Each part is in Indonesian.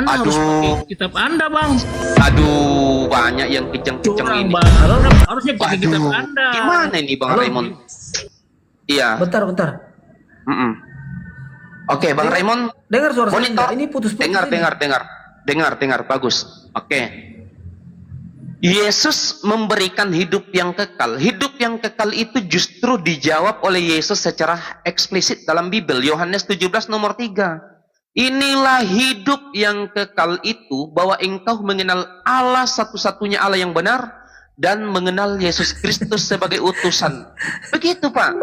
Anda harus pakai Aduh, kitab Anda, Bang. aduh, banyak yang kejang-kejang Curang, ini. Bang. Harusnya pakai kitab Waduh, Anda. gimana ini Bang Halo. Raymond? Iya. Bentar. Mm-mm. Oke, Bang Raymond, Dengar suara saya monitor. enggak? Ini putus-putus. Dengar, bagus. Oke. Yesus memberikan hidup yang kekal. Hidup yang kekal itu justru dijawab oleh Yesus secara eksplisit dalam Bible. Yohanes 17 nomor 3. Inilah hidup yang kekal itu, bahwa engkau mengenal Allah satu-satunya Allah yang benar, dan mengenal Yesus Kristus sebagai utusan. Begitu, Pak.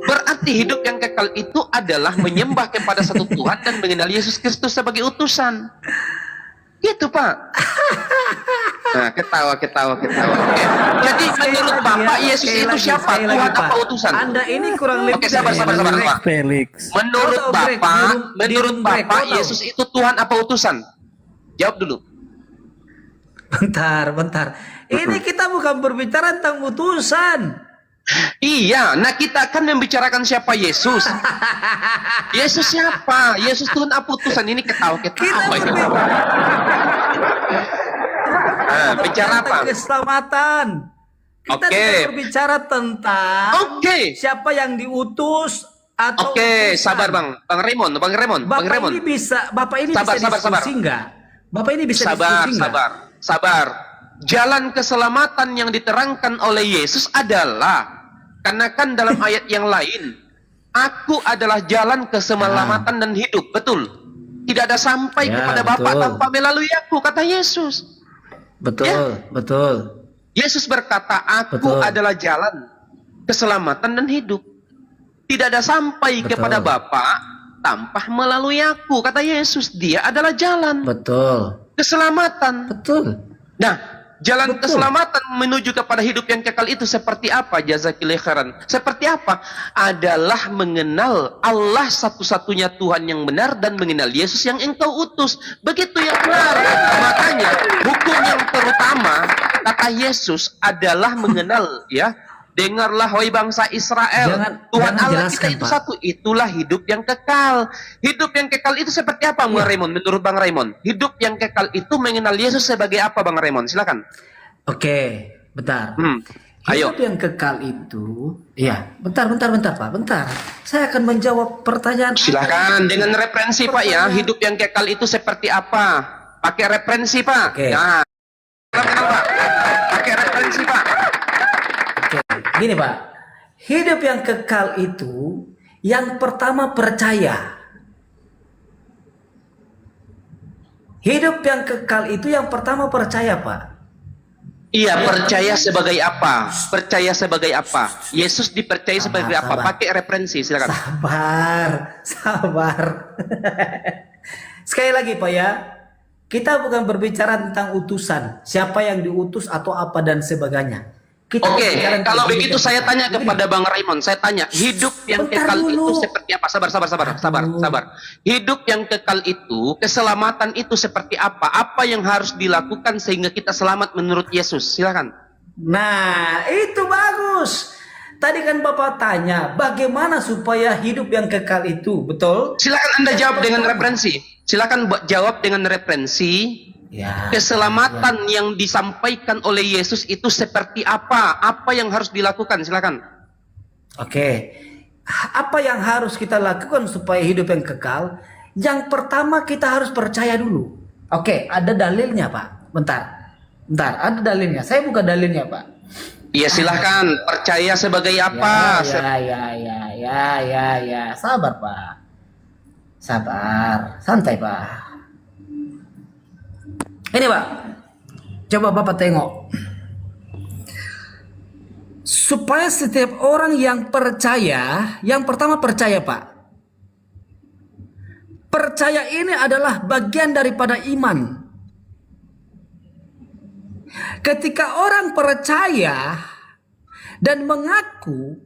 Berarti hidup yang kekal itu adalah menyembah kepada satu Tuhan dan mengenal Yesus Kristus sebagai utusan. Gitu, Pak. Nah, ketawa. Oke. Jadi menurut Bapak Yesus itu siapa? Tuhan apa utusan? Anda ini kurang lebih. Oke, sabar. Felix. Menurut Bapak Yesus itu Tuhan apa utusan? Jawab dulu. Bentar. Ini kita bukan berbicara tentang utusan. Iya, nah kita akan membicarakan siapa Yesus. Yesus siapa? Yesus Tuhan apa utusan? Ini ketawa ini. Nah, bicara apa? Keselamatan. Kita tidak berbicara tentang siapa yang diutus atau Oke, sabar Bang Raymond. Bapak ini bisa diskusi enggak? Bapak ini bisa diskusi enggak? Sabar. Jalan keselamatan yang diterangkan oleh Yesus adalah, karena kan dalam ayat yang lain, aku adalah jalan keselamatan dan hidup. Betul. Tidak ada sampai kepada Bapa tanpa melalui aku, kata Yesus. Betul. Yesus berkata, aku adalah jalan keselamatan dan hidup. Tidak ada sampai kepada Bapa tanpa melalui aku, kata Yesus. Dia adalah jalan keselamatan. Nah, jalan keselamatan menuju kepada hidup yang kekal itu seperti apa? Jazakillahu khairan. Seperti apa? Adalah mengenal Allah satu-satunya Tuhan yang benar dan mengenal Yesus yang engkau utus. Begitu yang benar. Makanya hukum yang terutama, kata Yesus, adalah mengenal, ya. Dengarlah wahai bangsa Israel, Tuhan Allah kita itu satu. Itulah hidup yang kekal. Hidup yang kekal itu seperti apa, Bang Raymond? Menurut Bang Raymond, hidup yang kekal itu mengenal Yesus sebagai apa, Bang Raymond? Silakan. Oke, bentar. Ayo. Hidup yang kekal itu, ya, bentar Pak, bentar. Saya akan menjawab pertanyaan. Silakan dengan referensi Pak ya. Hidup yang kekal itu seperti apa? Pakai referensi Pak. Nah, Pak. Pakai referensi Pak. Gini Pak, hidup yang kekal itu yang pertama percaya. Hidup yang kekal itu yang pertama percaya, Pak. Iya, percaya sebagai apa? Percaya sebagai apa? Yesus dipercaya sebagai apa? Pakai referensi, silakan. Sabar. Sekali lagi Pak ya, kita bukan berbicara tentang utusan, siapa yang diutus atau apa dan sebagainya. Oke, kalau begitu saya tanya kepada Bang Raymond, saya tanya, hidup yang kekal itu seperti apa? Sabar. Hidup yang kekal itu, keselamatan itu seperti apa? Apa yang harus dilakukan sehingga kita selamat menurut Yesus? Silakan. Nah, itu bagus. Tadi kan Bapak tanya, bagaimana supaya hidup yang kekal itu, betul? Silakan Anda jawab dengan referensi. Silakan jawab dengan referensi. Keselamatan yang disampaikan oleh Yesus itu seperti apa? Apa yang harus dilakukan? Silakan. Oke. Apa yang harus kita lakukan supaya hidup yang kekal? Yang pertama kita harus percaya dulu. Oke, ada dalilnya Pak. Bentar, ada dalilnya. Saya buka dalilnya Pak. Iya silahkan. Percaya sebagai apa? Ya. Sabar Pak. Santai Pak. Ini Pak, coba Bapak tengok. Supaya setiap orang yang percaya, yang pertama percaya Pak. Percaya ini adalah bagian daripada iman. Ketika orang percaya dan mengaku,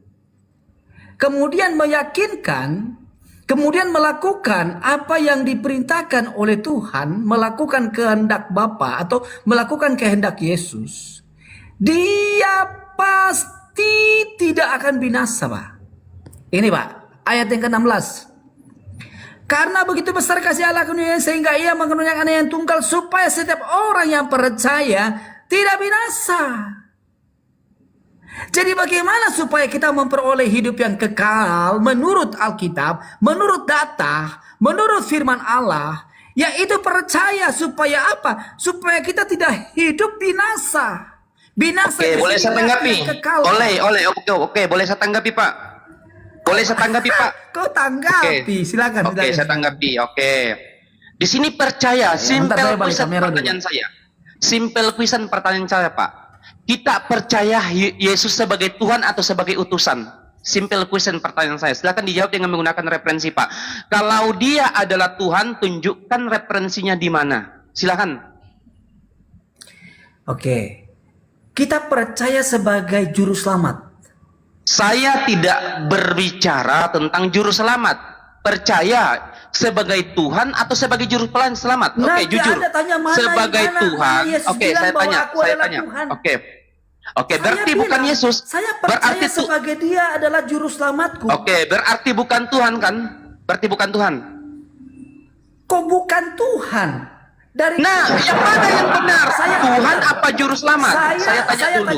kemudian meyakinkan, kemudian melakukan apa yang diperintahkan oleh Tuhan, melakukan kehendak Bapa atau melakukan kehendak Yesus, dia pasti tidak akan binasa Pak. Ini Pak, ayat yang ke-16. Karena begitu besar kasih Allah ke dunia sehingga ia mengaruniakan Anak yang tunggal supaya setiap orang yang percaya tidak binasa. Jadi bagaimana supaya kita memperoleh hidup yang kekal menurut Alkitab, menurut data, menurut firman Allah, yaitu percaya supaya apa? Supaya kita tidak hidup binasa. Binasa. Oke, boleh saya tanggapi? kekal. Oke, boleh saya tanggapi, Pak? Boleh saya tanggapi, Pak? Kau tanggapi, silakan. Oke, saya tanggapi. Oke. Di sini percaya, simple question pertanyaan saya. Simple question pertanyaan saya, Pak. Kita percaya Yesus sebagai Tuhan atau sebagai utusan? Simple question pertanyaan saya. Silakan dijawab dengan menggunakan referensi, Pak. Kalau dia adalah Tuhan, tunjukkan referensinya di mana. Silakan. Oke. Kita percaya sebagai juru selamat. Saya tidak berbicara tentang juru selamat. Percaya sebagai Tuhan atau sebagai juru selamat? Oke, jujur. Sebagai Tuhan. Oke, saya tanya. Oke, berarti bukan Yesus. Saya percaya sebagai dia adalah juru selamatku. Oke, berarti bukan Tuhan kan? Berarti bukan Tuhan. Kok bukan Tuhan? Nah, yang mana yang benar? Tuhan apa juru selamat? Saya tanya dulu.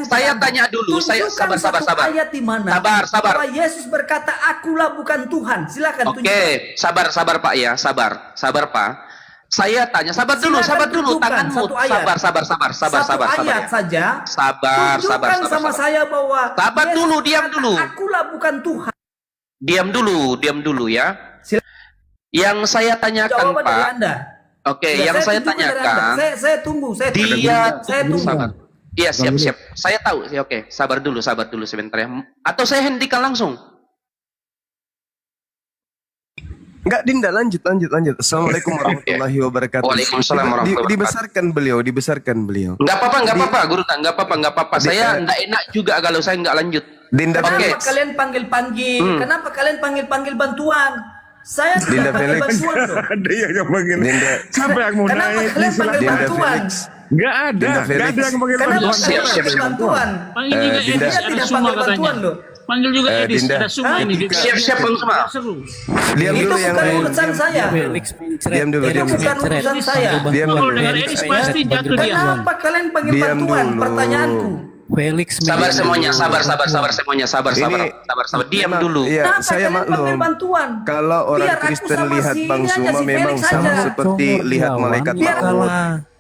Saya tanya dulu. Sabar. Ayat di mana? Sabar. Bahwa Yesus berkata, "Akulah bukan Tuhan." Silakan tunjukkan. Oke, sabar Pak ya, sabar Pak. Saya tanya, sabar dulu, tanganmu. Sabar. Ayat saja. Sabar. Tunjukkan sama saya bahwa sabar dulu, diam dulu. Akulah bukan Tuhan. Diam dulu ya. Yang saya tanyakan, Jawaban Pak. dari Anda. Oke, yang saya tanyakan. Saya tunggu. Saya tunggu. Sabar. Iya, siap. Saya tahu. Oke, sabar dulu sebentar ya. Atau saya hentikan langsung. Enggak, Dinda, lanjut. Assalamualaikum warahmatullahi wabarakatuh. Waalaikumsalam warahmatullahi wabarakatuh. Dibesarkan beliau. Enggak apa-apa, Guru. Enggak apa-apa. Saya enggak enak juga kalau saya enggak lanjut. Dinda, Kenapa kalian panggil-panggil? Kenapa kalian panggil-panggil bantuan? Saya Dinda tidak panggil Felix. bantuan loh. Ada yang manggil. Dinda. Siapa yang mau Kenapa naik? kalian panggil Dinda bantuan? Felix. Enggak ada. Dinda Enggak Felix. ada yang manggil Kenapa bantuan. kalian Siap. panggil bantuan? Panggil juga Dinda. Edis, Dia ada tidak semua panggil katanya. bantuan loh. Panggil juga Edis, Dinda. ada semua ini. Siap, Bang Suma. Seru. Diam Itu dulu yang bukan lain. urusan saya. Diam dulu. Itu bukan urusan saya. Diam Kalau dulu. dengar Edis pasti jatuh dia. Kenapa kalian panggil Diam bantuan? dulu. Pertanyaanku. Felix Sabar semuanya, sabar semuanya, sabar. Diam dulu. Iya, Kenapa saya kalian panggil maklum. bantuan? Kalau orang Biar aku Kristen sama lihat si Bang ini aja, Suma si memang Felix sama aja. seperti lihat malaikat Biar maut.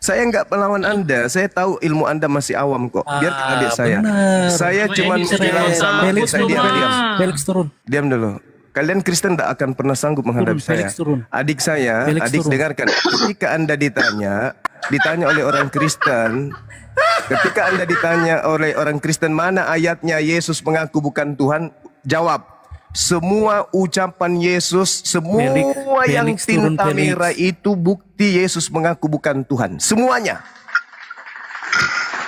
Saya nggak melawan Anda. Saya tahu ilmu Anda masih awam kok. Biarkan adik saya. benar. Saya cuma Edis bilang serius. sama Felix saya diam. Felix turun. Diam dulu. Kalian Kristen tidak akan pernah sanggup menghadapi Turun, saya. Felix turun. Adik saya, Felix adik turun. dengarkan. Ketika Anda ditanya oleh orang Kristen, ketika Anda ditanya oleh orang Kristen mana ayatnya Yesus mengaku bukan Tuhan, jawab. Semua ucapan Yesus, semua yang Felix turun, tinta Felix. merah itu bukti Yesus mengaku bukan Tuhan. Semuanya.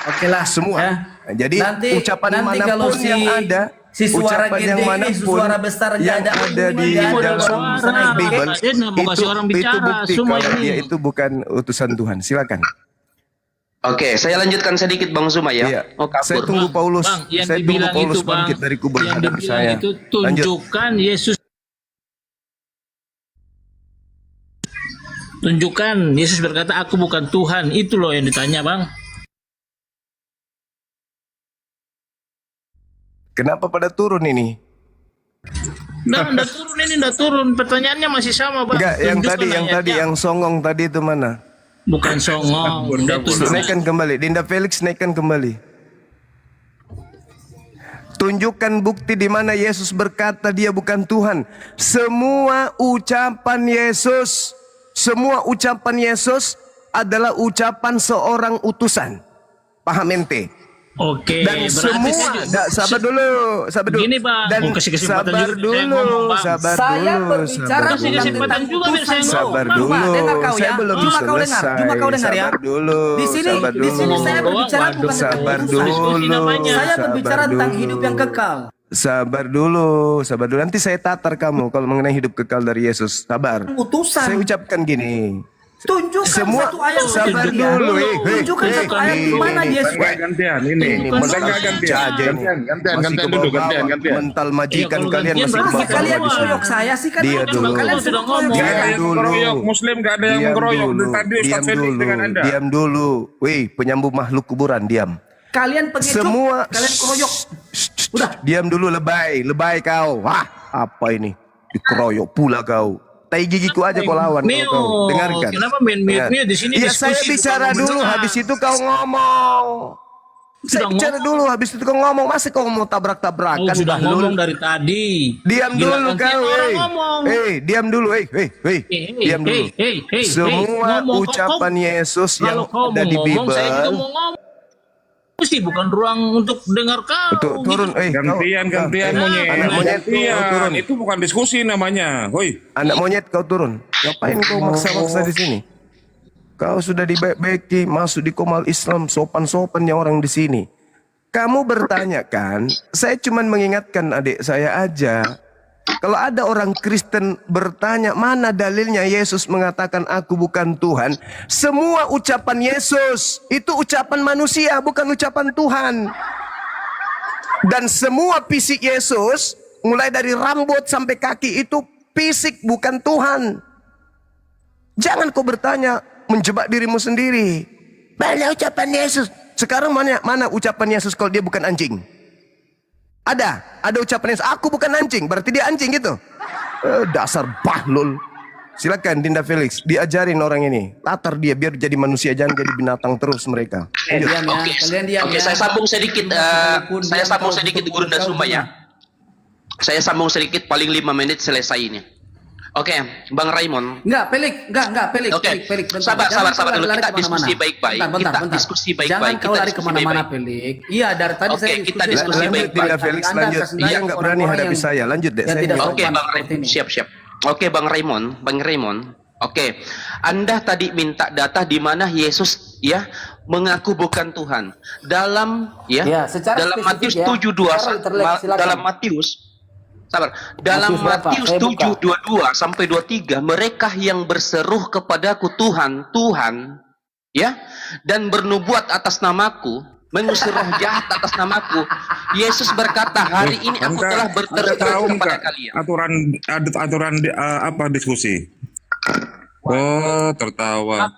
Oke lah, Semua. ya. Jadi ucapan nanti kalau manapun yang ada, si suara ucapan yang gede, manapun si suara besar yang ada di dalam Bible Dia nggak mau kasih orang itu bicara, bukti semua kalau ini. dia itu bukan utusan Tuhan. Silakan. Oke, saya lanjutkan sedikit Bang Suma ya. Iya. Oh, Saya kabur. tunggu Paulus. Bang, yang Saya tunggu dibilang Paulus itu, Bang, bangkit dari kubur yang hadapi dibilang saya. itu Lanjut. tunjukkan Yesus berkata aku bukan Tuhan, itu loh yang ditanya, Bang. Kenapa pada turun ini? Udah turun ini, udah turun. Pertanyaannya masih sama, Bang. Enggak, yang Tunjukkan tadi ayatnya. yang songong tadi itu mana? Bukan songong. Udah tunjukkan. Naikkan kembali. Dinda Felix naikkan kembali. Tunjukkan bukti di mana Yesus berkata dia bukan Tuhan. Semua ucapan Yesus adalah ucapan seorang utusan. Paham ente? Oke, Dan berarti semua, saya sabar dulu. Gini, Bang, Dan mau kasih kesempatan sabar juga dulu, saya ngomong, Bang. sabar Saya dulu, berbicara sabar Kasih dulu. kesempatan juga biar saya ngomong. Sabar Bang. dulu, Dengar kau saya ya. belum Cuma kau dengar, selesai. cuma kau dengar ya. Sabar dulu, Di sini, sabar di sini dulu. saya berbicara bukan tentang Sabar utusan. dulu, Saya berbicara sabar tentang dulu. hidup yang kekal. Sabar dulu. Nanti saya tatar kamu kalau mengenai hidup kekal dari Yesus. Sabar. Utusan. Saya ucapkan gini. Tunjukkan Semua satu ayat sabar kalian. dulu, Tunjukkan satu ayat di mana Yesus. Gantian ini. Gantian dulu, gantian. Mental majikan Iya, kalau kalian gantian masih berarti Masih bawa kalian di sini. keroyok saya sih kan. Dia dulu. Kalian sudah ngomong. Gak ada yang dulu. mengeroyok, Muslim gak ada yang mengeroyok. Dari tadi Ustaz Felix dengan Anda. Diam dulu. Wih, penyambung makhluk kuburan, diam. Kalian pengecut. Semua Kalian keroyok. Udah, diam dulu, lebay kau. Wah, apa ini? Dikeroyok pula kau. Tai gigiku aja kau lawan Mio, kau. Dengarkan. kenapa main mute-nya di sini Iya, saya diskusi, bicara bukan dulu, mendengar. habis itu kau ngomong. Saya Sudah bicara ngomong. dulu, habis itu kau ngomong. Masa kau mau Oh, tabrak-tabrakan? sudah Bahlul? ngomong dari tadi. Diam Gila, dulu gantian kau, orang ngomong. diam dulu, diam dulu. Semua ngomong. ucapan Yesus yang Kalau kau ada mau di ngomong, saya juga Bible. mau ngomong. Sih bukan ruang untuk dengar kau. Turun, Gantian monyet. Anak monyet, kau turun. Gantian. Itu bukan diskusi namanya. Hoi. Anak monyet kau turun. Ngapain kau maksa-maksa di sini? Kau sudah dibaik-baiki, masuk di komal Islam, sopan-sopannya orang di sini. Kamu bertanya kan, saya cuma mengingatkan adik saya aja. Kalau ada orang Kristen bertanya, mana dalilnya Yesus mengatakan aku bukan Tuhan? Semua ucapan Yesus, itu ucapan manusia, bukan ucapan Tuhan. Dan semua fisik Yesus, mulai dari rambut sampai kaki itu fisik, bukan Tuhan. Jangan kau bertanya, menjebak dirimu sendiri. Mana ucapan Yesus? Sekarang mana ucapan Yesus kalau dia bukan anjing? Ada ucapan Yesus, aku bukan anjing, berarti dia anjing gitu. Dasar bahlul. Silakan Dinda Felix, diajarin orang ini. Tatar dia biar jadi manusia, jangan jadi binatang terus mereka. Diam ya. Kalian diam Oke, ya. saya sambung sedikit. Saya sambung sedikit Guru Sumba ya. Saya sambung sedikit, paling 5 menit selesai ini. Oke, Bang Raymond. Enggak, Pelik. Oke, Pelik. sabar dulu. Lari Kita kemana-mana. diskusi baik-baik. Bentar. Kita diskusi baik-baik. Jangan kau Kita lari diskusi kemana-mana, baik-baik. Pelik. Iya, dari tadi Oke, saya kita diskusi diskusi dengan baik-baik. Dinda Felix Anda lanjut. kasih Dia lihat nggak berani orang-orang hadapi yang- saya. Lanjut deh. yang Saya tidak nggak- Oke, sopan Bang seperti Raymond. ini. Siap. Oke, Bang Raymond. Oke. Anda tadi minta data di mana Yesus ya mengaku bukan Tuhan. Dalam Ya, secara dalam spesifik Matius ya. 7:21 Secara terlihat, silakan. dalam Matius sabar. Dalam Matius berapa? Matius Saya buka. 7:22 sampai 23, mereka yang berseru kepadaku Tuhan, Tuhan, ya, dan bernubuat atas namaku, mengusir roh jahat atas namaku. Yesus berkata, hari ini aku telah Anda berterus tahu kepada nggak kalian. aturan apa diskusi? Oh, tertawa.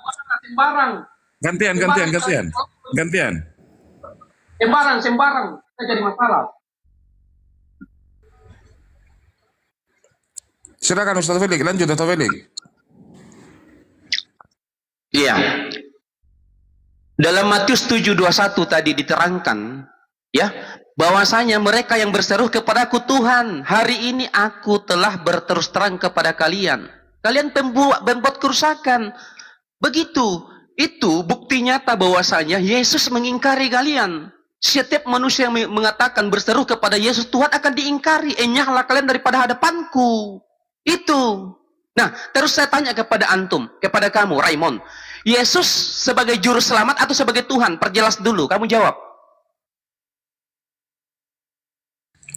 Gantian. Sembarang. Kita jadi masalah. Silakan Ustaz Felix, lanjut Ustaz Felix. Iya. Dalam Matius 7:21 tadi diterangkan, ya, bahwasanya mereka yang berseru kepadaku Tuhan, hari ini aku telah berterus terang kepada kalian. Kalian membuat kerusakan. Begitu. Itu bukti nyata bahwasanya Yesus mengingkari kalian. Setiap manusia yang mengatakan berseru kepada Yesus, Tuhan akan diingkari. Enyahlah kalian daripada hadapanku. Itu. Nah, terus saya tanya kepada antum, kepada kamu, Raymond. Yesus sebagai juru selamat atau sebagai Tuhan? Perjelas dulu, kamu jawab.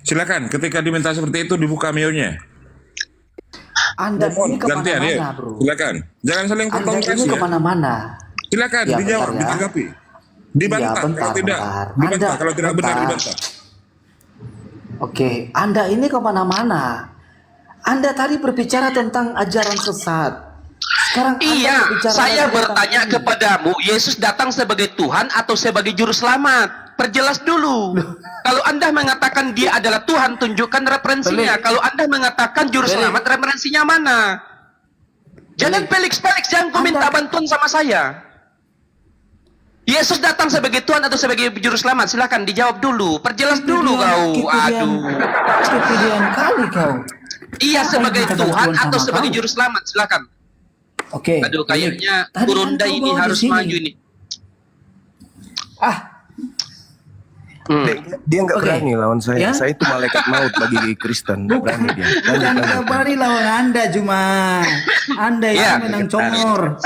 Silakan, ketika diminta seperti itu dibuka mionya. Anda ini Gantian ya. kemana-mana, bro. Silakan. Jangan saling Anda kontradiksi ini ya. kemana-mana. Silakan Ya, dijawab, bentar ya. ditanggapi. Dibantah Ya, bentar, kalau tidak. bentar. Dibantah Anda- kalau tidak benar bentar. dibantah. Oke, Anda ini kemana-mana. Anda tadi berbicara tentang ajaran sesat. Sekarang Anda Iya, berbicara saya tentang bertanya ini. kepadamu, Yesus datang sebagai Tuhan atau sebagai juru selamat? Perjelas dulu. Kalau Anda mengatakan dia adalah Tuhan, tunjukkan referensinya. Pelik. Kalau Anda mengatakan juru Pelik. selamat, referensinya mana? Jangan Felix, jangan kau minta bantuan sama saya. Yesus datang sebagai Tuhan atau sebagai juru selamat? Silakan dijawab dulu. Perjelas dulu kau. Aduh. Kepedean kali kau. Iya, Apa sebagai yang minta Tuhan bantuan atau sama sebagai kau? juru selamat? Silakan. Oke. Aduh, kayaknya Tadi kan Kurunda kau ini bawa di harus sini. maju ini. Ah, Dia nggak Oke. berani lawan saya. Ya? Saya itu malaikat maut bagi Kristen. Nggak berani dia. bukan kabari lawan Anda cuma. Anda Ya. yang menang congor.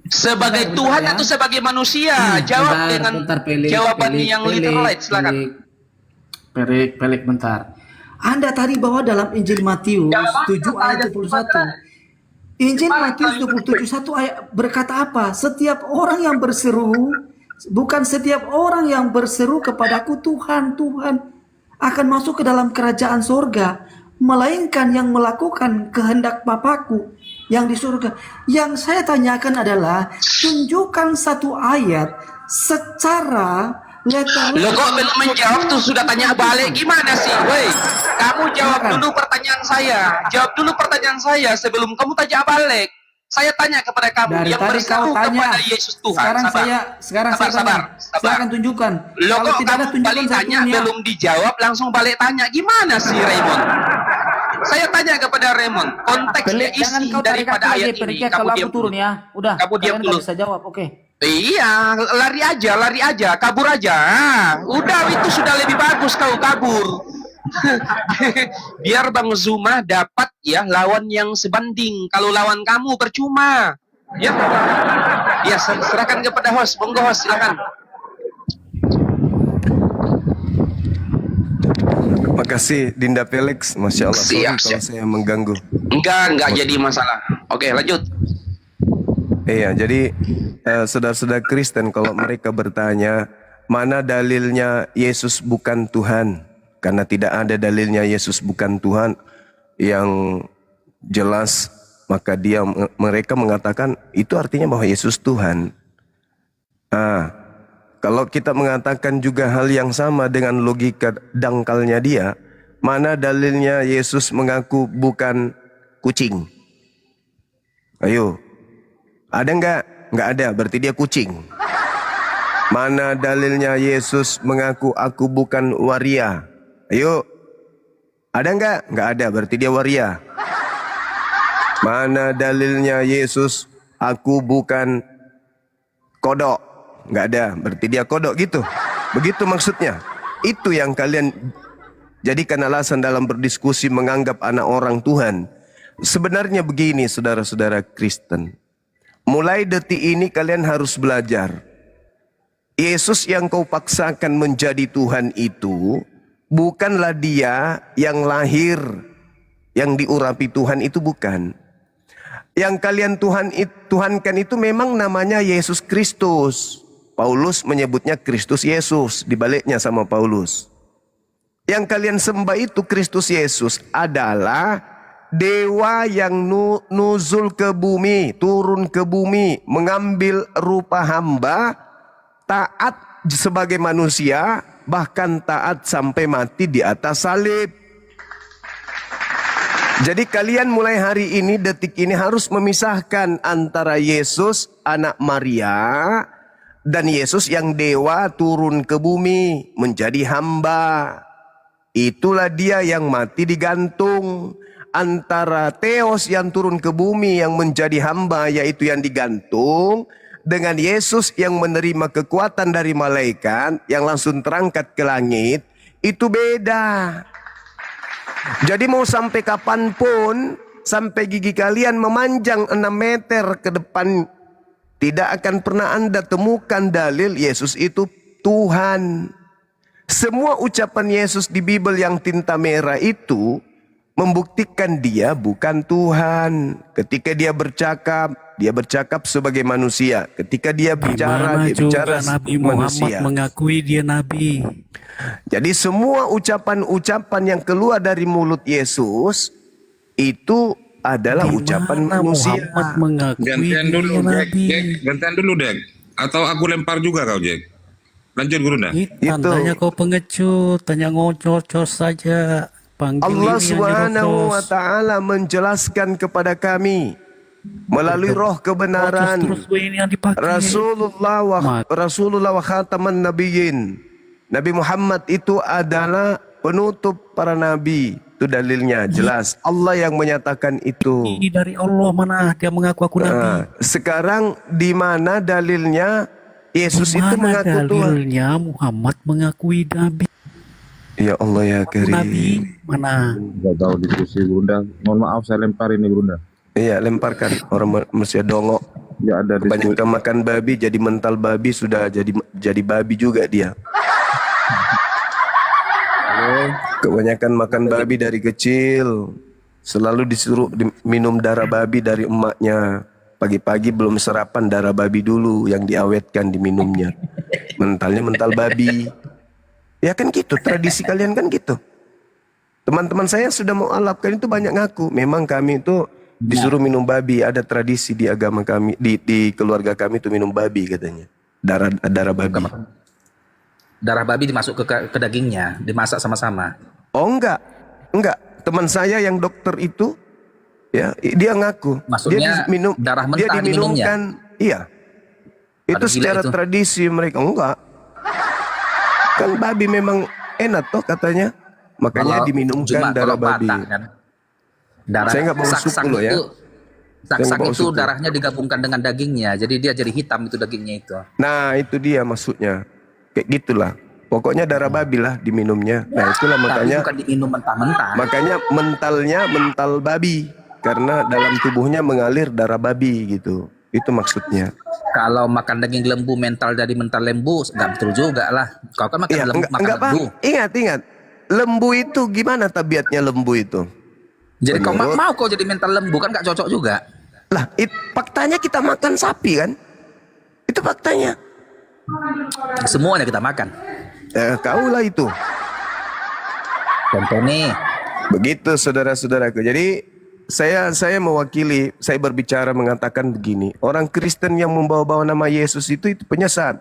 Sebagai Bentar, Tuhan ya. atau sebagai manusia? Jawab dengan Pelik, jawaban Pelik, yang Pelik, literal, silakan. Pelik, bentar. Anda tadi bawa dalam Injil Matius 7 ayat 21. Injil Matius 27:1 ayat berkata apa? Setiap orang yang berseru, bukan setiap orang yang berseru kepadaku Tuhan, Tuhan akan masuk ke dalam kerajaan sorga, melainkan yang melakukan kehendak Bapakku yang di surga. Yang saya tanyakan adalah, tunjukkan satu ayat secara letter. Lo kok belum menjawab tuh, sudah tanya balik gimana sih? Woi, kamu jawab dulu pertanyaan saya. Jawab dulu pertanyaan saya sebelum kamu tanya balik. Saya tanya kepada kamu Dari yang tadi berseru kau tanya, kepada Yesus Tuhan. sekarang Sabar. saya sabar. tanya. Silakan tunjukkan. Lo Kalau kok tidak ada kamu tunjukkan balik tanya satunya. belum dijawab langsung balik tanya, gimana sih Raymond? Saya tanya kepada Raymond, konteksnya Jangan isi kau tarik daripada aku ayat lagi, ini. Perikya, Kamu kalau aku diam turun dulu. ya. Udah, Kamu diam kalian dulu. nggak bisa jawab, oke. Iya, lari aja, kabur aja. Udah, itu sudah lebih bagus kau kabur. Biar Bang Zuma dapat ya lawan yang sebanding. Kalau lawan kamu percuma. Ya, ya serahkan kepada host. Monggo host, silakan. Makasih Dinda Felix, Masya Allah. Sorry Siap, kalau siap. saya mengganggu. Enggak jadi masalah. Oke, lanjut. Iya, jadi saudara-saudara Kristen kalau mereka bertanya, mana dalilnya Yesus bukan Tuhan? Karena tidak ada dalilnya Yesus bukan Tuhan yang jelas, maka mereka mengatakan itu artinya bahwa Yesus Tuhan. Kalau kita mengatakan juga hal yang sama dengan logika dangkalnya dia, mana dalilnya Yesus mengaku bukan kucing? Ayo, ada nggak? Nggak ada, berarti dia kucing. Mana dalilnya Yesus mengaku aku bukan waria? Ayo, ada nggak? Nggak ada, berarti dia waria. Mana dalilnya Yesus aku bukan kodok? Nggak ada, berarti dia kodok gitu. Begitu maksudnya. Itu yang kalian jadikan alasan dalam berdiskusi menganggap anak orang Tuhan. Sebenarnya begini saudara-saudara Kristen. Mulai detik ini kalian harus belajar. Yesus yang kau paksakan menjadi Tuhan itu bukanlah dia yang lahir, yang diurapi Tuhan itu bukan. Yang kalian Tuhankan itu memang namanya Yesus Kristus. Paulus menyebutnya Kristus Yesus, dibaliknya sama Paulus. Yang kalian sembah itu Kristus Yesus adalah dewa yang nuzul ke bumi, turun ke bumi, mengambil rupa hamba, taat sebagai manusia, bahkan taat sampai mati di atas salib. Jadi kalian mulai hari ini, detik ini harus memisahkan antara Yesus anak Maria dan Yesus yang dewa turun ke bumi menjadi hamba. Itulah dia yang mati digantung. Antara Theos yang turun ke bumi yang menjadi hamba, yaitu yang digantung, dengan Yesus yang menerima kekuatan dari malaikat yang langsung terangkat ke langit, itu beda. Jadi mau sampai kapanpun, sampai gigi kalian memanjang 6 meter ke depan, tidak akan pernah Anda temukan dalil Yesus itu Tuhan. Semua ucapan Yesus di Bible yang tinta merah itu membuktikan dia bukan Tuhan. Ketika dia bercakap sebagai manusia. Ketika dia bicara, dia bicara Nabi manusia. Muhammad mengakui dia Nabi. Jadi semua ucapan-ucapan yang keluar dari mulut Yesus itu adalah ucapan manusia. Muhammad mengakui Gantian dulu, dia Jack. Nabi. Jack. Gantian dulu, Jack. Atau aku lempar juga kau, Jack. Lanjut, Gurunda. Tandanya kau pengecut, tanya ngocor saja. Panggil Allah ini yang Subhanahu wa nyerocos. taala menjelaskan kepada kami melalui roh kebenaran Terus ini yang dipakai. Rasulullah wa khataman nabiyyin. Nabi Muhammad itu adalah penutup para nabi. Itu dalilnya jelas. Allah yang menyatakan itu. Ini dari Allah, mana dia mengaku aku Nabi. Sekarang di mana dalilnya Yesus itu Mana mengaku Tuhan? dalilnya Muhammad mengakui Nabi? Ya Allah ya Nabi Karim. mana? Gak tahu diskusi, Gurunda. Mohon maaf, saya lempar ini, Gurunda. Iya, lemparkan. Orang manusia dongok. Ya ada diskusi. Kebanyakan makan babi, jadi mental babi, sudah jadi babi juga dia. Kebanyakan makan babi dari kecil. Selalu disuruh minum darah babi dari emaknya. Pagi-pagi belum sarapan darah babi dulu yang diawetkan diminumnya. Mentalnya mental babi. Ya kan gitu, tradisi kalian kan gitu. Teman-teman saya yang sudah mau alapkan itu banyak ngaku. Memang kami itu disuruh minum babi. Ada tradisi di agama kami, di keluarga kami itu minum babi katanya. Darah babi. Darah babi dimasuk ke dagingnya, dimasak sama-sama. Oh enggak. Teman saya yang dokter itu, ya dia ngaku. Maksudnya darah mentah dia diminumkan. Iya. Itu secara itu. tradisi mereka. Enggak. Kan babi memang enak toh katanya. Makanya Kalau diminumkan darah babi. Batak, kan? Darah Saya nggak bawa suku loh ya. Sak-sak bawa itu suku. darahnya digabungkan dengan dagingnya, jadi dia jadi hitam itu dagingnya itu. Nah itu dia maksudnya. Kayak gitulah. Pokoknya darah babi lah diminumnya. Nah itulah Tapi makanya. bukan diminum mentah-mentah. Makanya mentalnya mental babi. Karena dalam tubuhnya mengalir darah babi gitu. Itu maksudnya. Kalau makan daging lembu mental jadi mental lembu, nggak betul juga lah. Kau kan makan Iya, lembu, makan enggak lembu. Pak. Ingat. Lembu itu gimana tabiatnya lembu itu? Jadi kau Menurut- mau kau jadi mental lembu kan nggak cocok juga. Lah, faktanya kita makan sapi kan? Itu faktanya. Semuanya kita makan. Kaulah itu. Contoh nih, Begitu saudara-saudaraku. Jadi saya mewakili, saya berbicara mengatakan begini. Orang Kristen yang membawa-bawa nama Yesus itu penyesat.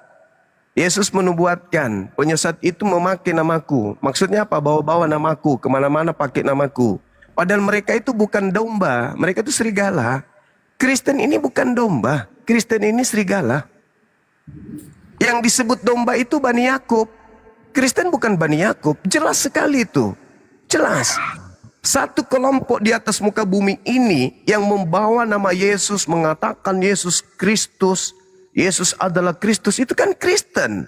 Yesus menubuatkan, penyesat itu memakai namaku. Maksudnya apa? Bawa-bawa namaku, kemana-mana pakai namaku. Padahal mereka itu bukan domba, mereka itu serigala. Kristen ini bukan domba, Kristen ini serigala. Yang disebut domba itu Bani Yakub. Kristen bukan Bani Yakub, jelas sekali itu. Jelas. Satu kelompok di atas muka bumi ini yang membawa nama Yesus, mengatakan Yesus Kristus, Yesus adalah Kristus, itu kan Kristen.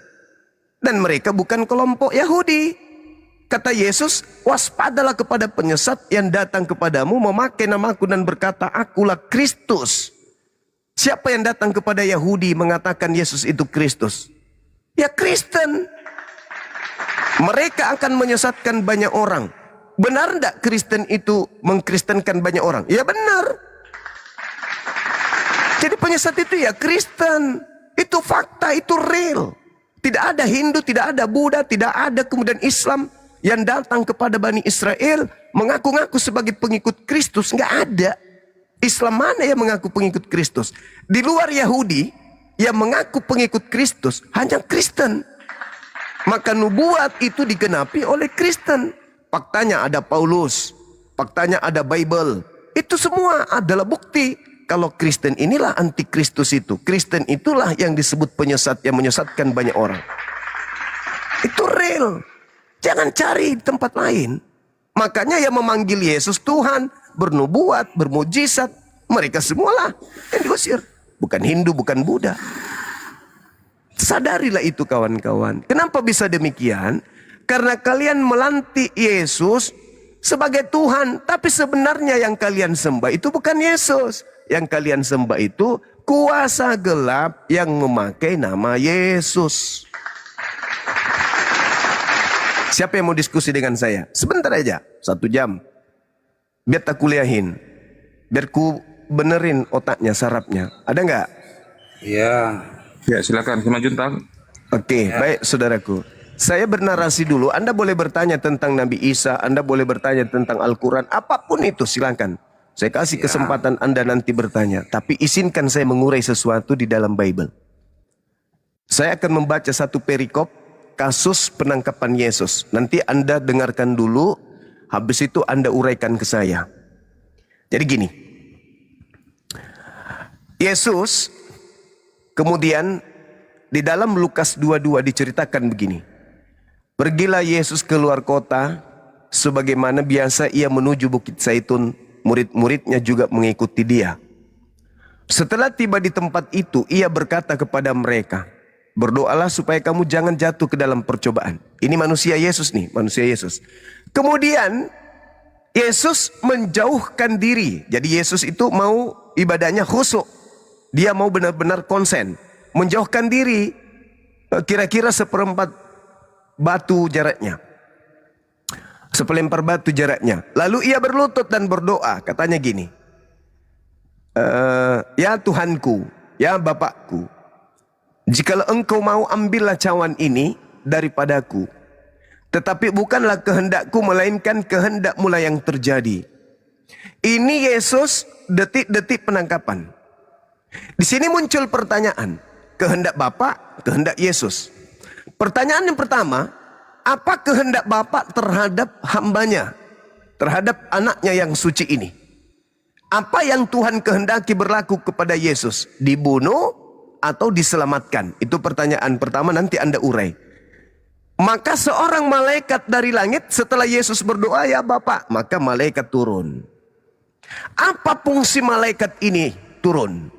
Dan mereka bukan kelompok Yahudi. Kata Yesus, waspadalah kepada penyesat yang datang kepadamu memakai namaku dan berkata, akulah Kristus. Siapa yang datang kepada Yahudi mengatakan Yesus itu Kristus? Ya Kristen. Mereka akan menyesatkan banyak orang. Benar enggak Kristen itu mengkristenkan banyak orang? Ya benar. Jadi penyesat itu ya Kristen. Itu fakta, itu real. Tidak ada Hindu, tidak ada Buddha, tidak ada kemudian Islam yang datang kepada Bani Israel mengaku-ngaku sebagai pengikut Kristus. Enggak ada. Islam mana yang mengaku pengikut Kristus? Di luar Yahudi yang mengaku pengikut Kristus hanya Kristen. Maka nubuat itu digenapi oleh Kristen. Faktanya ada Paulus, faktanya ada Bible. Itu semua adalah bukti kalau Kristen inilah antikristus itu. Kristen itulah yang disebut penyesat, yang menyesatkan banyak orang. Itu real. Jangan cari di tempat lain. Makanya yang memanggil Yesus Tuhan, bernubuat, bermujizat, mereka semualah yang diusir. Bukan Hindu, bukan Buddha. Sadarilah itu kawan-kawan. Kenapa bisa demikian? Karena kalian melantik Yesus sebagai Tuhan. Tapi sebenarnya yang kalian sembah itu bukan Yesus. Yang kalian sembah itu kuasa gelap yang memakai nama Yesus. Siapa yang mau diskusi dengan saya? Sebentar aja, 1 jam. Biar tak kuliahin. Biar ku benerin otaknya, sarafnya. Ada nggak? iya. Ya silakan, Simanjuntak. Oke, baik saudaraku. Saya bernarasi dulu. Anda boleh bertanya tentang Nabi Isa. Anda boleh bertanya tentang Al-Quran. Apapun itu silakan. Saya kasih kesempatan Anda nanti bertanya. Tapi izinkan saya mengurai sesuatu di dalam Bible. Saya akan membaca satu perikop kasus penangkapan Yesus. Nanti Anda dengarkan dulu. Habis itu Anda uraikan ke saya. Jadi gini. Yesus kemudian di dalam Lukas 22 diceritakan begini. Pergilah Yesus keluar kota, sebagaimana biasa ia menuju Bukit Zaitun, murid-muridnya juga mengikuti dia. Setelah tiba di tempat itu, ia berkata kepada mereka, berdoalah supaya kamu jangan jatuh ke dalam percobaan. Ini manusia Yesus nih, manusia Yesus. Kemudian Yesus menjauhkan diri. Jadi Yesus itu mau ibadahnya khusyuk. Dia mau benar-benar konsen. Menjauhkan diri. Kira-kira 1/4 batu jaraknya. Sepelempar batu jaraknya. Lalu ia berlutut dan berdoa. Katanya gini. Ya Tuhanku, ya Bapakku, jikalau engkau mau, ambillah cawan ini daripadaku. Tetapi bukanlah kehendakku, melainkan kehendak-Mu lah yang terjadi. Ini Yesus detik-detik penangkapan. Di sini muncul pertanyaan. Kehendak Bapa, kehendak Yesus. Pertanyaan yang pertama, apa kehendak Bapa terhadap hambanya, terhadap anaknya yang suci ini? Apa yang Tuhan kehendaki berlaku kepada Yesus? Dibunuh atau diselamatkan? Itu pertanyaan pertama, nanti Anda urai. Maka seorang malaikat dari langit setelah Yesus berdoa, ya Bapa, maka malaikat turun. Apa fungsi malaikat ini turun?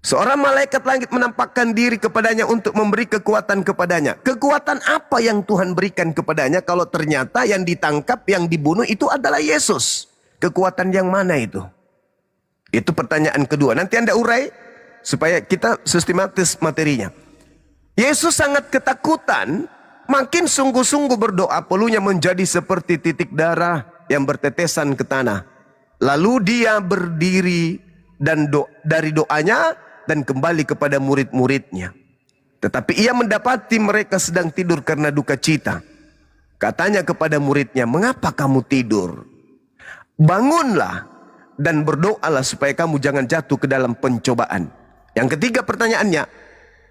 Seorang malaikat langit menampakkan diri kepadanya untuk memberi kekuatan kepadanya. Kekuatan apa yang Tuhan berikan kepadanya kalau ternyata yang ditangkap, yang dibunuh itu adalah Yesus? Kekuatan yang mana itu? Itu pertanyaan kedua. Nanti Anda urai supaya kita sistematis materinya. Yesus sangat ketakutan, makin sungguh-sungguh berdoa, peluhnya menjadi seperti titik darah yang bertetesan ke tanah. Lalu dia berdiri dan dari doanya dan kembali kepada murid-muridnya. Tetapi ia mendapati mereka sedang tidur karena duka cita. Katanya kepada muridnya, mengapa kamu tidur? Bangunlah dan berdoalah supaya kamu jangan jatuh ke dalam pencobaan. Yang ketiga pertanyaannya,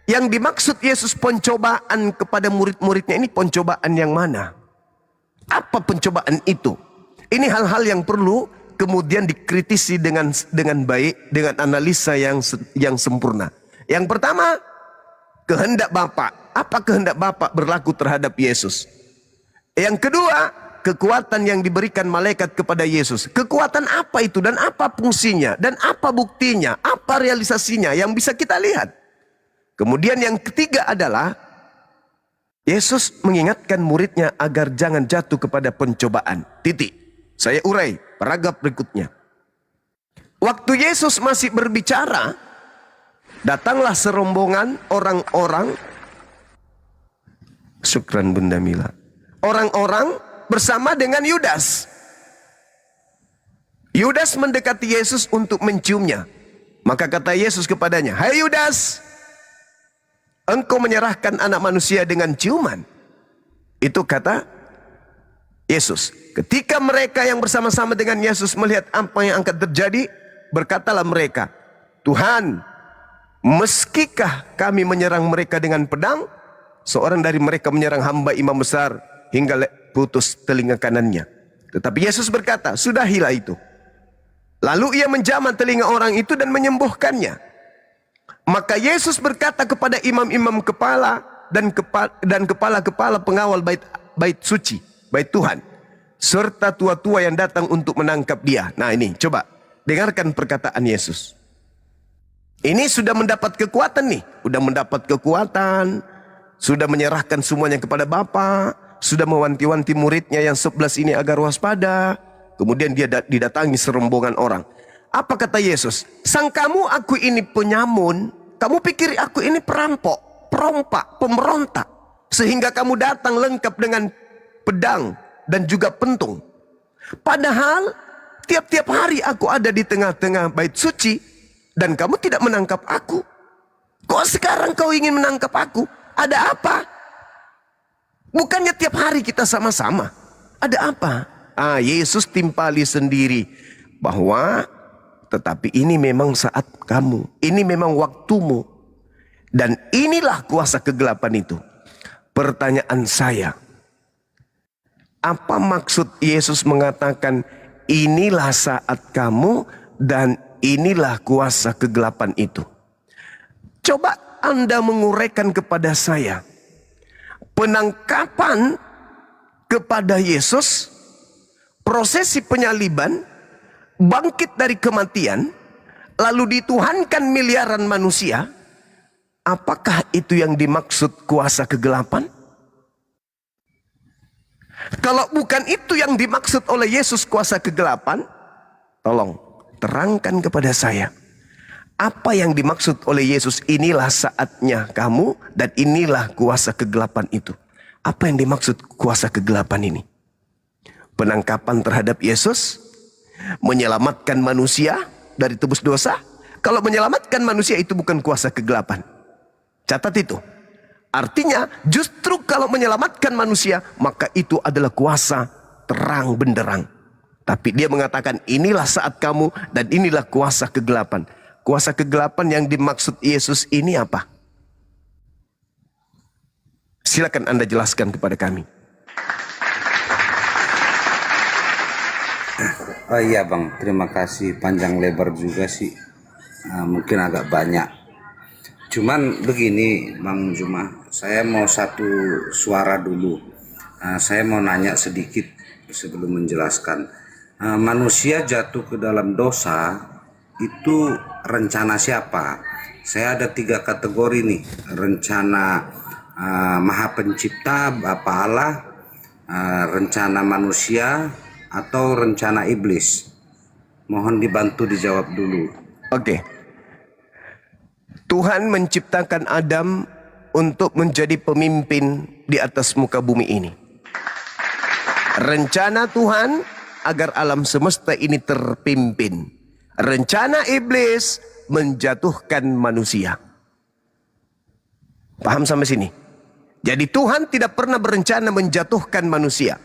yang dimaksud Yesus pencobaan kepada murid-muridnya ini pencobaan yang mana? Apa pencobaan itu? Ini hal-hal yang perlu kemudian dikritisi dengan baik, dengan analisa yang sempurna. Yang pertama, kehendak Bapa. Apa kehendak Bapa berlaku terhadap Yesus? Yang kedua, kekuatan yang diberikan malaikat kepada Yesus. Kekuatan apa itu dan apa fungsinya dan apa buktinya, apa realisasinya yang bisa kita lihat. Kemudian yang ketiga adalah Yesus mengingatkan muridnya agar jangan jatuh kepada pencobaan. Titik. Saya urai paragraf berikutnya. Waktu Yesus masih berbicara, datanglah serombongan orang-orang. Syukran Bunda Mila. Orang-orang bersama dengan Yudas. Yudas mendekati Yesus untuk menciumnya. Maka kata Yesus kepadanya, "Hai Yudas, engkau menyerahkan anak manusia dengan ciuman." Itu kata Yesus. Ketika mereka yang bersama-sama dengan Yesus melihat apa yang akan terjadi, berkatalah mereka, "Tuhan, meskikah kami menyerang mereka dengan pedang?" Seorang dari mereka menyerang hamba imam besar hingga putus telinga kanannya. Tetapi Yesus berkata, "Sudahilah itu." Lalu ia menjamah telinga orang itu dan menyembuhkannya. Maka Yesus berkata kepada imam-imam kepala dan kepala-kepala pengawal bait suci, bait Tuhan, serta tua-tua yang datang untuk menangkap dia. Nah ini, coba dengarkan perkataan Yesus. Ini sudah mendapat kekuatan nih, sudah mendapat kekuatan, sudah menyerahkan semuanya kepada Bapa, sudah mewanti-wanti muridnya yang 11 ini agar waspada. Kemudian dia didatangi serombongan orang. Apa kata Yesus? Sangkamu aku ini penyamun? Kamu pikir aku ini perampok, perompak, pemberontak, sehingga kamu datang lengkap dengan pedang dan juga pentung? Padahal tiap-tiap hari aku ada di tengah-tengah bait suci dan kamu tidak menangkap aku. Kok sekarang kau ingin menangkap aku? Ada apa? Bukannya tiap hari kita sama-sama. Ada apa? Yesus timpali sendiri bahwa tetapi ini memang saat kamu, ini memang waktumu, dan inilah kuasa kegelapan itu. Pertanyaan saya, apa maksud Yesus mengatakan inilah saat kamu dan inilah kuasa kegelapan itu? Coba Anda menguraikan kepada saya penangkapan kepada Yesus, prosesi penyaliban, bangkit dari kematian, lalu dituhankan miliaran manusia. Apakah itu yang dimaksud kuasa kegelapan? Kalau bukan itu yang dimaksud oleh Yesus kuasa kegelapan, tolong terangkan kepada saya. Apa yang dimaksud oleh Yesus inilah saatnya kamu dan inilah kuasa kegelapan itu? Apa yang dimaksud kuasa kegelapan ini? penangkapan terhadap Yesus, menyelamatkan manusia dari tebus dosa. Kalau menyelamatkan manusia itu bukan kuasa kegelapan. Catat itu. Artinya justru kalau menyelamatkan manusia, maka itu adalah kuasa terang benderang. Tapi dia mengatakan inilah saat kamu dan inilah kuasa kegelapan. Kuasa kegelapan yang dimaksud Yesus ini apa? Silakan Anda jelaskan kepada kami. Oh iya Bang, terima kasih. Panjang lebar juga sih. Mungkin agak banyak. Cuman begini Bang Juma, saya mau satu suara dulu. Saya mau nanya sedikit sebelum menjelaskan. Manusia jatuh ke dalam dosa itu rencana siapa? Saya ada 3 kategori nih. Rencana Maha Pencipta, Bapa Allah, rencana manusia, atau rencana iblis. Mohon dibantu dijawab dulu. Oke. Tuhan menciptakan Adam untuk menjadi pemimpin di atas muka bumi ini. Rencana Tuhan agar alam semesta ini terpimpin. Rencana iblis menjatuhkan manusia. Paham sampai sini? Jadi Tuhan tidak pernah berencana menjatuhkan manusia.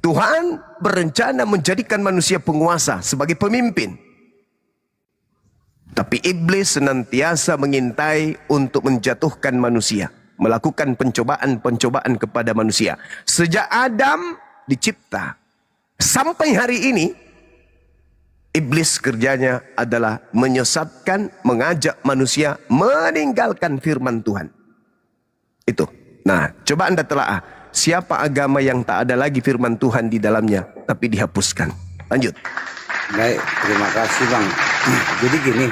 Tuhan berencana menjadikan manusia penguasa sebagai pemimpin. Tapi iblis senantiasa mengintai untuk menjatuhkan manusia, melakukan pencobaan-pencobaan kepada manusia. Sejak Adam dicipta sampai hari ini, iblis kerjanya adalah menyesatkan, mengajak manusia meninggalkan firman Tuhan. Itu. Nah, coba Anda telaah, siapa agama yang tak ada lagi firman Tuhan di dalamnya tapi dihapuskan? Lanjut. Baik, terima kasih Bang. Jadi gini,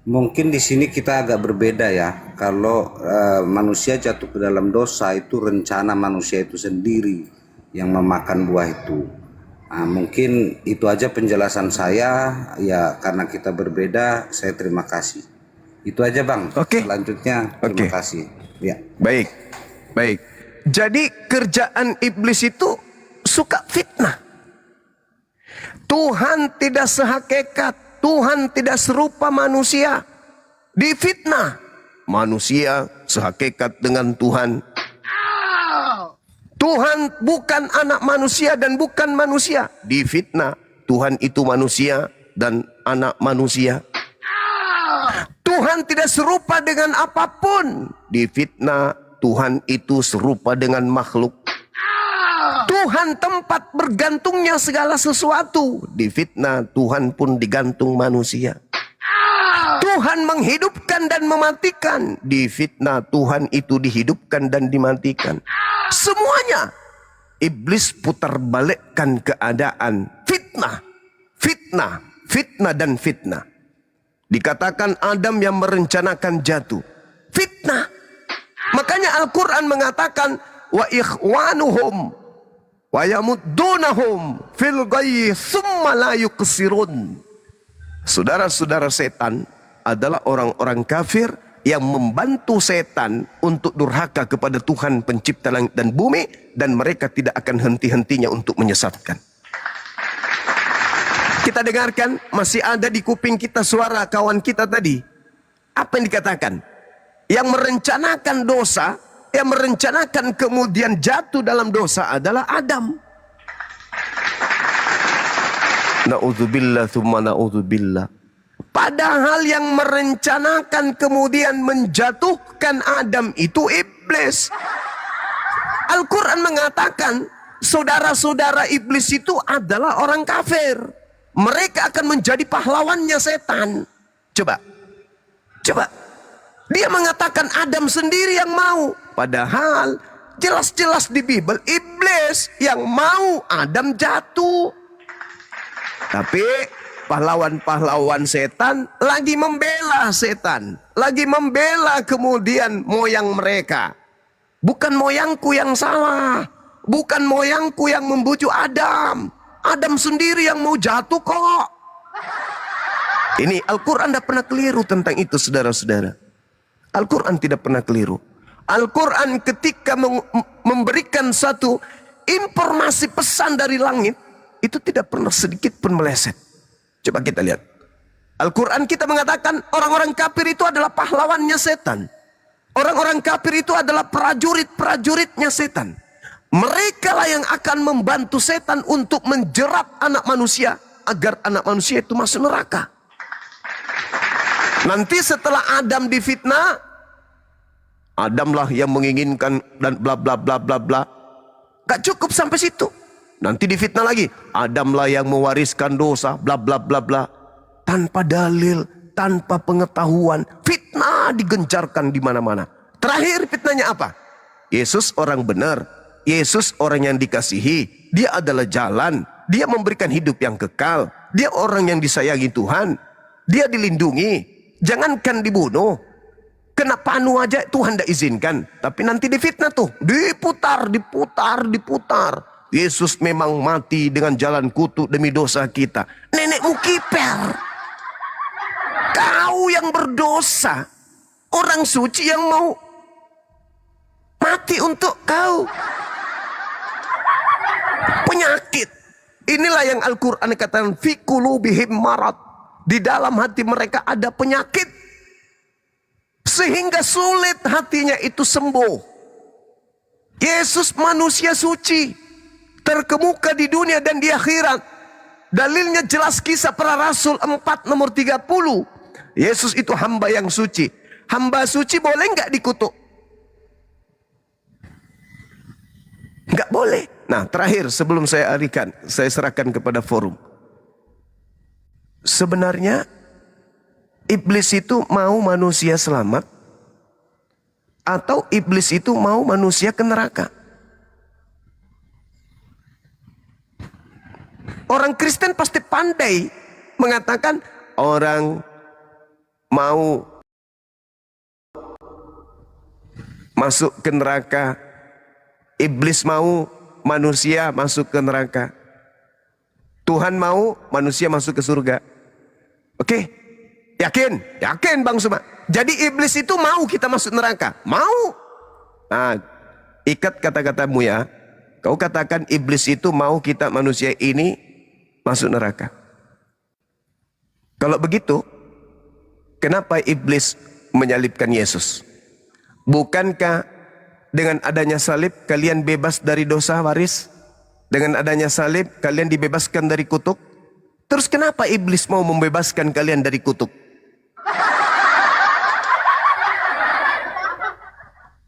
mungkin di sini kita agak berbeda ya. Kalau manusia jatuh ke dalam dosa itu rencana manusia itu sendiri yang memakan buah itu. Mungkin itu aja penjelasan saya ya, karena kita berbeda. Saya terima kasih. Itu aja Bang. Oke. Selanjutnya terima kasih. Ya. Baik. Baik. Jadi kerjaan iblis itu suka fitnah. Tuhan tidak sehakikat, Tuhan tidak serupa manusia. Difitnah. Manusia sehakikat dengan Tuhan. Tuhan bukan anak manusia dan bukan manusia. Difitnah. Tuhan itu manusia dan anak manusia. Tuhan tidak serupa dengan apapun. Difitnah. Tuhan itu serupa dengan makhluk. Tuhan tempat bergantungnya segala sesuatu. Difitnah, Tuhan pun digantung manusia. Tuhan menghidupkan dan mematikan. Difitnah, Tuhan itu dihidupkan dan dimatikan. Semuanya iblis putar balikkan keadaan. Fitnah, fitnah, fitnah dan fitnah. Dikatakan Adam yang merencanakan jatuh. Fitnah. Makanya Al-Quran mengatakan wa ikhwanuhum wa yamuddunahum fil ghayyi tsumma la yuqsirun. Saudara-saudara setan adalah orang-orang kafir yang membantu setan untuk durhaka kepada Tuhan pencipta langit dan bumi, dan mereka tidak akan henti-hentinya untuk menyesatkan. Kita dengarkan, masih ada di kuping kita suara kawan kita tadi. Apa yang dikatakan? Yang merencanakan dosa, yang merencanakan kemudian jatuh dalam dosa adalah Adam. Na'udzubillah thumma na'udzubillah. Padahal yang merencanakan kemudian menjatuhkan Adam itu iblis. Al-Quran mengatakan saudara-saudara iblis itu adalah orang kafir. Mereka akan menjadi pahlawannya setan. Coba. Dia mengatakan Adam sendiri yang mau. Padahal jelas-jelas di Bible iblis yang mau Adam jatuh. Tapi pahlawan-pahlawan setan lagi membela setan. Lagi membela kemudian moyang mereka. Bukan moyangku yang salah. Bukan moyangku yang membujuk Adam. Adam sendiri yang mau jatuh kok. Ini Al-Quran tidak pernah keliru tentang itu saudara-saudara. Al-Quran tidak pernah keliru. Al-Quran ketika memberikan satu informasi pesan dari langit itu tidak pernah sedikit pun meleset. Coba kita lihat. Al-Quran kita mengatakan orang-orang kafir itu adalah pahlawannya setan. Orang-orang kafir itu adalah prajurit-prajuritnya setan. Mereka lah yang akan membantu setan untuk menjerat anak manusia agar anak manusia itu masuk neraka. Nanti setelah Adam difitnah, Adamlah yang menginginkan dan bla bla bla bla bla. Gak cukup sampai situ. Nanti difitnah lagi, Adamlah yang mewariskan dosa, bla bla bla bla. Tanpa dalil, tanpa pengetahuan, fitnah digencarkan di mana-mana. Terakhir fitnahnya apa? Yesus orang benar, Yesus orang yang dikasihi, dia adalah jalan, dia memberikan hidup yang kekal, dia orang yang disayangi Tuhan, dia dilindungi, jangankan dibunuh, kena panu aja Tuhan tidak izinkan, tapi nanti difitnah tuh, diputar. Yesus memang mati dengan jalan kutuk demi dosa kita. Nenekmu kiper. Kau yang berdosa, orang suci yang mau mati untuk kau. Penyakit. Inilah yang Al-Quran katakan, fi qulubihim marad. Di dalam hati mereka ada penyakit. Sehingga sulit hatinya itu sembuh. Yesus manusia suci, terkemuka di dunia dan di akhirat. Dalilnya jelas Kisah Para Rasul 4 nomor 30. Yesus itu hamba yang suci. Hamba suci boleh nggak dikutuk? Nggak boleh. Nah, terakhir sebelum saya serahkan kepada forum. Sebenarnya iblis itu mau manusia selamat atau iblis itu mau manusia ke neraka? Orang Kristen pasti pandai mengatakan orang mau masuk ke neraka, iblis mau manusia masuk ke neraka, Tuhan mau manusia masuk ke surga. Oke, yakin Bang Suma. Jadi iblis itu mau kita masuk neraka, mau. Nah, ikat kata-katamu ya. Kau katakan iblis itu mau kita manusia ini masuk neraka. Kalau begitu, kenapa iblis menyalibkan Yesus? Bukankah dengan adanya salib kalian bebas dari dosa waris? Dengan adanya salib kalian dibebaskan dari kutuk? Terus kenapa iblis mau membebaskan kalian dari kutuk?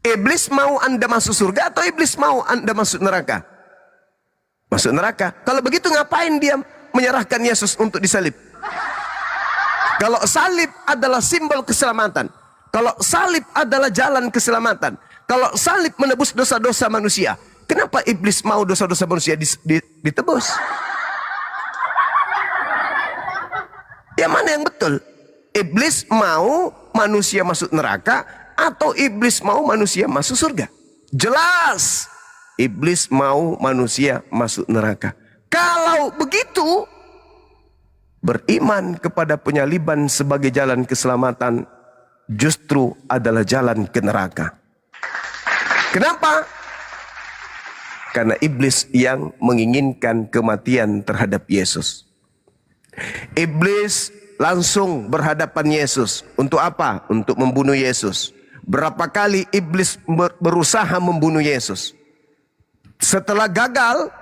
Iblis mau Anda masuk surga atau iblis mau Anda masuk neraka? Masuk neraka. Kalau begitu ngapain dia menyerahkan Yesus untuk disalib? Kalau salib adalah simbol keselamatan, kalau salib adalah jalan keselamatan, kalau salib menebus dosa-dosa manusia, kenapa iblis mau dosa-dosa manusia ditebus? Yang mana yang betul? Iblis mau manusia masuk neraka atau iblis mau manusia masuk surga? Jelas iblis mau manusia masuk neraka. Kalau begitu, beriman kepada penyaliban sebagai jalan keselamatan justru adalah jalan ke neraka. Kenapa? Karena iblis yang menginginkan kematian terhadap Yesus. Iblis langsung berhadapan Yesus. Untuk apa? Untuk membunuh Yesus. Berapa kali iblis berusaha membunuh Yesus? Setelah gagal,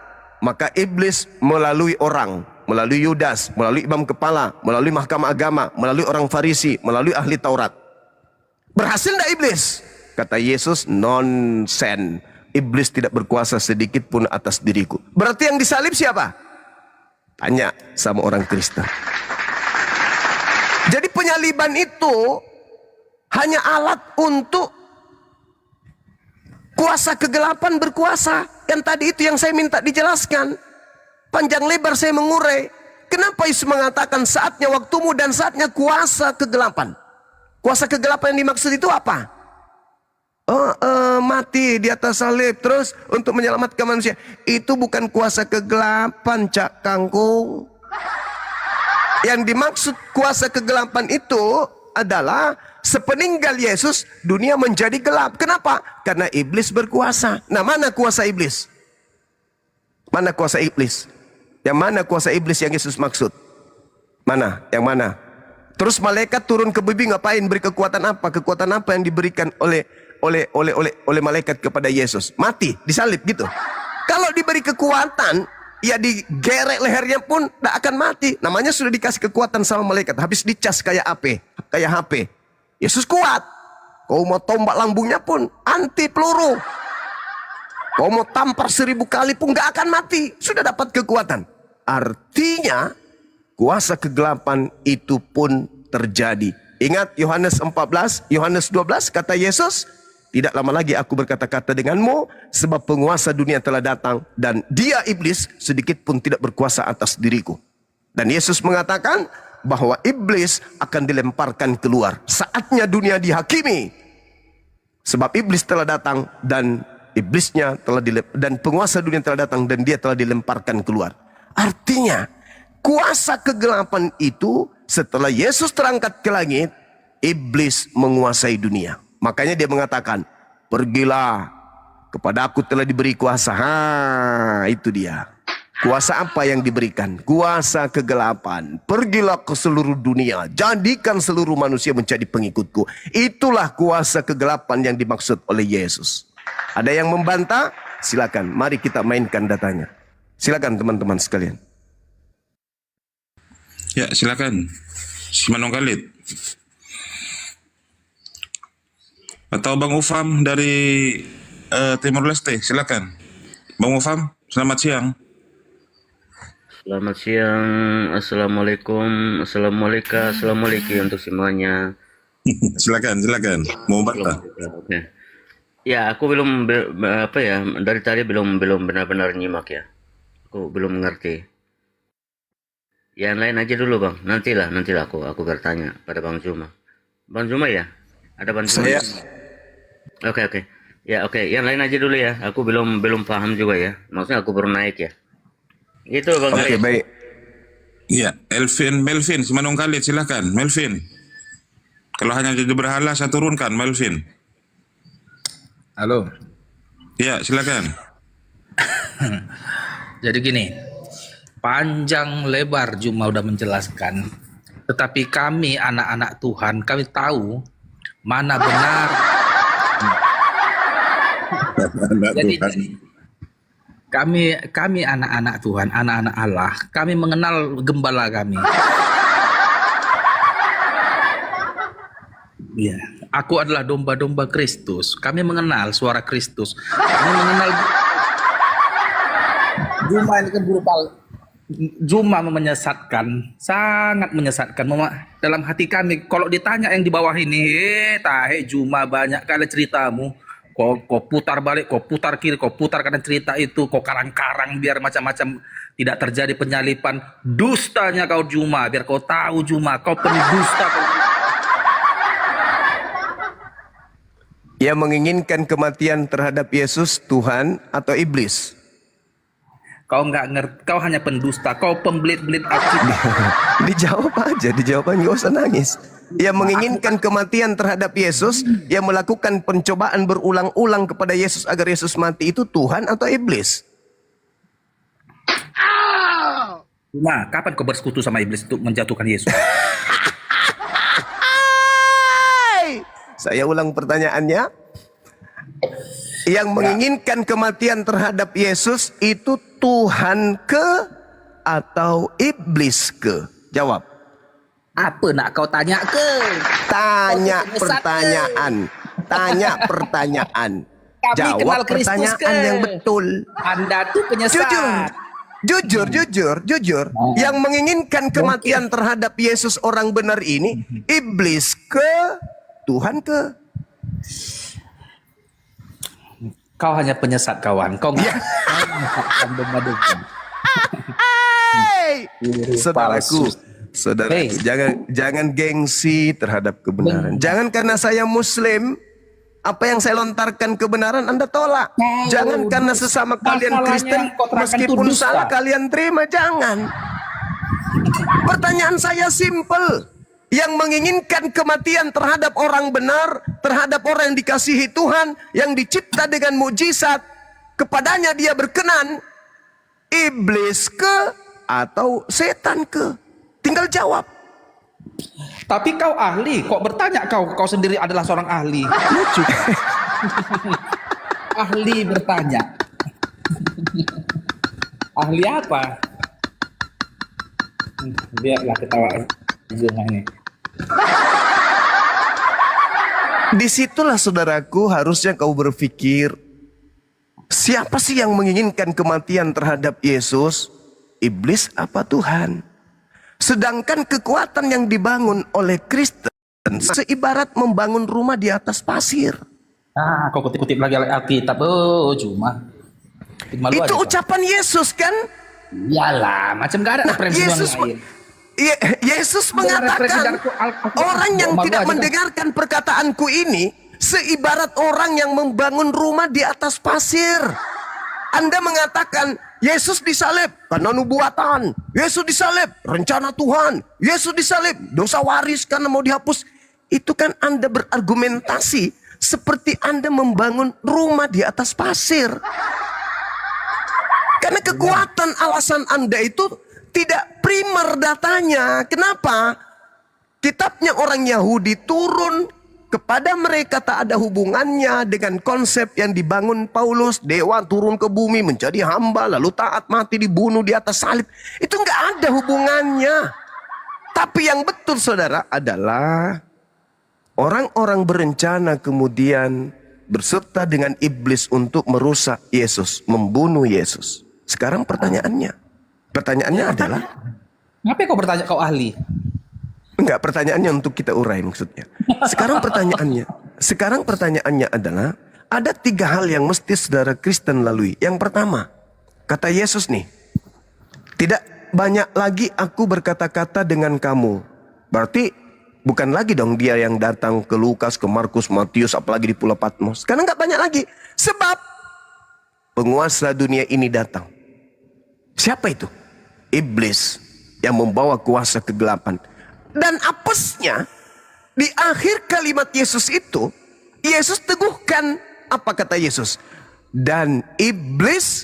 maka iblis melalui orang, melalui Yudas, melalui imam kepala, melalui mahkamah agama, melalui orang Farisi, melalui ahli Taurat. Berhasil tidak iblis? Kata Yesus, nonsen. Iblis tidak berkuasa sedikit pun atas diriku. Berarti yang disalib siapa? Tanya sama orang Kristen. Jadi penyaliban itu hanya alat untuk kuasa kegelapan berkuasa. Yang tadi itu yang saya minta dijelaskan. Panjang lebar saya mengurai. Kenapa Yesus mengatakan saatnya waktumu dan saatnya kuasa kegelapan? Kuasa kegelapan yang dimaksud itu apa? Mati di atas salib terus untuk menyelamatkan manusia. Itu bukan kuasa kegelapan, Cak Kangkung. Yang dimaksud kuasa kegelapan itu adalah sepeninggal Yesus dunia menjadi gelap. Kenapa? Karena iblis berkuasa. Nah, mana kuasa iblis? Mana kuasa iblis? Yang mana kuasa iblis yang Yesus maksud? Mana? Yang mana? Terus malaikat turun ke bumi ngapain? Beri kekuatan apa? Kekuatan apa yang diberikan oleh malaikat kepada Yesus? Mati, disalib gitu. Kalau diberi kekuatan, ya digerek lehernya pun tidak akan mati. Namanya sudah dikasih kekuatan sama malaikat. Habis dicas kayak AP, kayak HP. Yesus kuat. Kau mau tombak lambungnya pun anti peluru. Kau mau tampar 1000 kali pun gak akan mati. Sudah dapat kekuatan. Artinya kuasa kegelapan itu pun terjadi. Ingat Yohanes 14, Yohanes 12 kata Yesus, tidak lama lagi aku berkata-kata denganmu, sebab penguasa dunia telah datang dan dia iblis sedikit pun tidak berkuasa atas diriku. Dan Yesus mengatakan bahwa iblis akan dilemparkan keluar. Saatnya dunia dihakimi. Sebab iblis telah datang dan iblisnya telah dan penguasa dunia telah datang dan dia telah dilemparkan keluar. Artinya kuasa kegelapan itu setelah Yesus terangkat ke langit, iblis menguasai dunia. Makanya dia mengatakan, pergilah, kepada aku telah diberi kuasa. Itu dia. Kuasa apa yang diberikan? Kuasa kegelapan. Pergilah ke seluruh dunia, jadikan seluruh manusia menjadi pengikutku. Itulah kuasa kegelapan yang dimaksud oleh Yesus. Ada yang membantah? Silakan, mari kita mainkan datanya. Silakan teman-teman sekalian. Ya, silakan. Simanong Khalid. Atau Bang Ufam dari Timur Leste, silakan. Bang Ufam, selamat siang. Selamat siang, assalamualaikum, assalamualaikum untuk semuanya. Silakan. Mau bantah? Oke. Ya, aku belum dari tadi belum benar-benar nyimak ya. Aku belum mengerti. Yang lain aja dulu bang. Nantilah aku bertanya pada Bang Zuma. Bang Zuma ya? Ada Bang Zuma? Saya. Oke. Ya oke. Yang lain aja dulu ya. Aku belum paham juga ya. Maksudnya aku baru naik ya. Gitu bang. Oke, baik. Iya, Melvin, Simanong Khalid, silakan. Melvin. Kalau hanya jadi berhala, saya turunkan, Melvin. Halo. Ya, silakan. Jadi gini, panjang lebar Juma udah menjelaskan, tetapi kami anak-anak Tuhan, kami tahu mana benar. Jadi kami anak-anak Tuhan, anak-anak Allah, kami mengenal gembala kami. Iya, aku adalah domba-domba Kristus. Kami mengenal suara Kristus. Kami mengenal Juma ini kan berupa Juma menyesatkan, sangat menyesatkan. Dalam hati kami, kalau ditanya yang di bawah ini, tahe Juma banyak kali ceritamu. Kau putar balik, kau putar kiri, kau putar kanan cerita itu, kau karang-karang biar macam-macam tidak terjadi penyalipan. Dustanya kau Juma, biar kau tahu Juma, kau pendusta. Yang menginginkan kematian terhadap Yesus, Tuhan atau iblis? Kau nggak ngerti, kau hanya pendusta, kau pembelit-belit akidah. Dijawab aja, nggak usah nangis. Yang menginginkan kematian terhadap Yesus, yang melakukan pencobaan berulang-ulang kepada Yesus agar Yesus mati, itu Tuhan atau iblis? Nah, kapan kau bersekutu sama iblis untuk menjatuhkan Yesus? Saya ulang pertanyaannya. Yang menginginkan kematian terhadap Yesus itu Tuhan ke atau iblis ke? Jawab. Apa nak kau tanya ke? Tanya pertanyaan. Jawab pertanyaan yang betul. Anda tuh penyesat. Jujur. Yang menginginkan kematian terhadap Yesus orang benar ini, iblis ke, Tuhan ke? Kau hanya penyesat kawan. Kau nggak menyesatkan. Saudaraku, jangan gengsi terhadap kebenaran. Jangan karena saya Muslim, apa yang saya lontarkan kebenaran Anda tolak. Jangan karena sesama kalian Kristen, meskipun salah kalian terima. Jangan. Pertanyaan saya simple. Yang menginginkan kematian terhadap orang benar, terhadap orang yang dikasihi Tuhan, yang dicipta dengan mukjizat, kepadanya dia berkenan, Iblis ke atau setan ke? Tinggal jawab. Tapi kau ahli, kok bertanya kau sendiri adalah seorang ahli. Lucu. Ahli bertanya. Ahli apa? Biarlah ketawa Zuma ini. Disitulah saudaraku harusnya kau berpikir, siapa sih yang menginginkan kematian terhadap Yesus? Iblis apa Tuhan? Sedangkan kekuatan yang dibangun oleh Kristen seibarat membangun rumah di atas pasir. Ah, kau kutip-kutip lagi Alkitab. Oh, Zuma. Malu Itu aja, ucapan Yesus kan? Iyalah, macam gak ada referensi Yesus yang lain. Yesus mengatakan, orang yang tidak mendengarkan perkataanku ini seibarat orang yang membangun rumah di atas pasir. Anda mengatakan Yesus disalib karena nubuatan, Yesus disalib rencana Tuhan, Yesus disalib dosa waris karena mau dihapus. Itu kan Anda berargumentasi seperti Anda membangun rumah di atas pasir. Karena kekuatan alasan Anda itu tidak primer datanya. Kenapa? Kitabnya orang Yahudi turun kepada mereka tak ada hubungannya dengan konsep yang dibangun Paulus. Dewa turun ke bumi menjadi hamba, lalu taat mati dibunuh di atas salib. Itu nggak ada hubungannya. Tapi yang betul saudara adalah orang-orang berencana kemudian berserta dengan iblis untuk merusak Yesus, membunuh Yesus. Sekarang pertanyaannya adalah, Ngapain kau bertanya kau ahli? enggak, pertanyaannya untuk kita urai maksudnya. Sekarang pertanyaannya adalah, ada 3 hal yang mesti saudara Kristen lalui. Yang pertama, kata Yesus nih, tidak banyak lagi aku berkata-kata dengan kamu. Berarti bukan lagi dong dia yang datang ke Lukas, ke Markus, Matius, apalagi di Pulau Patmos. Karena nggak banyak lagi. Sebab penguasa dunia ini datang. Siapa itu? Iblis yang membawa kuasa kegelapan. Dan apesnya, di akhir kalimat Yesus itu, Yesus teguhkan, apa kata Yesus? Dan iblis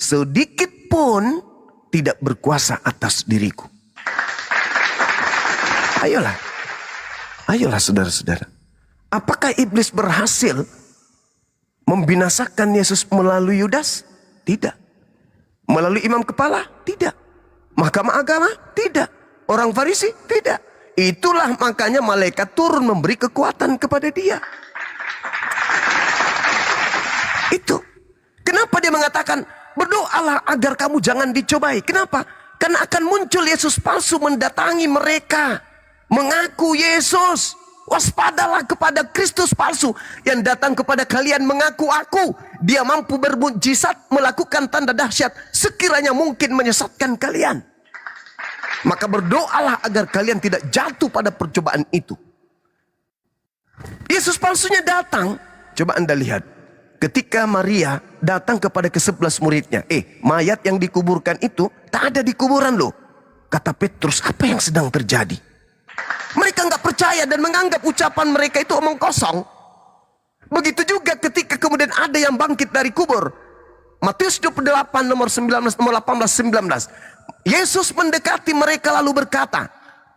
sedikit pun tidak berkuasa atas diriku. Ayolah saudara-saudara. Apakah iblis berhasil membinasakan Yesus melalui Yudas? Tidak. Melalui imam kepala? Tidak. Mahkamah agama? Tidak. Orang Farisi? Tidak. Itulah makanya malaikat turun memberi kekuatan kepada dia. Itu. Kenapa dia mengatakan, berdoalah agar kamu jangan dicobai. Kenapa? Karena akan muncul Yesus palsu mendatangi mereka. Mengaku Yesus. Waspadalah kepada Kristus palsu yang datang kepada kalian mengaku aku. Dia mampu bermujizat, melakukan tanda dahsyat, sekiranya mungkin menyesatkan kalian. Maka berdoalah agar kalian tidak jatuh pada percobaan itu. Yesus palsunya datang. Coba Anda lihat. Ketika Maria datang kepada ke-11 muridnya. Mayat yang dikuburkan itu tak ada di kuburan loh. Kata Petrus, apa yang sedang terjadi? Mereka nggak percaya dan menganggap ucapan mereka itu omong kosong. Begitu juga ketika kemudian ada yang bangkit dari kubur. Matius 28 nomor 19, nomor 18, 19. Yesus mendekati mereka lalu berkata,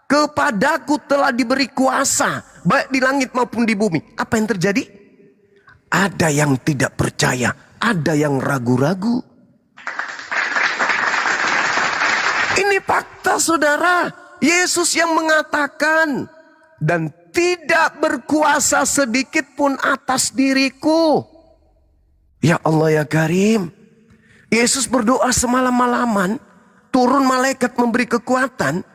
kepadaku telah diberi kuasa baik di langit maupun di bumi. Apa yang terjadi? Ada yang tidak percaya, ada yang ragu-ragu. Ini fakta saudara. Yesus yang mengatakan, dan tidak berkuasa sedikit pun atas diriku. Ya Allah ya Karim. Yesus berdoa semalam-malaman, turun malaikat memberi kekuatan.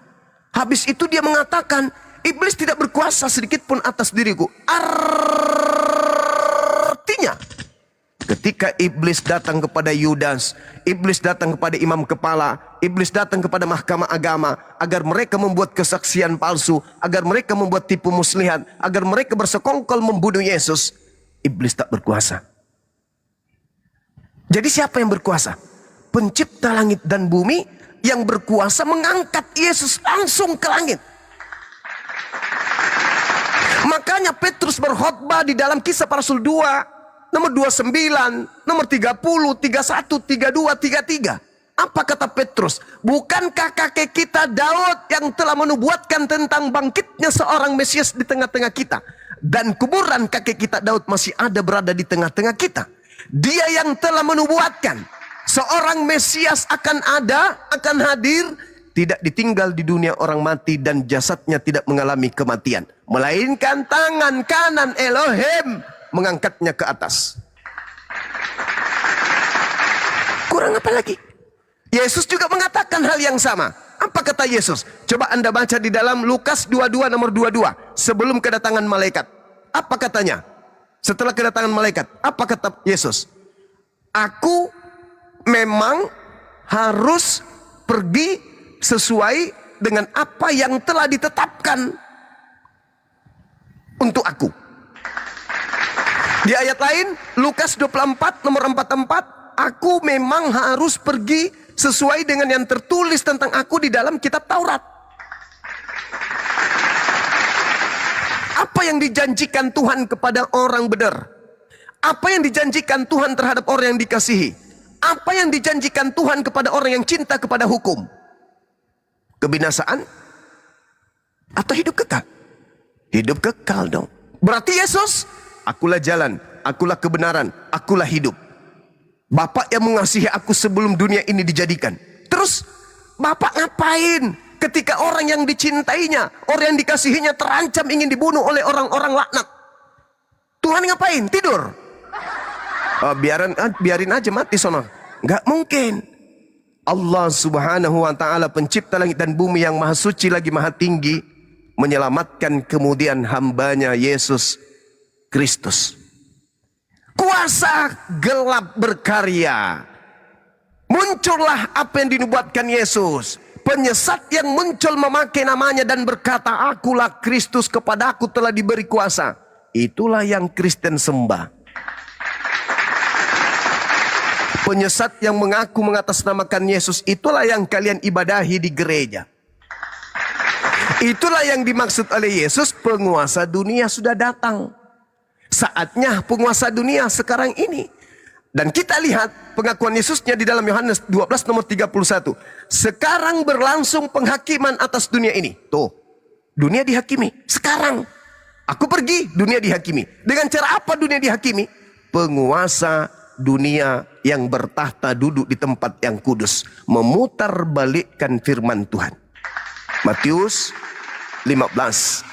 Habis itu dia mengatakan, iblis tidak berkuasa sedikit pun atas diriku. Artinya, ketika iblis datang kepada Yudas, iblis datang kepada imam kepala, iblis datang kepada mahkamah agama, agar mereka membuat kesaksian palsu, agar mereka membuat tipu muslihat, agar mereka bersekongkol membunuh Yesus, iblis tak berkuasa. Jadi siapa yang berkuasa? Pencipta langit dan bumi yang berkuasa mengangkat Yesus langsung ke langit. Makanya Petrus berkhotbah di dalam Kisah Para Rasul 2, nomor 29, nomor 30, 31, 32, 33. Apa kata Petrus? Bukankah kakek kita Daud yang telah menubuatkan tentang bangkitnya seorang Mesias di tengah-tengah kita? Dan kuburan kakek kita Daud masih ada berada di tengah-tengah kita. Dia yang telah menubuatkan seorang Mesias akan ada, akan hadir, tidak ditinggal di dunia orang mati dan jasadnya tidak mengalami kematian. Melainkan tangan kanan Elohim mengangkatnya ke atas. Kurang apa lagi? Yesus juga mengatakan hal yang sama. Apa kata Yesus? Coba Anda baca di dalam Lukas 22 nomor 22. Sebelum kedatangan malaikat. Apa katanya? Setelah kedatangan malaikat. Apa kata Yesus? Aku memang harus pergi sesuai dengan apa yang telah ditetapkan untuk aku. Di ayat lain, Lukas 24 nomor 44. Aku memang harus pergi sesuai dengan yang tertulis tentang aku di dalam kitab Taurat. Apa yang dijanjikan Tuhan kepada orang benar? Apa yang dijanjikan Tuhan terhadap orang yang dikasihi? Apa yang dijanjikan Tuhan kepada orang yang cinta kepada hukum? Kebinasaan atau hidup kekal? Hidup kekal dong. Berarti Yesus, akulah jalan, akulah kebenaran, akulah hidup. Bapak yang mengasihi aku sebelum dunia ini dijadikan. Terus Bapak ngapain ketika orang yang dicintainya, orang yang dikasihinya terancam ingin dibunuh oleh orang-orang laknat? Tuhan ngapain? Tidur? Biarin aja mati sono. Nggak mungkin. Allah subhanahu wa ta'ala pencipta langit dan bumi yang maha suci lagi maha tinggi menyelamatkan kemudian hambanya Yesus Kristus. Kuasa gelap berkarya. Muncullah apa yang dinubuatkan Yesus. Penyesat yang muncul memakai namanya dan berkata, akulah Kristus, kepadaku telah diberi kuasa. Itulah yang Kristen sembah. Penyesat yang mengaku mengatasnamakan Yesus, itulah yang kalian ibadahi di gereja. Itulah yang dimaksud oleh Yesus, penguasa dunia sudah datang. Saatnya penguasa dunia sekarang ini. Dan kita lihat pengakuan Yesusnya di dalam Yohanes 12 nomor 31. Sekarang berlangsung penghakiman atas dunia ini. Tuh, dunia dihakimi. Sekarang, aku pergi, dunia dihakimi. Dengan cara apa dunia dihakimi? Penguasa dunia yang bertahta duduk di tempat yang kudus. Memutarbalikkan firman Tuhan. Matius 15.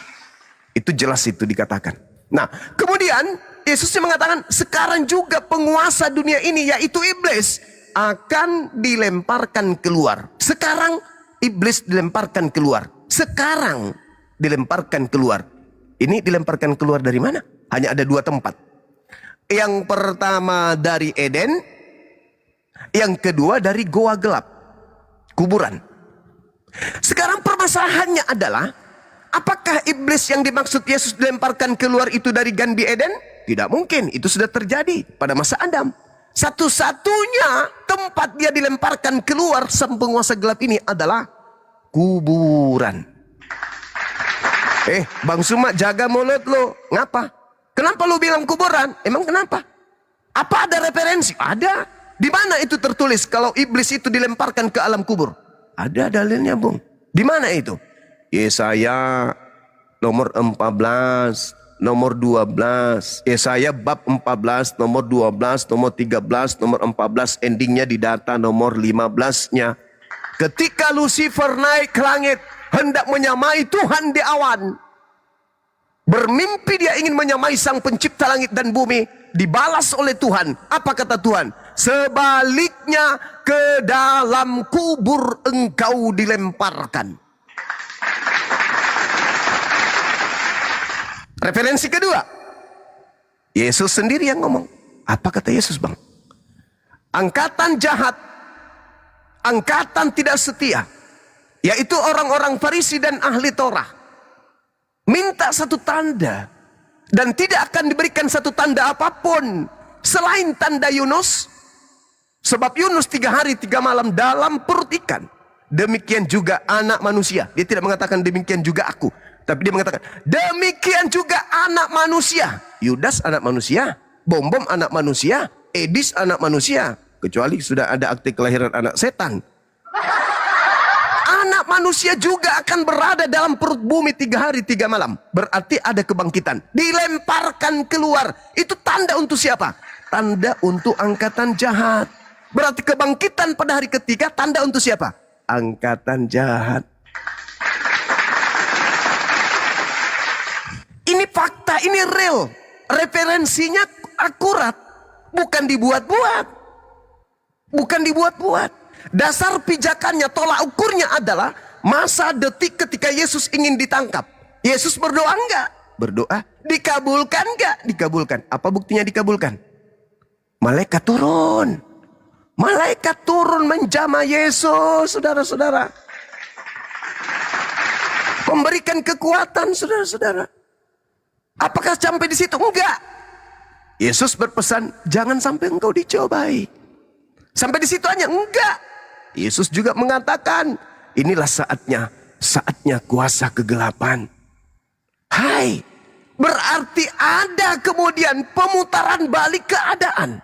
Itu jelas itu dikatakan. Nah, kemudian Yesusnya mengatakan sekarang juga penguasa dunia ini yaitu iblis akan dilemparkan keluar. Sekarang iblis dilemparkan keluar. Sekarang dilemparkan keluar. Ini dilemparkan keluar dari mana? Hanya ada dua tempat. Yang pertama dari Eden, yang kedua dari goa gelap, kuburan. Sekarang permasalahannya adalah, apakah iblis yang dimaksud Yesus dilemparkan keluar itu dari Ganbi Eden? Tidak mungkin, itu sudah terjadi pada masa Adam. Satu-satunya tempat dia dilemparkan keluar sang penguasa gelap ini adalah kuburan. Bang Suma, jaga mulut lo. Ngapa? Kenapa lo bilang kuburan? Emang kenapa? Apa ada referensi? Ada. Di mana itu tertulis kalau iblis itu dilemparkan ke alam kubur? Ada dalilnya, Bung. Di mana itu? Yesaya nomor 14, nomor 12. Yesaya bab 14, nomor 12, nomor 13, nomor 14. Endingnya di data nomor 15-nya. Ketika Lucifer naik ke langit, hendak menyamai Tuhan di awan. Bermimpi dia ingin menyamai sang pencipta langit dan bumi. Dibalas oleh Tuhan. Apa kata Tuhan? Sebaliknya ke dalam kubur engkau dilemparkan. Referensi kedua, Yesus sendiri yang ngomong. Apa kata Yesus, Bang? Angkatan jahat, angkatan tidak setia, yaitu orang-orang Farisi dan ahli Torah, minta satu tanda, dan tidak akan diberikan satu tanda apapun selain tanda Yunus, sebab Yunus 3 hari 3 malam dalam perut ikan. Demikian juga anak manusia. Dia tidak mengatakan demikian juga aku, tapi dia mengatakan demikian juga anak manusia. Yudas anak manusia, Bom anak manusia, Edis anak manusia. kecuali sudah ada akte kelahiran anak setan. Anak manusia juga akan berada dalam perut bumi 3 hari 3 malam. Berarti ada kebangkitan. Dilemparkan keluar. Itu tanda untuk siapa? Tanda untuk angkatan jahat. Berarti kebangkitan pada hari ketiga tanda untuk siapa? Angkatan jahat. Ini fakta, ini real. Referensinya akurat. Bukan dibuat-buat. Bukan dibuat-buat. Dasar pijakannya, tolak ukurnya adalah masa detik ketika Yesus ingin ditangkap. Yesus berdoa enggak? Berdoa. Dikabulkan enggak? Dikabulkan. Apa buktinya dikabulkan? Malaikat turun. Malaikat turun menjamah Yesus, saudara-saudara. Memberikan kekuatan, saudara-saudara. Apakah sampai di situ? Enggak. Yesus berpesan, jangan sampai engkau dicobai. Sampai di situ hanya? Enggak. Yesus juga mengatakan, inilah saatnya, saatnya kuasa kegelapan. Hai, berarti ada kemudian pemutaran balik keadaan.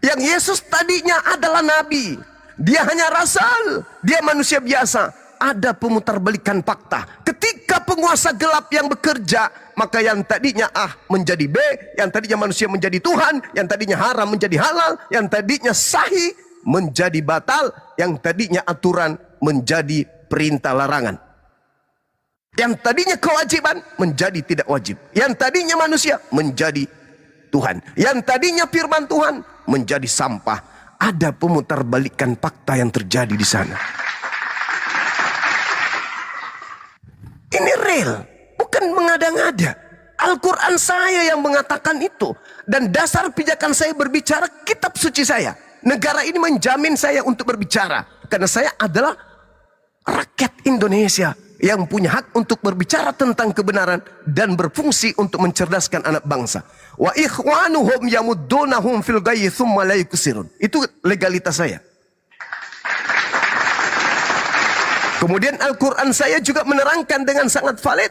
Yang Yesus tadinya adalah nabi, dia hanya rasul, dia manusia biasa. Ada pemutarbalikan fakta. Ketika penguasa gelap yang bekerja, maka yang tadinya A menjadi B, yang tadinya manusia menjadi Tuhan, yang tadinya haram menjadi halal, yang tadinya sahih menjadi batal, yang tadinya aturan menjadi perintah larangan. Yang tadinya kewajiban menjadi tidak wajib. Yang tadinya manusia menjadi Tuhan. Yang tadinya firman Tuhan menjadi sampah. Ada pemutarbalikan fakta yang terjadi di sana. Ini real, bukan mengada-ngada. Al-Quran saya yang mengatakan itu. Dan dasar pijakan saya berbicara kitab suci saya. Negara ini menjamin saya untuk berbicara. Karena saya adalah rakyat Indonesia yang punya hak untuk berbicara tentang kebenaran dan berfungsi untuk mencerdaskan anak bangsa. Wa ikhwanuhum yamuddunahum fil ghayyi tsumma la yuksirun. Itu legalitas saya. Kemudian Al-Quran saya juga menerangkan dengan sangat valid.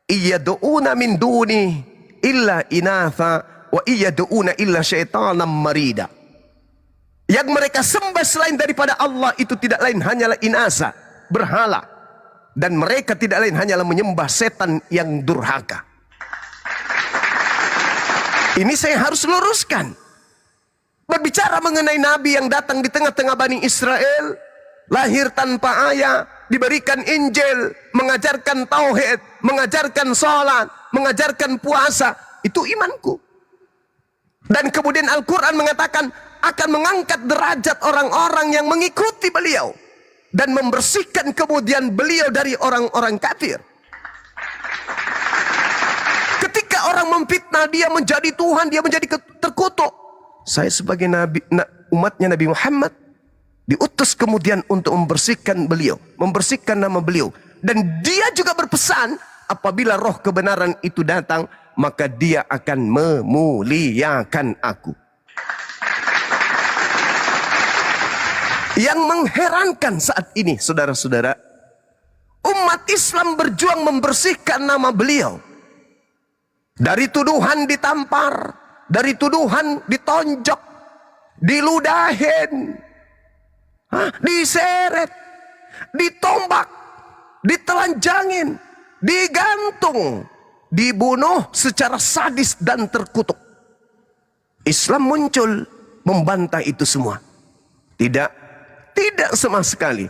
Iyyadu'una min duni illa inatha wa iyyadu'una illa syaitanan marida. Yang mereka sembah selain daripada Allah itu tidak lain hanyalah inasa, berhala. Dan mereka tidak lain hanyalah menyembah setan yang durhaka. Ini saya harus luruskan. Berbicara mengenai Nabi yang datang di tengah-tengah Bani Israel, lahir tanpa ayah, diberikan Injil, mengajarkan tauhid, mengajarkan sholat, mengajarkan puasa, itu imanku. Dan kemudian Al-Quran mengatakan akan mengangkat derajat orang-orang yang mengikuti beliau dan membersihkan kemudian beliau dari orang-orang kafir. Ketika orang memfitnah dia menjadi Tuhan, dia menjadi terkutuk. Saya sebagai umatnya Nabi Muhammad diutus kemudian untuk membersihkan beliau, membersihkan nama beliau. Dan dia juga berpesan, apabila roh kebenaran itu datang, maka dia akan memuliakan aku. Yang mengherankan saat ini, saudara-saudara, umat Islam berjuang membersihkan nama beliau. Dari tuduhan ditampar, dari tuduhan ditonjok, diludahin, diseret, ditombak, ditelanjangin, digantung, dibunuh secara sadis dan terkutuk. Islam muncul membantah itu semua. Tidak sama sekali.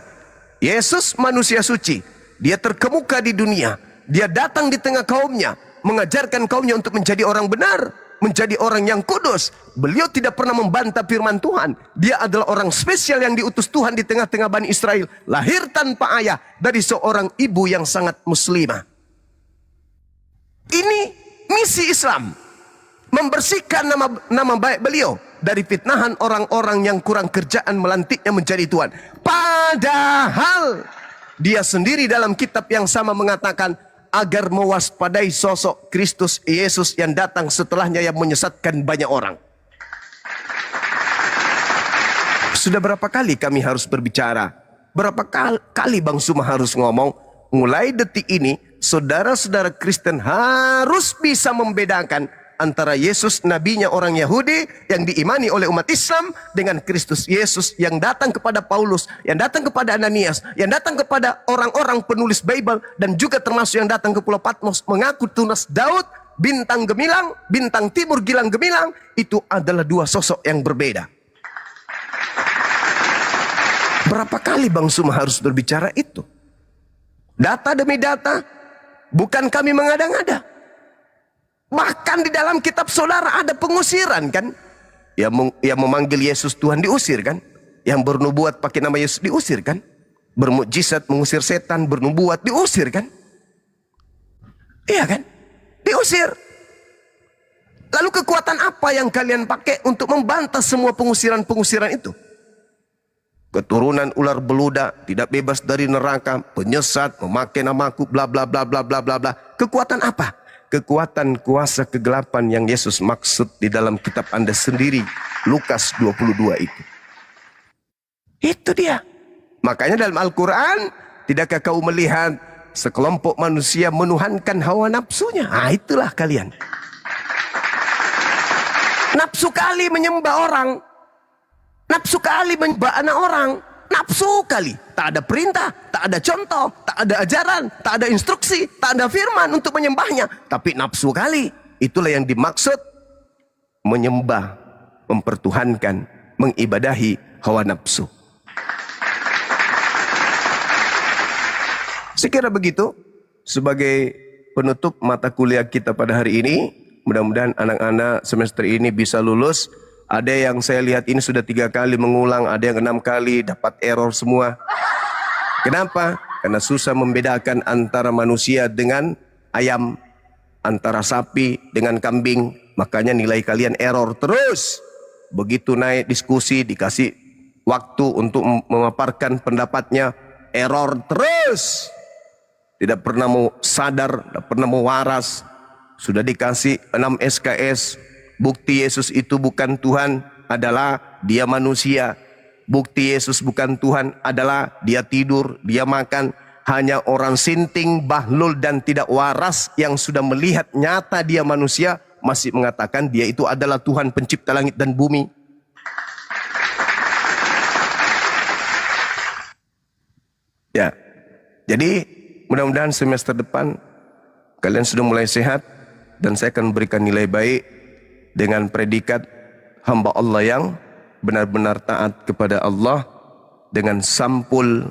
Yesus manusia suci, dia terkemuka di dunia, dia datang di tengah kaumnya, mengajarkan kaumnya untuk menjadi orang benar, menjadi orang yang kudus. Beliau tidak pernah membantah firman Tuhan. Dia adalah orang spesial yang diutus Tuhan di tengah-tengah Bani Israel, lahir tanpa ayah dari seorang ibu yang sangat muslimah. Ini misi Islam, membersihkan nama baik beliau dari fitnahan orang-orang yang kurang kerjaan melantiknya menjadi Tuhan. Padahal dia sendiri dalam kitab yang sama mengatakan agar mewaspadai sosok Kristus Yesus yang datang setelahnya yang menyesatkan banyak orang. Sudah berapa kali kami harus berbicara? Berapa kali Bang Suma harus ngomong? Mulai detik ini, saudara-saudara Kristen harus bisa membedakan antara Yesus nabinya orang Yahudi yang diimani oleh umat Islam dengan Kristus Yesus yang datang kepada Paulus, yang datang kepada Ananias, yang datang kepada orang-orang penulis Bible, dan juga termasuk yang datang ke Pulau Patmos mengaku tunas Daud, bintang gemilang, bintang timur gilang gemilang. Itu adalah dua sosok yang berbeda. Berapa kali Bang Suma harus berbicara itu? Data demi data, bukan kami mengada-ngada. Bahkan di dalam kitab saudara ada pengusiran kan? Yang memanggil Yesus Tuhan diusir kan? Yang bernubuat pakai nama Yesus diusir kan? Bermukjizat mengusir setan, bernubuat diusir kan? Iya kan? Diusir. Lalu kekuatan apa yang kalian pakai untuk membantah semua pengusiran-pengusiran itu? Keturunan ular beluda, tidak bebas dari neraka, penyesat, memakai namaku, bla bla bla bla bla bla bla. Kekuatan apa? Kekuatan kuasa kegelapan yang Yesus maksud di dalam kitab Anda sendiri, Lukas 22 itu. Itu dia. Makanya dalam Al-Quran, tidakkah kau melihat sekelompok manusia menuhankan hawa nafsunya? Itulah kalian. Nafsu kali menyembah orang. Nafsu kali menyembah anak orang. Nafsu kali. Tak ada perintah, tak ada contoh, tak ada ajaran, tak ada instruksi, tak ada firman untuk menyembahnya. Tapi nafsu kali. Itulah yang dimaksud menyembah, mempertuhankan, mengibadahi hawa nafsu. Saya kira begitu sebagai penutup mata kuliah kita pada hari ini. Mudah-mudahan anak-anak semester ini bisa lulus. Ada yang saya lihat ini sudah 3 kali mengulang, ada yang 6 kali dapat error semua. Kenapa? Karena susah membedakan antara manusia dengan ayam, antara sapi dengan kambing. Makanya nilai kalian error terus. Begitu naik diskusi, dikasih waktu untuk memaparkan pendapatnya, error terus. Tidak pernah mau sadar, tidak pernah mau waras. Sudah dikasih 6 SKS. Bukti Yesus itu bukan Tuhan adalah dia manusia. Bukti Yesus bukan Tuhan adalah dia tidur, dia makan. Hanya orang sinting, bahlul dan tidak waras yang sudah melihat nyata dia manusia masih mengatakan dia itu adalah Tuhan pencipta langit dan bumi. Ya. Jadi mudah-mudahan semester depan kalian sudah mulai sehat dan saya akan memberikan nilai baik dengan predikat hamba Allah yang benar-benar taat kepada Allah dengan sampul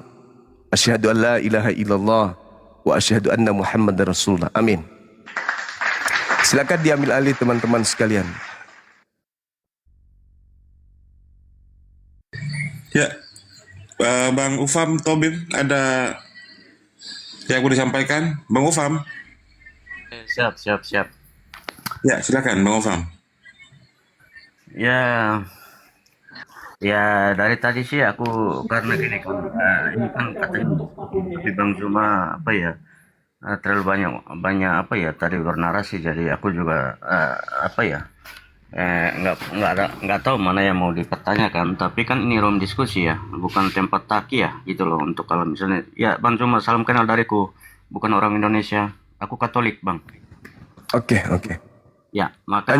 asyhadu an la ilaha illallah wa asyhadu anna Muhammadar Rasulullah. Amin. Silakan diambil alih teman-teman sekalian. Ya, Bang Ufam Tobim, ada yang mau disampaikan? Bang Ufam? Siap. Ya, silakan Bang Ufam. Ya dari tadi sih aku karena gini kan, ini kan katanya di Bang Zuma terlalu banyak tadi bernarasi, jadi aku juga nggak tahu mana yang mau dipertanyakan, tapi kan ini room diskusi ya, bukan tempat taki ya gitu loh. Untuk kalau misalnya ya Bang Zuma, salam kenal dariku, bukan orang Indonesia, aku Katolik Bang. Oke. Ya maka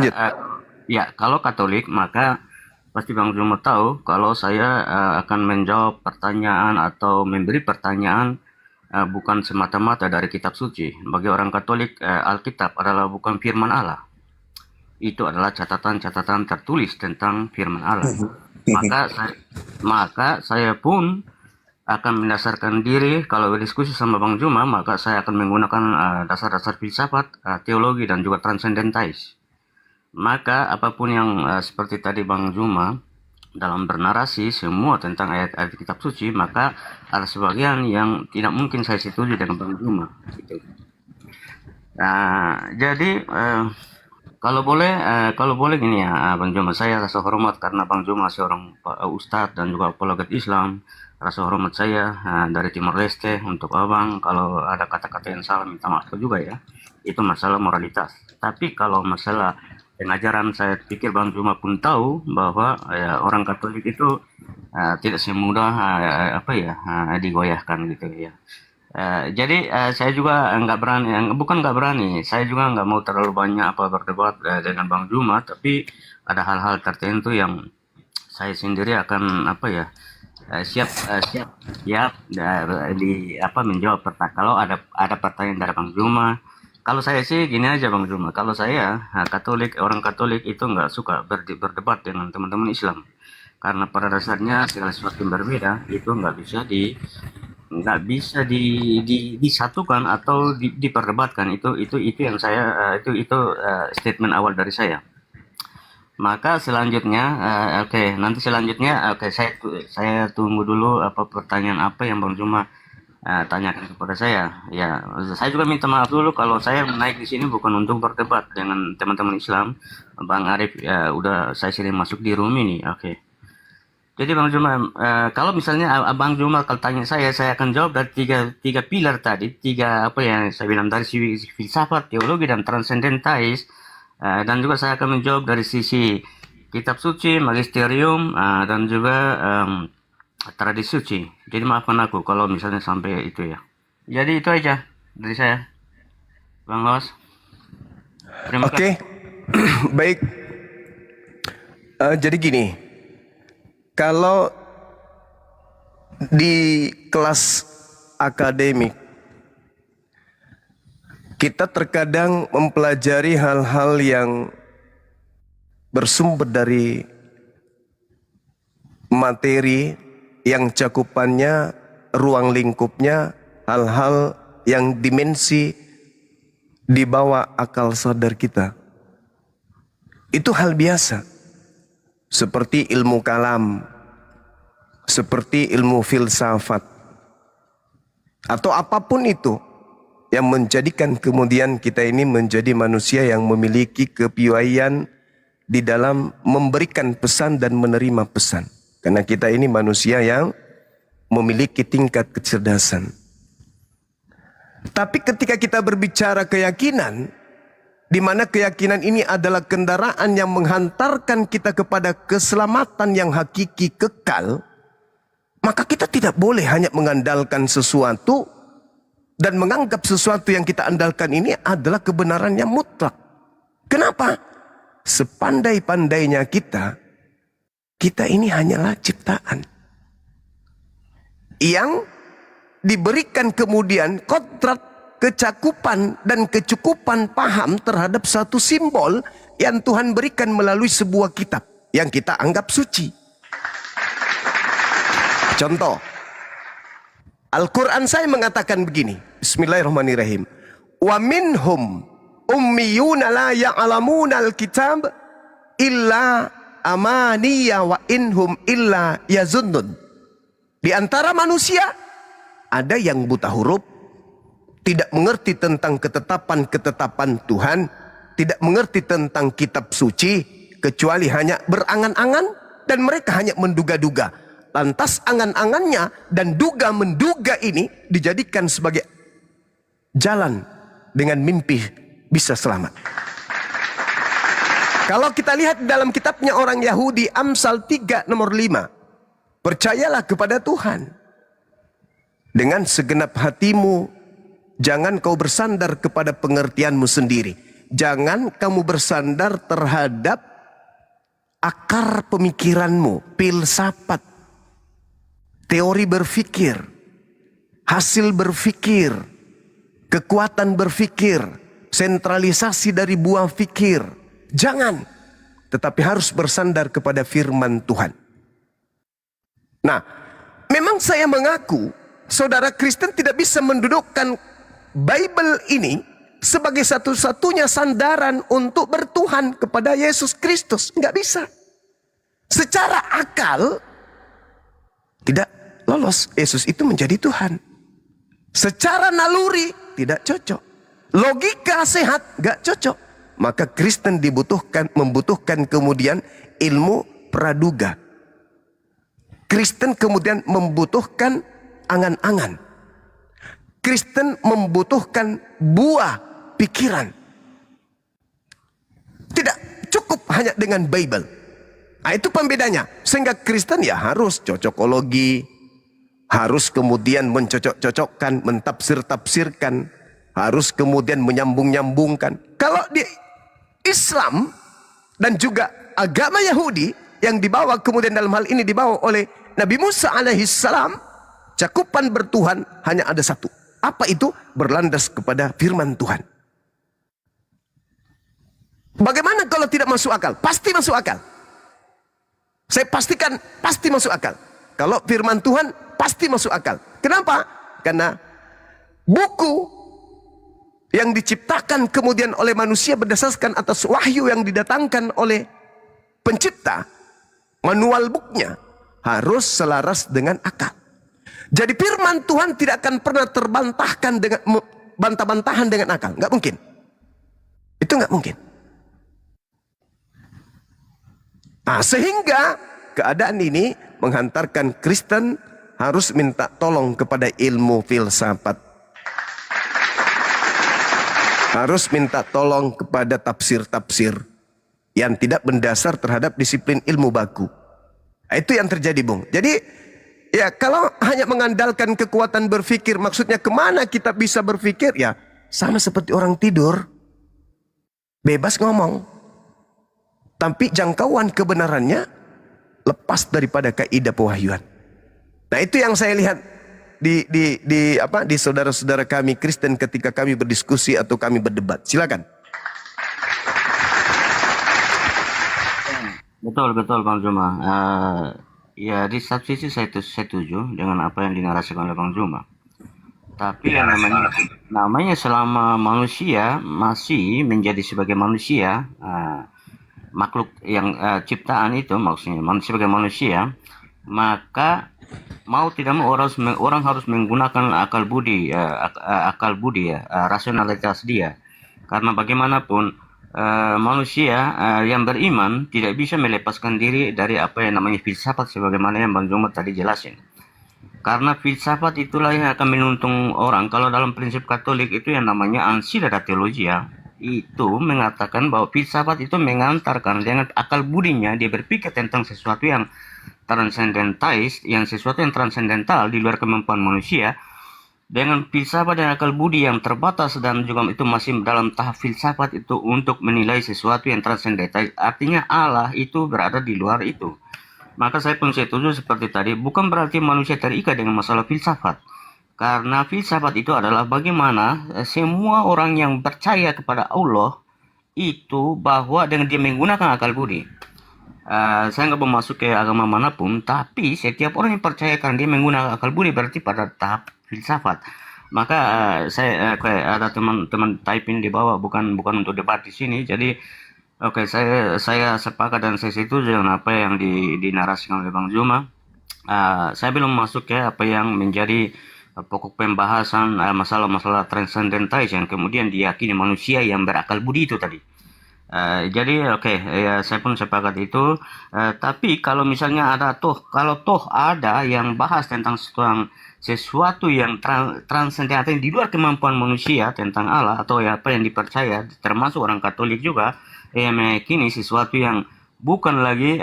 kalau Katolik maka pasti Bang Zuma tahu kalau saya akan menjawab pertanyaan atau memberi pertanyaan bukan semata-mata dari kitab suci. Bagi orang Katolik, Alkitab adalah bukan firman Allah. Itu adalah catatan-catatan tertulis tentang firman Allah. Maka saya pun akan mendasarkan diri kalau berdiskusi sama Bang Zuma, maka saya akan menggunakan dasar-dasar filsafat, teologi dan juga transcendentais. Maka apapun yang seperti tadi Bang Zuma dalam bernarasi semua tentang ayat-ayat kitab suci, maka ada sebagian yang tidak mungkin saya setuju dengan Bang Zuma gitu. Jadi kalau boleh gini ya Bang Zuma, saya rasa hormat karena Bang Zuma seorang ustadz dan juga apologet Islam. Rasa hormat saya dari Timor Leste untuk Abang. Kalau ada kata-kata yang salah minta maaf juga ya. Itu masalah moralitas. Tapi kalau masalah pengajaran, saya pikir Bang Zuma pun tahu bahwa orang Katolik itu tidak semudah digoyahkan gitu ya. Jadi saya juga nggak berani, bukan nggak berani, saya juga nggak mau terlalu banyak berdebat dengan Bang Juma, tapi ada hal-hal tertentu yang saya sendiri akan siap menjawab pertanyaan. Kalau ada pertanyaan dari Bang Juma, kalau saya sih gini aja Bang Juma, kalau saya orang Katolik itu nggak suka berdebat dengan teman-teman Islam, karena pada dasarnya segala sesuatu yang berbeda itu nggak bisa disatukan atau diperdebatkan. Itu yang saya itu statement awal dari saya. Maka selanjutnya nanti selanjutnya saya tunggu dulu pertanyaan apa yang Bang Juma tanyakan kepada saya. Ya, saya juga minta maaf dulu kalau saya naik di sini bukan untuk berdebat dengan teman-teman Islam. Bang Arif udah saya sering masuk di room ini. Jadi Bang Juma, kalau misalnya Bang Juma kalau tanya saya akan jawab dari tiga pilar tadi, apa yang saya bilang dari sisi filsafat, teologi, dan transendentais, dan juga saya akan menjawab dari sisi kitab suci, magisterium, dan juga tradisi suci. Jadi maafkan aku kalau misalnya sampai itu ya. Jadi itu aja dari saya, Bang Los. Terima kasih. Oke, baik. Jadi gini. Kalau di kelas akademik kita terkadang mempelajari hal-hal yang bersumber dari materi yang cakupannya, ruang lingkupnya, hal-hal yang dimensi di bawah akal sadar kita. Itu hal biasa. Seperti ilmu kalam, seperti ilmu filsafat, atau apapun itu yang menjadikan kemudian kita ini menjadi manusia yang memiliki kepiawaian di dalam memberikan pesan dan menerima pesan. Karena kita ini manusia yang memiliki tingkat kecerdasan. Tapi ketika kita berbicara keyakinan, di mana keyakinan ini adalah kendaraan yang menghantarkan kita kepada keselamatan yang hakiki kekal, maka kita tidak boleh hanya mengandalkan sesuatu dan menganggap sesuatu yang kita andalkan ini adalah kebenaran yang mutlak. Kenapa? Sepandai-pandainya kita ini hanyalah ciptaan yang diberikan kemudian kodrat, kecakupan dan kecukupan paham terhadap satu simbol yang Tuhan berikan melalui sebuah kitab yang kita anggap suci. Contoh, Al-Quran saya mengatakan begini, Bismillahirrahmanirrahim. Wa minhum ummiyuna la ya'lamuna al-kitab illa amaniya wa inhum illa yazunnun. Di antara manusia ada yang buta huruf, tidak mengerti tentang ketetapan-ketetapan Tuhan, tidak mengerti tentang kitab suci, kecuali hanya berangan-angan dan mereka hanya menduga-duga. Lantas angan-angannya dan duga-menduga ini dijadikan sebagai jalan dengan mimpi bisa selamat. Kalau kita lihat dalam kitabnya orang Yahudi, Amsal 3 nomor 5, percayalah kepada Tuhan dengan segenap hatimu. Jangan kau bersandar kepada pengertianmu sendiri. Jangan kamu bersandar terhadap akar pemikiranmu, filsafat, teori berpikir, hasil berpikir, kekuatan berpikir, sentralisasi dari buah pikir. Jangan, tetapi harus bersandar kepada firman Tuhan. Nah, memang saya mengaku saudara Kristen tidak bisa mendudukkan Bible ini sebagai satu-satunya sandaran untuk bertuhan kepada Yesus Kristus. Nggak bisa. Secara akal tidak lolos Yesus itu menjadi Tuhan. Secara naluri tidak cocok. Logika sehat nggak cocok. Maka Kristen membutuhkan kemudian ilmu praduga. Kristen kemudian membutuhkan angan-angan. Kristen membutuhkan buah pikiran. Tidak cukup hanya dengan Bible. Nah, itu pembedanya. Sehingga Kristen ya harus cocokologi, harus kemudian mencocok-cocokkan, mentafsir-tafsirkan, harus kemudian menyambung-nyambungkan. Kalau di Islam dan juga agama Yahudi yang dibawa kemudian dalam hal ini dibawa oleh Nabi Musa alaihissalam, cakupan bertuhan hanya ada satu. Apa itu? Berlandas kepada firman Tuhan. Bagaimana kalau tidak masuk akal? Pasti masuk akal. Saya pastikan pasti masuk akal. Kalau firman Tuhan pasti masuk akal. Kenapa? Karena buku yang diciptakan kemudian oleh manusia berdasarkan atas wahyu yang didatangkan oleh pencipta, manual booknya harus selaras dengan akal. Jadi firman Tuhan tidak akan pernah terbantahkan dengan bantah-bantahan dengan akal. Nggak mungkin. Itu nggak mungkin. Nah, sehingga keadaan ini menghantarkan Kristen harus minta tolong kepada ilmu filsafat. Harus minta tolong kepada tafsir-tafsir yang tidak mendasar terhadap disiplin ilmu baku. Nah, itu yang terjadi, Bung. Jadi, ya kalau hanya mengandalkan kekuatan berpikir, maksudnya kemana kita bisa berpikir? Ya, sama seperti orang tidur. Bebas ngomong. Tapi jangkauan kebenarannya lepas daripada kaidah pewahyuan. Nah, itu yang saya lihat di saudara-saudara kami Kristen ketika kami berdiskusi atau kami berdebat. Silakan. Betul Bang Juma. Ya di satu sisi saya setuju dengan apa yang dinarasikan oleh Bang Juma. Tapi yang namanya selama manusia masih menjadi sebagai manusia, makhluk yang ciptaan itu, maksudnya manusia sebagai manusia, maka mau tidak mau orang harus menggunakan akal budi rasionalitas dia, karena bagaimanapun manusia yang beriman tidak bisa melepaskan diri dari apa yang namanya filsafat sebagaimana yang Bang Juma tadi jelasin, karena filsafat itulah yang akan menuntun orang. Kalau dalam prinsip Katolik itu yang namanya Ansidara Theologia itu mengatakan bahwa filsafat itu mengantarkan dengan akal budinya dia berpikir tentang sesuatu yang transcendentais, yang sesuatu yang transcendental di luar kemampuan manusia. Dengan filsafat dan akal budi yang terbatas dan juga itu masih dalam tahap filsafat itu untuk menilai sesuatu yang transcendental, artinya Allah itu berada di luar itu. Maka saya pun setuju seperti tadi, bukan berarti manusia terikat dengan masalah filsafat. Karena filsafat itu adalah bagaimana semua orang yang percaya kepada Allah itu bahwa dengan dia menggunakan akal budi. Saya nggak bermasuk ke agama manapun, tapi setiap orang yang percaya karena dia menggunakan akal budi berarti pada tahap filsafat. Maka saya ada teman-teman typing di bawah, bukan untuk debat di sini. Jadi oke, saya sepakat dan saya setuju dengan apa yang dinarasikan oleh Bang Juma. Saya belum masuk ke apa yang menjadi pokok pembahasan masalah-masalah transcendentais yang kemudian diyakini manusia yang berakal budi itu tadi. Jadi ya saya pun sepakat itu. Tapi kalau misalnya kalau ada yang bahas tentang sesuatu yang transcendental di luar kemampuan manusia tentang Allah atau ya apa yang dipercaya, termasuk orang Katolik juga yang meyakini sesuatu yang bukan lagi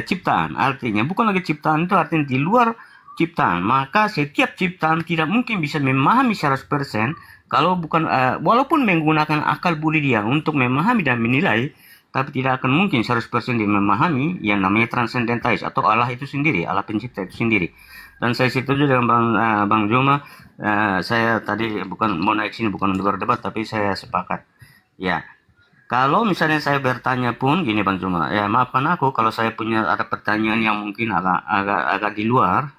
ciptaan. Artinya bukan lagi ciptaan itu artinya di luar ciptaan, maka setiap ciptaan tidak mungkin bisa memahami 100% kalau bukan walaupun menggunakan akal budi dia untuk memahami dan menilai, tapi tidak akan mungkin 100% dia memahami yang namanya transcendentais atau Allah itu sendiri, Allah pencipta itu sendiri. Dan saya setuju dengan Bang Juma. Saya tadi bukan mau naik sini bukan untuk berdebat, tapi saya sepakat. Ya, kalau misalnya saya bertanya pun gini Bang Juma, ya maafkan aku kalau saya punya ada pertanyaan yang mungkin agak di luar,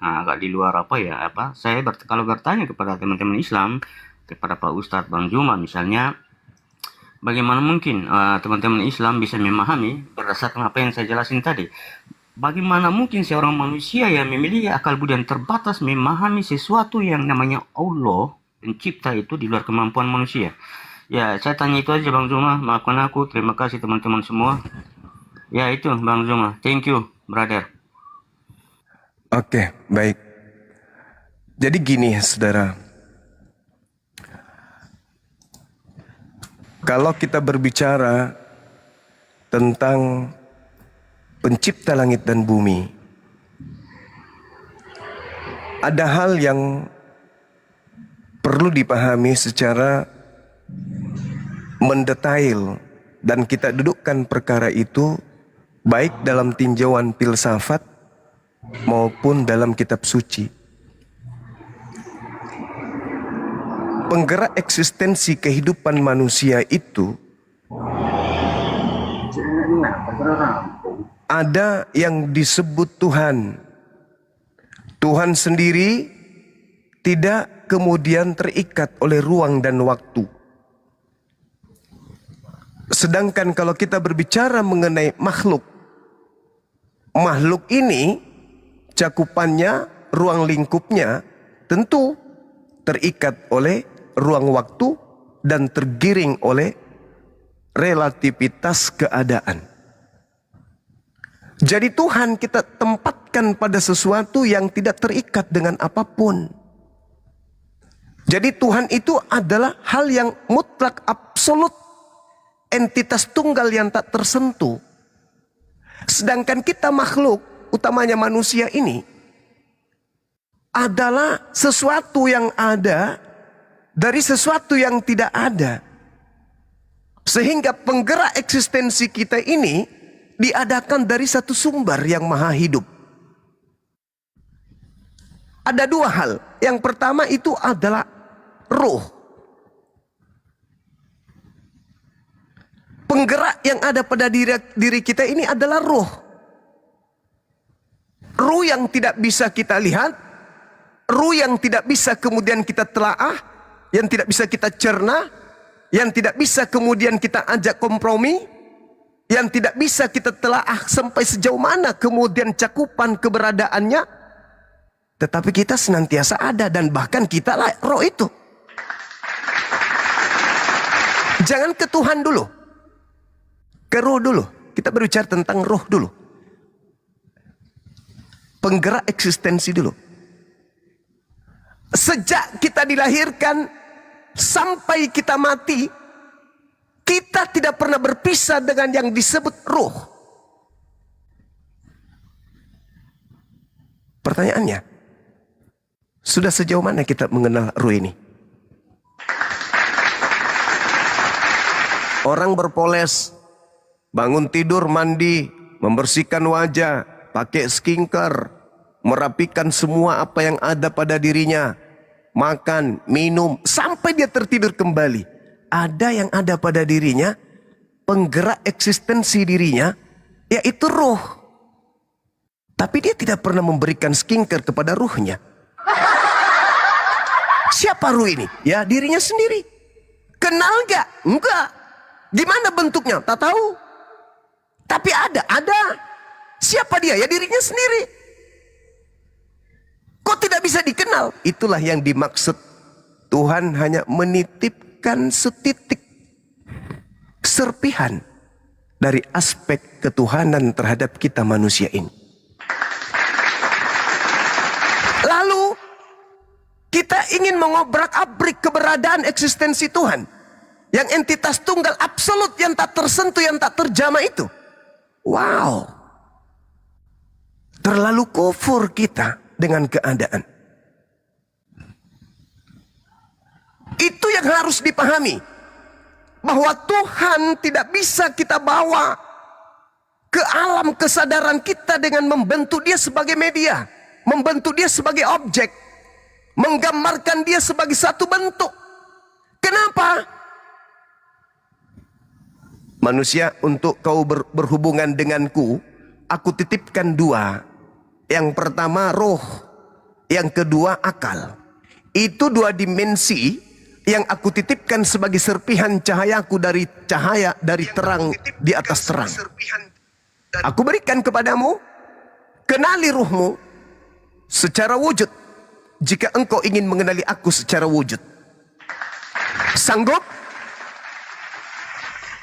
kalau bertanya kepada teman-teman Islam, kepada Pak Ustadz Bang Juma misalnya, bagaimana mungkin teman-teman Islam bisa memahami berdasarkan apa yang saya jelasin tadi? Bagaimana mungkin seorang manusia yang memiliki akal budi yang terbatas memahami sesuatu yang namanya Allah pencipta itu di luar kemampuan manusia? Ya, saya tanya itu aja Bang Juma. Maafkan aku. Terima kasih teman-teman semua. Ya, itu Bang Juma. Thank you, brother. Oke, baik. Jadi gini, saudara. Kalau kita berbicara tentang pencipta langit dan bumi, ada hal yang perlu dipahami secara mendetail dan kita dudukkan perkara itu baik dalam tinjauan filsafat maupun dalam kitab suci. Penggerak eksistensi kehidupan manusia itu ada yang disebut Tuhan. Tuhan sendiri tidak kemudian terikat oleh ruang dan waktu. Sedangkan kalau kita berbicara mengenai makhluk, makhluk ini cakupannya, ruang lingkupnya tentu terikat oleh ruang waktu dan tergiring oleh relativitas keadaan. Jadi Tuhan kita tempatkan pada sesuatu yang tidak terikat dengan apapun. Jadi Tuhan itu adalah hal yang mutlak, absolut, entitas tunggal yang tak tersentuh. Sedangkan kita makhluk, utamanya manusia ini, adalah sesuatu yang ada dari sesuatu yang tidak ada. Sehingga penggerak eksistensi kita ini diadakan dari satu sumber yang maha hidup. Ada dua hal. Yang pertama itu adalah ruh. Penggerak yang ada pada diri kita ini adalah ruh. Ruh yang tidak bisa kita lihat, ruh yang tidak bisa kemudian kita telaah, yang tidak bisa kita cerna, yang tidak bisa kemudian kita ajak kompromi, yang tidak bisa kita telaah sampai sejauh mana kemudian cakupan keberadaannya. Tetapi kita senantiasa ada dan bahkan kita lah roh itu. Jangan ke Tuhan dulu, ke roh dulu. Kita berbicara tentang roh dulu. Penggerak eksistensi dulu. Sejak kita dilahirkan sampai kita mati, kita tidak pernah berpisah dengan yang disebut ruh. Pertanyaannya, sudah sejauh mana kita mengenal ruh ini? Orang berpoles, bangun tidur, mandi, membersihkan wajah, pakai skincare, merapikan semua apa yang ada pada dirinya, makan, minum, sampai dia tertidur kembali. Ada yang ada pada dirinya, penggerak eksistensi dirinya, yaitu ruh. Tapi dia tidak pernah memberikan skincare kepada ruhnya. Siapa ruh ini? Ya dirinya sendiri. Kenal gak? Enggak. Gimana bentuknya? Tak tahu. Tapi ada. Siapa dia? Ya dirinya sendiri. Kok tidak bisa dikenal? Itulah yang dimaksud Tuhan hanya menitipkan setitik serpihan dari aspek ketuhanan terhadap kita manusia ini. Lalu kita ingin mengobrak-abrik keberadaan eksistensi Tuhan yang entitas tunggal absolut yang tak tersentuh, yang tak terjamah itu. Wow. Terlalu kufur kita dengan keadaan. Itu yang harus dipahami. Bahwa Tuhan tidak bisa kita bawa ke alam kesadaran kita dengan membentuk dia sebagai media. Membentuk dia sebagai objek. Menggambarkan dia sebagai satu bentuk. Kenapa? Manusia, untuk kau berhubungan denganku, aku titipkan dua. Yang pertama roh, yang kedua akal. Itu dua dimensi yang aku titipkan sebagai serpihan cahayaku dari cahaya, dari terang di atas terang. Aku berikan kepadamu, kenali ruhmu secara wujud. Jika engkau ingin mengenali aku secara wujud, sanggup?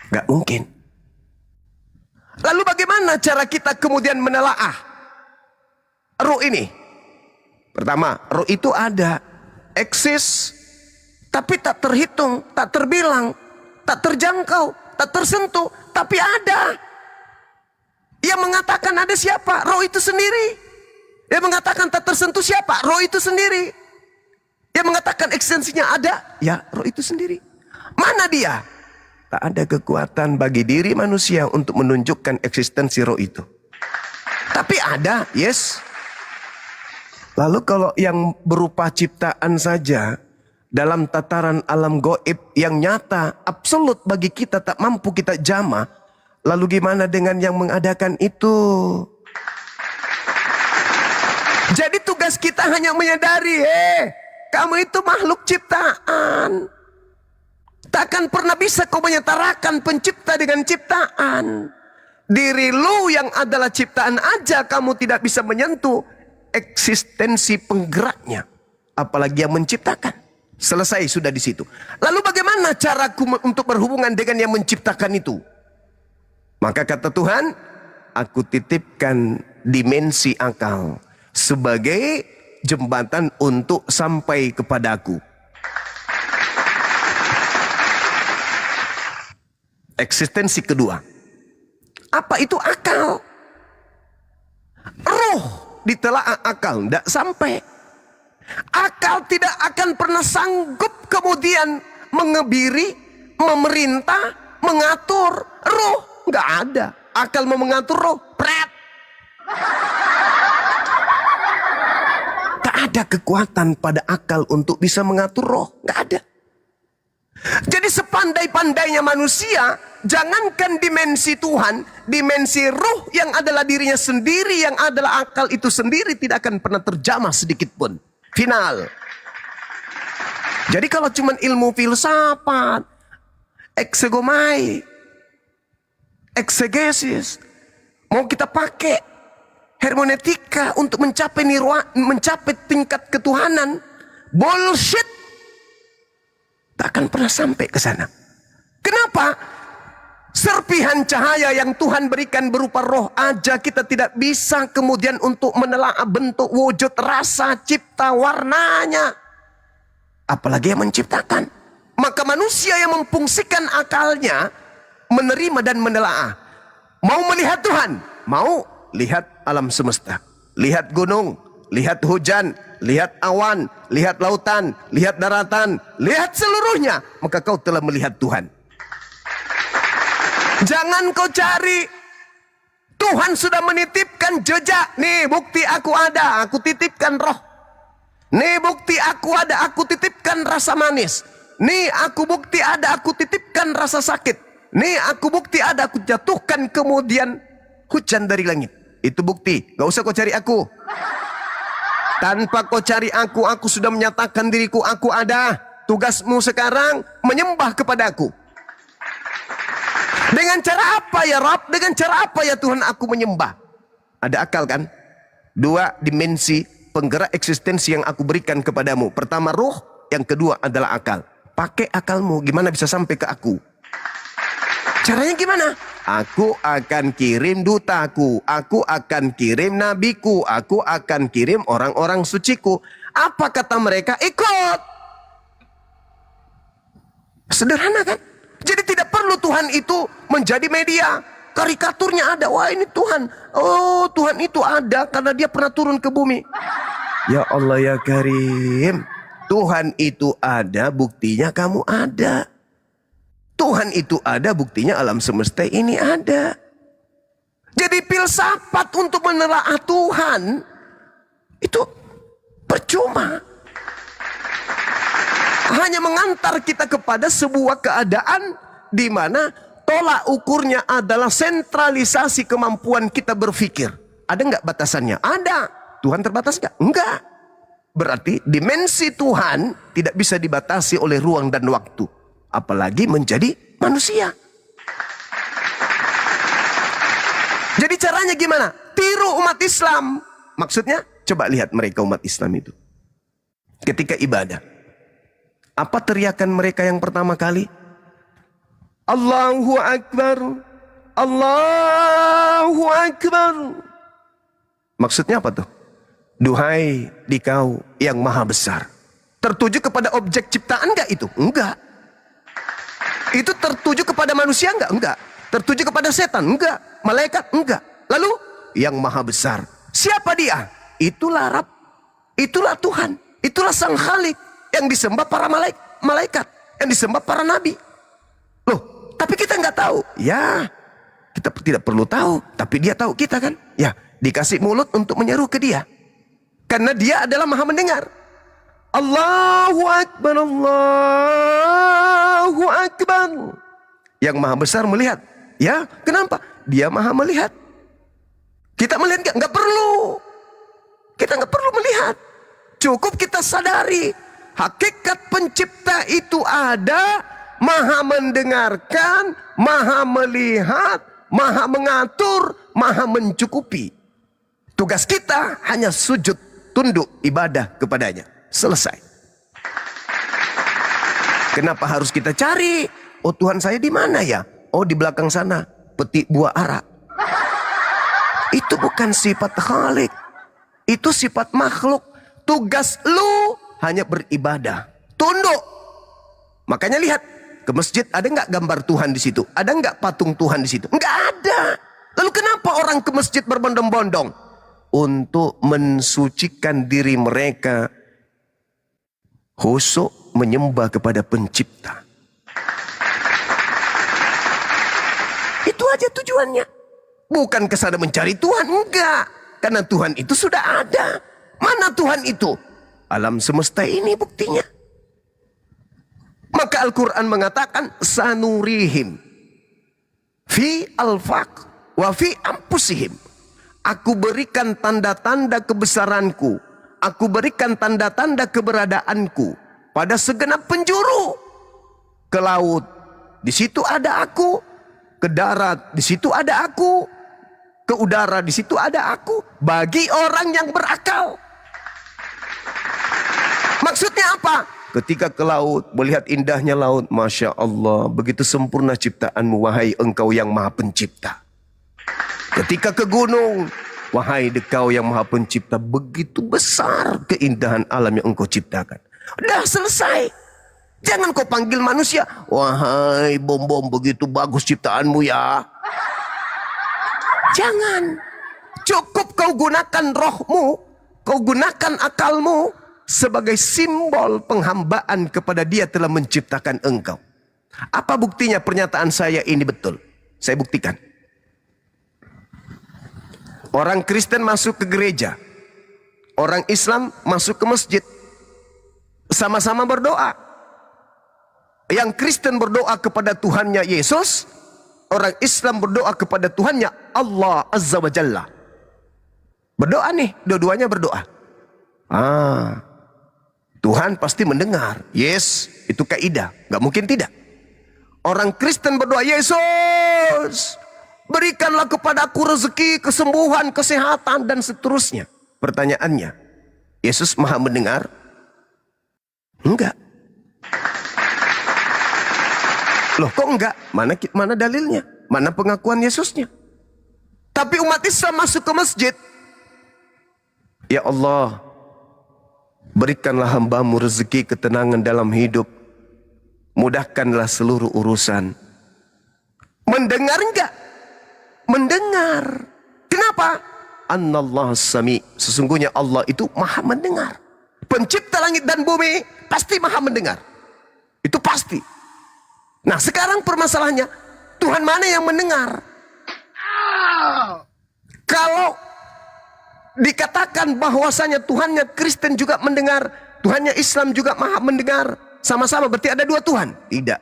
Gak mungkin. Lalu bagaimana cara kita kemudian menelaah ruh ini? Pertama, ruh itu ada, eksis, tapi tak terhitung, tak terbilang, tak terjangkau, tak tersentuh, tapi ada. Yang mengatakan ada siapa? Roh itu sendiri. Yang mengatakan tak tersentuh siapa? Roh itu sendiri. Yang mengatakan eksistensinya ada, ya roh itu sendiri. Mana dia? Tak ada kekuatan bagi diri manusia untuk menunjukkan eksistensi roh itu. Tapi ada, yes. Lalu kalau yang berupa ciptaan saja, dalam tataran alam goib yang nyata, absolut bagi kita tak mampu kita jamah. Lalu gimana dengan yang mengadakan itu? Jadi tugas kita hanya menyadari, kamu itu makhluk ciptaan. Takkan pernah bisa kau menyetarakan pencipta dengan ciptaan. Diri lu yang adalah ciptaan aja kamu tidak bisa menyentuh eksistensi penggeraknya. Apalagi yang menciptakan. Selesai sudah di situ. Lalu bagaimana caraku untuk berhubungan dengan yang menciptakan itu? Maka kata Tuhan, aku titipkan dimensi akal sebagai jembatan untuk sampai kepadaku. Eksistensi kedua. Apa itu akal? Roh ditelaah akal, tidak sampai. Akal tidak akan pernah sanggup kemudian mengebiri, memerintah, mengatur roh. Nggak ada. Akal mau mengatur roh, pret. Tak ada kekuatan pada akal untuk bisa mengatur roh. Nggak ada. Jadi sepandai-pandainya manusia, jangankan dimensi Tuhan, dimensi ruh yang adalah dirinya sendiri, yang adalah akal itu sendiri tidak akan pernah terjamah sedikit pun. Final. Jadi kalau cuma ilmu filsafat, eksegomai, eksegesis, mau kita pakai hermeneutika untuk mencapai mencapai tingkat ketuhanan, bullshit. Tak akan pernah sampai ke sana. Kenapa? Serpihan cahaya yang Tuhan berikan berupa roh aja kita tidak bisa kemudian untuk menelaah bentuk, wujud, rasa, cipta, warnanya. Apalagi yang menciptakan. Maka manusia yang memfungsikan akalnya menerima dan menelaah. Mau melihat Tuhan, mau lihat alam semesta, lihat gunung, lihat hujan, lihat awan, lihat lautan, lihat daratan, lihat seluruhnya, maka kau telah melihat Tuhan. Jangan kau cari. Tuhan sudah menitipkan jejak. Nih bukti aku ada, aku titipkan roh. Nih bukti aku ada, aku titipkan rasa manis. Nih aku bukti ada, aku titipkan rasa sakit. Nih aku bukti ada, aku jatuhkan kemudian hujan dari langit. Itu bukti, gak usah kau cari aku. Tanpa kau cari aku sudah menyatakan diriku, aku ada. Tugasmu sekarang menyembah kepadaku. Dengan cara apa ya Rabb? Dengan cara apa ya Tuhan aku menyembah? Ada akal kan? Dua dimensi penggerak eksistensi yang aku berikan kepadamu. Pertama ruh, yang kedua adalah akal. Pakai akalmu, gimana bisa sampai ke aku? Caranya gimana? Aku akan kirim dutaku, aku akan kirim nabiku, aku akan kirim orang-orang suciku. Apa kata mereka? Ikut. Sederhana kan? Jadi tidak perlu Tuhan itu menjadi media. Karikaturnya ada. Wah ini Tuhan. Oh Tuhan itu ada karena dia pernah turun ke bumi. Ya Allah ya Karim. Tuhan itu ada, buktinya kamu ada. Tuhan itu ada, buktinya alam semesta ini ada. Jadi filsafat untuk menelaah Tuhan itu percuma. Hanya mengantar kita kepada sebuah keadaan di mana tolak ukurnya adalah sentralisasi kemampuan kita berpikir. Ada nggak batasannya? Ada. Tuhan terbatas nggak? Enggak. Berarti dimensi Tuhan tidak bisa dibatasi oleh ruang dan waktu. Apalagi menjadi manusia. Jadi caranya gimana? Tiru umat Islam. Maksudnya coba lihat mereka umat Islam itu. Ketika ibadah. Apa teriakan mereka yang pertama kali? Allahu Akbar. Allahu Akbar. Maksudnya apa tuh? Duhai dikau yang maha besar. Tertuju kepada objek ciptaan enggak itu? Enggak. Itu tertuju kepada manusia enggak? Enggak. Tertuju kepada setan? Enggak. Malaikat? Enggak. Lalu yang maha besar. Siapa dia? itulah Rabb, itulah Tuhan, itulah Sang Khalik yang disembah para malaikat, yang disembah para nabi. Loh, tapi kita nggak tahu. Ya, kita tidak perlu tahu, tapi dia tahu kita kan. Ya, dikasih mulut untuk menyeru ke dia. Karena dia adalah maha mendengar. Allahu Akbar, Allahu Akbar. Yang maha besar melihat. Ya, kenapa? Dia maha melihat. Kita melihat nggak? Nggak perlu. Kita nggak perlu melihat. Cukup kita sadari. Hakikat pencipta itu ada. Maha mendengarkan, maha melihat, maha mengatur, maha mencukupi. Tugas kita hanya sujud, tunduk, ibadah kepadanya. Selesai. Kenapa harus kita cari? Oh, Tuhan saya di mana ya? Oh, di belakang sana, petik buah ara. Itu bukan sifat Khalik. Itu sifat makhluk. Tugas lu hanya beribadah. Tunduk. Makanya lihat, ke masjid ada nggak gambar Tuhan di situ? Ada nggak patung Tuhan di situ? Nggak ada. Lalu kenapa orang ke masjid berbondong-bondong? Untuk mensucikan diri mereka. Khusyuk menyembah kepada pencipta. Itu aja tujuannya. Bukan kesana mencari Tuhan, enggak. Karena Tuhan itu sudah ada. Mana Tuhan itu? Alam semesta ini buktinya. Maka Al-Quran mengatakan, sanurihim fi al-faq wa fi ampusihim. Aku berikan tanda-tanda kebesaranku. Aku berikan tanda-tanda keberadaanku pada segenap penjuru. Ke laut, di situ ada aku. Ke darat, di situ ada aku. Ke udara, di situ ada aku. Bagi orang yang berakal. Maksudnya apa? Ketika ke laut, melihat indahnya laut. Masya Allah, begitu sempurna ciptaanmu, wahai engkau yang maha pencipta. Ketika ke gunung, wahai engkau yang maha pencipta, begitu besar keindahan alam yang engkau ciptakan. Udah selesai. Jangan kau panggil manusia, wahai bom-bom, begitu bagus ciptaanmu ya. Jangan. Cukup kau gunakan rohmu, kau gunakan akalmu sebagai simbol penghambaan kepada dia telah menciptakan engkau. Apa buktinya pernyataan saya ini betul? Saya buktikan. Orang Kristen masuk ke gereja. Orang Islam masuk ke masjid. Sama-sama berdoa. Yang Kristen berdoa kepada Tuhannya Yesus. Orang Islam berdoa kepada Tuhannya Allah Azza wa Jalla. Berdoa nih, dua-duanya berdoa. Tuhan pasti mendengar. Yes, itu kaidah. Gak mungkin tidak. Orang Kristen berdoa, Yesus, berikanlah kepadaku rezeki, kesembuhan, kesehatan, dan seterusnya. Pertanyaannya, Yesus maha mendengar? Enggak. Loh kok enggak? Mana dalilnya? Mana pengakuan Yesusnya? Tapi umat Islam masuk ke masjid. Ya Allah, berikanlah hambamu rezeki, ketenangan dalam hidup. Mudahkanlah seluruh urusan. Mendengar enggak? Mendengar. Kenapa? Annallahu sami. Sesungguhnya Allah itu maha mendengar. Pencipta langit dan bumi pasti maha mendengar. Itu pasti. Nah sekarang permasalahannya, Tuhan mana yang mendengar? Kalau dikatakan bahwasanya Tuhannya Kristen juga mendengar, Tuhannya Islam juga maha mendengar, sama-sama berarti ada dua Tuhan? Tidak.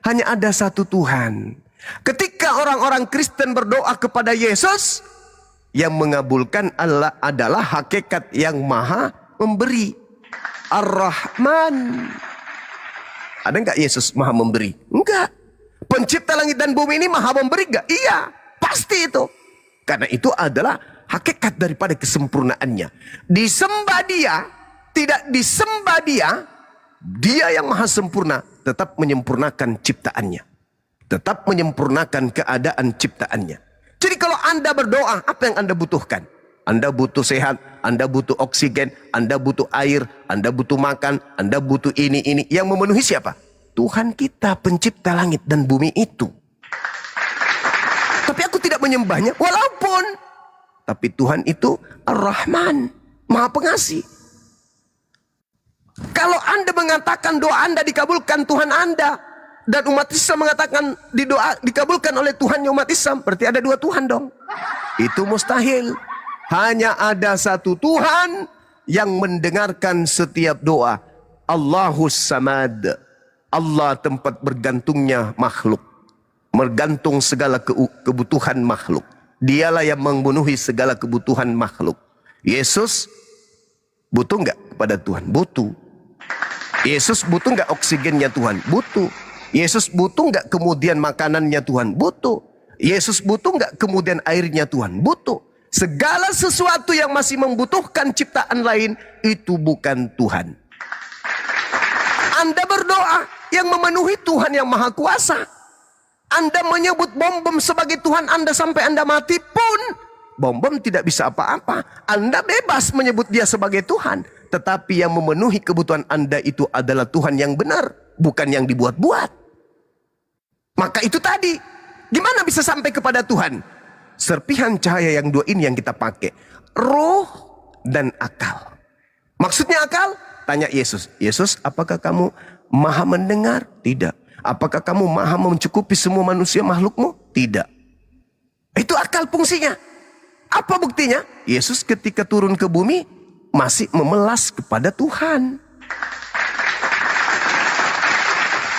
Hanya ada satu Tuhan. Ketika orang-orang Kristen berdoa kepada Yesus, yang mengabulkan Allah adalah hakikat yang maha memberi. Ar-Rahman. Ada enggak Yesus maha memberi? Enggak. Pencipta langit dan bumi ini maha memberi enggak? Iya. Pasti itu. Karena itu adalah hakikat daripada kesempurnaannya. Disembah dia, tidak disembah dia, dia yang maha sempurna tetap menyempurnakan ciptaannya. Tetap menyempurnakan keadaan ciptaannya. Jadi kalau Anda berdoa, apa yang Anda butuhkan? Anda butuh sehat, Anda butuh oksigen, Anda butuh air, Anda butuh makan, Anda butuh ini. Yang memenuhi siapa? Tuhan kita, pencipta langit dan bumi itu. Tapi aku tidak menyembahnya, walaupun. Tapi Tuhan itu Ar-Rahman. Maha Pengasih. Kalau Anda mengatakan doa Anda dikabulkan Tuhan Anda, dan umat Islam mengatakan doa dikabulkan oleh Tuhannya umat Islam, berarti ada dua Tuhan dong. Itu mustahil. Hanya ada satu Tuhan yang mendengarkan setiap doa. Allahus Samad. Allah tempat bergantungnya makhluk. Bergantung segala kebutuhan makhluk. Dialah yang memenuhi segala kebutuhan makhluk. Yesus butuh nggak kepada Tuhan? Butuh. Yesus butuh nggak oksigennya Tuhan? Butuh. Yesus butuh nggak kemudian makanannya Tuhan? Butuh. Yesus butuh nggak kemudian airnya Tuhan? Butuh. Segala sesuatu yang masih membutuhkan ciptaan lain itu bukan Tuhan. Anda berdoa yang memenuhi Tuhan yang Maha Kuasa. Anda menyebut bom-bom sebagai Tuhan Anda sampai Anda mati pun bom-bom tidak bisa apa-apa. Anda bebas menyebut dia sebagai Tuhan. Tetapi yang memenuhi kebutuhan Anda itu adalah Tuhan yang benar, bukan yang dibuat-buat. Maka itu tadi, gimana bisa sampai kepada Tuhan? Serpihan cahaya yang dua ini yang kita pakai. Roh dan akal. Maksudnya akal? Tanya Yesus. Yesus, apakah kamu maha mendengar? Tidak. Apakah kamu maha mencukupi semua manusia makhlukmu? Tidak. Itu akal fungsinya. Apa buktinya? Yesus ketika turun ke bumi masih memelas kepada Tuhan.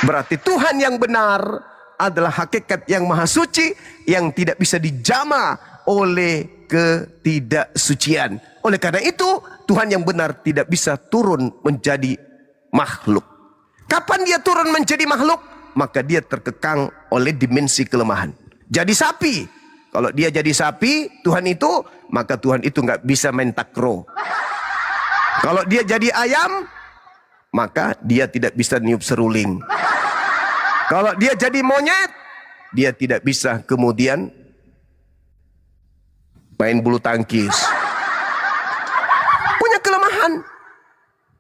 Berarti Tuhan yang benar adalah hakikat yang maha suci yang tidak bisa dijama oleh ketidaksucian. Oleh karena itu, Tuhan yang benar tidak bisa turun menjadi makhluk. Kapan dia turun menjadi makhluk? Maka dia terkekang oleh dimensi kelemahan. Jadi sapi. Kalau dia jadi sapi, Tuhan itu, maka Tuhan itu nggak bisa main takraw. Kalau dia jadi ayam, maka dia tidak bisa niup seruling. Kalau dia jadi monyet, dia tidak bisa kemudian main bulu tangkis. Punya kelemahan.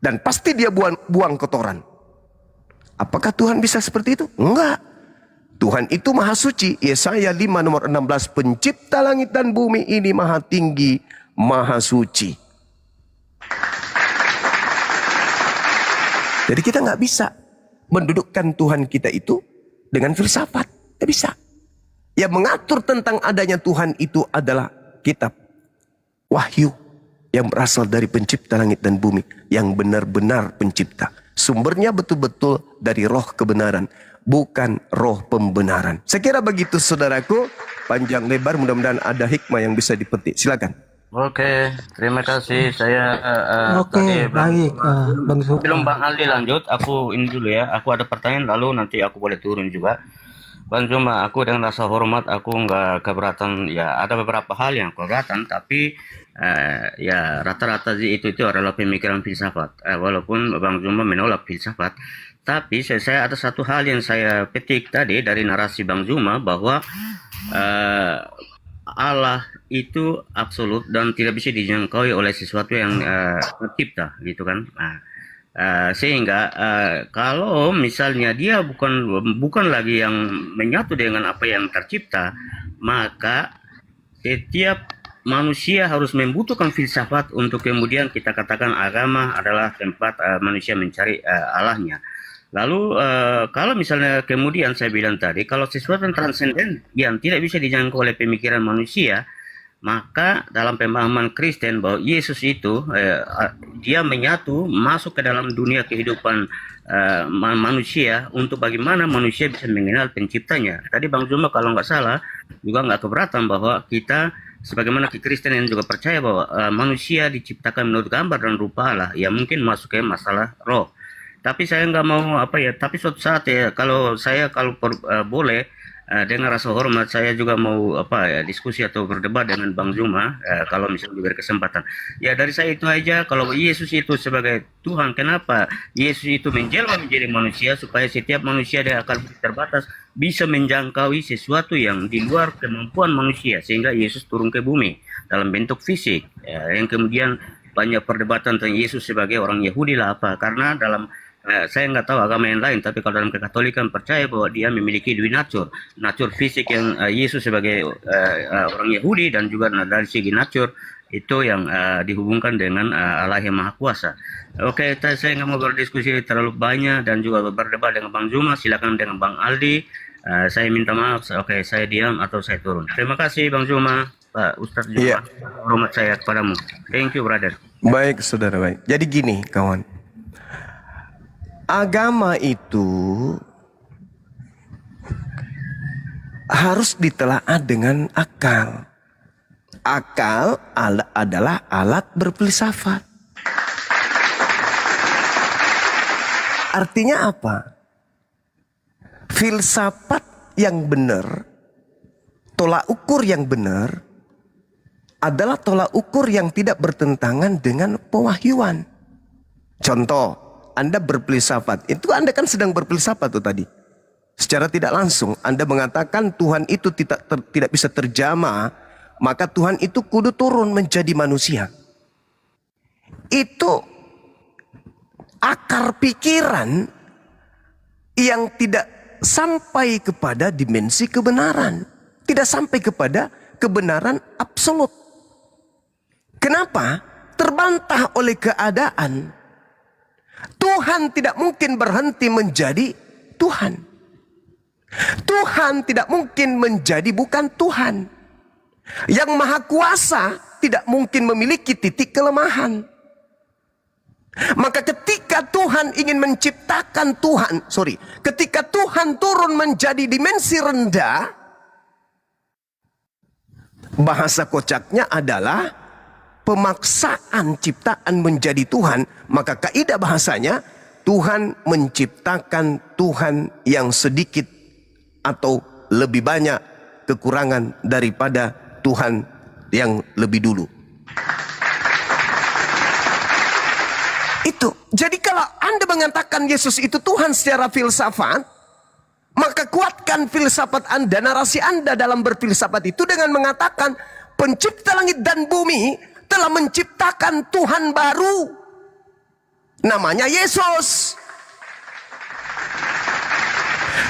Dan pasti dia buang kotoran. Apakah Tuhan bisa seperti itu? Enggak. Tuhan itu maha suci. Yesaya 5 nomor 16. Pencipta langit dan bumi ini maha tinggi, maha suci. Jadi kita nggak bisa mendudukkan Tuhan kita itu dengan filsafat. Nggak bisa. Yang mengatur tentang adanya Tuhan itu adalah kitab Wahyu yang berasal dari pencipta langit dan bumi, yang benar-benar pencipta. Sumbernya betul-betul dari roh kebenaran, bukan roh pembenaran. Saya kira begitu saudaraku, panjang lebar, mudah-mudahan ada hikmah yang bisa dipetik. Silakan. Oke, terima kasih. Saya tadi baik, Bang Zuma. belum Bang Aldi lanjut, aku ini dulu ya. Aku ada pertanyaan lalu nanti aku boleh turun juga. Bang Zuma, aku dengan rasa hormat, aku nggak keberatan. Ya, ada beberapa hal yang keberatan, tapi ya rata-rata itu adalah pemikiran filsafat. Walaupun Bang Zuma menolak filsafat, tapi saya ada satu hal yang saya petik tadi dari narasi Bang Zuma bahwa Allah itu absolut dan tidak bisa dijangkau oleh sesuatu yang tercipta, gitu kan? Nah, sehingga kalau misalnya dia bukan lagi yang menyatu dengan apa yang tercipta, maka setiap manusia harus membutuhkan filsafat untuk kemudian kita katakan agama adalah tempat manusia mencari Allahnya. Lalu kalau misalnya kemudian saya bilang tadi, kalau sesuatu yang transenden yang tidak bisa dijangkau oleh pemikiran manusia, maka dalam pemahaman Kristen bahwa Yesus itu dia menyatu masuk ke dalam dunia kehidupan manusia untuk bagaimana manusia bisa mengenal penciptanya. Tadi Bang Zuma kalau nggak salah juga nggak keberatan bahwa kita sebagaimana Kristen yang juga percaya bahwa manusia diciptakan menurut gambar dan rupa Allah, ya mungkin masuk ke masalah roh. Tapi saya nggak mau tapi suatu saat ya kalau boleh dengan rasa hormat saya juga mau diskusi atau berdebat dengan Bang Zuma kalau misalnya diberi kesempatan. Ya dari saya itu aja, kalau Yesus itu sebagai Tuhan, kenapa Yesus itu menjelma menjadi manusia supaya setiap manusia dengan akal terbatas bisa menjangkaui sesuatu yang di luar kemampuan manusia, sehingga Yesus turun ke bumi dalam bentuk fisik. Yang kemudian banyak perdebatan tentang Yesus sebagai orang Yahudi lah karena dalam saya nggak tahu agama yang lain, tapi kalau dalam Kekatolikan percaya bahwa dia memiliki dua natur fisik yang Yesus sebagai orang Yahudi dan juga dari segi natur itu yang dihubungkan dengan Allah yang Maha Kuasa. Oke, saya nggak mau berdiskusi terlalu banyak dan juga berdebat dengan Bang Juma. Silakan dengan Bang Aldi. Saya minta maaf. Oke, saya diam atau saya turun. Terima kasih Bang Juma, Pak Ustadz Juma. Hormat saya kepadamu. Thank you, brother. Baik, saudara baik. Jadi gini, kawan. Agama itu harus ditelaah dengan akal. Akal adalah alat berfilsafat. Artinya apa? Filsafat yang benar, tolak ukur yang benar, adalah tolak ukur yang tidak bertentangan dengan pewahyuan. Contoh, Anda berfilsafat, itu Anda kan sedang berfilsafat tuh tadi. Secara tidak langsung, Anda mengatakan Tuhan itu tidak bisa terjamah, maka Tuhan itu kudu turun menjadi manusia. Itu akar pikiran yang tidak sampai kepada dimensi kebenaran. Tidak sampai kepada kebenaran absolut. Kenapa? Terbantah oleh keadaan. Tuhan tidak mungkin berhenti menjadi Tuhan. Tuhan tidak mungkin menjadi bukan Tuhan. Yang Maha Kuasa tidak mungkin memiliki titik kelemahan. Maka ketika Tuhan ingin menciptakan ketika Tuhan turun menjadi dimensi rendah, bahasa kocaknya adalah pemaksaan ciptaan menjadi Tuhan. Maka kaidah bahasanya, Tuhan menciptakan Tuhan yang sedikit atau lebih banyak kekurangan daripada Tuhan yang lebih dulu. Itu. Jadi kalau Anda mengatakan Yesus itu Tuhan secara filsafat, maka kuatkan filsafat Anda, narasi Anda dalam berfilsafat itu dengan mengatakan pencipta langit dan bumi telah menciptakan Tuhan baru. Namanya Yesus.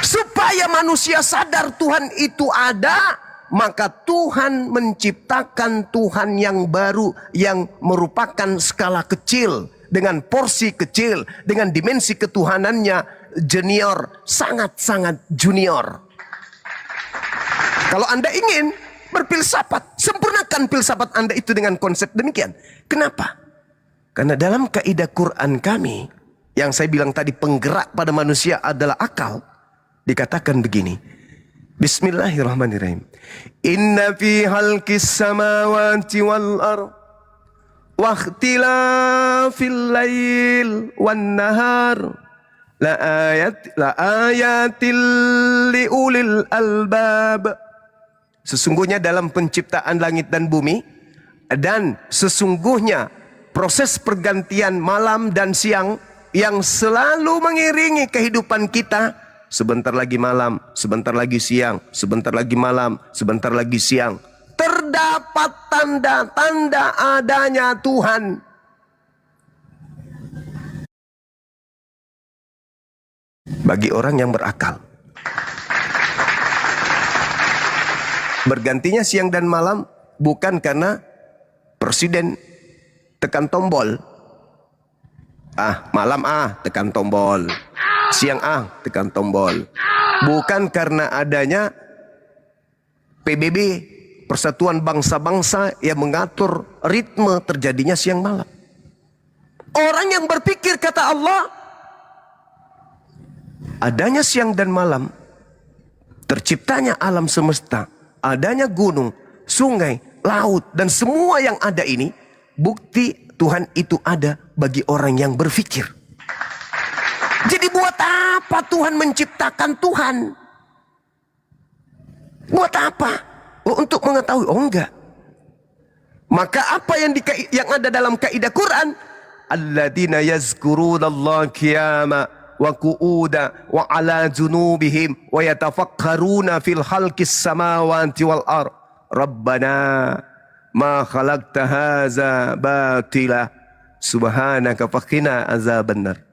Supaya manusia sadar Tuhan itu ada, maka Tuhan menciptakan Tuhan yang baru yang merupakan skala kecil, dengan porsi kecil, dengan dimensi ketuhanannya junior, sangat-sangat junior. Kalau Anda ingin berfilsafat, sempurnakan filsafat Anda itu dengan konsep demikian. Kenapa? Karena dalam kaidah Quran kami, yang saya bilang tadi penggerak pada manusia adalah akal, dikatakan begini. Bismillahirrahmanirrahim. Inna fi halqis samawati wal ardh wa ikhtilafil lail wan nahar la ayatil liulil albab. Sesungguhnya dalam penciptaan langit dan bumi, dan sesungguhnya proses pergantian malam dan siang yang selalu mengiringi kehidupan kita. Sebentar lagi malam, sebentar lagi siang, sebentar lagi malam, sebentar lagi siang. Terdapat tanda-tanda adanya Tuhan. Bagi orang yang berakal. Bergantinya siang dan malam bukan karena presiden tekan tombol. Malam tekan tombol. Siang tekan tombol. Bukan karena adanya PBB, Persatuan Bangsa-Bangsa, yang mengatur ritme terjadinya siang malam. Orang yang berpikir, kata Allah, adanya siang dan malam, terciptanya alam semesta, adanya gunung, sungai, laut, dan semua yang ada ini, bukti Tuhan itu ada bagi orang yang berpikir. Jadi buat apa Tuhan menciptakan Tuhan? Buat apa? Untuk mengetahui? Enggak. Maka apa yang ada dalam kaidah Quran? Alladzina yazkurunallaha qiyama wa qu'uda wa ala junubihim wa yatafakkaruna fil khalqis samawati wal ardh. Rabbana ma khalaqta hadza batila subhanaka faqina azabannar.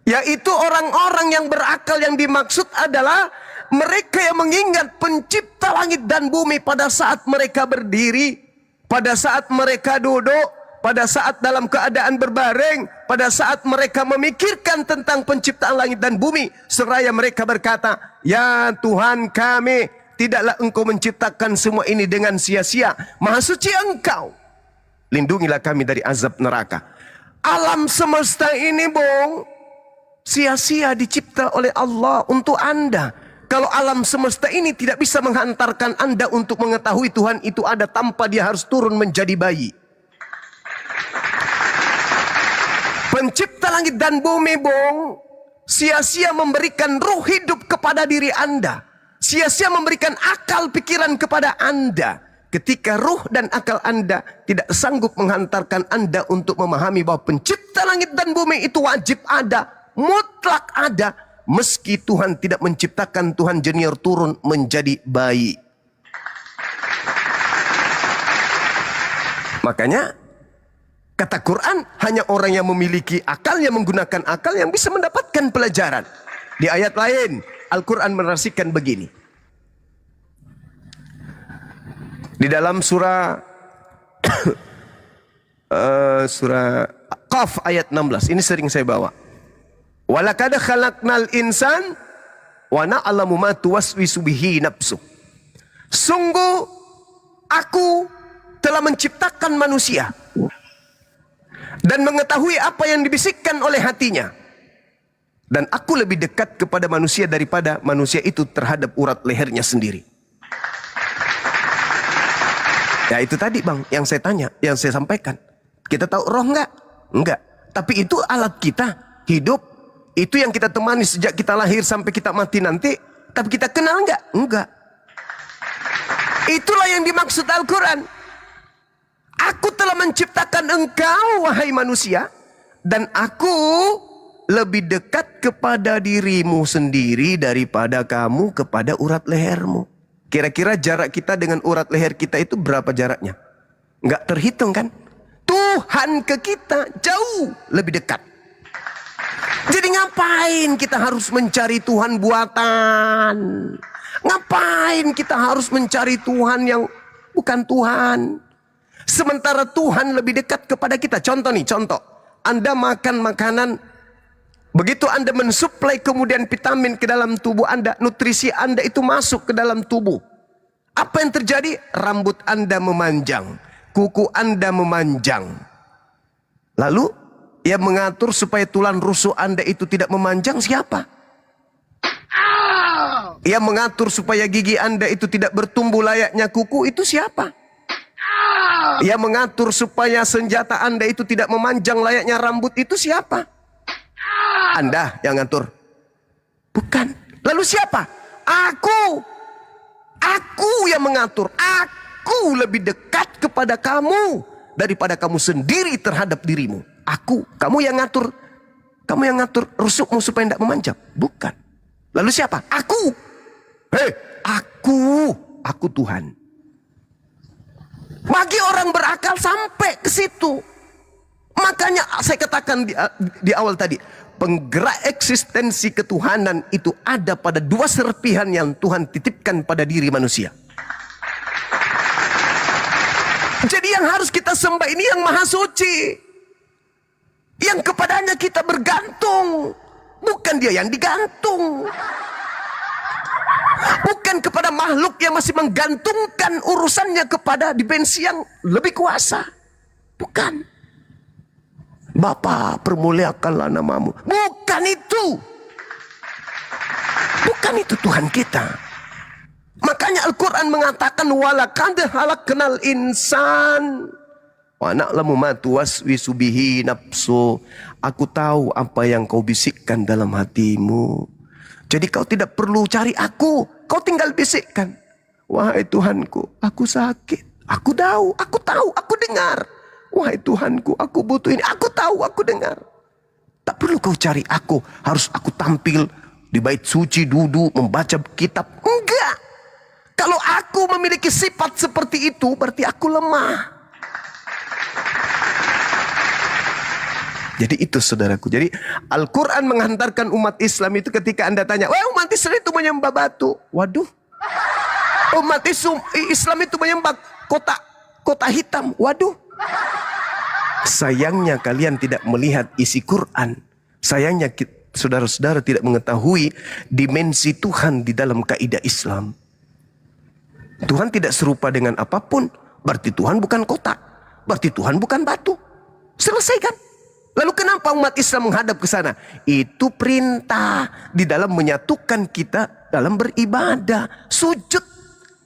Yaitu orang-orang yang berakal, yang dimaksud adalah mereka yang mengingat pencipta langit dan bumi pada saat mereka berdiri pada saat mereka duduk, pada saat dalam keadaan berbaring, pada saat mereka memikirkan tentang penciptaan langit dan bumi, seraya mereka berkata, "Ya Tuhan kami, tidaklah Engkau menciptakan semua ini dengan sia-sia. Maha suci Engkau. Lindungilah kami dari azab neraka." Alam semesta ini, Bung, sia-sia dicipta oleh Allah untuk Anda. Kalau alam semesta ini tidak bisa menghantarkan Anda untuk mengetahui Tuhan itu ada tanpa dia harus turun menjadi bayi. Pencipta langit dan bumi, Bung, sia-sia memberikan ruh hidup kepada diri Anda. Sia-sia memberikan akal pikiran kepada Anda. Ketika ruh dan akal Anda tidak sanggup menghantarkan Anda untuk memahami bahwa pencipta langit dan bumi itu wajib ada, mutlak ada. Meski Tuhan tidak menciptakan, Tuhan jenior turun menjadi bayi. Makanya kata Quran, hanya orang yang memiliki akal, yang menggunakan akal, yang bisa mendapatkan pelajaran. Di ayat lain, Al-Quran menarasikan begini. Di dalam surah surah Qaf ayat 16, ini sering saya bawa. Walaqad khalaqnal insan wa na'lamu ma tuwaswisu bihi nafsu. Sungguh aku telah menciptakan manusia dan mengetahui apa yang dibisikkan oleh hatinya. Dan aku lebih dekat kepada manusia daripada manusia itu terhadap urat lehernya sendiri. Ya itu tadi, Bang, yang saya tanya, yang saya sampaikan. Kita tahu roh enggak? Enggak. Tapi itu alat kita hidup. Itu yang kita temani sejak kita lahir sampai kita mati nanti. Tapi kita kenal enggak? Enggak. Itulah yang dimaksud Al-Quran. Aku telah menciptakan engkau, wahai manusia, dan aku lebih dekat kepada dirimu sendiri daripada kamu kepada urat lehermu. Kira-kira jarak kita dengan urat leher kita itu berapa jaraknya? Enggak terhitung kan? Tuhan ke kita jauh lebih dekat. Jadi ngapain kita harus mencari Tuhan buatan? Ngapain kita harus mencari Tuhan yang bukan Tuhan? Sementara Tuhan lebih dekat kepada kita. Contoh nih, contoh. Anda makan makanan, begitu Anda mensuplai kemudian vitamin ke dalam tubuh Anda, nutrisi Anda itu masuk ke dalam tubuh. Apa yang terjadi? Rambut Anda memanjang, kuku Anda memanjang. Lalu yang mengatur supaya tulang rusuk Anda itu tidak memanjang siapa? Yang mengatur supaya gigi Anda itu tidak bertumbuh layaknya kuku itu siapa? Yang mengatur supaya senjata Anda itu tidak memanjang layaknya rambut itu siapa? Anda yang ngatur? Bukan. Lalu siapa? Aku. Aku yang mengatur. Aku lebih dekat kepada kamu daripada kamu sendiri terhadap dirimu. Aku, kamu yang ngatur rusukmu supaya tidak memanjang. Bukan. Lalu siapa? Aku. Hei, aku Tuhan. Bagi orang berakal sampai ke situ. Makanya saya katakan di awal tadi, penggerak eksistensi ketuhanan itu ada pada dua serpihan yang Tuhan titipkan pada diri manusia. Jadi yang harus kita sembah ini yang maha suci. Yang kepadanya kita bergantung. Bukan dia yang digantung. Bukan kepada makhluk yang masih menggantungkan urusannya kepada dimensi yang lebih kuasa. Bukan. Bapa, permuliakanlah namamu. Bukan itu. Bukan itu Tuhan kita. Makanya Al-Quran mengatakan walaqad khalaqnal insan wa na'lamu ma tuwaswisu bihi nafsu. Aku tahu apa yang kau bisikkan dalam hatimu. Jadi kau tidak perlu cari aku, kau tinggal bisikkan. Wahai Tuhanku, aku sakit. Aku tahu, aku dengar. Wahai Tuhanku, aku butuh ini. Aku tahu, aku dengar. Tak perlu kau cari aku. Harus aku tampil di bait suci, duduk, membaca kitab. Enggak. Kalau aku memiliki sifat seperti itu, berarti aku lemah. Jadi itu saudaraku. Jadi Al-Quran menghantarkan umat Islam itu ketika Anda tanya, wah umat Islam itu menyembah batu. Waduh. Umat Islam itu menyembah kotak Kotak hitam. Waduh. Sayangnya kalian tidak melihat isi Quran. Sayangnya saudara-saudara tidak mengetahui dimensi Tuhan di dalam kaidah Islam. Tuhan tidak serupa dengan apapun. Berarti Tuhan bukan kotak. Berarti Tuhan bukan batu. Selesai kan? Lalu kenapa umat Islam menghadap ke sana? Itu perintah di dalam menyatukan kita dalam beribadah. Sujud.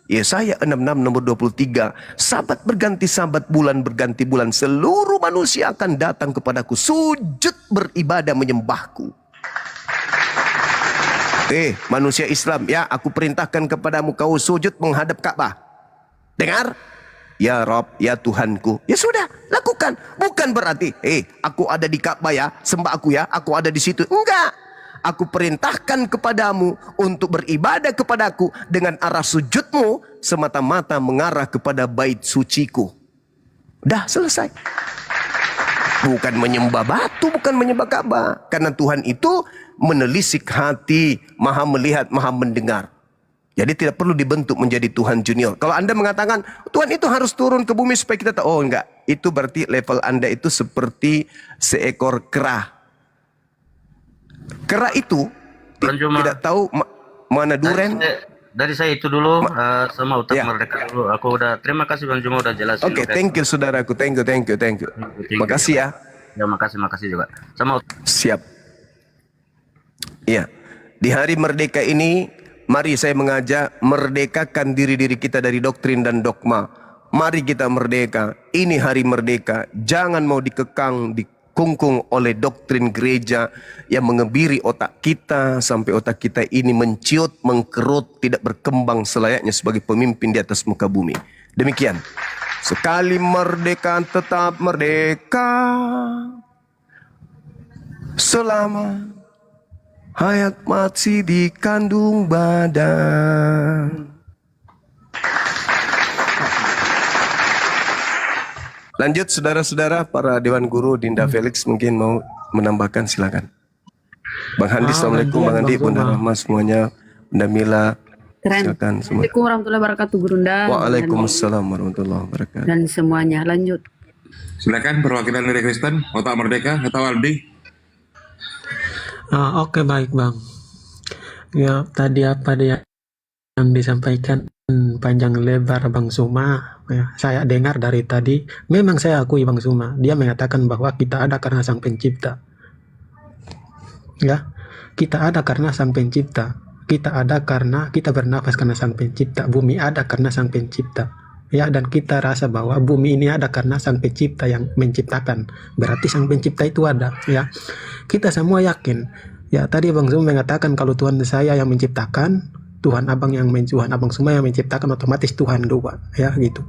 Yesaya 66 nomor 23. Sabat berganti sabat, bulan berganti bulan. Seluruh manusia akan datang kepadaku. Sujud beribadah menyembahku. Manusia Islam, ya aku perintahkan kepadamu kau sujud menghadap Ka'bah. Dengar? Ya Rob, ya Tuhanku. Ya sudah, lakukan. Bukan berarti, aku ada di Ka'bah ya, sembah aku ya, aku ada di situ. Enggak. Aku perintahkan kepadamu untuk beribadah kepadaku dengan arah sujudmu semata-mata mengarah kepada bait suciku. Dah selesai. Bukan menyembah batu, bukan menyembah Ka'bah. Karena Tuhan itu menelisik hati, maha melihat, maha mendengar. Jadi tidak perlu dibentuk menjadi Tuhan junior. Kalau Anda mengatakan Tuhan itu harus turun ke bumi supaya kita tahu, oh enggak, itu berarti level Anda itu seperti seekor kera. Kera itu tidak tahu mana duren. Dari saya itu dulu, sama Ustaz Merdeka dulu. Aku udah, terima kasih Bang Juma udah jelasin. Oke, thank you saudaraku, thank you. Makasih ya. Ya, makasih juga. Sama Siap. Iya. Di hari merdeka ini, mari saya mengajak merdekakan diri kita dari doktrin dan dogma. Mari kita merdeka. Ini hari merdeka. Jangan mau dikekang, dikungkung oleh doktrin gereja yang mengebiri otak kita sampai otak kita ini menciut, mengkerut, tidak berkembang selayaknya sebagai pemimpin di atas muka bumi. Demikian. Sekali merdeka tetap merdeka. Selama hayat masih dikandung badan. Lanjut saudara-saudara, para Dewan Guru, Dinda Felix mungkin mau menambahkan, silakan. Bang Handi, Assalamualaikum. Bang Handi, Bunda Rahma semuanya, Bunda Mila, silakan semua. Assalamualaikum warahmatullahi wabarakatuh, Gurunda. Waalaikumsalam warahmatullahi wabarakatuh. Dan semuanya, lanjut. Silakan perwakilan dari Kristen, Otak Merdeka, atau Aldi. Oke, baik Bang. Ya, tadi apa dia yang disampaikan panjang lebar Bang Suma, ya, saya dengar dari tadi. Memang saya akui Bang Suma, dia mengatakan bahwa kita ada karena Sang Pencipta. Ya, kita ada karena Sang Pencipta. Kita ada karena kita bernafas karena Sang Pencipta. Bumi ada karena Sang Pencipta. Ya, dan kita rasa bahwa bumi ini ada karena Sang Pencipta yang menciptakan. Berarti Sang Pencipta itu ada, ya. Kita semua yakin. Ya, tadi Bang Suma mengatakan kalau Tuhan saya yang menciptakan, Tuhan Abang Suma yang menciptakan, otomatis Tuhan dua, ya gitu.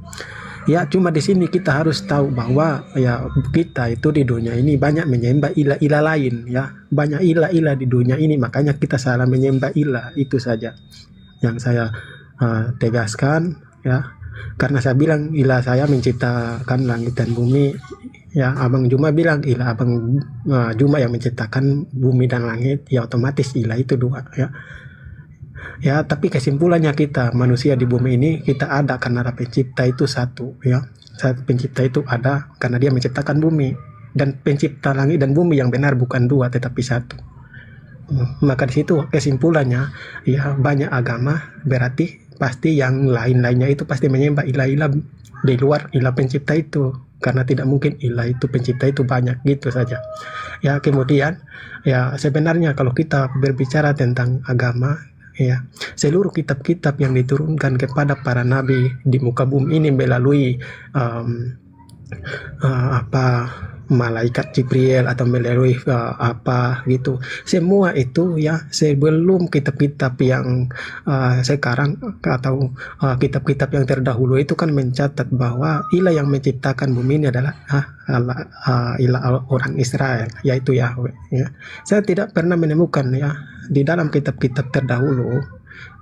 Ya, cuma di sini kita harus tahu bahwa ya kita itu di dunia ini banyak menyembah ilah-ilah lain, ya. Banyak ilah-ilah di dunia ini, makanya kita salah menyembah ilah. Itu saja yang saya tegaskan, ya. Karena saya bilang ilah saya menciptakan langit dan bumi, ya. Abang Juma bilang ilah Abang Juma yang menciptakan bumi dan langit, ya otomatis ilah itu dua, ya. Ya, tapi kesimpulannya kita manusia di bumi ini kita ada karena pencipta itu satu, ya. Pencipta itu ada karena dia menciptakan bumi, dan pencipta langit dan bumi yang benar bukan dua tetapi satu. Maka di situ kesimpulannya, ya, banyak agama berarti pasti yang lain-lainnya itu pasti menyembah ilah-ilah di luar ilah pencipta itu, karena tidak mungkin ilah itu pencipta itu banyak, gitu saja. Ya, kemudian ya sebenarnya kalau kita berbicara tentang agama, ya, seluruh kitab-kitab yang diturunkan kepada para nabi di muka bumi ini melalui malaikat Jibril atau melalui apa gitu, semua itu ya sebelum kitab-kitab yang sekarang atau kitab-kitab yang terdahulu itu kan mencatat bahwa ilah yang menciptakan bumi ini adalah ilah orang Israel, yaitu Yahweh, ya. Saya tidak pernah menemukan ya di dalam kitab-kitab terdahulu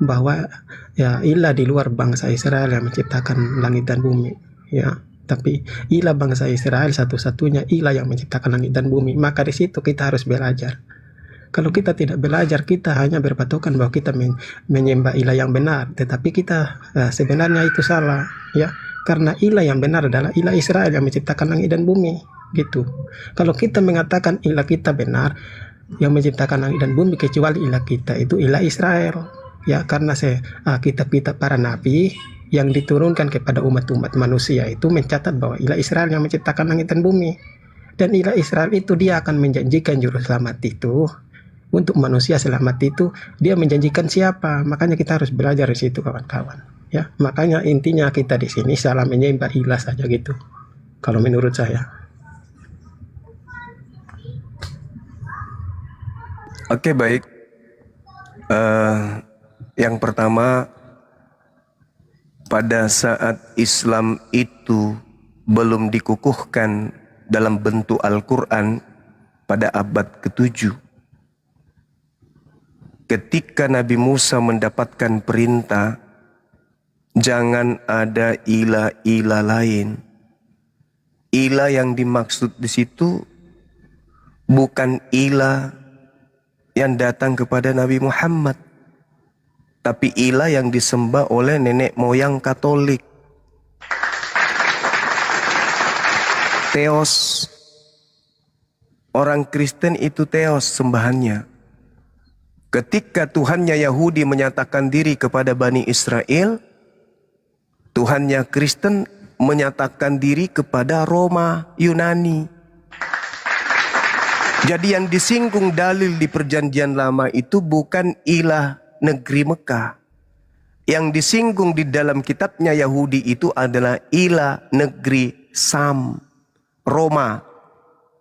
bahwa ya ilah di luar bangsa Israel yang menciptakan langit dan bumi, ya. Tapi ilah bangsa Israel satu-satunya ilah yang menciptakan langit dan bumi. Maka di situ kita harus belajar. Kalau kita tidak belajar, kita hanya berpatokan bahwa kita menyembah ilah yang benar, tetapi kita sebenarnya itu salah, ya. Karena ilah yang benar adalah ilah Israel yang menciptakan langit dan bumi, gitu. Kalau kita mengatakan ilah kita benar yang menciptakan langit dan bumi kecuali ilah kita itu ilah Israel, ya, karena kitab-kitab para nabi yang diturunkan kepada umat-umat manusia itu mencatat bahwa ilah Israel yang menciptakan langit dan bumi. Dan ilah Israel itu dia akan menjanjikan juru selamat itu. Untuk manusia selamat itu dia menjanjikan siapa? Makanya kita harus belajar di situ, kawan-kawan. Ya, makanya intinya kita di sini salah menyembah ilah saja gitu. Kalau menurut saya. Oke, baik. Yang pertama, pada saat Islam itu belum dikukuhkan dalam bentuk Al-Quran pada abad ke-7, ketika Nabi Musa mendapatkan perintah jangan ada ilah-ilah lain. Ilah yang dimaksud di situ bukan ilah yang datang kepada Nabi Muhammad, tapi ilah yang disembah oleh nenek moyang Katolik. Theos. Orang Kristen itu theos sembahannya. Ketika Tuhannya Yahudi menyatakan diri kepada Bani Israel, Tuhannya Kristen menyatakan diri kepada Roma, Yunani. Jadi yang disinggung dalil di perjanjian lama itu bukan ilah negeri Mekah. Yang disinggung di dalam kitabnya Yahudi itu adalah ilah negeri Sam, Roma,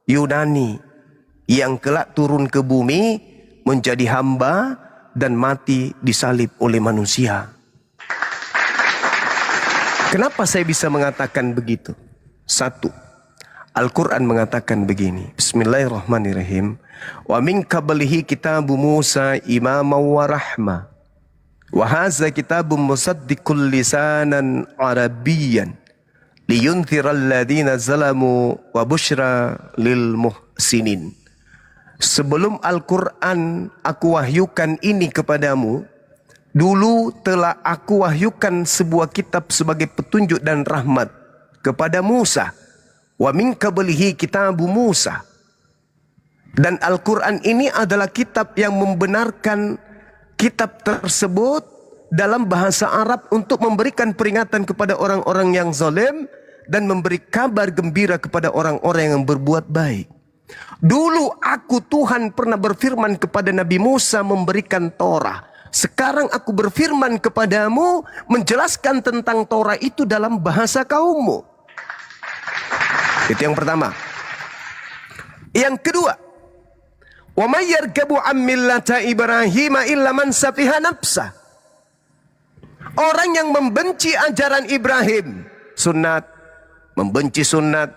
Yunani, yang kelak turun ke bumi menjadi hamba dan mati disalib oleh manusia. Kenapa saya bisa mengatakan begitu? Satu, Al-Quran mengatakan begini. Bismillahirrahmanirrahim. Wa min qablihi kitabu Musa imama wa rahma. Wa hadza kitabun musaddiqul lisanan arabiyyan liyunthira alladhina zalamu wa bushra lil muhsinin. Sebelum Al-Quran aku wahyukan ini kepadamu, dulu telah aku wahyukan sebuah kitab sebagai petunjuk dan rahmat kepada Musa. Wa min qablihi kitabu Musa. Dan Al-Quran ini adalah kitab yang membenarkan kitab tersebut dalam bahasa Arab untuk memberikan peringatan kepada orang-orang yang zalim dan memberi kabar gembira kepada orang-orang yang berbuat baik. Dulu aku Tuhan pernah berfirman kepada Nabi Musa memberikan Torah. Sekarang aku berfirman kepadamu menjelaskan tentang Torah itu dalam bahasa kaummu. Itu yang pertama. Yang kedua, wa may yarghabu an millata Ibrahim illa man safiha nafsa. Orang yang membenci ajaran Ibrahim, sunat, membenci sunat,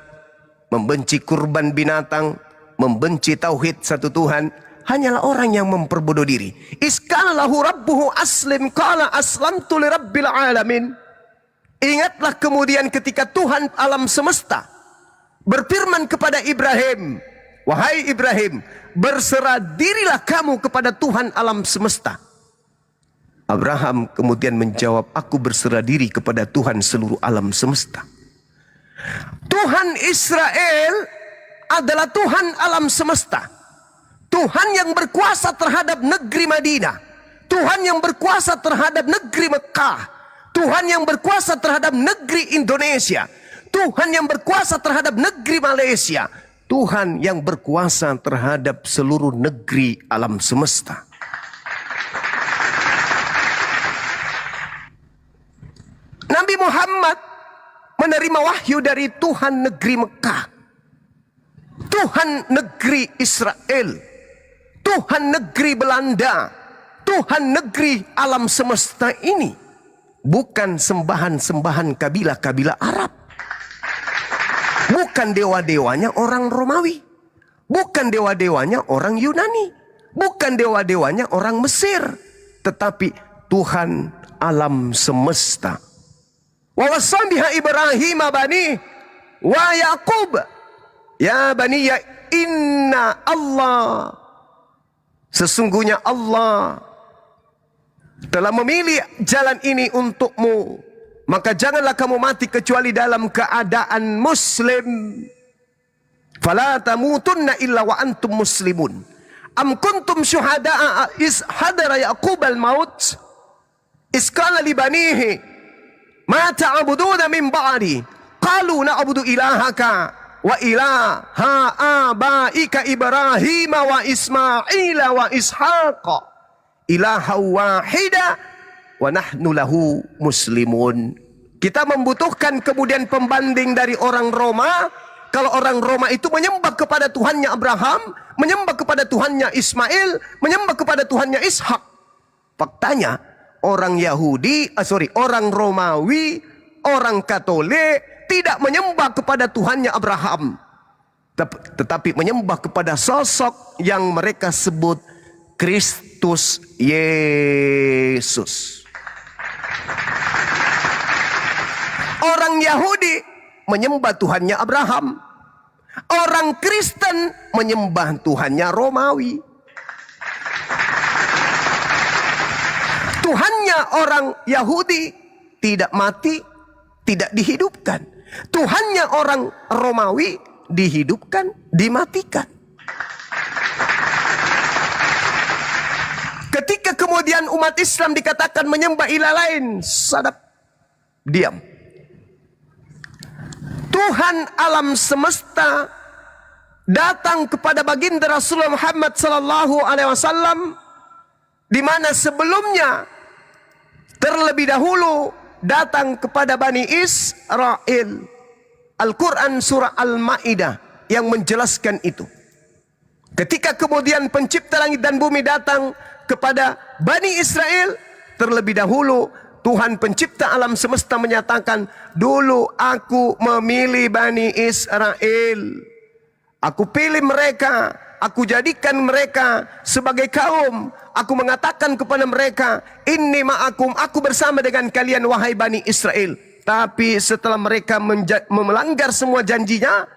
membenci kurban binatang, membenci tauhid satu Tuhan, hanyalah orang yang memperbodoh diri. Iskala lahu rabbuhu aslim qala aslamtu li rabbil alamin. Ingatlah kemudian ketika Tuhan alam semesta berfirman kepada Ibrahim, wahai Ibrahim, berserah dirilah kamu kepada Tuhan alam semesta. Abraham kemudian menjawab, aku berserah diri kepada Tuhan seluruh alam semesta. Tuhan Israel adalah Tuhan alam semesta. Tuhan yang berkuasa terhadap negeri Madinah. Tuhan yang berkuasa terhadap negeri Mekah. Tuhan yang berkuasa terhadap negeri Indonesia. Tuhan yang berkuasa terhadap negeri Malaysia. Tuhan yang berkuasa terhadap seluruh negeri alam semesta. Nabi Muhammad menerima wahyu dari Tuhan negeri Mekah, Tuhan negeri Israel, Tuhan negeri Belanda, Tuhan negeri alam semesta ini. Bukan sembahan-sembahan kabilah-kabilah Arab. Bukan dewa-dewanya orang Romawi. Bukan dewa-dewanya orang Yunani. Bukan dewa-dewanya orang Mesir. Tetapi Tuhan alam semesta. Wa wasabiha Ibrahim bani wa Yaqub ya bani ya inna Allah, sesungguhnya Allah telah memilih jalan ini untukmu, maka janganlah kamu mati kecuali dalam keadaan muslim. Fala tamutunna illa wa antum muslimun. Am kuntum syuhada'a is hadara Yaqub al-maut is qala li banihi ma ta'buduna min ba'di qalu na'budu ilahaka wa ilaha abaika Ibrahim wa Ismail wa Ishaq ilaha wahida wa nahnu lahu muslimun. Kita membutuhkan kemudian pembanding dari orang Roma. Kalau orang Roma itu menyembah kepada Tuhannya Abraham, menyembah kepada Tuhannya Ismail, menyembah kepada Tuhannya Ishak. Faktanya orang orang Romawi, orang Katolik tidak menyembah kepada Tuhannya Abraham, tetapi menyembah kepada sosok yang mereka sebut Kristus Yesus. Orang Yahudi menyembah Tuhannya Abraham. Orang Kristen menyembah Tuhannya Romawi. Tuhannya orang Yahudi tidak mati, tidak dihidupkan. Tuhannya orang Romawi dihidupkan, dimatikan. Ketika kemudian umat Islam dikatakan menyembah ilah lain, sadap, diam. Tuhan alam semesta datang kepada baginda Rasulullah Muhammad sallallahu alaihi wasallam, di mana sebelumnya terlebih dahulu datang kepada Bani Israel. Al-Quran surah Al-Ma'idah yang menjelaskan itu. Ketika kemudian pencipta langit dan bumi datang kepada Bani Israel, terlebih dahulu Tuhan pencipta alam semesta menyatakan, dulu aku memilih Bani Israel. Aku pilih mereka, aku jadikan mereka sebagai kaum. Aku mengatakan kepada mereka, inni ma'akum, aku bersama dengan kalian wahai Bani Israel. Tapi setelah mereka melanggar semua janjinya,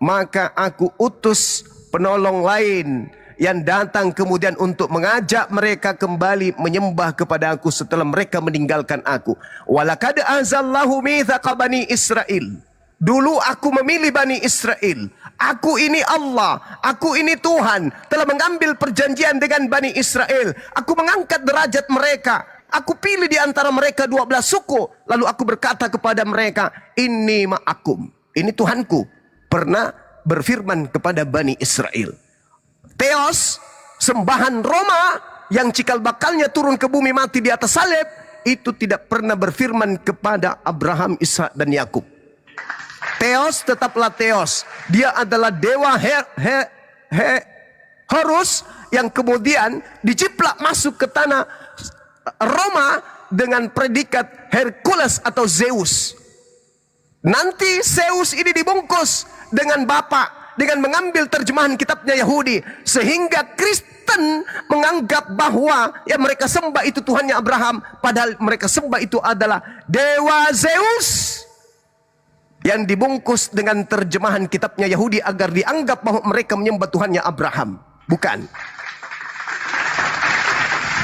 maka aku utus penolong lain yang datang kemudian untuk mengajak mereka kembali menyembah kepada aku setelah mereka meninggalkan aku. Walaqad azallahu mitsaqa Bani Israel. Dulu aku memilih Bani Israel. Aku ini Allah, aku ini Tuhan, telah mengambil perjanjian dengan Bani Israel. Aku mengangkat derajat mereka. Aku pilih di antara mereka 12 suku. Lalu aku berkata kepada mereka, inni ma'akum. Ini Tuhanku pernah berfirman kepada Bani Israel. Theos, sembahan Roma yang cikal bakalnya turun ke bumi mati di atas salib, itu tidak pernah berfirman kepada Abraham, Ishak dan Yakub. Theos tetaplah Theos. Dia adalah dewa Horus yang kemudian diciplak masuk ke tanah Roma dengan predikat Hercules atau Zeus. Nanti Zeus ini dibungkus dengan bapak, dengan mengambil terjemahan kitabnya Yahudi, sehingga Kristen menganggap bahwa yang mereka sembah itu Tuhannya Abraham, padahal mereka sembah itu adalah dewa Zeus yang dibungkus dengan terjemahan kitabnya Yahudi agar dianggap bahwa mereka menyembah Tuhannya Abraham. Bukan.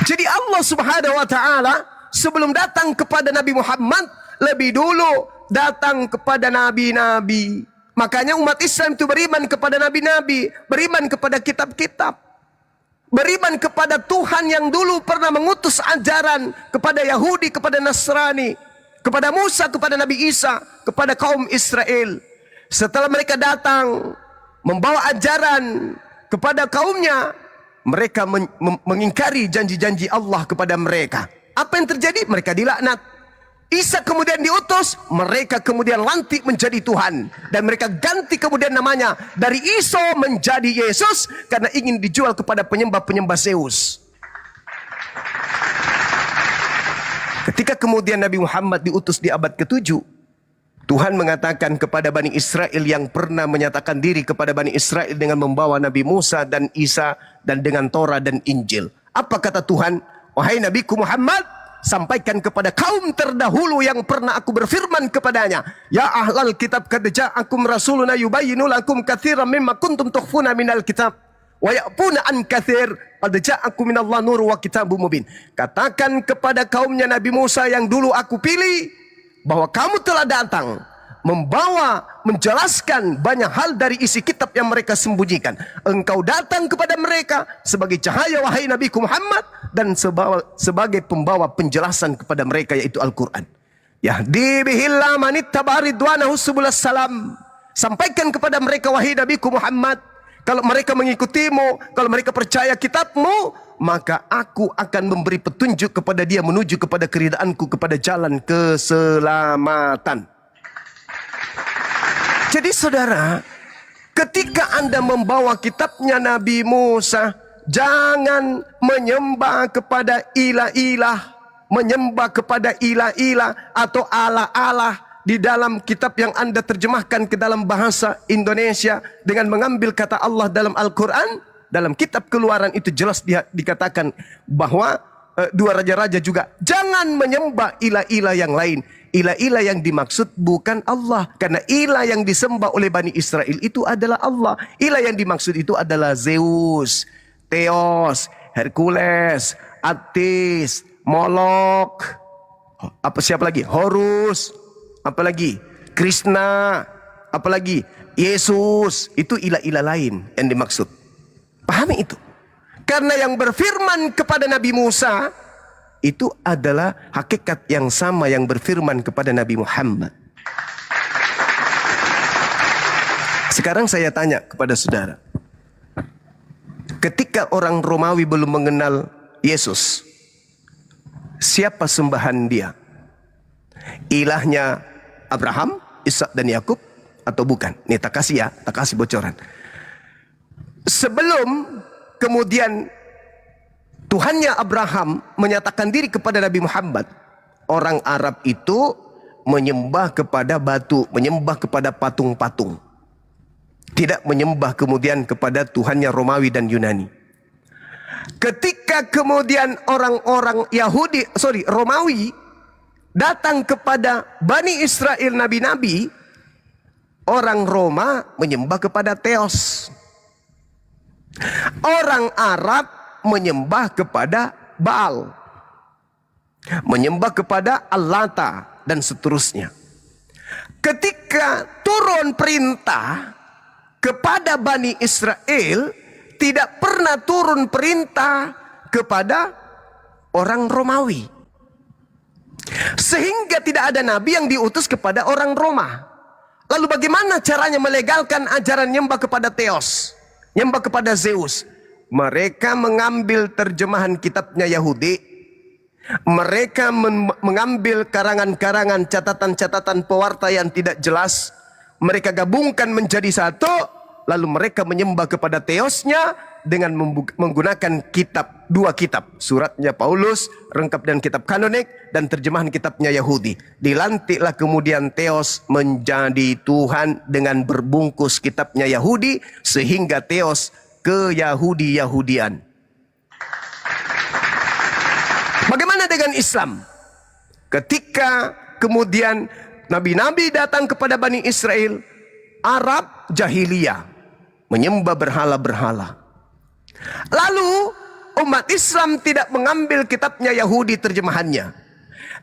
Jadi Allah Subhanahu wa taala sebelum datang kepada Nabi Muhammad, lebih dulu datang kepada nabi-nabi. Makanya umat Islam itu beriman kepada nabi-nabi, beriman kepada kitab-kitab, beriman kepada Tuhan yang dulu pernah mengutus ajaran kepada Yahudi, kepada Nasrani, kepada Musa, kepada Nabi Isa, kepada kaum Israel. Setelah mereka datang membawa ajaran kepada kaumnya, mereka mengingkari janji-janji Allah kepada mereka. Apa yang terjadi? Mereka dilaknat. Isa kemudian diutus, mereka kemudian lantik menjadi Tuhan. Dan mereka ganti kemudian namanya dari Isa menjadi Yesus, karena ingin dijual kepada penyembah-penyembah Zeus. Ketika kemudian Nabi Muhammad diutus di abad ke-7, Tuhan mengatakan kepada Bani Israel yang pernah menyatakan diri kepada Bani Israel dengan membawa Nabi Musa dan Isa dan dengan Torah dan Injil. Apa kata Tuhan? Wahai Nabiku Muhammad, sampaikan kepada kaum terdahulu yang pernah aku berfirman kepadanya, ya ahlal kitab qad ja'akum rasuluna yubayyinu lakum katsiran mimma kuntum tukhfuna minal kitab wa ya'funa an katsir qad ja'akum minallahi nurun wa kitabun mubin. Katakan kepada kaumnya Nabi Musa yang dulu aku pilih, bahwa kamu telah datang membawa, menjelaskan banyak hal dari isi kitab yang mereka sembunyikan. Engkau datang kepada mereka sebagai cahaya, wahai Nabi Muhammad, dan sebagai pembawa penjelasan kepada mereka, yaitu Al-Quran. Yahdi bihillah manittaba ridwanahu subulas salam. Sampaikan kepada mereka, wahai Nabi Muhammad, kalau mereka mengikutimu, kalau mereka percaya kitabmu, maka aku akan memberi petunjuk kepada dia menuju kepada keridaanku, kepada jalan keselamatan. Jadi saudara, ketika Anda membawa kitabnya Nabi Musa, jangan menyembah kepada ilah-ilah, menyembah kepada ilah-ilah atau Allah-Allah di dalam kitab yang Anda terjemahkan ke dalam bahasa Indonesia dengan mengambil kata Allah dalam Al-Quran. Dalam kitab Keluaran itu jelas dikatakan bahwa dua raja-raja juga jangan menyembah ilah-ilah yang lain. Ilah-ilah yang dimaksud bukan Allah, karena ilah yang disembah oleh Bani Israel itu adalah Allah. Ilah yang dimaksud itu adalah Zeus, Theos, Hercules, Attis, Molok, siapa lagi? Horus, apalagi Krishna, apalagi Yesus. Itu ilah-ilah lain yang dimaksud. Pahami itu. Karena yang berfirman kepada Nabi Musa itu adalah hakikat yang sama yang berfirman kepada Nabi Muhammad. Sekarang saya tanya kepada saudara, ketika orang Romawi belum mengenal Yesus, siapa sembahan dia? Ilahnya Abraham, Ishak dan Yakub atau bukan? Nih tak kasih ya, tak kasih bocoran. Sebelum kemudian Tuhannya Abraham menyatakan diri kepada Nabi Muhammad, orang Arab itu menyembah kepada batu, menyembah kepada patung-patung. Tidak menyembah kemudian kepada Tuhannya Romawi dan Yunani. Ketika kemudian orang-orang Romawi datang kepada Bani Israel, nabi-nabi, orang Roma menyembah kepada Theos. Orang Arab menyembah kepada Baal, menyembah kepada Al-Lata dan seterusnya. Ketika turun perintah kepada Bani Israel, tidak pernah turun perintah kepada orang Romawi. Sehingga tidak ada nabi yang diutus kepada orang Roma. Lalu bagaimana caranya melegalkan ajaran nyembah kepada Theos, nyembah kepada Zeus? Mereka mengambil terjemahan kitabnya Yahudi. Mereka mengambil karangan-karangan, catatan-catatan pewarta yang tidak jelas. Mereka gabungkan menjadi satu. Lalu mereka menyembah kepada Theosnya dengan menggunakan dua kitab. Suratnya Paulus, lengkap dan kitab kanonik, dan terjemahan kitabnya Yahudi. Dilantiklah kemudian Theos menjadi Tuhan dengan berbungkus kitabnya Yahudi. Sehingga Theos ke Yahudi-Yahudian. Bagaimana dengan Islam? Ketika kemudian nabi-nabi datang kepada Bani Israel, Arab jahiliyah, menyembah berhala-berhala. Lalu umat Islam tidak mengambil kitabnya Yahudi terjemahannya.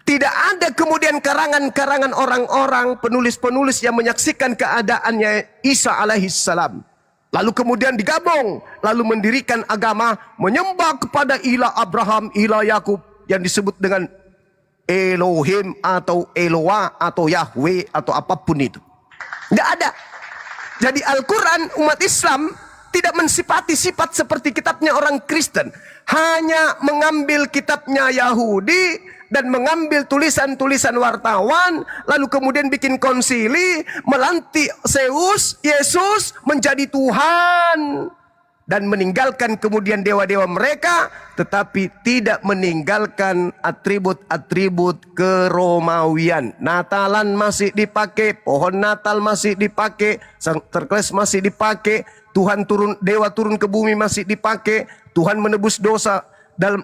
Tidak ada kemudian karangan-karangan orang-orang, penulis-penulis yang menyaksikan keadaannya Isa alaihissalam. Lalu kemudian digabung, lalu mendirikan agama menyembah kepada ilah Abraham, ilah Yakub yang disebut dengan Elohim atau Eloah atau Yahweh atau apapun itu. Tidak ada. Jadi Al-Quran umat Islam tidak mensifati sifat seperti kitabnya orang Kristen. Hanya mengambil kitabnya Yahudi dan mengambil tulisan-tulisan wartawan, lalu kemudian bikin konsili, melantik Zeus, Yesus menjadi Tuhan, dan meninggalkan kemudian dewa-dewa mereka, tetapi tidak meninggalkan atribut-atribut keromawian. Natalan masih dipakai, pohon Natal masih dipakai, Sinterklas masih dipakai, Tuhan turun, dewa turun ke bumi masih dipakai, Tuhan menebus dosa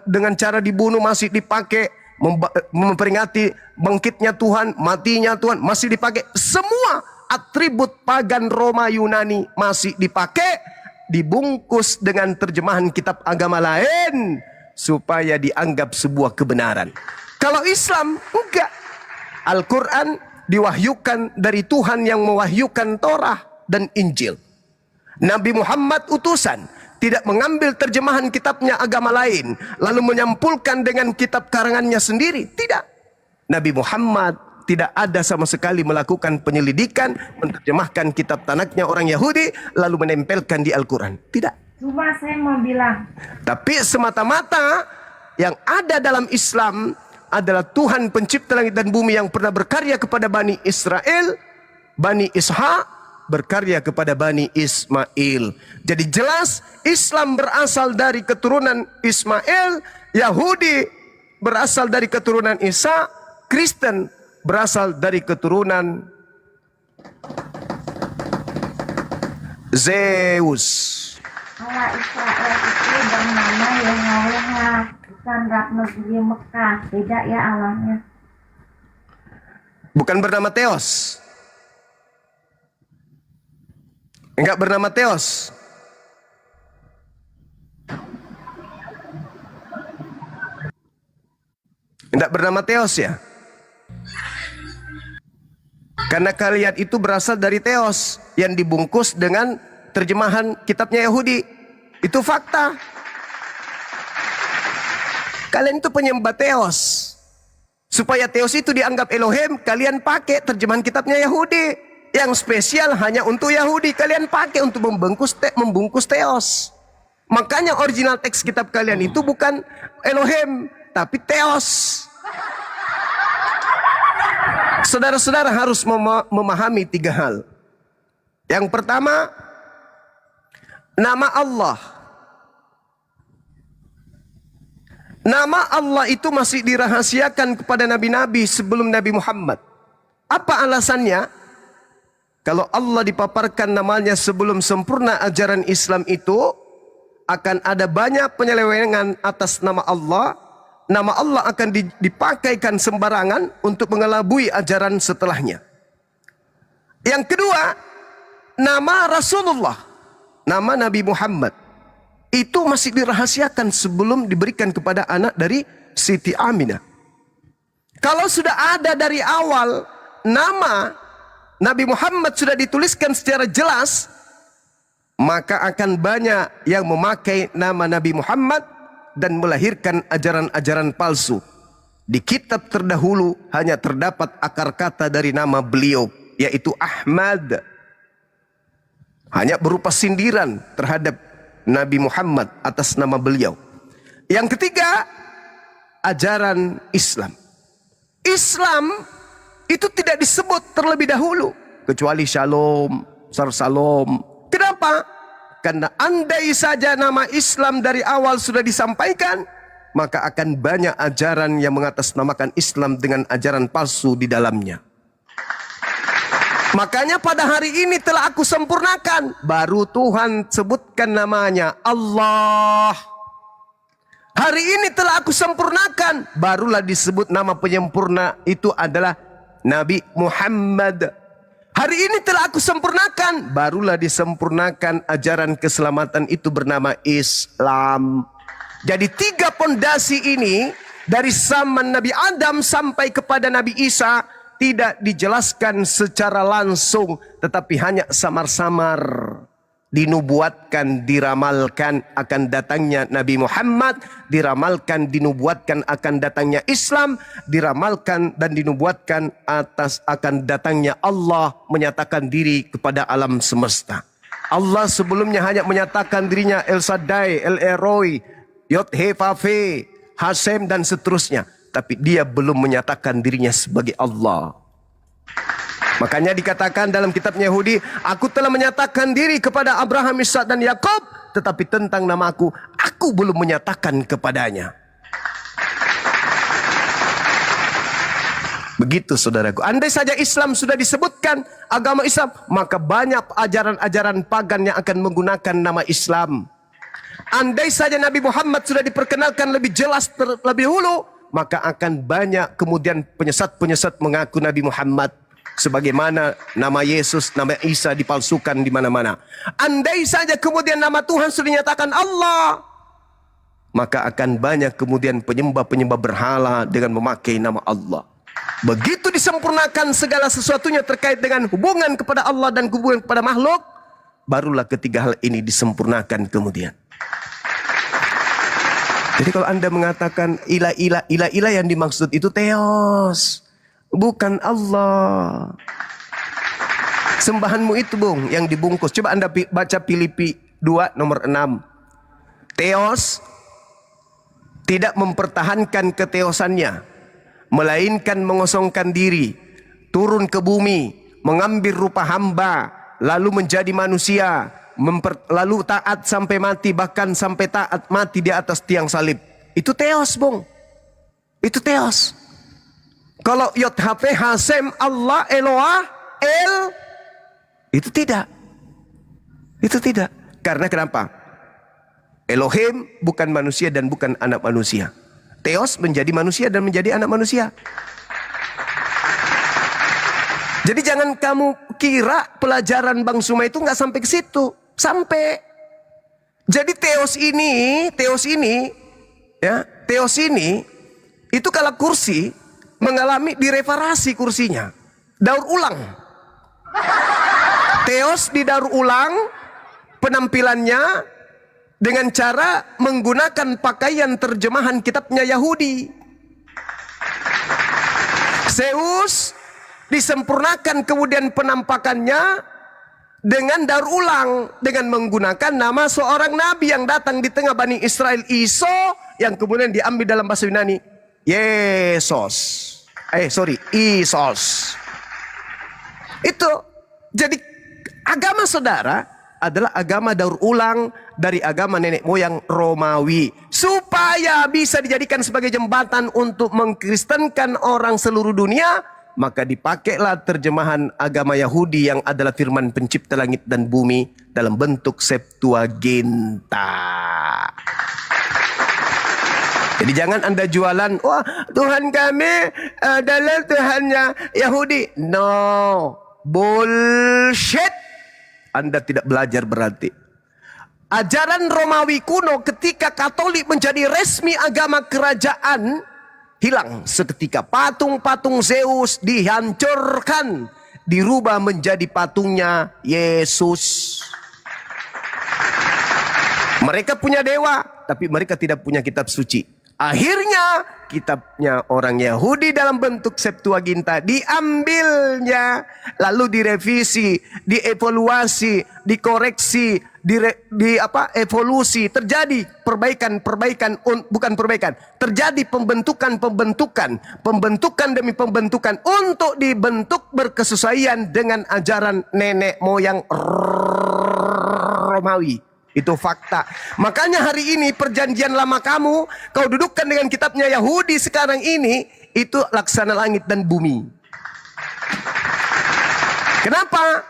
dengan cara dibunuh masih dipakai, memperingati bangkitnya Tuhan, matinya Tuhan masih dipakai. Semua atribut pagan Roma Yunani masih dipakai, dibungkus dengan terjemahan kitab agama lain supaya dianggap sebuah kebenaran. Kalau Islam enggak. Al-Quran diwahyukan dari Tuhan yang mewahyukan Torah dan Injil. Nabi Muhammad utusan, tidak mengambil terjemahan kitabnya agama lain, lalu menyampulkan dengan kitab karangannya sendiri. Tidak. Nabi Muhammad tidak ada sama sekali melakukan penyelidikan, menerjemahkan kitab tanaknya orang Yahudi, lalu menempelkan di Al-Quran. Tidak. Cuma saya mau bilang. Tapi semata-mata yang ada dalam Islam adalah Tuhan pencipta langit dan bumi yang pernah berkarya kepada Bani Israel, Bani Ishak, berkarya kepada Bani Ismail. Jadi jelas Islam berasal dari keturunan Ismail, Yahudi berasal dari keturunan Isa, Kristen berasal dari keturunan Zeus. Allah Israel itu bernama Yahweh, bukan Rab negeri Mekah. Beda ya Allahnya. Bukan bernama Theos. Enggak bernama Theos. Enggak bernama Theos ya. Karena kalian itu berasal dari Theos yang dibungkus dengan terjemahan kitabnya Yahudi. Itu fakta. Kalian itu penyembah Theos. Supaya Theos itu dianggap Elohim, kalian pakai terjemahan kitabnya Yahudi. Yang spesial hanya untuk Yahudi, kalian pakai untuk membungkus Theos. Makanya original teks kitab kalian itu bukan Elohim, tapi Theos. Saudara-saudara harus memahami 3 hal. Yang pertama, nama Allah. Nama Allah itu masih dirahasiakan kepada nabi-nabi sebelum Nabi Muhammad. Apa alasannya? Kalau Allah dipaparkan namanya sebelum sempurna ajaran Islam itu, akan ada banyak penyelewengan atas nama Allah. Nama Allah akan dipakaikan sembarangan untuk mengelabui ajaran setelahnya. Yang kedua, nama Rasulullah, nama Nabi Muhammad, itu masih dirahasiakan sebelum diberikan kepada anak dari Siti Aminah. Kalau sudah ada dari awal nama Nabi Muhammad sudah dituliskan secara jelas, maka akan banyak yang memakai nama Nabi Muhammad dan melahirkan ajaran-ajaran palsu. Di kitab terdahulu hanya terdapat akar kata dari nama beliau, yaitu Ahmad. Hanya berupa sindiran terhadap Nabi Muhammad atas nama beliau. Yang ketiga, ajaran Islam. Islam itu tidak disebut terlebih dahulu kecuali Shalom, Salam. Kenapa? Karena andai saja nama Islam dari awal sudah disampaikan, maka akan banyak ajaran yang mengatasnamakan Islam dengan ajaran palsu di dalamnya. Makanya pada hari ini telah aku sempurnakan, baru Tuhan sebutkan namanya Allah. Hari ini telah aku sempurnakan, barulah disebut nama penyempurna itu adalah Nabi Muhammad. Hari ini telah aku sempurnakan, barulah disempurnakan ajaran keselamatan itu bernama Islam. Jadi 3 pondasi ini dari zaman Nabi Adam sampai kepada Nabi Isa tidak dijelaskan secara langsung, tetapi hanya samar-samar dinubuatkan, diramalkan akan datangnya Nabi Muhammad, diramalkan, dinubuatkan akan datangnya Islam, diramalkan dan dinubuatkan atas akan datangnya Allah menyatakan diri kepada alam semesta. Allah sebelumnya hanya menyatakan dirinya El Shaddai, El Eroi, Yod-He-Fa-Fe, Hasem dan seterusnya, tapi dia belum menyatakan dirinya sebagai Allah. Makanya dikatakan dalam kitab Yahudi, aku telah menyatakan diri kepada Abraham, Ishak dan Yakub, tetapi tentang namaku, aku belum menyatakan kepadanya. Begitu saudaraku. Andai saja Islam sudah disebutkan agama Islam, maka banyak ajaran-ajaran pagan yang akan menggunakan nama Islam. Andai saja Nabi Muhammad sudah diperkenalkan lebih jelas terlebih dahulu, maka akan banyak kemudian penyesat-penyesat mengaku Nabi Muhammad. Sebagaimana nama Yesus, nama Isa dipalsukan di mana-mana. Andai saja kemudian nama Tuhan sudah dinyatakan Allah, maka akan banyak kemudian penyembah-penyembah berhala dengan memakai nama Allah. Begitu disempurnakan segala sesuatunya terkait dengan hubungan kepada Allah dan hubungan kepada makhluk, barulah ketiga hal ini disempurnakan kemudian. Jadi kalau Anda mengatakan ilah yang dimaksud itu Theos, bukan Allah. Sembahanmu itu Bung yang dibungkus. Coba Anda baca Filipi 2 nomor 6. Theos tidak mempertahankan keteosannya, melainkan mengosongkan diri, turun ke bumi, mengambil rupa hamba, lalu menjadi manusia, lalu taat sampai mati, bahkan sampai taat mati di atas tiang salib. Itu Theos Bung. Itu Theos. Kalau Yod-Hp, Hasem, Allah, Eloah, itu tidak. Itu tidak. Karena kenapa? Elohim bukan manusia dan bukan anak manusia. Theos menjadi manusia dan menjadi anak manusia. Jadi jangan kamu kira pelajaran Bang Suma itu nggak sampai ke situ. Sampai. Jadi Theos ini itu kalau kursi mengalami direparasi kursinya. Daur ulang. Theos didaur ulang penampilannya dengan cara menggunakan pakaian terjemahan kitabnya Yahudi. Zeus disempurnakan kemudian penampakannya dengan daur ulang, dengan menggunakan nama seorang nabi yang datang di tengah Bani Israel, Iso, yang kemudian diambil dalam bahasa Yunani Isos. Itu. Jadi agama saudara adalah agama daur ulang dari agama nenek moyang Romawi, supaya bisa dijadikan sebagai jembatan untuk mengkristenkan orang seluruh dunia. Maka dipakailah terjemahan agama Yahudi yang adalah firman pencipta langit dan bumi dalam bentuk Septuaginta. Jadi jangan Anda jualan, wah Tuhan kami adalah Tuhannya Yahudi. No, bullshit. Anda tidak belajar berarti. Ajaran Romawi kuno ketika Katolik menjadi resmi agama kerajaan, hilang seketika. Patung-patung Zeus dihancurkan, dirubah menjadi patungnya Yesus. Mereka punya dewa, tapi mereka tidak punya kitab suci. Akhirnya kitabnya orang Yahudi dalam bentuk Septuaginta diambilnya, lalu direvisi, dievaluasi, dikoreksi, evolusi, terjadi terjadi pembentukan demi pembentukan untuk dibentuk berkesesuaian dengan ajaran nenek moyang Romawi. Itu fakta. Makanya hari ini perjanjian lama kamu, kau dudukkan dengan kitabnya Yahudi sekarang ini, itu laksana langit dan bumi. Kenapa?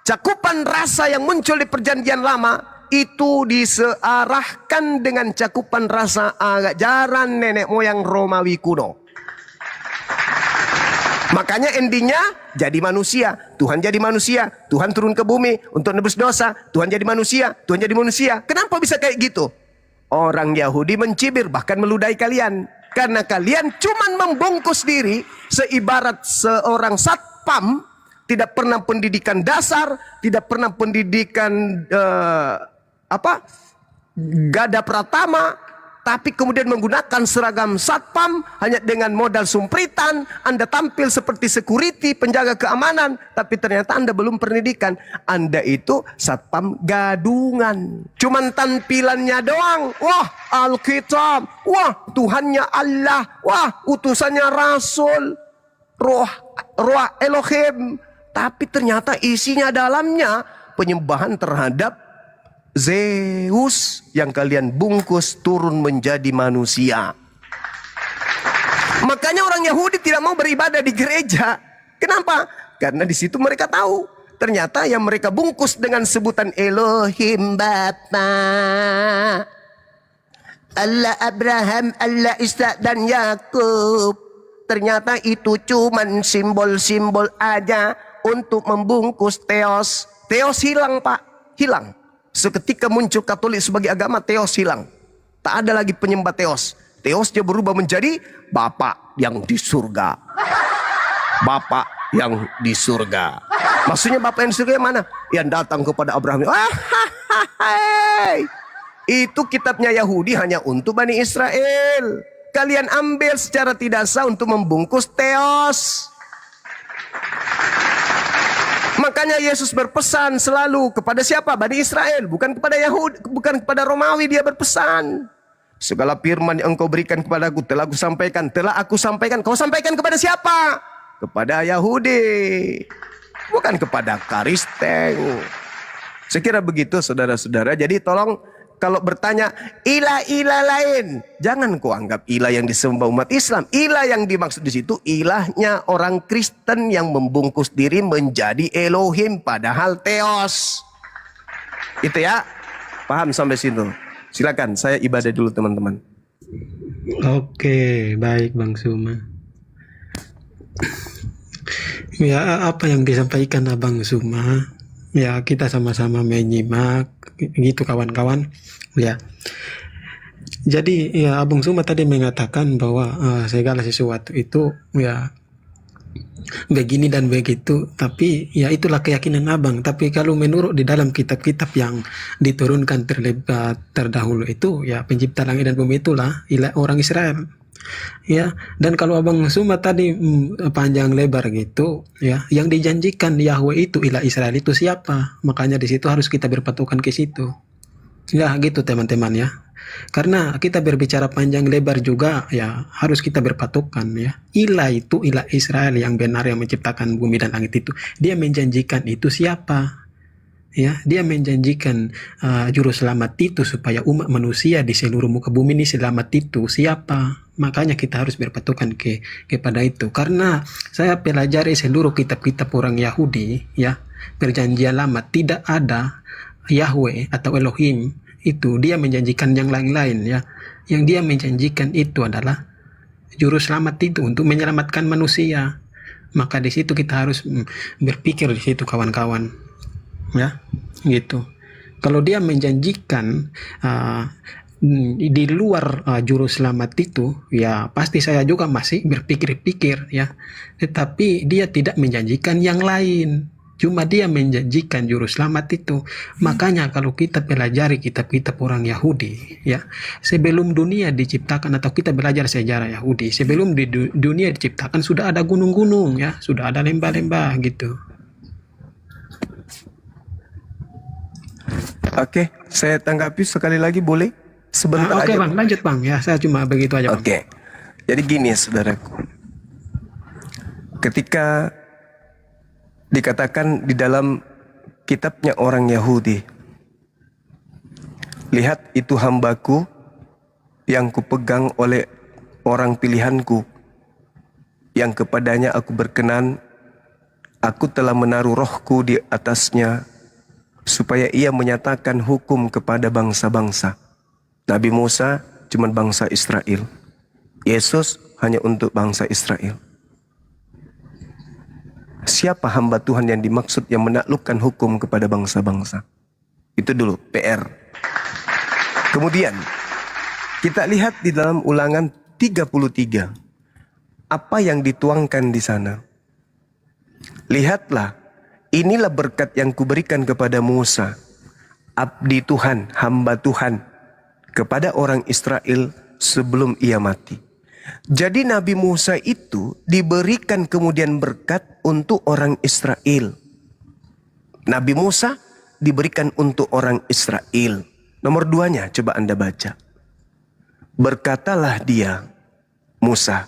Cakupan rasa yang muncul di perjanjian lama itu disearahkan dengan cakupan rasa ajaran nenek moyang Romawi kuno. Makanya endingnya jadi manusia. Tuhan jadi manusia. Tuhan turun ke bumi untuk nebus dosa. Tuhan jadi manusia. Tuhan jadi manusia. Kenapa bisa kayak gitu? Orang Yahudi mencibir, bahkan meludahi kalian. Karena kalian cuman membungkus diri seibarat seorang satpam, tidak pernah pendidikan dasar, tidak pernah pendidikan gada pratama, tapi kemudian menggunakan seragam satpam hanya dengan modal sumpritan. Anda tampil seperti security, penjaga keamanan, tapi ternyata Anda belum pendidikan. Anda itu satpam gadungan. Cuman tampilannya doang. Wah, Alkitab. Wah, Tuhannya Allah. Wah, utusannya Rasul. Roh Elohim. Tapi ternyata isinya dalamnya penyembahan terhadap Zeus yang kalian bungkus turun menjadi manusia. Makanya orang Yahudi tidak mau beribadah di gereja. Kenapa? Karena di situ mereka tahu ternyata yang mereka bungkus dengan sebutan Elohim Bapa, Allah Abraham, Allah Ishak dan Yakub, ternyata itu cuman simbol-simbol aja untuk membungkus Theos. Theos hilang, Pak, hilang. Seketika muncul Katolik sebagai agama, Theos hilang. Tak ada lagi penyembah Theos. Theos dia berubah menjadi Bapa yang di surga. Bapa yang di surga. Maksudnya Bapa yang di surga yang mana? Yang datang kepada Abraham. Itu kitabnya Yahudi hanya untuk Bani Israel. Kalian ambil secara tidak sah untuk membungkus teos. Makanya Yesus berpesan selalu kepada siapa? Bani Israel, bukan kepada Yahudi, bukan kepada Romawi. Dia berpesan, segala firman yang engkau berikan kepadaku telah aku sampaikan. Telah aku sampaikan. Kau sampaikan kepada siapa? Kepada Yahudi, bukan kepada Kristen. Saya kira begitu saudara-saudara. Jadi tolong kalau bertanya ilah-ilah lain, jangan kau anggap ilah yang disembah umat Islam. Ilah yang dimaksud di situ ilahnya orang Kristen yang membungkus diri menjadi Elohim padahal Theos. Itu ya. Paham sampai situ? Silakan, saya ibadah dulu teman-teman. Oke, baik Bang Suma. Ya, apa yang disampaikan Abang Suma, ya kita sama-sama menyimak gitu kawan-kawan. Ya. Jadi ya Abang Suma tadi mengatakan bahwa segala sesuatu itu ya begini dan begitu, tapi ya itulah keyakinan Abang. Tapi kalau menurut di dalam kitab-kitab yang diturunkan terdahulu itu ya pencipta langit dan bumi itulah ilah orang Israel. Ya, dan kalau Abang Suma tadi panjang lebar gitu, ya, yang dijanjikan Yahweh itu ilah Israel itu siapa? Makanya di situ harus kita berpatokan ke situ. Ya, gitu teman-teman ya. Karena kita berbicara panjang lebar juga ya harus kita berpatokan ya. Ilah itu ilah Israel yang benar yang menciptakan bumi dan langit itu. Dia menjanjikan itu siapa? Ya, dia menjanjikan juru selamat itu supaya umat manusia di seluruh muka bumi ini selamat itu siapa? Makanya kita harus berpatokan kepada itu. Karena saya pelajari seluruh kitab-kitab orang Yahudi ya, perjanjian lama tidak ada Yahweh atau Elohim itu dia menjanjikan yang lain-lain ya. Yang dia menjanjikan itu adalah juru selamat itu untuk menyelamatkan manusia. Maka di situ kita harus berpikir di situ kawan-kawan. Ya, gitu. Kalau dia menjanjikan di luar juru selamat itu, ya pasti saya juga masih berpikir-pikir ya. Tetapi dia tidak menjanjikan yang lain. Cuma dia menjanjikan juru selamat itu. Makanya kalau kita pelajari kitab-kitab orang Yahudi, ya, sebelum dunia diciptakan atau kita belajar sejarah Yahudi, sebelum dunia diciptakan sudah ada gunung-gunung ya, sudah ada lembah-lembah gitu. Oke, saya tanggapi sekali lagi boleh? Sebentar Oke aja. Bang, lanjut Bang ya. Saya cuma begitu aja Bang. Oke. Jadi gini saudaraku. Ketika dikatakan di dalam kitabnya orang Yahudi, lihat itu hambaku yang kupegang oleh orang pilihanku, yang kepadanya aku berkenan, aku telah menaruh rohku di atasnya, supaya ia menyatakan hukum kepada bangsa-bangsa. Nabi Musa cuma bangsa Israel. Yesus hanya untuk bangsa Israel. Siapa hamba Tuhan yang dimaksud yang menaklukkan hukum kepada bangsa-bangsa? Itu dulu PR. Kemudian kita lihat di dalam Ulangan 33. Apa yang dituangkan di sana? Lihatlah, inilah berkat yang kuberikan kepada Musa, abdi Tuhan, hamba Tuhan, kepada orang Israel sebelum ia mati. Jadi Nabi Musa itu diberikan kemudian berkat untuk orang Israel. Nabi Musa diberikan untuk orang Israel. Nomor 2-nya coba Anda baca. Berkatalah dia, Musa,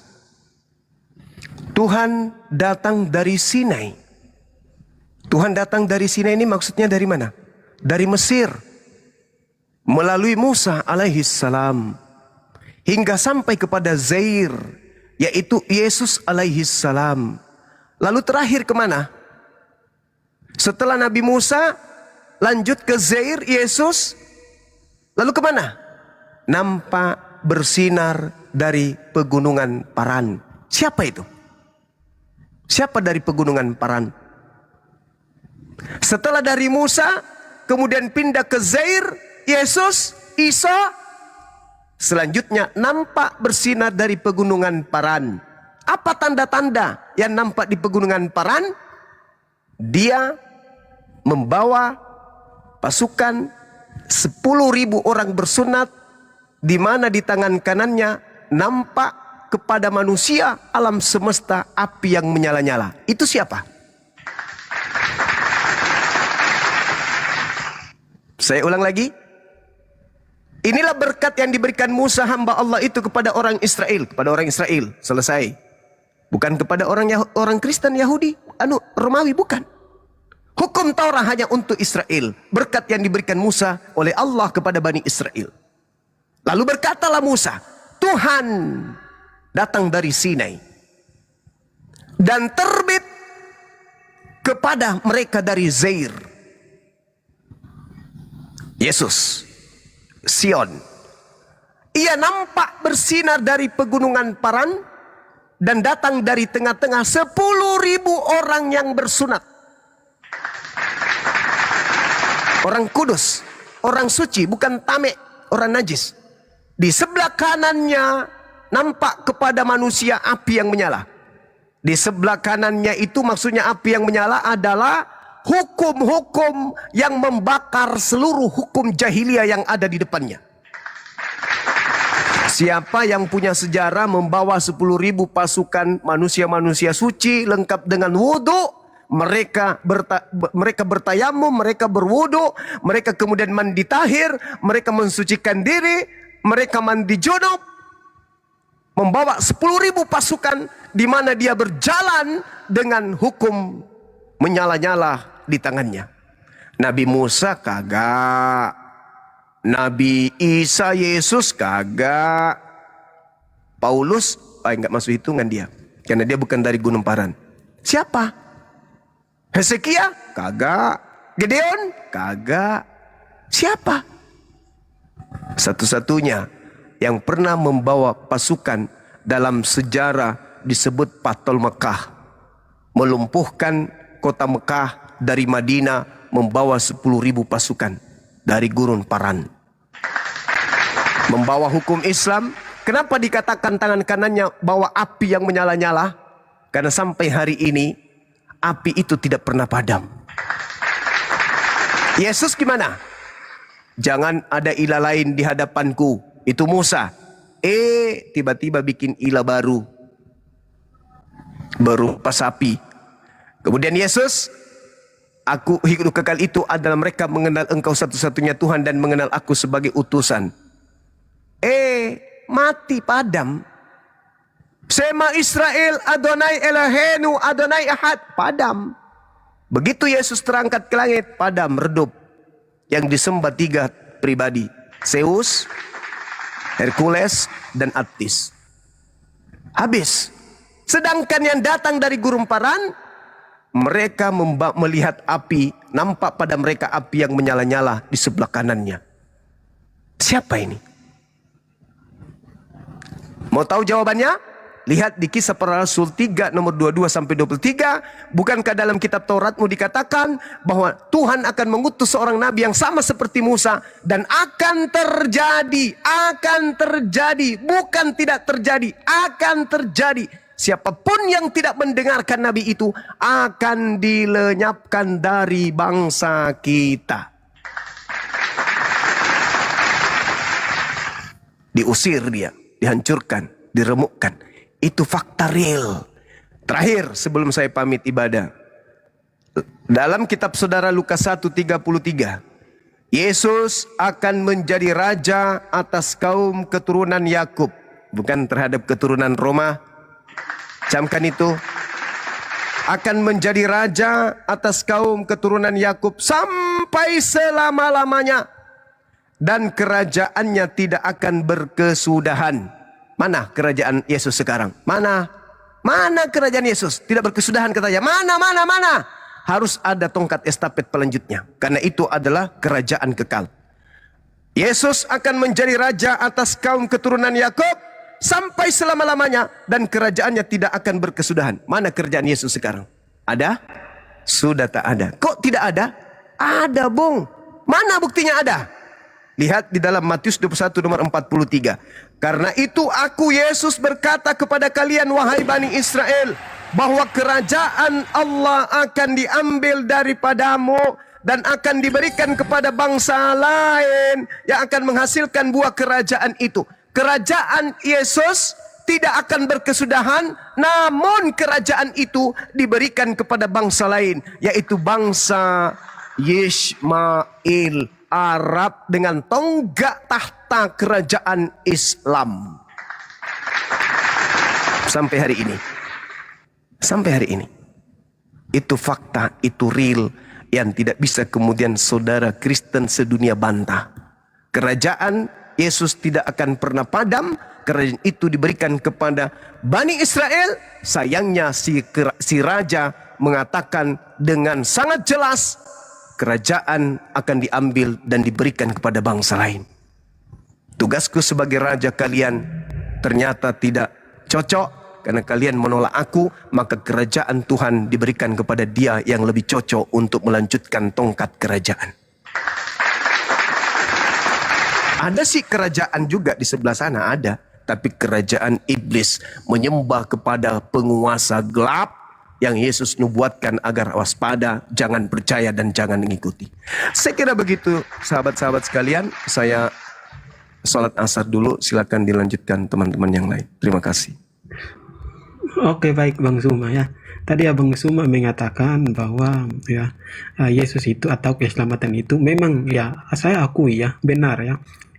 Tuhan datang dari Sinai. Tuhan datang dari Sinai ini maksudnya dari mana? Dari Mesir. Melalui Musa alaihi salam. Hingga sampai kepada Zair. Yaitu Yesus alaihi salam. Lalu terakhir kemana? Setelah Nabi Musa lanjut ke Zair, Yesus. Lalu kemana? Nampak bersinar dari pegunungan Paran. Siapa itu? Siapa dari pegunungan Paran? Setelah dari Musa, kemudian pindah ke Zair, Yesus, Isa. Selanjutnya nampak bersinar dari pegunungan Paran. Apa Apa tanda-tanda yang nampak di pegunungan Paran? Dia membawa pasukan 10.000 orang bersunat, di mana di tangan kanannya nampak kepada manusia alam semesta api yang menyala-nyala. Itu siapa? Saya ulang lagi. Inilah berkat yang diberikan Musa hamba Allah itu kepada orang Israel. Kepada orang Israel. Selesai. Bukan kepada orang Kristen Yahudi. Romawi, bukan. Hukum Taurat hanya untuk Israel. Berkat yang diberikan Musa oleh Allah kepada Bani Israel. Lalu berkatalah Musa, Tuhan datang dari Sinai dan terbit kepada mereka dari Zair. Yesus, Sion. Ia nampak bersinar dari pegunungan Paran dan datang dari tengah-tengah 10.000 orang yang bersunat. Orang kudus, orang suci, bukan tamek, orang najis. Di sebelah kanannya nampak kepada manusia api yang menyala. Di sebelah kanannya itu maksudnya api yang menyala adalah hukum-hukum yang membakar seluruh hukum jahiliyah yang ada di depannya. Siapa yang punya sejarah membawa 10.000 pasukan manusia-manusia suci lengkap dengan wudhu, mereka bertayamum, mereka berwudu, mereka kemudian mandi tahir, mereka mensucikan diri, mereka mandi junub, membawa 10.000 pasukan di mana dia berjalan dengan hukum menyala-nyala di tangannya. Nabi Musa kagak, Nabi Isa Yesus kagak, Paulus enggak masuk hitungan dia, karena dia bukan dari Gunung Paran. Siapa? Hezekia? Kagak. Gideon? Kagak. Siapa? Satu-satunya yang pernah membawa pasukan dalam sejarah disebut Fathul Mekah. Melumpuhkan kota Mekah dari Madinah, membawa 10.000 pasukan dari Gurun Paran. Membawa hukum Islam. Kenapa dikatakan tangan kanannya bawa api yang menyala-nyala? Karena sampai hari ini api itu tidak pernah padam. Yesus gimana? Jangan ada ilah lain di hadapanku. Itu Musa. Tiba-tiba bikin ilah baru. Berupa sapi. Kemudian Yesus, aku hidup kekal itu adalah mereka mengenal engkau satu-satunya Tuhan dan mengenal aku sebagai utusan. Mati padam. Sema Israel Adonai Elohenu Adonai Ahad, padam. Begitu Yesus terangkat ke langit, padam, redup. Yang disembah 3 pribadi, Zeus, Hercules, dan Attis. Habis. Sedangkan yang datang dari Gurun Paran, mereka melihat api, nampak pada mereka api yang menyala-nyala di sebelah kanannya. Siapa ini? Mau tahu jawabannya? Lihat di Kisah Para Rasul 3 nomor 22 sampai 23. Bukankah dalam kitab Tauratmu dikatakan bahwa Tuhan akan mengutus seorang nabi yang sama seperti Musa, dan akan terjadi, bukan tidak terjadi, akan terjadi. Siapapun yang tidak mendengarkan nabi itu akan dilenyapkan dari bangsa kita. Diusir dia, dihancurkan, diremukkan. Itu fakta real. Terakhir sebelum saya pamit ibadah. Dalam kitab saudara Lukas 1:33, Yesus akan menjadi raja atas kaum keturunan Yakub, bukan terhadap keturunan Roma. Camkan itu. Akan menjadi raja atas kaum keturunan Yakub sampai selama-lamanya, dan kerajaannya tidak akan berkesudahan. Mana kerajaan Yesus sekarang? Mana kerajaan Yesus? Tidak berkesudahan katanya. Mana? Harus ada tongkat estafet pelanjutnya. Karena itu adalah kerajaan kekal. Yesus akan menjadi raja atas kaum keturunan Yakub sampai selama-lamanya, dan kerajaannya tidak akan berkesudahan. Mana kerajaan Yesus sekarang? Ada? Sudah tak ada. Kok tidak ada? Ada, Bung. Mana buktinya ada? Lihat di dalam Matius 21 nomor 43. Karena itu aku Yesus berkata kepada kalian wahai Bani Israel, bahwa kerajaan Allah akan diambil daripadamu dan akan diberikan kepada bangsa lain yang akan menghasilkan buah kerajaan itu. Kerajaan Yesus tidak akan berkesudahan, namun kerajaan itu diberikan kepada bangsa lain, yaitu bangsa Yishmael, Arab dengan tonggak tahta kerajaan Islam. Sampai hari ini. Sampai hari ini. Itu fakta, itu real yang tidak bisa kemudian saudara Kristen sedunia bantah. Kerajaan Yesus tidak akan pernah padam. Kerajaan itu diberikan kepada Bani Israel. Sayangnya si raja mengatakan dengan sangat jelas, kerajaan akan diambil dan diberikan kepada bangsa lain. Tugasku sebagai raja kalian ternyata tidak cocok, karena kalian menolak aku, maka kerajaan Tuhan diberikan kepada dia yang lebih cocok untuk melanjutkan tongkat kerajaan. Ada sih kerajaan juga di sebelah sana, ada. Tapi kerajaan iblis menyembah kepada penguasa gelap yang Yesus nubuatkan agar waspada, jangan percaya dan jangan mengikuti. Saya kira begitu sahabat-sahabat sekalian. Saya sholat asar dulu, silakan dilanjutkan teman-teman yang lain. Terima kasih. Oke, baik Bang Suma ya. Tadi Abang Suma mengatakan bahwa ya Yesus itu atau keselamatan itu memang ya saya akui ya benar ya.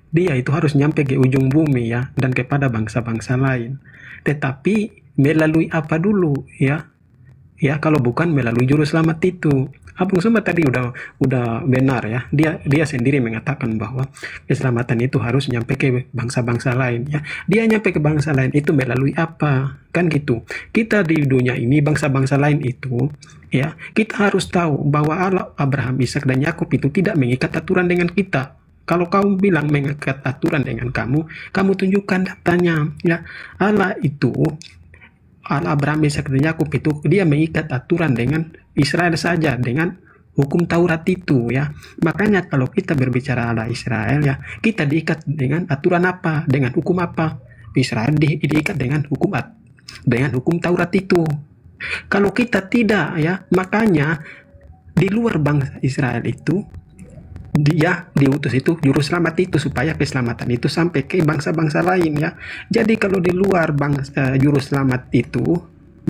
Dia itu harus nyampe ke ujung bumi ya dan kepada bangsa-bangsa lain. Tetapi melalui apa dulu ya? Ya kalau bukan melalui juru selamat itu. Abang Suma tadi udah benar ya. Dia sendiri mengatakan bahwa keselamatan itu harus nyampe ke bangsa-bangsa lain ya. Dia nyampe ke bangsa lain itu melalui apa? Kan gitu. Kita di dunia ini bangsa-bangsa lain itu ya, kita harus tahu bahwa Allah, Abraham, Ishak dan Yakub itu tidak mengikat aturan dengan kita. Kalau kamu bilang mengikat aturan dengan kamu tunjukkan datanya ya. Allah itu, Allah Abraham, Ishak dan Yakub itu dia mengikat aturan dengan Israel saja, dengan hukum Taurat itu ya. Makanya kalau kita berbicara Allah Israel ya, kita diikat dengan aturan apa? Dengan hukum apa? Israel diikat dengan hukum Taurat itu. Kalau kita tidak ya, makanya di luar bangsa Israel itu dia diutus itu juru selamat itu supaya keselamatan itu sampai ke bangsa-bangsa lain ya. Jadi kalau di luar juru selamat itu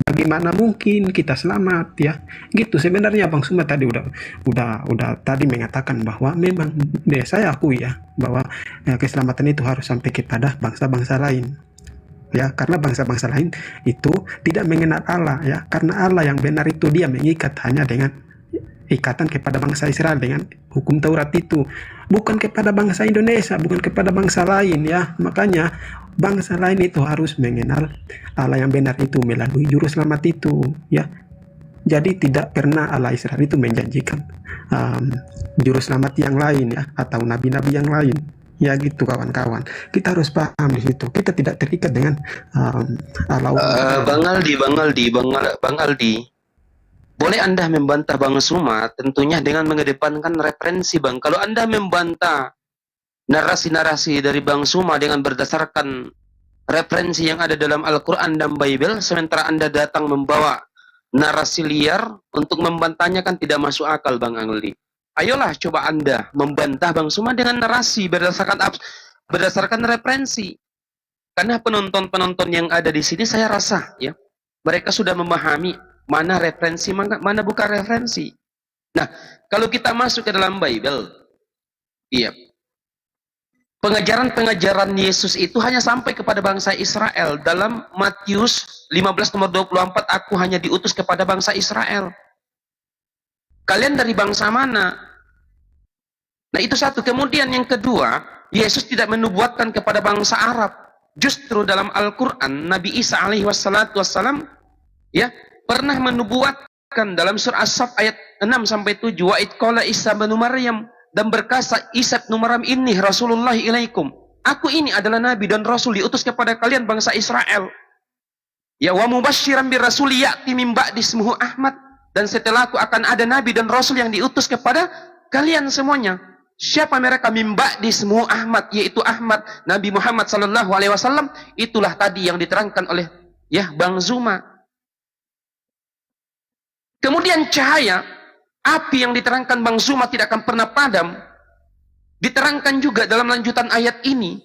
bagaimana mungkin kita selamat ya? Gitu sebenarnya Bang Suma tadi udah tadi mengatakan bahwa memang saya akui ya bahwa keselamatan itu harus sampai kepada bangsa-bangsa lain. Ya, karena bangsa-bangsa lain itu tidak mengenal Allah ya. Karena Allah yang benar itu dia mengikat hanya dengan ikatan kepada bangsa Israel dengan hukum Taurat itu, bukan kepada bangsa Indonesia, bukan kepada bangsa lain ya. Makanya bangsa lain itu harus mengenal Allah yang benar itu melalui juru selamat itu ya. Jadi tidak pernah Allah Israel itu menjanjikan juru selamat yang lain ya, atau nabi-nabi yang lain ya. Gitu kawan-kawan, kita harus paham di situ. Kita tidak terikat dengan Allah. Bang Aldi, boleh Anda membantah Bang Suma tentunya dengan mengedepankan referensi Bang. Kalau Anda membantah narasi-narasi dari Bang Suma dengan berdasarkan referensi yang ada dalam Al-Quran dan Bible, sementara Anda datang membawa narasi liar untuk membantahnya, kan tidak masuk akal Bang Angli. Ayolah coba Anda membantah Bang Suma dengan narasi berdasarkan referensi. Karena penonton-penonton yang ada di sini saya rasa ya, mereka sudah memahami mana referensi, mana bukan referensi. Nah, kalau kita masuk ke dalam Bible, iya, pengajaran Yesus itu hanya sampai kepada bangsa Israel. Dalam Matius 15 nomor 24, aku hanya diutus kepada bangsa Israel. Kalian dari bangsa mana? Nah, itu satu. Kemudian yang kedua, Yesus tidak menubuatkan kepada bangsa Arab. Justru dalam Al-Quran, Nabi Isa alaihi wassalam ya, pernah menubuatkan dalam surah As-Saff ayat 6-7, wa id qala Isa bin Maryam, dan berkata Isa bin Maryam, ini Rasulullah ilaikum, aku ini adalah nabi dan rasul diutus kepada kalian bangsa Israel. Ya, wa mubasysyiran bir rasul ya'ti min ba'di ismuhu Ahmad, dan setelahku akan ada nabi dan rasul yang diutus kepada kalian semuanya. siapa mereka mimba di semua Ahmad, yaitu Ahmad Nabi Muhammad sallallahu alaihi wasallam. Itulah tadi yang diterangkan oleh Bang Zuma. Kemudian cahaya api yang diterangkan Bang Zuma tidak akan pernah padam. Diterangkan juga dalam lanjutan ayat ini,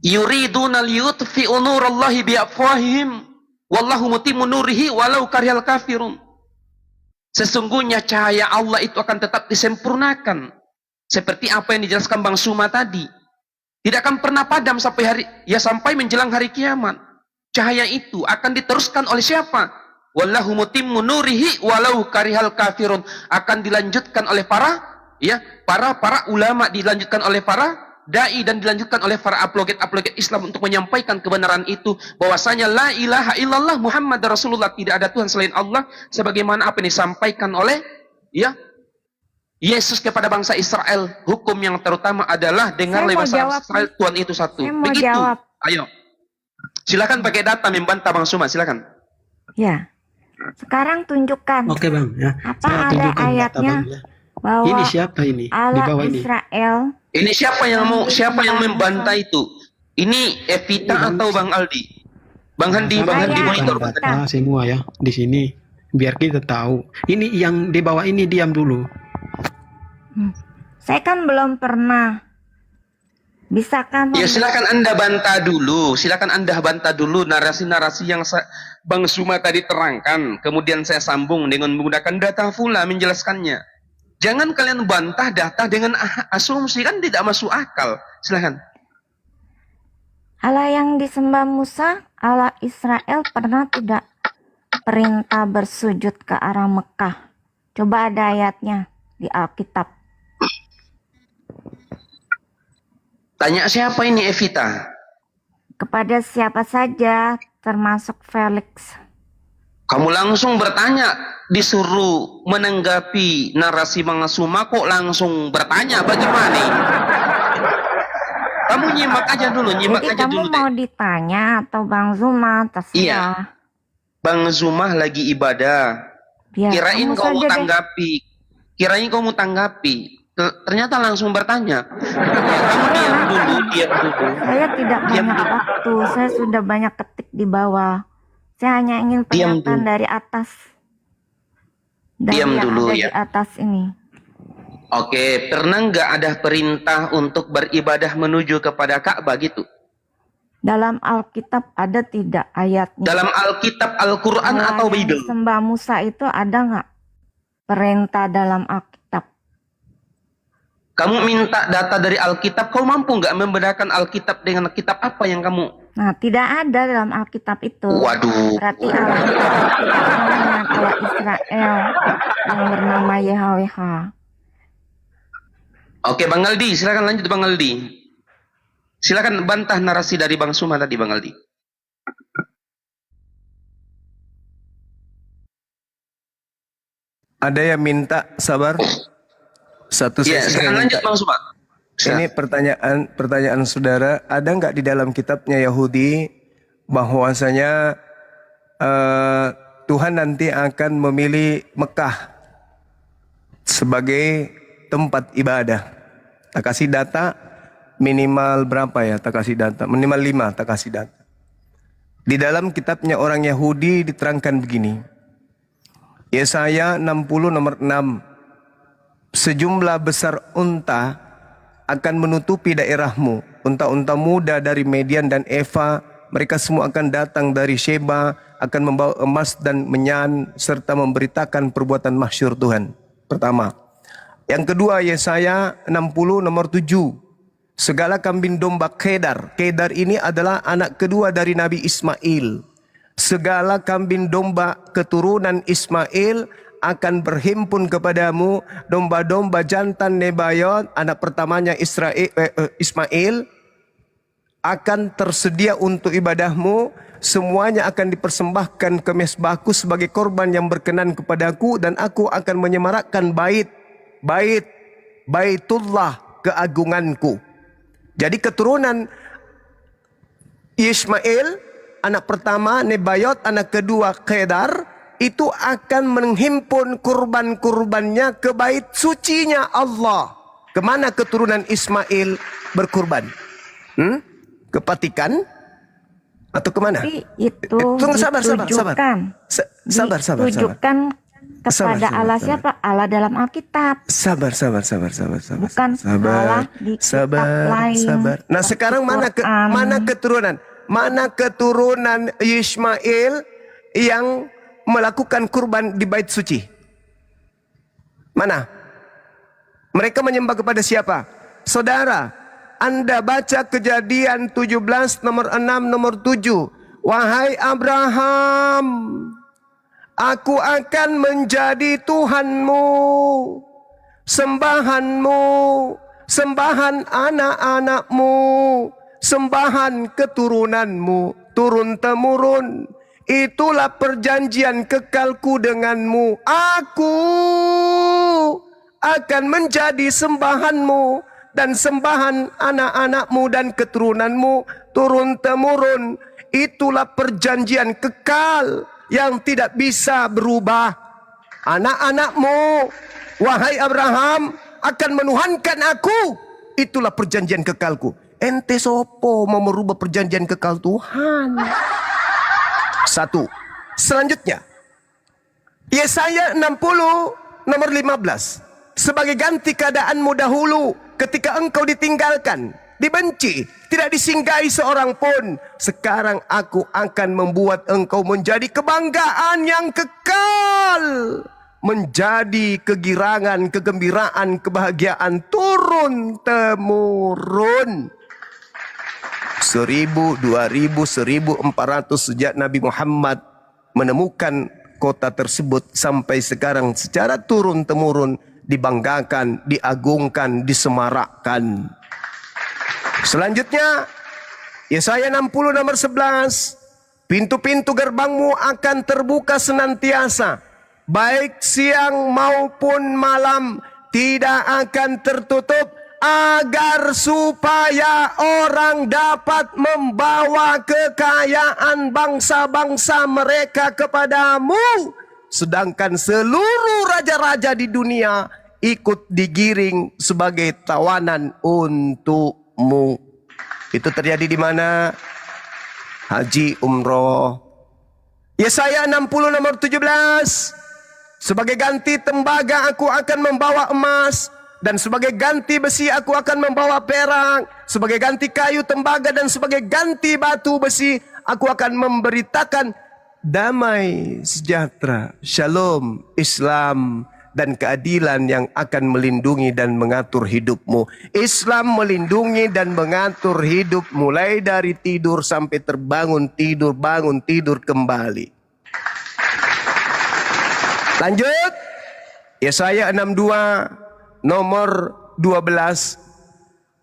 yuriduna liyutfi'u nurallahi biafwahihim wallahu mutimmu nurihi walau karihal kafirun. Sesungguhnya cahaya Allah itu akan tetap disempurnakan. Seperti apa yang dijelaskan Bang Zuma tadi. Tidak akan pernah padam sampai menjelang hari kiamat. Cahaya itu akan diteruskan oleh siapa? Wallahu mutimmu nurihi walau karihal kafirun. Akan dilanjutkan oleh para ulama, dilanjutkan oleh para dai, dan dilanjutkan oleh para apologet Islam untuk menyampaikan kebenaran itu, bahwasanya la ilaha illallah Muhammad Rasulullah, tidak ada Tuhan selain Allah, sebagaimana apa yang disampaikan oleh Yesus kepada bangsa Israel. Hukum yang terutama adalah dengarlah bangsa Israel, Tuhan itu satu. Begitu. Ayo. Silakan pakai data membantah Bang Zuma, silakan. Ya. Sekarang tunjukkan. Oke Bang, ya. Apa Saya ada tunjukkan data, ayatnya Bang, ya. bahwa Ini siapa ini? Di Allah bawah ini. Israel. Ini siapa yang membantah itu? Ini Evita atau Bang Aldi? Bang Handi monitor. Data semua ya di sini biar kita tahu. Ini yang di bawah ini diam dulu. Saya kan belum pernah. Bisakah Ya silakan Anda bantah dulu. Silakan Anda bantah dulu narasi-narasi yang Bang Zuma tadi terangkan. Kemudian saya sambung dengan menggunakan data pula menjelaskannya. Jangan kalian bantah data dengan asumsi, kan tidak masuk akal. Silakan. Allah yang disembah Musa, Allah Israel pernah tidak perintah bersujud ke arah Mekah? Coba ada ayatnya di Alkitab. Tanya siapa ini Evita? Kepada siapa saja, termasuk Felix. Kamu langsung bertanya, disuruh menanggapi narasi Bang Zuma kok langsung bertanya, bagaimana? Kamu nyimak aja dulu, Jadi kamu mau ditanya atau Bang Zuma, terserah. Iya. Bang Zuma lagi ibadah. Ya, Kirain kamu kamu tanggapi. Kirain kamu tanggapi. Ternyata langsung bertanya. Kamu diam dulu. Saya tidak banyak waktu, saya sudah banyak ketik di bawah. Saya hanya ingin pernyataan dari atas. Dari Diam yang dulu ada ya. di atas ini. Oke, pernah nggak ada perintah untuk beribadah menuju kepada Ka'bah gitu? Dalam Alkitab ada tidak ayatnya? Dalam Alkitab, Al-Quran atau Bible? Sembah Musa itu ada nggak perintah dalam Alkitab? Kamu minta data dari Alkitab, kau mampu nggak membedakan Alkitab dengan kitab apa yang kamu? Nah, tidak ada dalam Alkitab itu. Waduh. Berarti Alkitab itu dengan Allah Israel yang bernama YHWH. Oke, Bang Aldi, silakan lanjut Bang Aldi. Silakan bantah narasi dari Bang Zuma tadi, Bang Aldi. Ada yang minta sabar? Satu Ya, sesi silakan yang lanjut minta. Bang Zuma. Ini pertanyaan saudara, ada nggak di dalam kitabnya Yahudi bahwasanya Tuhan nanti akan memilih Mekah sebagai tempat ibadah? Tak kasih data minimal berapa ya? Tak kasih data minimal 5. Tak kasih data. Di dalam kitabnya orang Yahudi diterangkan begini. Yesaya 60 nomor 6. Sejumlah besar unta akan menutupi daerahmu. Unta-unta muda dari Median dan Eva, mereka semua akan datang dari Sheba, akan membawa emas dan menyan, serta memberitakan perbuatan masyhur Tuhan. Pertama. Yang kedua, Yesaya 60 nomor 7. Segala kambing domba Kedar. Kedar ini adalah anak kedua dari Nabi Ismail. Segala kambing domba keturunan Ismail akan berhimpun kepadamu, domba-domba jantan Nebayot, anak pertamanya Ismail, akan tersedia untuk ibadahmu. Semuanya akan dipersembahkan ke mezbahku sebagai korban yang berkenan kepadaku, dan aku akan menyemarakkan baitullah, keagunganku. Jadi keturunan Ismail, anak pertama Nebayot, anak kedua Kedar, itu akan menghimpun kurban-kurbannya ke bait sucinya Allah. Kemana keturunan Ismail berkurban? Kepatikan? Atau kemana? Tapi itu Tunggu, sabar. ditujukan Sabar. kepada Allah siapa? Allah dalam Alkitab. Sabar. Bukan Allah di kitab lain. Nah, sekarang mana keturunan? Mana keturunan Ismail yang melakukan kurban di bait suci? Mana? Mereka menyembah kepada siapa? Saudara, Anda baca Kejadian 17 nomor 6 nomor 7. Wahai Abraham, aku akan menjadi Tuhanmu, sembahanmu, sembahan anak-anakmu, sembahan keturunanmu, turun-temurun. Itulah perjanjian kekalku denganmu. Aku akan menjadi sembahanmu dan sembahan anak-anakmu dan keturunanmu, turun-temurun. Itulah perjanjian kekal yang tidak bisa berubah. Anak-anakmu, wahai Abraham, akan menuhankan aku. Itulah perjanjian kekalku. Ente sopo mau merubah perjanjian kekal Tuhan? Satu. Selanjutnya, Yesaya 60 nomor 15. Sebagai ganti keadaanmu dahulu ketika engkau ditinggalkan, dibenci, tidak disinggahi seorang pun. Sekarang aku akan membuat engkau menjadi kebanggaan yang kekal, menjadi kegirangan, kegembiraan, kebahagiaan turun-temurun. 1000, 2000, 1400 sejak Nabi Muhammad menemukan kota tersebut sampai sekarang secara turun-temurun dibanggakan, diagungkan, disemarakkan. Selanjutnya, Yesaya 60 nomor 11. Pintu-pintu gerbangmu akan terbuka senantiasa, baik siang maupun malam, tidak akan tertutup, agar supaya orang dapat membawa kekayaan bangsa-bangsa mereka kepadamu. Sedangkan seluruh raja-raja di dunia ikut digiring sebagai tawanan untukmu. Itu terjadi di mana? Haji umroh. Yesaya 60 nomor 17. Sebagai ganti tembaga aku akan membawa emas, dan sebagai ganti besi aku akan membawa perak. Sebagai ganti kayu tembaga dan sebagai ganti batu besi aku akan memberitakan damai, sejahtera, shalom, Islam, dan keadilan yang akan melindungi dan mengatur hidupmu. Islam melindungi dan mengatur hidup mulai dari tidur sampai terbangun, tidur, bangun, tidur kembali. Lanjut. Yesaya 62 nomor 12.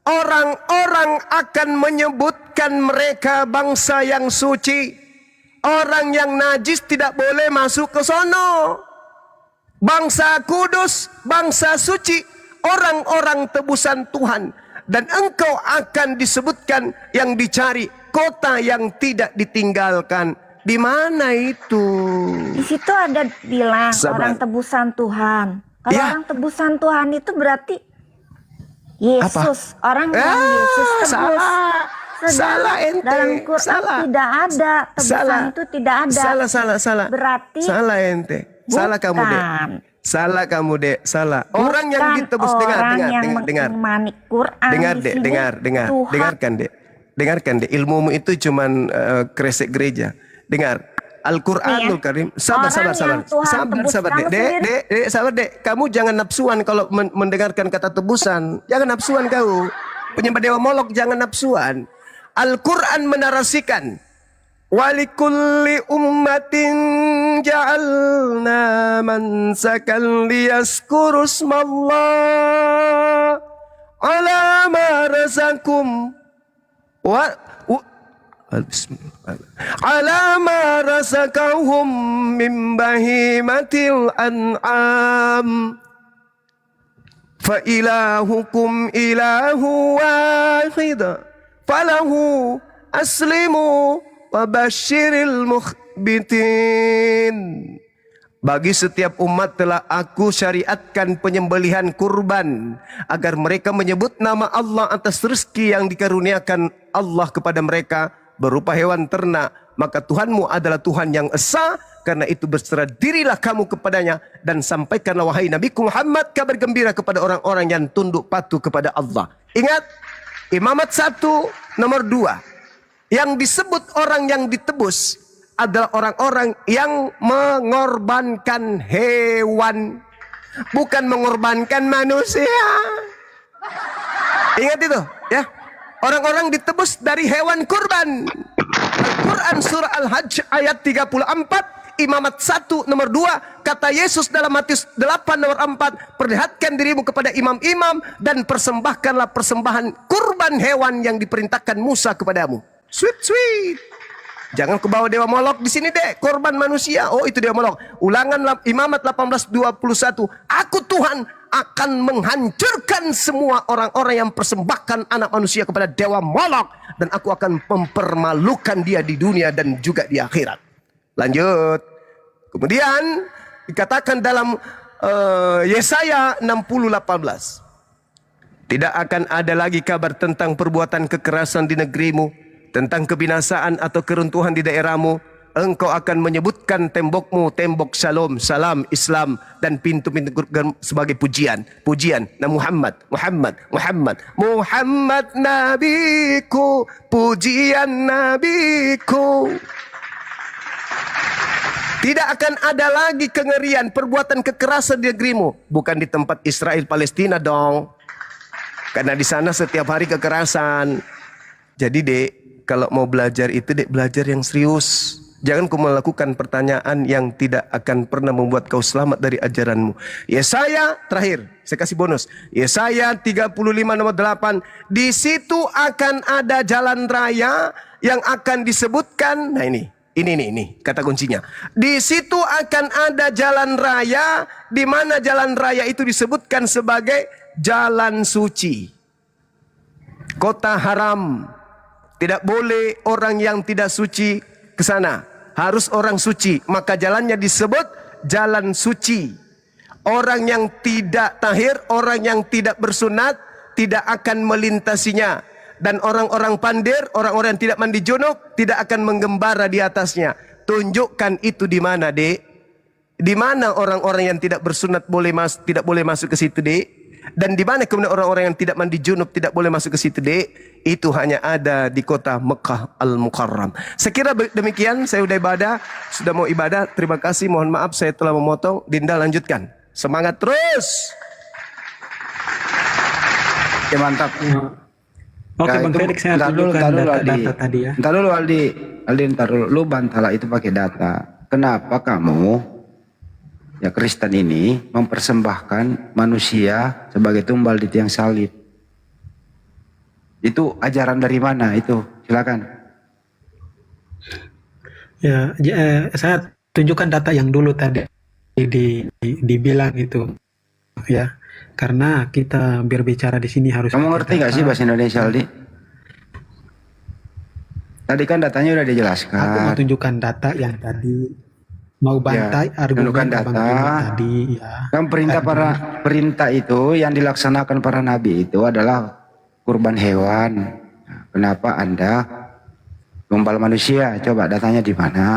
Orang-orang akan menyebutkan mereka bangsa yang suci. Orang yang najis tidak boleh masuk ke sono. Bangsa kudus, bangsa suci, orang-orang tebusan Tuhan. Dan engkau akan disebutkan yang dicari, kota yang tidak ditinggalkan. Di mana itu? Di situ ada bilang Sabar. orang tebusan Tuhan. Kalau Ya. orang tebusan Tuhan itu berarti Yesus, orang yang Yesus tebus. Salah. Saudara, Salah ente. dalam Quran Salah. tidak ada tebusan Salah. itu tidak ada. Salah. Berarti Salah ente. Salah kamu, Dek. bukan. Salah kamu, Dek. Salah. Orang yang Bukan ditebus, orang yang dengar. mengimani Quran. Dengar, di Dek, sini dengar. Tuhan. Dengarkan, Dek. Ilmumu itu cuman kresek gereja. Dengar. Al-Quranul Karim. Sabar. Orang yang Tuhan tebus Sabar, kamu Dek. sendiri. Dek, sabar, Dek. Kamu jangan nafsuan kalau mendengarkan kata tebusan. Jangan nafsuan kau. Penyembah dewa Molok jangan nafsuan. Al-Quran menarasikan, walikulli ummatin ja'alna mansakan liyaskuru smallah ala ma razakum ala ma razaqahum min bahimatil an'am fa ilahukum ilahu wahid falahu aslimu wa basyiril mukhbitin. Bagi setiap umat telah aku syariatkan penyembelihan kurban agar mereka menyebut nama Allah atas rezeki yang dikaruniakan Allah kepada mereka berupa hewan ternak. Maka Tuhanmu adalah Tuhan yang esa. Karena itu berserah dirilah kamu kepadanya dan sampaikanlah wahai Nabiku Muhammad kabar gembira kepada orang-orang yang tunduk patuh kepada Allah. Ingat, imamat 1, nomor 2. Yang disebut orang yang ditebus adalah orang-orang yang mengorbankan hewan, bukan mengorbankan manusia. Ingat itu, ya. Orang-orang ditebus dari hewan kurban. Al-Quran surah Al-Hajj ayat 34. Imamat 1 nomor 2, kata Yesus dalam Matius 8 nomor 4, perlihatkan dirimu kepada imam-imam dan persembahkanlah persembahan kurban hewan yang diperintahkan Musa kepadamu. Sweet. Jangan kau bawa dewa Molok di sini dek, korban manusia. Oh itu dewa Molok. Ulangan Imamat 18:21, aku Tuhan akan menghancurkan semua orang-orang yang persembahkan anak manusia kepada dewa Molok dan aku akan mempermalukan dia di dunia dan juga di akhirat. Lanjut. Kemudian dikatakan dalam Yesaya 60:18. Tidak akan ada lagi kabar tentang perbuatan kekerasan di negerimu, tentang kebinasaan atau keruntuhan di daerahmu. Engkau akan menyebutkan tembokmu tembok Shalom, salam Islam dan pintu-pintu sebagai pujian. Nah Muhammad nabiku, pujian nabiku. Tidak akan ada lagi kengerian, perbuatan kekerasan di negerimu. Bukan di tempat Israel Palestina dong. Karena di sana setiap hari kekerasan. Jadi dek, kalau mau belajar itu dek belajar yang serius. Jangan kau melakukan pertanyaan yang tidak akan pernah membuat kau selamat dari ajaranmu. Yesaya, terakhir, saya kasih bonus. Yesaya 35 nomor 8. Di situ akan ada jalan raya yang akan disebutkan. Nah ini kata kuncinya. Di situ akan ada jalan raya, di mana jalan raya itu disebutkan sebagai jalan suci. Kota haram. Tidak boleh orang yang tidak suci ke sana. Harus orang suci. Maka jalannya disebut jalan suci. Orang yang tidak tahir, orang yang tidak bersunat, tidak akan melintasinya. Dan orang-orang pandir, orang-orang yang tidak mandi junub, tidak akan menggembara di atasnya. Tunjukkan itu di mana, dek? Di mana orang-orang yang tidak bersunat tidak boleh masuk ke situ, dek? Dan di mana kemudian orang-orang yang tidak mandi junub tidak boleh masuk ke situ, dek? Itu hanya ada di kota Mekah Al-Mukarram. Sekira demikian, saya sudah mau ibadah. Terima kasih, mohon maaf saya telah memotong. Dinda lanjutkan. Semangat terus. Ya mantap. Oke Bang Felix, saya tunjukkan data tadi ya. Ntar dulu Aldi, ntar dulu. Lu bantala itu pakai data. Kenapa kamu, ya Kristen ini, mempersembahkan manusia sebagai tumbal di tiang salib? Itu ajaran dari mana itu? Silakan. Ya, saya tunjukkan data yang dulu tadi dibilang itu, ya. Karena kita berbicara di sini harus. Kamu ngerti gak sih bahasa Indonesia, Aldi? Tadi kan datanya udah dijelaskan. Aku mau tunjukkan data yang tadi mau bantai ya, argumen data tadi. Ya. Kan perintah itu yang dilaksanakan para nabi itu adalah kurban hewan. Kenapa Anda tumbal manusia? Coba datanya di mana?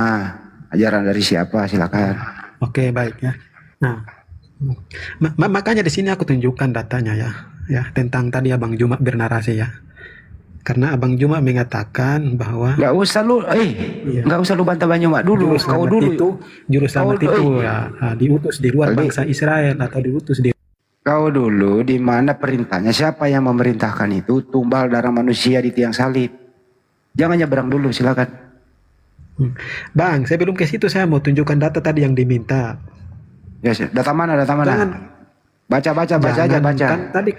Ajaran dari siapa? Silakan. Oke, baik ya. Nah. Makanya di sini aku tunjukkan datanya ya tentang tadi Abang Juma bernarasi ya. Karena Abang Juma mengatakan bahwa nggak usah lu bantah Banyumak dulu. Kau dulu itu juru selamat itu ya diutus di luar bangsa Israel atau diutus di. Kau dulu di mana perintahnya? Siapa yang memerintahkan itu tumbal darah manusia di tiang salib? Jangan nyebrang dulu, silakan. Bang, saya belum ke situ, saya mau tunjukkan data tadi yang diminta. Ya, data mana? Jangan, baca aja. Kan tadi.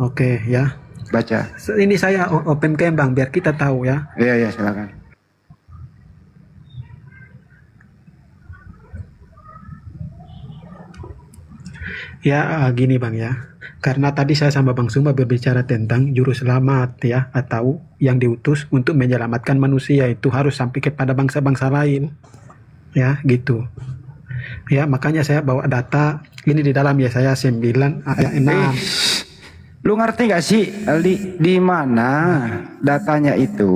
Oke, ya. Baca. Ini saya open cam Bang, biar kita tahu ya. Iya, silakan. Ya, gini Bang ya. Karena tadi saya sama Bang Suma berbicara tentang juru selamat ya, atau yang diutus untuk menyelamatkan manusia itu harus sampai kepada bangsa-bangsa lain. Ya, gitu. Ya, makanya saya bawa data ini di dalam Yesaya 9 ayat 6. Lu ngerti gak sih, Aldi, di mana datanya itu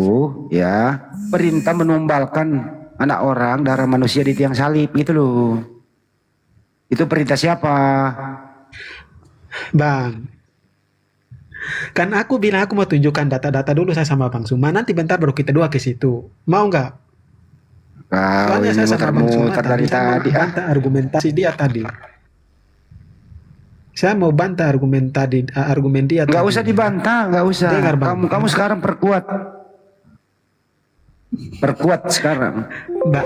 ya perintah menumbalkan anak orang darah manusia di tiang salib gitu loh. Itu perintah siapa? Bang, kan aku bilang aku mau tunjukkan data-data dulu saya sama Bang Suma. Nanti bentar baru kita dua ke situ. Mau nggak? Kau Soalnya ini saya sama Bang Suma muter-muter dari saya mau tadi. bantah argumentasi dia tadi. Saya mau bantah argumen dia. Nggak usah dibantah, nggak usah. Dengar, Bang. Kamu sekarang perkuat sekarang.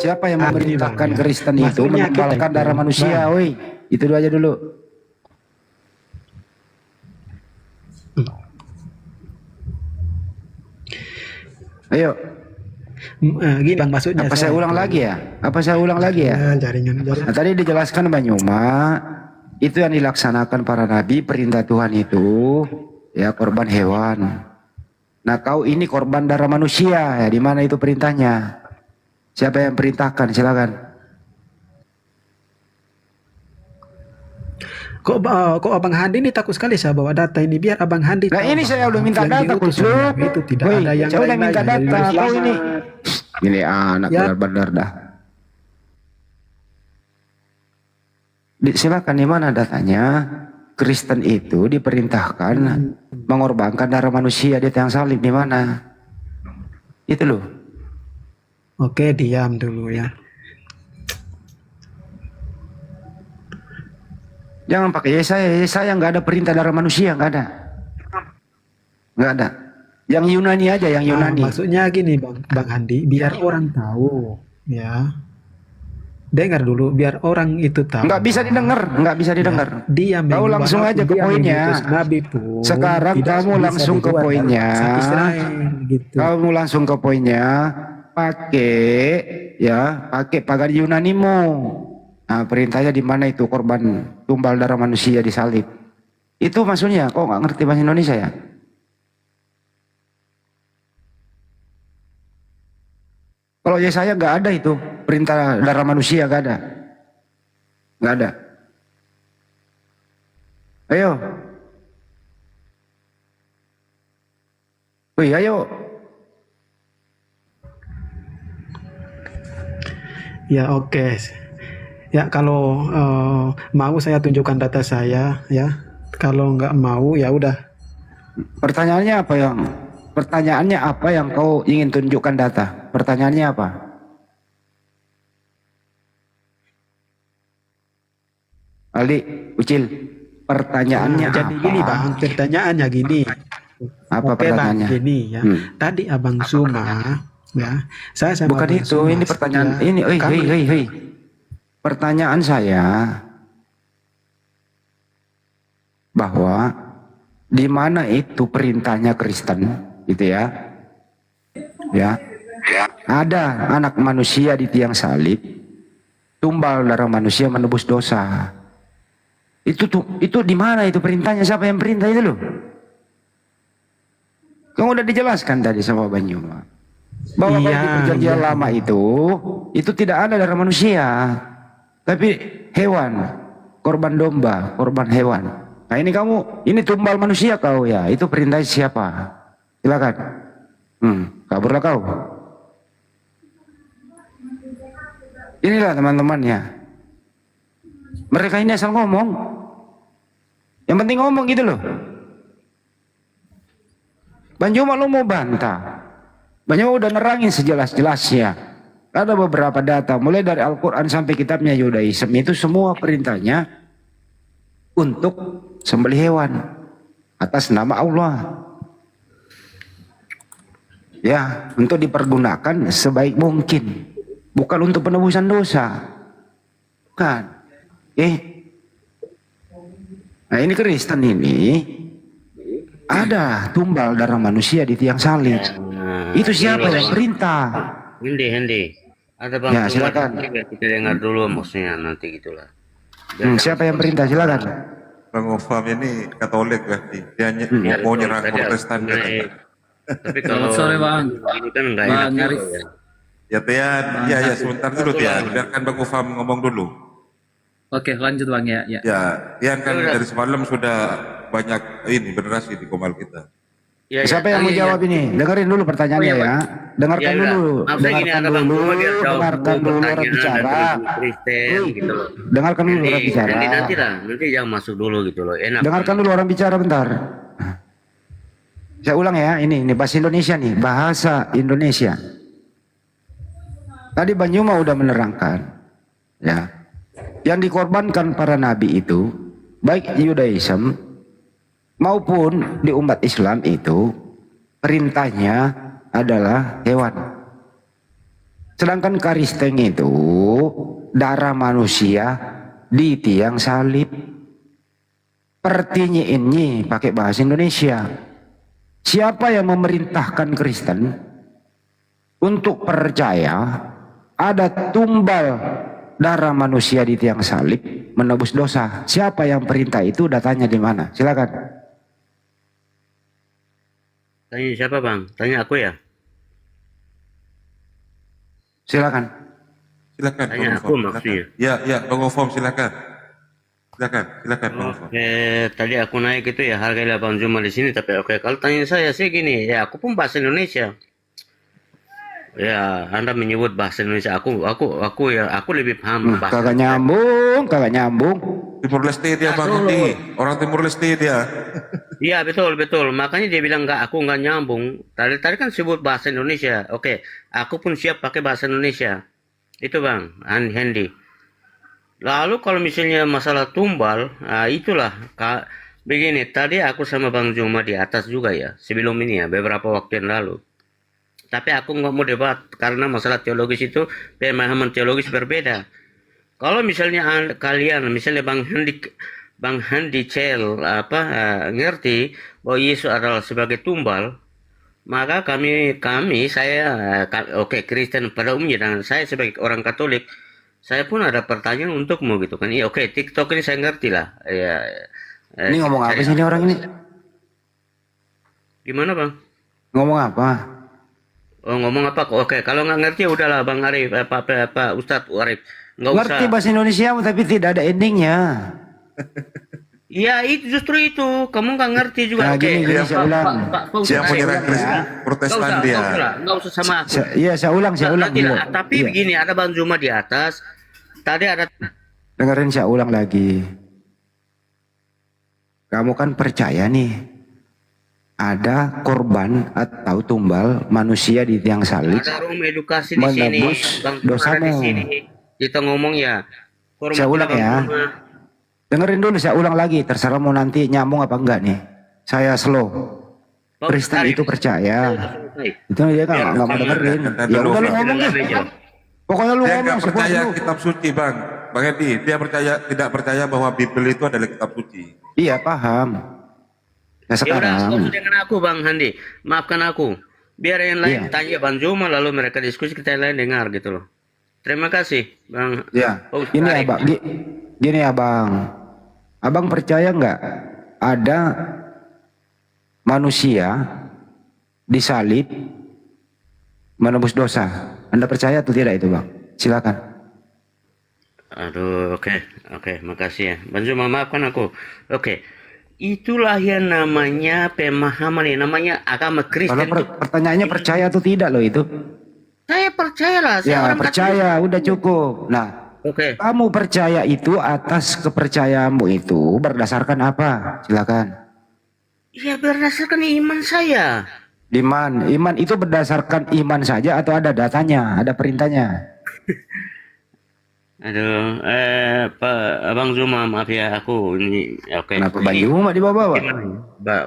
Siapa yang memerintahkan Bang, ya. Kristen itu Maksudnya menumbalkan kita darah itu, manusia, Bang. woi? Itu dulu aja dulu. Ayo. Gini Bang, maksudnya Apa saya ulang lagi ya? Apa saya ulang lagi ya? Jaringan. Nah, tadi dijelaskan Banyuma, itu yang dilaksanakan para nabi, perintah Tuhan itu ya korban hewan. Nah, kau ini korban darah manusia ya, di mana itu perintahnya? Siapa yang perintahkan? Silakan. Kok Abang Handi ini takut sekali saya bawa data ini biar Abang Handi. Nah, ini saya udah minta yang data, diutus Kulsum. sama itu tidak Woi, ada yang saya udah lain minta lagi. data. Jadi Kau ini anak Ya. benar-benar dah. Silakan, di mana datanya? Kristen itu diperintahkan mengorbankan darah manusia di tiang salib, di mana? Itu loh. Oke, diam dulu ya. Jangan pakai Yesaya nggak ada perintah darah manusia, nggak ada. Yang Yunani aja, yang Yunani. Maksudnya gini Bang Handi, biar orang tahu ya. Dengar dulu biar orang itu tahu. Nggak bisa didengar. Dia Kau langsung aja ke poinnya. Nabi pun Sekarang tidak kamu bisa langsung ke dibuat poinnya. dari Israel, gitu. Kamu langsung ke poinnya. Pakai pagar Yunanimu. Nah, perintahnya di mana itu korban tumbal darah manusia di salib. Itu maksudnya. Kok nggak ngerti bahasa Indonesia ya? Kalau Yesaya nggak ada itu perintah darah manusia, nggak ada. Ayo, wih, ayo. Ya oke. Ya kalau mau saya tunjukkan data saya ya. Kalau nggak mau ya udah. Pertanyaannya apa yang kau ingin tunjukkan data? Pertanyaannya apa? Aldi, Ucil, pertanyaannya Jadi apa? gini Bang, pertanyaannya gini. Apa Oke, pertanyaannya? Bang, gini ya. Tadi Abang Suma ya. Saya sama Bukan Abang itu, Suma, ini pertanyaan ya, ini. kami- Hei. Pertanyaan saya bahwa di mana itu perintahnya Kristen, gitu ya? Ya. Ada anak manusia di tiang salib, tumbal darah manusia menebus dosa. Itu di mana itu perintahnya? Siapa yang perintah itu loh? Kamu udah dijelaskan tadi sama Banyuma bahwa kalau di perjanjian lama itu tidak ada darah manusia, tapi hewan, korban domba, korban hewan. Nah ini tumbal manusia kau ya, itu perintah siapa? Silakan. Kaburlah kau. Inilah teman-temannya. Mereka ini asal ngomong. Yang penting ngomong gitu loh. Banyuma lu mau bantah. Banyuma udah nerangin sejelas-jelasnya. Ada beberapa data, mulai dari Al-Quran sampai kitabnya Yudaism, itu semua perintahnya untuk sembelih hewan atas nama Allah. Ya, untuk dipergunakan sebaik mungkin. Bukan untuk penebusan dosa. Bukan. Nah ini Kristen ini ada tumbal darah manusia di tiang salib. Itu siapa yang perintah? Hendi. Ada Bang Ya, Suma, silakan. kita dengar dulu maksudnya nanti gitulah. Siapa yang perintah? Silakan. Bang Ofam ini Katolik berarti. Dia mau nyerang Protestan. Tapi kalau Sore Bang. ini kan enggak Bang enak Arif. juga ya. Ya Tian, ya sebentar dulu Tian. Biarkan Bang Ofam ngomong dulu. Oke, lanjut Bang ya. Ya. Ya, yang kan dari semalam sudah banyak ini generasi di Komal kita. Ya, Siapa yang mau jawab ini? Dengerin dulu pertanyaannya ya. Dengarkan dulu. Dengarkan dulu. Dengarkan dulu orang bicara. Kristen gitu loh. Dengarkan dulu orang bicara. Nanti jangan masuk dulu gitu loh. Enak. Dengarkan dulu orang bicara bentar. Saya ulang ya, ini bahasa Indonesia nih, bahasa Indonesia. Tadi Bang Juma udah menerangkan, ya, yang dikorbankan para nabi itu, baik Yudaism maupun di umat Islam itu, perintahnya adalah hewan. Sedangkan Kristen itu darah manusia di tiang salib. Pertanyaan ini pakai bahasa Indonesia. Siapa yang memerintahkan Kristen untuk percaya ada tumbal darah manusia di tiang salib menebus dosa? Siapa yang perintah itu? Datanya di mana? Silakan. Tanya siapa Bang? Tanya aku ya? Silakan. Silakan. Tanya aku maksudnya. Ya, Bang Ofom silakan. Silakan Bang Ofom. Oke, tadi aku naik itu ya harganya Bang Juma di sini, tapi oke, kalau tanya saya sih gini, ya aku pun bahasa Indonesia. Ya, Anda menyebut bahasa Indonesia, aku lebih paham bahasa. Kagak nyambung. Timur Leste dia Bang Hendi. Orang Timur Leste dia. Iya betul. Makanya dia bilang aku nggak nyambung. Tadi kan sebut bahasa Indonesia. Oke, aku pun siap pakai bahasa Indonesia. Itu Bang Hendi. Lalu kalau misalnya masalah tumbal, itulah begini. Tadi aku sama Bang Juma di atas juga ya, sebelum ini ya, beberapa waktu yang lalu. Tapi aku nggak mau debat karena masalah teologis itu pemahaman teologis berbeda. Kalau misalnya kalian, misalnya Bang Handi Cel ngerti bahwa Yesus adalah sebagai tumbal, maka saya Kristen pada umumnya dan saya sebagai orang Katolik, saya pun ada pertanyaan untukmu gitu kan. Iya oke, TikTok ini saya ngerti lah. Ya, Ini ngomong apa sih ini orang ini? Gimana Bang? Ngomong apa? Oh ngomong apa? Oke, kalau nggak ngerti udahlah Bang Arif, Ustadz Arif. Nggak Ngerti usah. bahasa Indonesia tapi tidak ada endingnya. Iya itu justru itu. Kamu nggak ngerti juga. Nah, Oke. gini, saya ulang. Siapa menyerang Kristen? Protestan dia. Nggak usah sama aku. Iya, saya ulang dulu. Tapi Iya. begini, ada Bang Juma di atas. Tadi ada. Dengerin saya ulang lagi. Kamu kan percaya nih, ada korban atau tumbal manusia di tiang salib Ada room edukasi di sini. menebus Bang Juma ada di dosamu. sini. Kita ngomong ya. Saya ulang ya. Dengerin dulu, saya ulang lagi. Terserah mau nanti nyambung apa enggak nih. Saya slow. Kristen itu percaya. Itu dia kan nggak mau dengerin. Ya udah lu ngomong deh. Pokoknya lu Dia ngomong nggak percaya sepuas lu. kitab suci Bang Hendi. Dia tidak percaya bahwa Bible itu adalah kitab suci. Iya paham. Nah Ya udah, sekarang skop dengan aku Bang Handi. Maafkan aku. Biar yang lain Iya. tanya Bang Juma lalu mereka diskusi, kita yang lain dengar gitu loh. Terima kasih Bang. ya Pak Ustadz ini Arif. abang, gini abang. Abang percaya nggak ada manusia disalib menebus dosa? Anda percaya atau tidak itu bang? Silakan. Aduh, oke, makasih ya. Bang Juma, maafkan aku. Oke. Itulah yang namanya pemahaman, yang namanya agama Kristen. Kalau pertanyaannya percaya atau tidak loh itu? Saya percayalah, saya Ya orang percaya, udah cukup. Nah, Oke. kamu percaya itu atas kepercayaanmu itu berdasarkan apa? Silakan. Ya berdasarkan iman saya. Iman itu berdasarkan iman saja atau ada datanya, ada perintahnya? Aduh, Pak Abang Zuma, maaf ya, aku ini oke. Kenapa Bang Juma dibawa-bawa?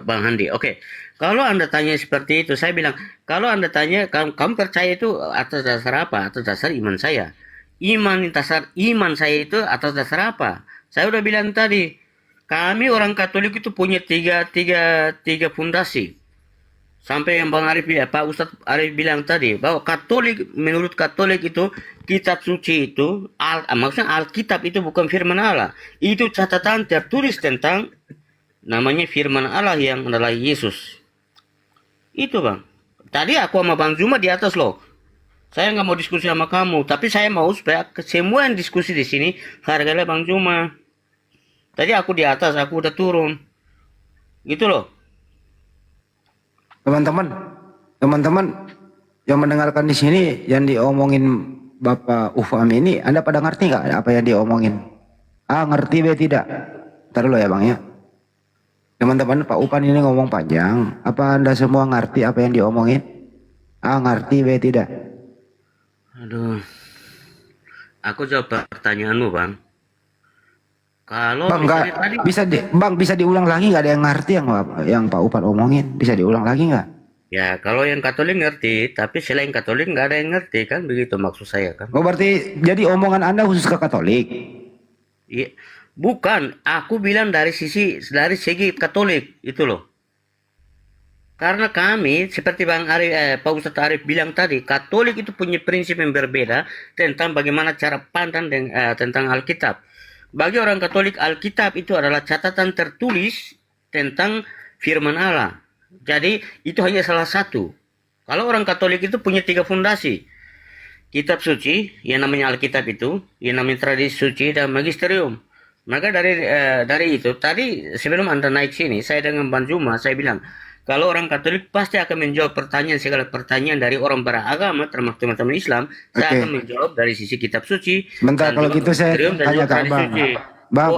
Bang Handi, oke. Kalau Anda tanya seperti itu, saya bilang, kalau Anda tanya, kamu percaya itu atas dasar apa? Atas dasar iman saya. Iman saya itu atas dasar apa? Saya udah bilang tadi, kami orang Katolik itu punya tiga fondasi. Sampai yang Bang Arif, Pak Ustadz Arif bilang tadi, bahwa Katolik, menurut Katolik itu, kitab suci itu, maksudnya Alkitab itu bukan firman Allah. Itu catatan tertulis tentang namanya firman Allah yang adalah Yesus. Itu Bang. Tadi aku sama Bang Juma di atas loh. Saya nggak mau diskusi sama kamu, tapi saya mau supaya semua yang diskusi di sini harganya Bang Juma. Tadi aku di atas, aku udah turun. Gitu loh. Teman-teman yang mendengarkan di sini yang diomongin Bapak Ufam ini, Anda pada ngerti nggak apa yang diomongin? Ngerti be tidak? Ntar dulu ya Bang ya. Teman-teman, Pak Upan ini ngomong panjang. Apa Anda semua ngerti apa yang diomongin? Ngerti be tidak? Aduh. Aku jawab pertanyaanmu, Bang. Kalau Bang, nggak tadi bisa diulang lagi, nggak ada yang ngerti yang Pak Upan omongin? Bisa diulang lagi nggak? ya kalau yang Katolik ngerti, tapi selain Katolik nggak ada yang ngerti kan, begitu maksud saya kan. Oh berarti jadi omongan Anda khusus ke Katolik? Iya. Bukan, aku bilang dari segi Katolik itu loh. Karena kami seperti Pak Ustadz Arif bilang tadi, Katolik itu punya prinsip yang berbeda tentang bagaimana cara pandang tentang Alkitab. Bagi orang Katolik, Alkitab itu adalah catatan tertulis tentang firman Allah. Jadi itu hanya salah satu. Kalau orang Katolik itu punya 3 fondasi. Kitab suci, yang namanya Alkitab itu, yang namanya tradisi suci dan magisterium. Maka dari itu, tadi sebelum Anda naik sini, saya dengan Bang Juma, saya bilang, kalau orang Katolik pasti akan menjawab segala pertanyaan dari orang beragama, termasuk teman-teman Islam, saya akan menjawab dari sisi kitab suci. Sebentar, kalau gitu saya tanya ke Abang. Bang,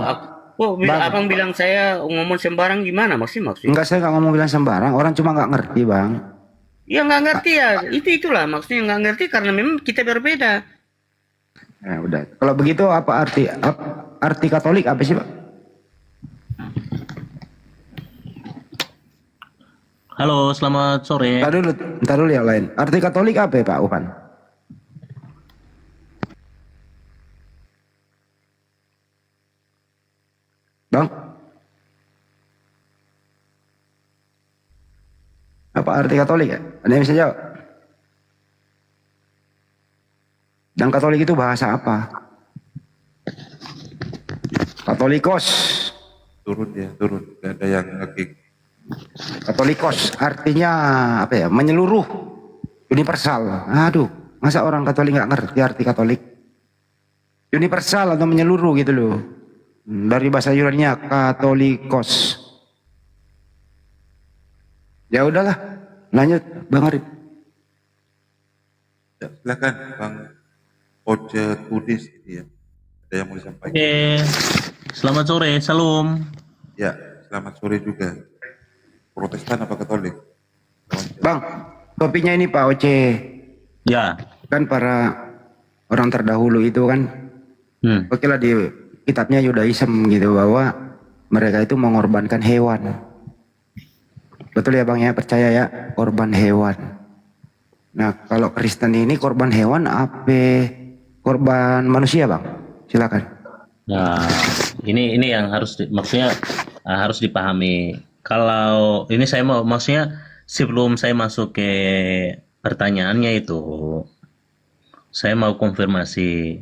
Abang bilang saya ngomong sembarang gimana maksudnya? Enggak, saya nggak ngomong bilang sembarang, orang cuma nggak ngerti Bang. Ya nggak ngerti ya, itulah maksudnya nggak ngerti karena memang kita berbeda. Ya udah, kalau begitu apa arti Katolik apa sih Pak? Halo, selamat sore. Ntar dulu yang lain. Arti Katolik apa ya Pak Upan? Bang? Apa arti Katolik ya? Ada yang bisa jawab? Dan Katolik itu bahasa apa? Katolikos. Turun. Gak ada yang ngekick. Katolikos artinya apa ya? Menyeluruh, universal. Aduh, masa orang Katolik nggak ngerti arti Katolik? Universal atau menyeluruh gitu loh. Dari bahasa Yunani-nya Katolikos. Ya udahlah, lanjut Bang Arif. Ya, silakan Bang Oce Tudis ini ya. Ada yang mau disampaikan? Oke, selamat sore, salam. Ya, selamat sore juga. Protestan apa Katolik? Bang, topiknya ini Pak Oce. Ya. Kan para orang terdahulu itu kan, oke lah di kitabnya Yudaism gitu bahwa mereka itu mengorbankan hewan. Betul ya Bang ya, percaya ya, korban hewan. Nah kalau Kristen ini korban hewan apa korban manusia Bang? Silakan. Nah, ini yang maksudnya harus dipahami. Kalau ini saya maksudnya sebelum saya masuk ke pertanyaannya itu, saya mau konfirmasi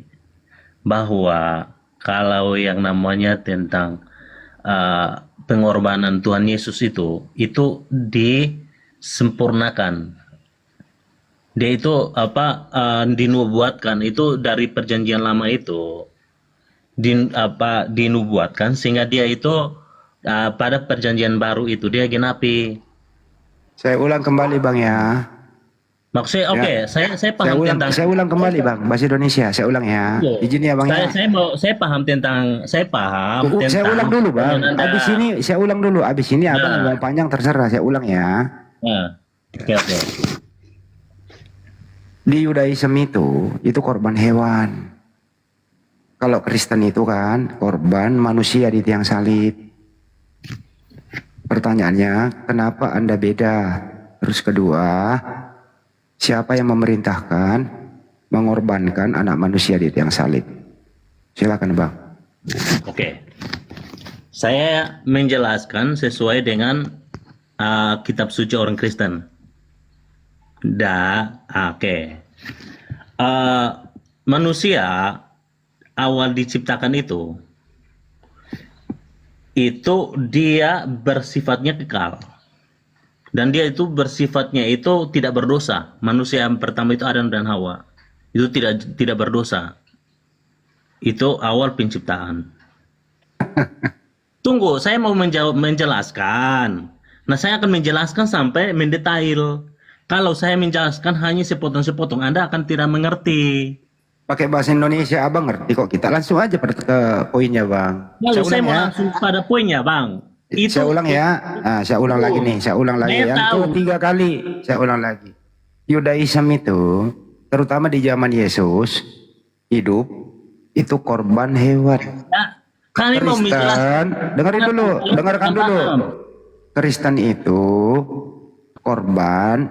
bahwa kalau yang namanya tentang pengorbanan Tuhan Yesus itu disempurnakan. Dia itu dinubuatkan itu dari perjanjian lama itu dinubuatkan sehingga dia itu pada perjanjian baru itu dia genapi. Saya ulang kembali Bang ya. Maksudnya saya paham saya ulang kembali Bang, bahasa Indonesia. Saya ulang ya. Izin ya Bang. Saya paham tentang. Saya ulang dulu Bang. Abis ini saya ulang dulu. Abis ini Abang ngomong panjang terserah. Saya ulang ya. Oke. Di Yudaism itu korban hewan. Kalau Kristen itu kan korban manusia di tiang salib. Pertanyaannya, kenapa Anda beda? Terus kedua, siapa yang memerintahkan mengorbankan anak manusia di tiang salib? Silakan Bang. Oke. Saya menjelaskan sesuai dengan kitab suci orang Kristen. Manusia awal diciptakan itu dia bersifatnya kekal dan dia itu bersifatnya itu tidak berdosa. Manusia yang pertama itu Adam dan Hawa. Itu tidak berdosa. Itu awal penciptaan. Tunggu, saya mau menjelaskan. Nah, saya akan menjelaskan sampai mendetail. Kalau saya menjelaskan hanya sepotong-sepotong, Anda akan tidak mengerti. Pakai bahasa Indonesia abang ngerti kok. Kita langsung aja ke poinnya bang. Lalu saya mau langsung pada poinnya bang. Saya ulang ya. Saya ulang lagi nih. Saya ulang lagi yang ketiga kali. Saya ulang lagi. Yudaism itu, terutama di zaman Yesus hidup, itu korban hewan. Nah, kami mau menjelaskan. Dengarkan dulu. Kristen itu korban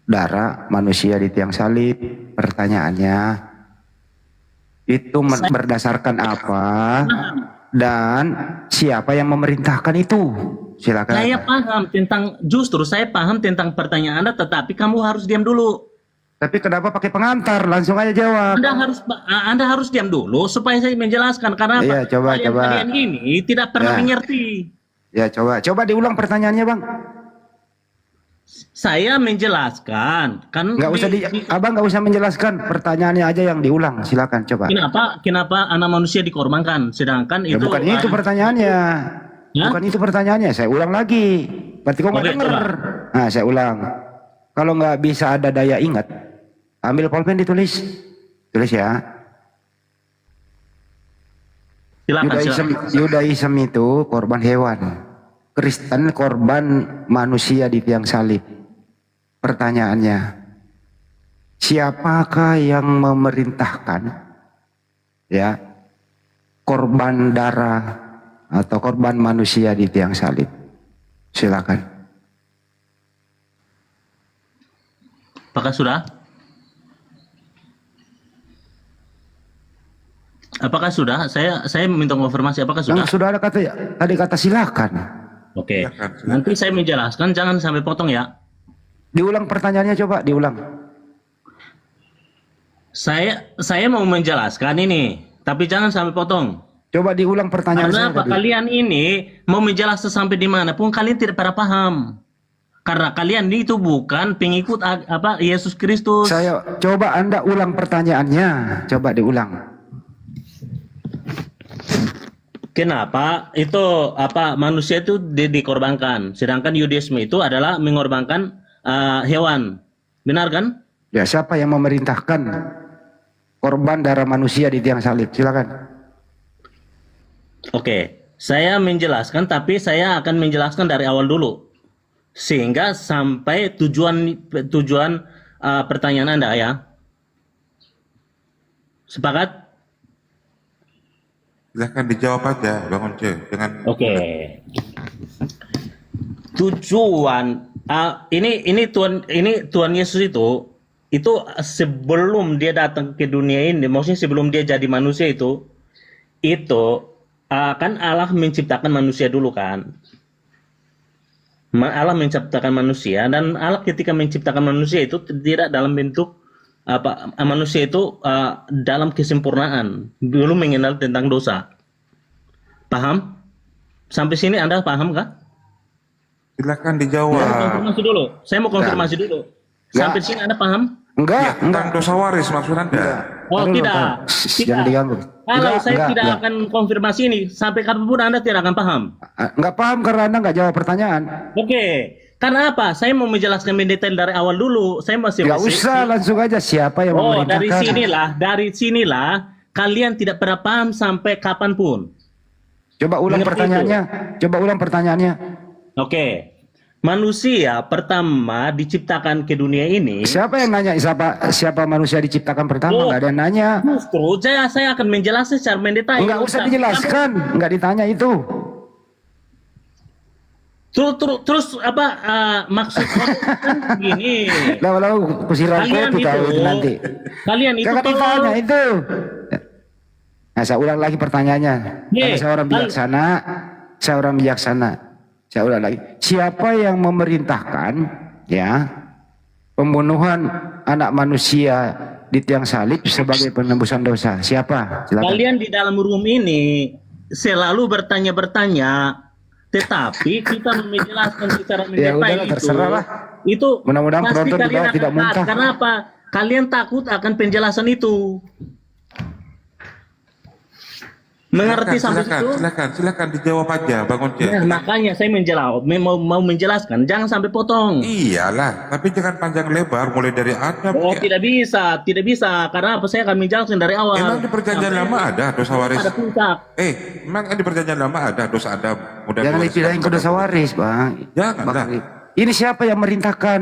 darah manusia di tiang salib. Pertanyaannya, itu berdasarkan apa dan siapa yang memerintahkan itu? Silakan. Saya paham tentang pertanyaan Anda, tetapi kamu harus diam dulu. Tapi kenapa pakai pengantar? Langsung aja jawab. Anda harus diam dulu supaya saya menjelaskan, karena iya, kalian ini tidak pernah mengerti. Ya coba diulang pertanyaannya bang. Saya menjelaskan kan. Abang nggak usah menjelaskan, pertanyaannya aja yang diulang. Silakan coba. Kenapa anak manusia dikorbankan, sedangkan itu bukan itu pertanyaannya. Bukan itu pertanyaannya. Saya ulang lagi. Berarti kau nggak denger. Nah, saya ulang. Kalau nggak bisa ada daya ingat, ambil pulpen ditulis. Tulis ya. Yudaism itu korban hewan. Kristen korban manusia di tiang salib. Pertanyaannya, siapakah yang memerintahkan ya korban darah atau korban manusia di tiang salib? Silakan. Apakah sudah? Apakah sudah? Saya minta konfirmasi. Apakah sudah? Sudah ada tadi kata silakan. Oke. Nanti saya menjelaskan. Jangan sampai potong ya. Diulang pertanyaannya, coba diulang. Saya mau menjelaskan ini, tapi jangan sampai potong. Coba diulang pertanyaannya. Karena kalian ini mau menjelaskan sampai di mana pun kalian tidak pernah paham. Karena kalian itu bukan pengikut Yesus Kristus. Saya coba Anda ulang pertanyaannya. Coba diulang. Kenapa itu manusia itu dikorbankan, sedangkan Yudaisme itu adalah mengorbankan hewan, benar kan? Ya, siapa yang memerintahkan korban darah manusia di tiang salib? Silakan. Oke, saya menjelaskan, tapi saya akan menjelaskan dari awal dulu, sehingga sampai tujuan pertanyaan Anda ya. Sepakat? Silahkan dijawab aja, Bang Once. Oke. Tujuan ini Tuhan Yesus itu sebelum dia datang ke dunia ini, maksudnya sebelum dia jadi manusia itu kan Allah menciptakan manusia dulu kan. Allah menciptakan manusia, dan Allah ketika menciptakan manusia itu tidak dalam bentuk manusia itu dalam kesempurnaan, belum mengenal tentang dosa. Paham? Sampai sini Anda paham kah? Silakan dijawab. Saya mau konfirmasi dulu. Sampai sini Anda paham? Enggak. Dosa waris maksud Anda. Oh, tidak. Jangan diganggu. Kalau saya tidak akan konfirmasi ini, sampai kapanpun Anda tidak akan paham. Enggak paham karena Anda enggak jawab pertanyaan. Oke. Karena apa? Saya mau menjelaskan mendetail dari awal dulu. Saya masih nggak usah, langsung aja siapa yang memerintahkan. Dari sinilah kalian tidak pernah paham sampai kapanpun. Coba ulang pertanyaannya. Oke. Manusia pertama diciptakan ke dunia ini. Siapa yang nanya siapa manusia diciptakan pertama? Nggak ada yang nanya. Justru saya akan menjelaskan secara mendetail. Nggak usah dijelaskan, nggak ditanya itu. Terus maksudnya kan begini. Lalu kusiran kopi nanti. Kalian itu ditanya itu. Nah, saya ulang lagi pertanyaannya. Karena saya orang bijaksana. Saya ulang lagi. Siapa yang memerintahkan ya pembunuhan anak manusia di tiang salib sebagai penembusan dosa? Siapa? Silakan. Kalian di dalam room ini selalu bertanya-bertanya. tetapi kita menjelaskan secara Ya mendetail udahlah, terserah lah. itu Mudah-mudahan pasti penonton kalian juga akan tidak taat. muntah. Karena apa? Kalian takut akan penjelasan itu. Mengerti sampai situ? Silakan dijawab aja, Bang Once. Nah, makanya saya mau menjelaskan, jangan sampai potong. Iyalah, tapi jangan panjang lebar, mulai dari Adam. Oh, tidak bisa. Karena apa? Saya akan menjelaskan dari awal. Emang di perjanjian lama ada dosa waris? Ada puncak. Emang di perjanjian lama ada dosa Adam? Jangan dipindahin ke dosa waris, Bang. Janganlah. Ini siapa yang merintahkan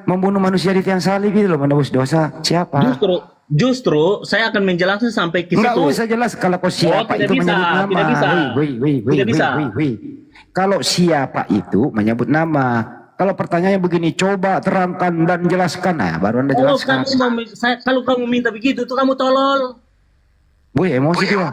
membunuh manusia di tiang salib itu loh, menebus dosa? Siapa? Justru saya akan menjelaskan sampai ke situ. Enggak usah jelas kalau kau siapa itu menyebut nama. Tidak bisa. Tidak bisa. Kalau siapa itu menyebut nama. Kalau pertanyaannya begini, coba terangkan dan jelaskan. Nah, baru Anda jelaskan. Kalau kamu minta begitu, itu kamu tolol. Wih, emosi dia.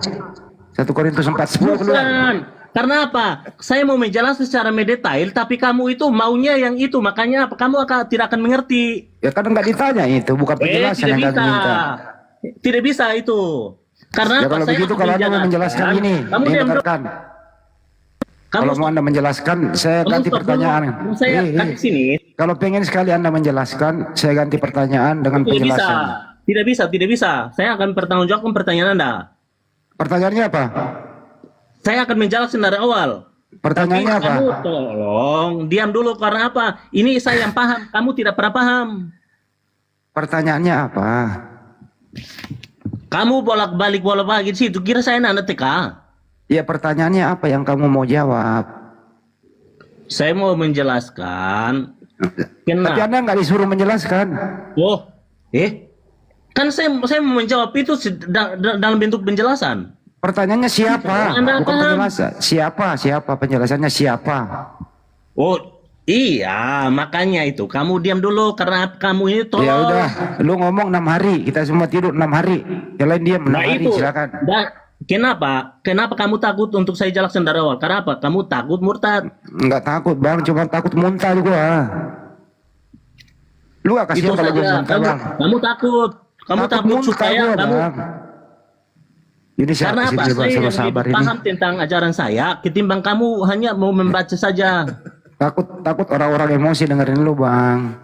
1 Korintus 4:10 keluar. Bukan. Karena apa? Saya mau menjelaskan secara mendetail, tapi kamu itu maunya yang itu. Makanya apa? Kamu tidak akan mengerti. Ya kan enggak ditanya itu, bukan penjelasan yang kami minta. Tidak bisa itu. Karena Ya kalau saya begitu, akan kalau Anda mau menjelaskan ini, kamu dengarkan. Kalau mau Anda menjelaskan, saya ganti pertanyaan. Saya kasih sini. Kalau pengen sekali Anda menjelaskan, saya ganti pertanyaan dengan penjelasan. Tidak bisa. Saya akan bertanggungjawabkan pertanyaan Anda. Pertanyaannya apa? Saya akan menjelaskan dari awal. Pertanyaannya Tapi apa? kamu tolong diam dulu, karena apa? Ini saya yang paham, kamu tidak pernah paham. Pertanyaannya apa? Kamu bolak-balik di situ, kira saya anak TK. Ya pertanyaannya apa yang kamu mau jawab? Saya mau menjelaskan. Tapi Anda nggak disuruh menjelaskan. Oh, kan saya mau menjawab itu dalam bentuk penjelasan. Pertanyaannya siapa? Anda Bukan penjelasan. Siapa? Penjelasannya siapa? Oh, iya, makanya itu. Kamu diam dulu karena kamu ini tolong. Ya udah, lu ngomong 6 hari, kita semua tidur 6 hari. Yang lain diam 6 hari, silakan. Kenapa kamu takut untuk saya jelaskan dari awal? Karena apa? Kamu takut murtad. Enggak takut, Bang, cuma takut muntah juga. Lu gak kasihan kalau gue muntah, Bang? Kamu takut supaya kamu. Ini karena apa? Saya yang lebih paham tentang ajaran saya ketimbang kamu hanya mau membaca saja. Takut orang-orang emosi dengerin lu, Bang.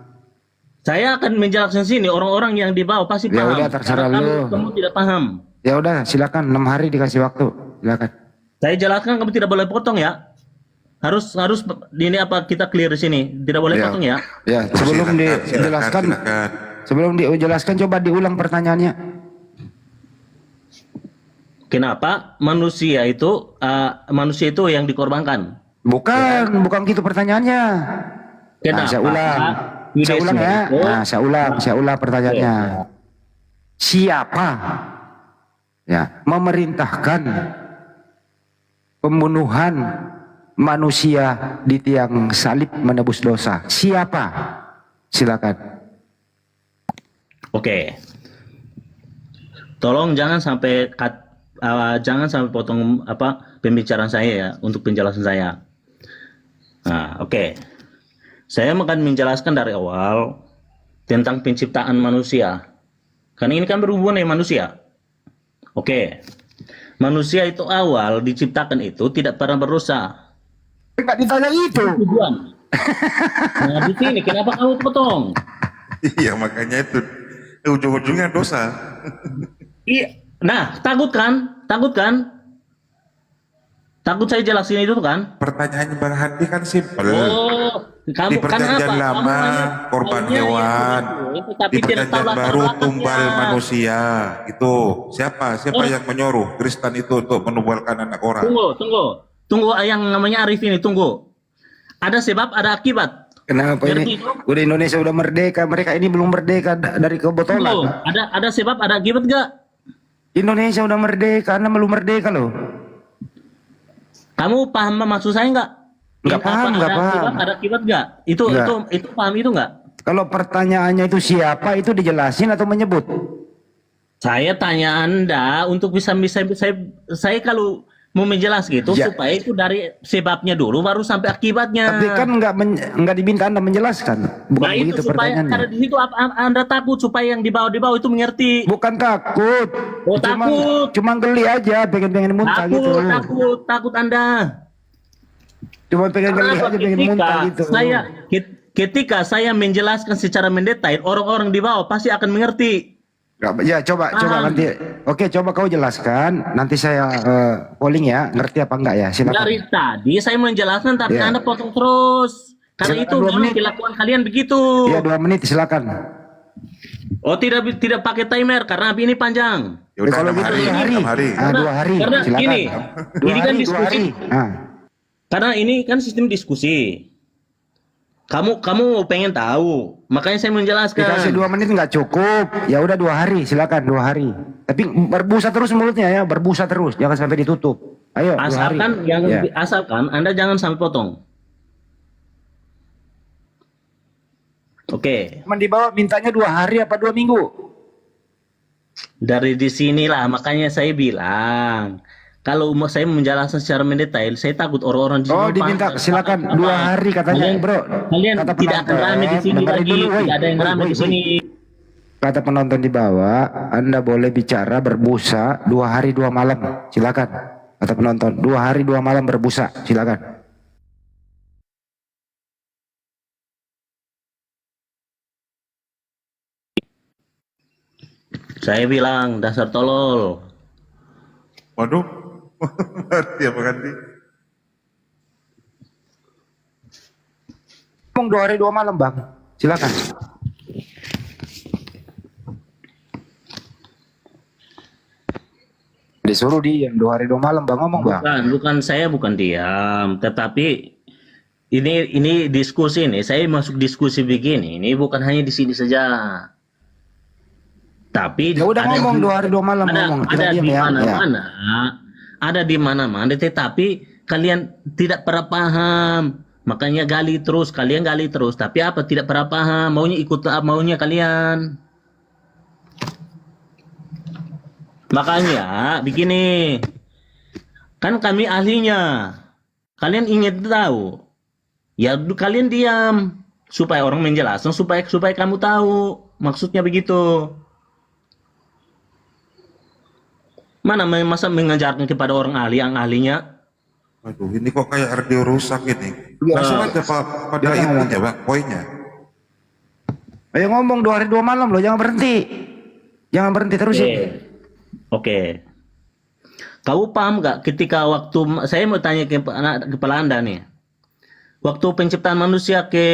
Saya akan menjelaskan sini, orang-orang yang di bawah pasti paham. Ya udah, terserah lu. Kamu tidak paham. Ya udah, silakan 6 hari dikasih waktu. Silakan. Saya jelaskan, kamu tidak boleh potong ya. Harus ini apa, kita clear di sini. Tidak boleh potong ya. Ya, sebelum dijelaskan coba diulang pertanyaannya. Kenapa manusia itu yang dikorbankan? Bukan gitu pertanyaannya. Kenapa? Saya ulang ya. Nah, saya ulang pertanyaannya. Siapa ya memerintahkan pembunuhan manusia di tiang salib menebus dosa? Siapa? Silakan. Oke. Tolong jangan sampai potong pembicaraan saya ya untuk penjelasan saya. Nah, oke. Saya akan menjelaskan dari awal tentang penciptaan manusia. Karena ini kan berhubungan dengan manusia. Oke. Manusia itu awal diciptakan itu tidak pernah berdosa. Enggak ditanya itu. Tujuan. Nah, di sini kenapa kamu potong? Iya, makanya itu ujung-ujungnya dosa. Iya. Nah, takut kan? Takut saya jelasin itu kan? Pertanyaannya Bang Handi kan simpel. Kamu di perjanjian lama korban hewan, di perjanjian baru tumbal manusia. Itu siapa yang menyuruh Kristen itu untuk menubalkan anak orang? Tunggu yang namanya Arif ini, tunggu. Ada sebab, ada akibat. Kenapa ini? Udah Indonesia udah merdeka, mereka ini belum merdeka dari kebotolan. Ada sebab, ada akibat gak? Indonesia udah merdeka, Anda belum merdeka loh. Kamu paham maksud saya nggak? Nggak paham. Ada akibat nggak? Itu paham itu nggak? Kalau pertanyaannya itu siapa, itu dijelasin atau menyebut? Saya tanya Anda untuk bisa saya kalau mau menjelaskan gitu supaya itu dari sebabnya dulu baru sampai akibatnya. Tapi kan nggak diminta Anda menjelaskan. Bukan nah itu supaya karena di situ Anda takut supaya yang di bawah itu mengerti. Bukan takut. Takut. Cuma geli aja, pengen muntah gitu. Takut Anda. Cuma pengen geli Kenapa aja, pengen muntah gitu. ketika saya menjelaskan secara mendetail, orang-orang di bawah pasti akan mengerti. Ya coba nanti. Oke, coba kau jelaskan. Nanti saya polling ya, ngerti apa enggak ya? Silakan. Dari tadi saya menjelaskan tapi Ya. Anda potong terus. Karena Silakan, itu 2 memang menit. kelakuan kalian begitu. Ya 2 menit silakan. Oh, tidak pakai timer karena ini panjang. Ya udah Kalau 6 gitu hari, 2 hari. 6 hari. Ah, 2 hari. Karena Silakan. gini, 2 ini kan hari, 2 diskusi. hari. Ah. Karena ini kan sistem diskusi. Kamu pengen tahu, makanya saya menjelaskan. Dikasih 2 menit nggak cukup. Ya udah 2 hari, silakan 2 hari. Tapi berbusa terus mulutnya ya, berbusa terus, jangan sampai ditutup. Ayo 2 hari. Asalkan Anda jangan sampai potong. Oke. Cuman di bawah mintanya 2 hari apa 2 minggu? Dari di sinilah makanya saya bilang kalau saya menjelaskan secara mendetail, saya takut orang-orang di sini. Oh, diminta silakan 2 hari katanya, Bro. Kalian Kata tidak akan penonton, rame di sini dengerin lagi, dulu, tidak ada yang rame di sini. Kata penonton di bawah, Anda boleh bicara berbusa 2 hari 2 malam. Silakan. Kata penonton, 2 hari 2 malam berbusa. Silakan. Saya bilang dasar tolol. Waduh, ngerti apa ganti? Ngomong 2 hari 2 malam, Bang. Silakan. Disuruh diam 2 hari 2 malam, Bang, ngomong, Bang. Bukan saya bukan diam, tetapi ini diskusi nih. Saya masuk diskusi begini. Ini bukan hanya di sini saja. Tapi Ya udah ngomong 2 hari 2 malam ngomong. ada Tidak di diam ya. mana-mana. Ada di mana-mana, tetapi kalian tidak pernah paham. Makanya kalian gali terus. Tapi apa? Tidak pernah paham. Maunya ikut maunya kalian. Makanya begini. Kan kami ahlinya. Kalian ingin tahu. Ya kalian diam supaya orang menjelaskan supaya kamu tahu. Maksudnya begitu. Mana masa mengajarkan kepada orang ahli yang ahlinya? Waduh, ini kok kayak radio rusak ini. Langsung aja pada intinya, Bang, poinnya. Ayo ngomong 2 hari 2 malam loh, jangan berhenti. Jangan berhenti terus. Oke. Kau paham nggak ketika waktu saya mau tanya ke kepala Anda nih. Waktu penciptaan manusia ke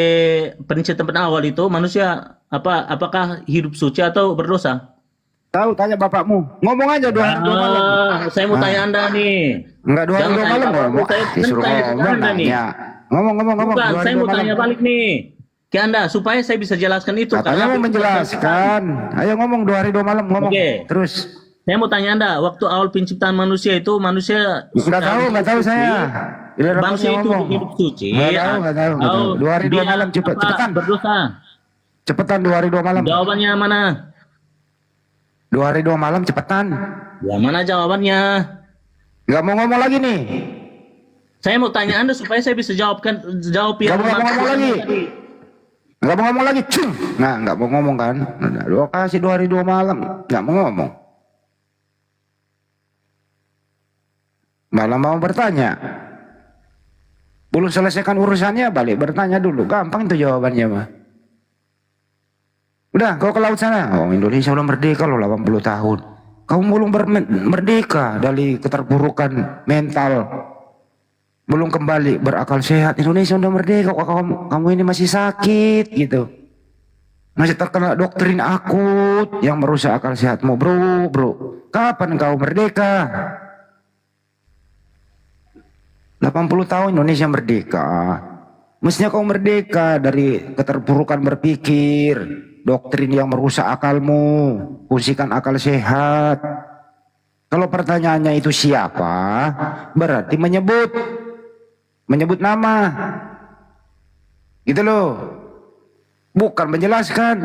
penciptaan awal itu manusia apakah hidup suci atau berdosa? Tahu, tanya bapakmu. Ngomong aja 2 hari 2 malam. Saya mau tanya Anda nih. Enggak 2 hari 2 malam ngomong. Disuruh ngomong nanya. Ngomong. Bukan, saya mau tanya balik nih ke Anda supaya saya bisa jelaskan itu. Katanya mau menjelaskan. Ayo ngomong 2 hari 2 malam ngomong. Terus. Saya mau tanya Anda, waktu awal penciptaan manusia itu manusia Enggak tahu saya. Bangsa itu hidup suci. Enggak tahu. 2 hari 2 malam cepetan. Berdosa. Cepetan 2 hari 2 malam. Jawabannya mana? 2 hari 2 malam cepetan. Ya mana jawabannya? Enggak mau ngomong lagi nih. Saya mau tanya Anda supaya saya bisa jawab yang Enggak mau ngomong lagi. Enggak mau ngomong lagi. Nah, enggak mau ngomong kan? Lu kasih 2 hari 2 malam. Enggak mau ngomong. Malah mau bertanya. Belum selesaikan urusannya balik bertanya dulu. Gampang itu jawabannya mah. Udah, kau ke laut sana. Oh, Indonesia udah merdeka loh 80 tahun. Kamu belum merdeka dari keterpurukan mental. Belum kembali berakal sehat. Indonesia udah merdeka kok kamu ini masih sakit gitu. Masih terkena doktrin akut yang merusak akal sehatmu, bro. Kapan kau merdeka? 80 tahun Indonesia merdeka. Mestinya kau merdeka dari keterpurukan berpikir, doktrin yang merusak akalmu, fungsikan akal sehat. Kalau pertanyaannya itu siapa, berarti menyebut nama. Gitu loh. Bukan menjelaskan.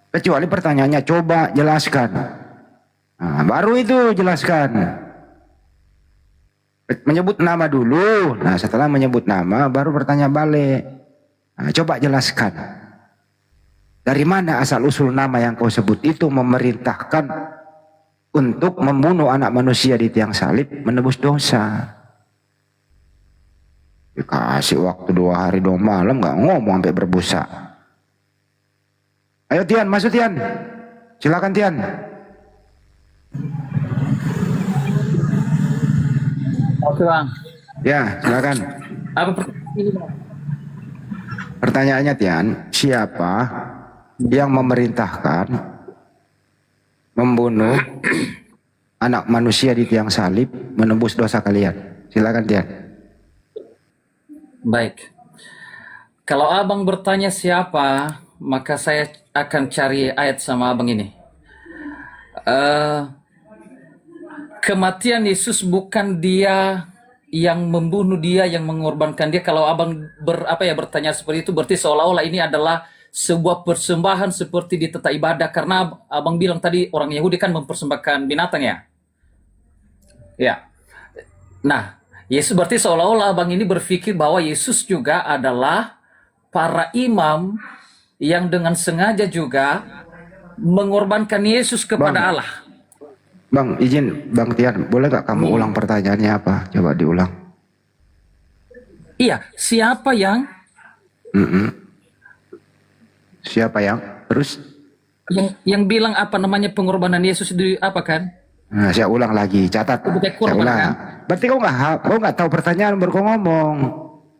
Kecuali pertanyaannya coba jelaskan. Nah, baru itu jelaskan. Menyebut nama dulu. Nah, setelah menyebut nama baru bertanya balik. Nah, coba jelaskan. Dari mana asal usul nama yang kau sebut itu memerintahkan untuk membunuh anak manusia di tiang salib menebus dosa? Dikasih waktu 2 hari 2 malam nggak ngomong sampai berbusa. Ayo Tian, masuk Tian. Silakan Tian. Oke bang. Ya, silakan. Apa pertanyaan ini bang? Pertanyaannya Tian, siapa yang memerintahkan membunuh anak manusia di tiang salib menembus dosa kalian? Silakan Tian. Baik. Kalau abang bertanya siapa, maka saya akan cari ayat sama abang ini. Kematian Yesus bukan dia yang membunuh, dia yang mengorbankan dia. Kalau abang bertanya seperti itu, berarti seolah-olah ini adalah sebuah persembahan seperti di tata ibadah, karena abang bilang tadi orang Yahudi kan mempersembahkan binatang ya. Ya. Nah, Yesus berarti seolah-olah abang ini berpikir bahwa Yesus juga adalah para imam yang dengan sengaja juga mengorbankan Yesus kepada Allah. Bang, izin Bang Tian, boleh gak kamu ulang pertanyaannya apa? Coba diulang. Iya, siapa yang? Siapa yang? Terus? Yang bilang apa namanya pengorbanan Yesus itu apa kan? Nah, saya ulang lagi, catat. Saya ulang. Kan? Berarti kau nggak tahu pertanyaan baru kau ngomong.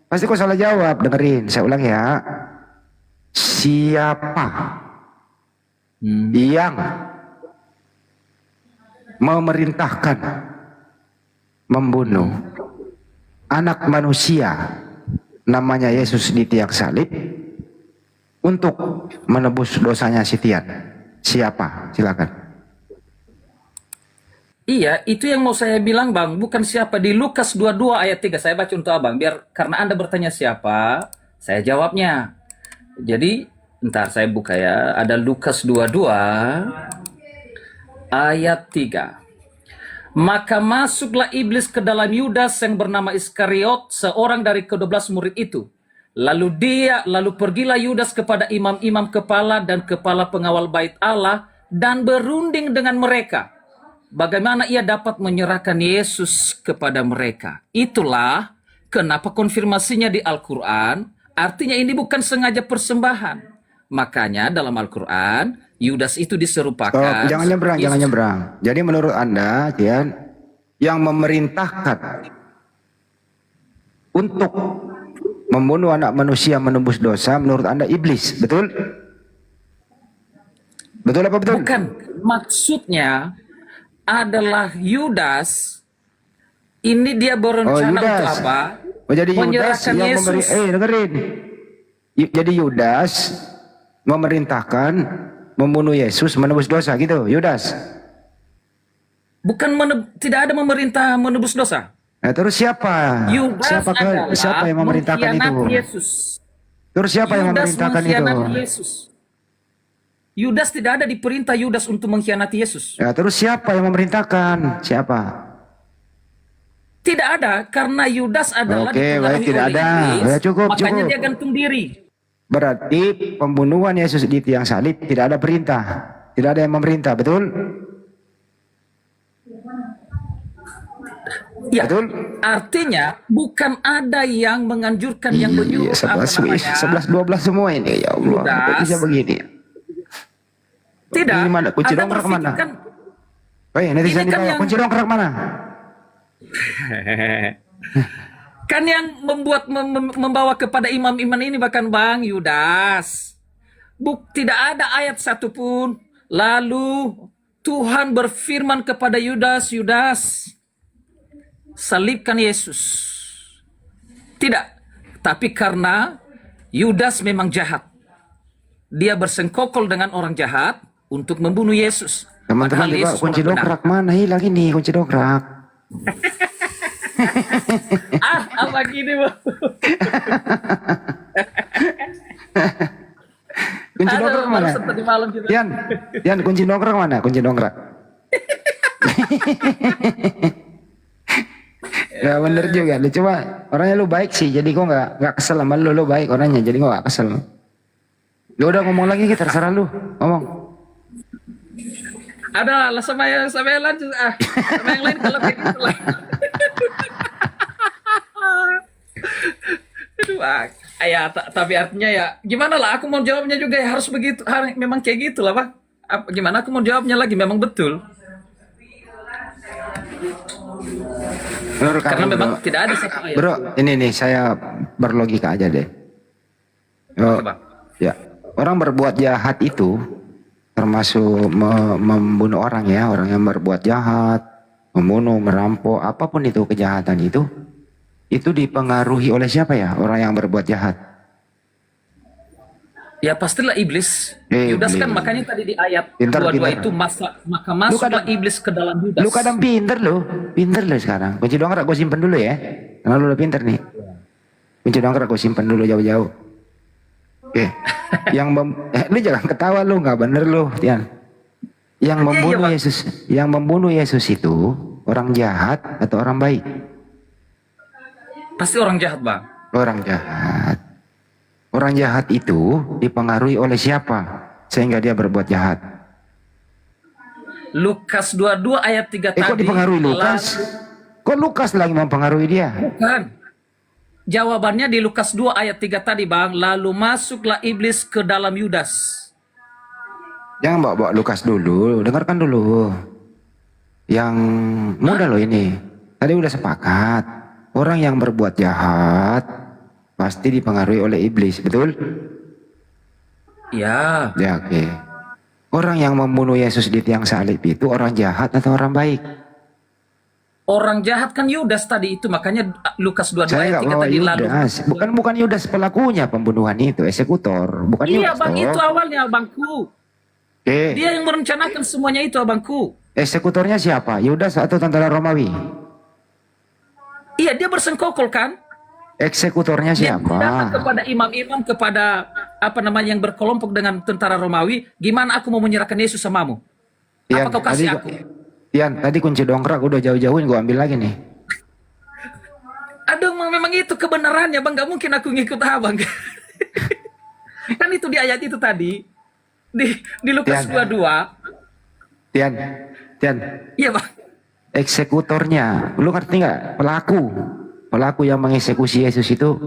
Pasti kau salah jawab. Dengerin, saya ulang ya. Siapa yang memerintahkan membunuh anak manusia namanya Yesus di tiang salib untuk menebus dosanya si Tian? Siapa? Silakan. Iya, itu yang mau saya bilang Bang, bukan siapa. Di Lukas 22 ayat 3 saya baca untuk Abang, biar karena Anda bertanya siapa, saya jawabnya. Jadi, ntar saya buka ya. Ada Lukas 22 ayat 3. Maka masuklah iblis ke dalam Yudas yang bernama Iskariot, seorang dari ke-12 murid itu. Lalu pergilah Yudas kepada imam-imam kepala dan kepala pengawal bait Allah dan berunding dengan mereka. Bagaimana ia dapat menyerahkan Yesus kepada mereka. Itulah kenapa konfirmasinya di Al-Quran, artinya ini bukan sengaja persembahan. Makanya dalam Al-Quran, Yudas itu diserupakan. Jangan nyebrang. Jadi menurut Anda, Tian, yang memerintahkan untuk membunuh anak manusia menembus dosa, menurut Anda iblis, betul? Betul apa betul? Bukan, maksudnya adalah Yudas. Ini dia berencana untuk apa? Jadi Yudas menyerahkan yang Yesus. dengerin. Jadi Yudas memerintahkan membunuh Yesus menebus dosa gitu, Yudas. Bukan tidak ada memerintah menebus dosa. Nah, terus siapa? Siapa yang memerintahkan itu? Yesus. Terus siapa yang memerintahkan itu? Yesus. Yudas tidak ada diperintah Yudas untuk mengkhianati Yesus. Ya, terus siapa yang memerintahkan? Siapa? Tidak ada, karena Yudas adalah baik, tidak ada. Iblis, ya, cukup. Makanya dia gantung diri. Berarti pembunuhan Yesus di tiang salib tidak ada perintah, tidak ada yang memerintah, betul? Ya, betul? Artinya bukan ada yang menganjurkan yang menyuruh 11-12 semua ini, ya Allah. Kok bisa begini? Tidak. Ini mana? Kunci dongkrak mana? Netizen di bawah, kunci dongkrak mana? Kan yang membawa kepada imam-imam ini bahkan Bang Yudas. Tidak ada ayat satupun. Lalu Tuhan berfirman kepada Yudas, Yudas, salibkan Yesus. Tidak. Tapi karena Yudas memang jahat. Dia bersengkokol dengan orang jahat untuk membunuh Yesus. Teman-teman di bawah, kunci dongkrak mana? Hilang ini kunci dongkrak. Apa gini Bang? Kunci dongkrak mana? Tian, kunci dongkrak mana? Kunci dongkrak. Ya bener juga. Lu coba orangnya lu baik sih, jadi gua nggak kesel sama lu baik orangnya, jadi gua nggak kesel. Lu udah ngomong lagi, terserah lu ngomong. Ada lah sama yang lanjut sama yang lain kalau kayak gitu lah. Aduh, ya, tapi artinya ya gimana lah, aku mau jawabnya juga ya harus begitu, memang kayak gitu lah Bang. Gimana aku mau jawabnya lagi, memang betul. Menurut Karena kamu, memang bro, tidak ada satu ayat. bro, ini nih saya berlogika aja deh. Oh, Oke, Bang. ya, orang berbuat jahat itu termasuk membunuh orang ya, orang yang berbuat jahat, membunuh, merampok, apapun itu kejahatan itu dipengaruhi oleh siapa ya? Orang yang berbuat jahat. Ya pastilah iblis. Yudas kan makanya tadi di ayat Pintar, 22 pintar. itu maka masuklah iblis ke dalam Yudas. Lu kadang pinter lo sekarang. Kunci dongkrak gue simpen dulu ya. Karena lu udah pinter nih. Kunci dongkrak gue simpen dulu jauh-jauh. Oke. Lu jangan ketawa lu, nggak bener lu, Tian. Yang membunuh Yesus, yang membunuh Yesus itu orang jahat atau orang baik? Pasti orang jahat, Bang. Orang jahat. Orang jahat itu dipengaruhi oleh siapa sehingga dia berbuat jahat? Lukas 22 ayat 3 tadi. Kok dipengaruhi Lukas? Kok Lukas lagi mempengaruhi dia? Bukan. Jawabannya di Lukas 2 ayat 3 tadi, Bang. Lalu masuklah iblis ke dalam Yudas. Jangan bawa Lukas dulu, dengarkan dulu. Yang mudah loh ini. Tadi udah sepakat. Orang yang berbuat jahat pasti dipengaruhi oleh iblis, betul? Ya. Ya, oke. Orang yang membunuh Yesus di tiang salib itu orang jahat atau orang baik? Orang jahat kan Yudas tadi itu, makanya Lukas 22 Saya ayat nggak 3 bawa tadi lalu. Yudas. Bukan Yudas pelakunya pembunuhan itu, eksekutor. Bukan Iya, Yudas. Bang, toh. itu awalnya, Abangku. Oke. Dia yang merencanakan semuanya itu, Abangku. Eksekutornya siapa? Yudas atau tentara Romawi? Iya, dia bersengkokol kan? Eksekutornya Dia siapa? datang kepada imam-imam, kepada apa namanya yang berkelompok dengan tentara Romawi, gimana aku mau menyerahkan Yesus samamu? Apa kau kasih aku? Tian, tadi kunci dongkrak udah jauh-jauhin, gua ambil lagi nih. Aduh, memang itu kebenarannya, Bang. Gak mungkin aku ngikut Abang. Kan itu di ayat itu tadi. Di Lukas 22. Tian. Iya, Bang. Eksekutornya, lu ngerti nggak? Pelaku yang mengeksekusi Yesus itu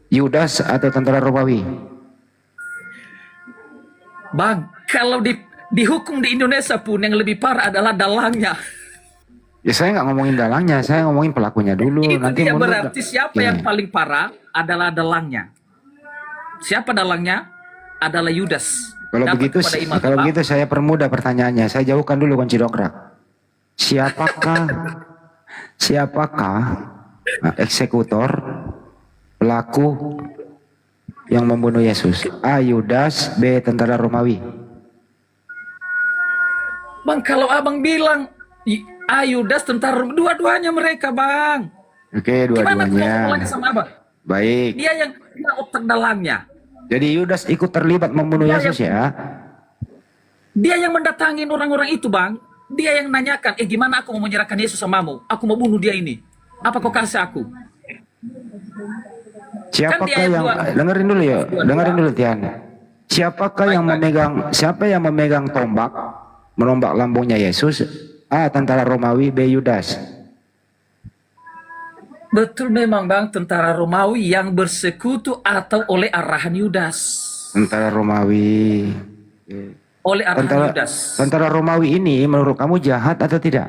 Yudas atau tentara Romawi? Bang, kalau dihukum di Indonesia pun yang lebih parah adalah dalangnya. Ya saya nggak ngomongin dalangnya, saya ngomongin pelakunya dulu. Itu Nanti dia mundur. berarti siapa yang paling parah adalah dalangnya. Siapa dalangnya? Adalah Yudas. Kalau Dapat begitu, kepada imam-imam. saya permudah pertanyaannya. Saya jauhkan dulu kunci dongkrak. Siapakah eksekutor pelaku yang membunuh Yesus? A. Yudas, B. tentara Romawi. Bang, kalau Abang bilang Yudas, tentara, dua-duanya mereka, Bang. Oke, Gimana aku dua-duanya. ngomong lagi sama Abang? Baik. Dia yang otak dalangnya. Jadi Yudas ikut terlibat membunuh Yesus ya? Dia yang mendatangin orang-orang itu, Bang. Dia yang nanyakan, gimana aku mau menyerahkan Yesus samamu? Aku mau bunuh dia ini. Apa kau kasih aku? Siapakah Kan yang dengerin dulu ya, dengerin dulu Tian. Siapa yang memegang tombak, merombak lambungnya Yesus? A. tentara Romawi, B. Yudas. Betul memang, Bang, tentara Romawi yang bersekutu atau oleh arahan Yudas. Tentara Romawi. Oleh arahan Yudas. Tentara Romawi ini menurut kamu jahat atau tidak?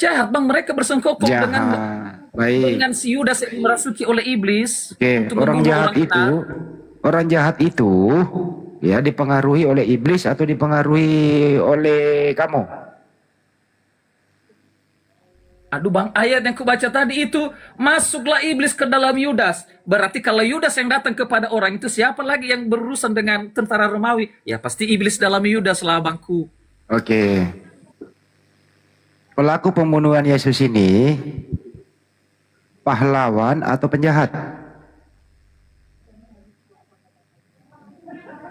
Jahat, Bang, mereka bersengkokok Baik. dengan si Yudas yang merasuki oleh iblis. Oke, untuk orang membunuh jahat kita. orang jahat itu ya dipengaruhi oleh iblis atau dipengaruhi oleh kamu? Aduh, Bang, ayat yang kubaca tadi itu, masuklah iblis ke dalam Yudas. Berarti kalau Yudas yang datang kepada orang itu, siapa lagi yang berurusan dengan tentara Romawi? Ya pasti iblis dalam Yudas lah, Bangku. Oke. Pelaku pembunuhan Yesus ini pahlawan atau penjahat?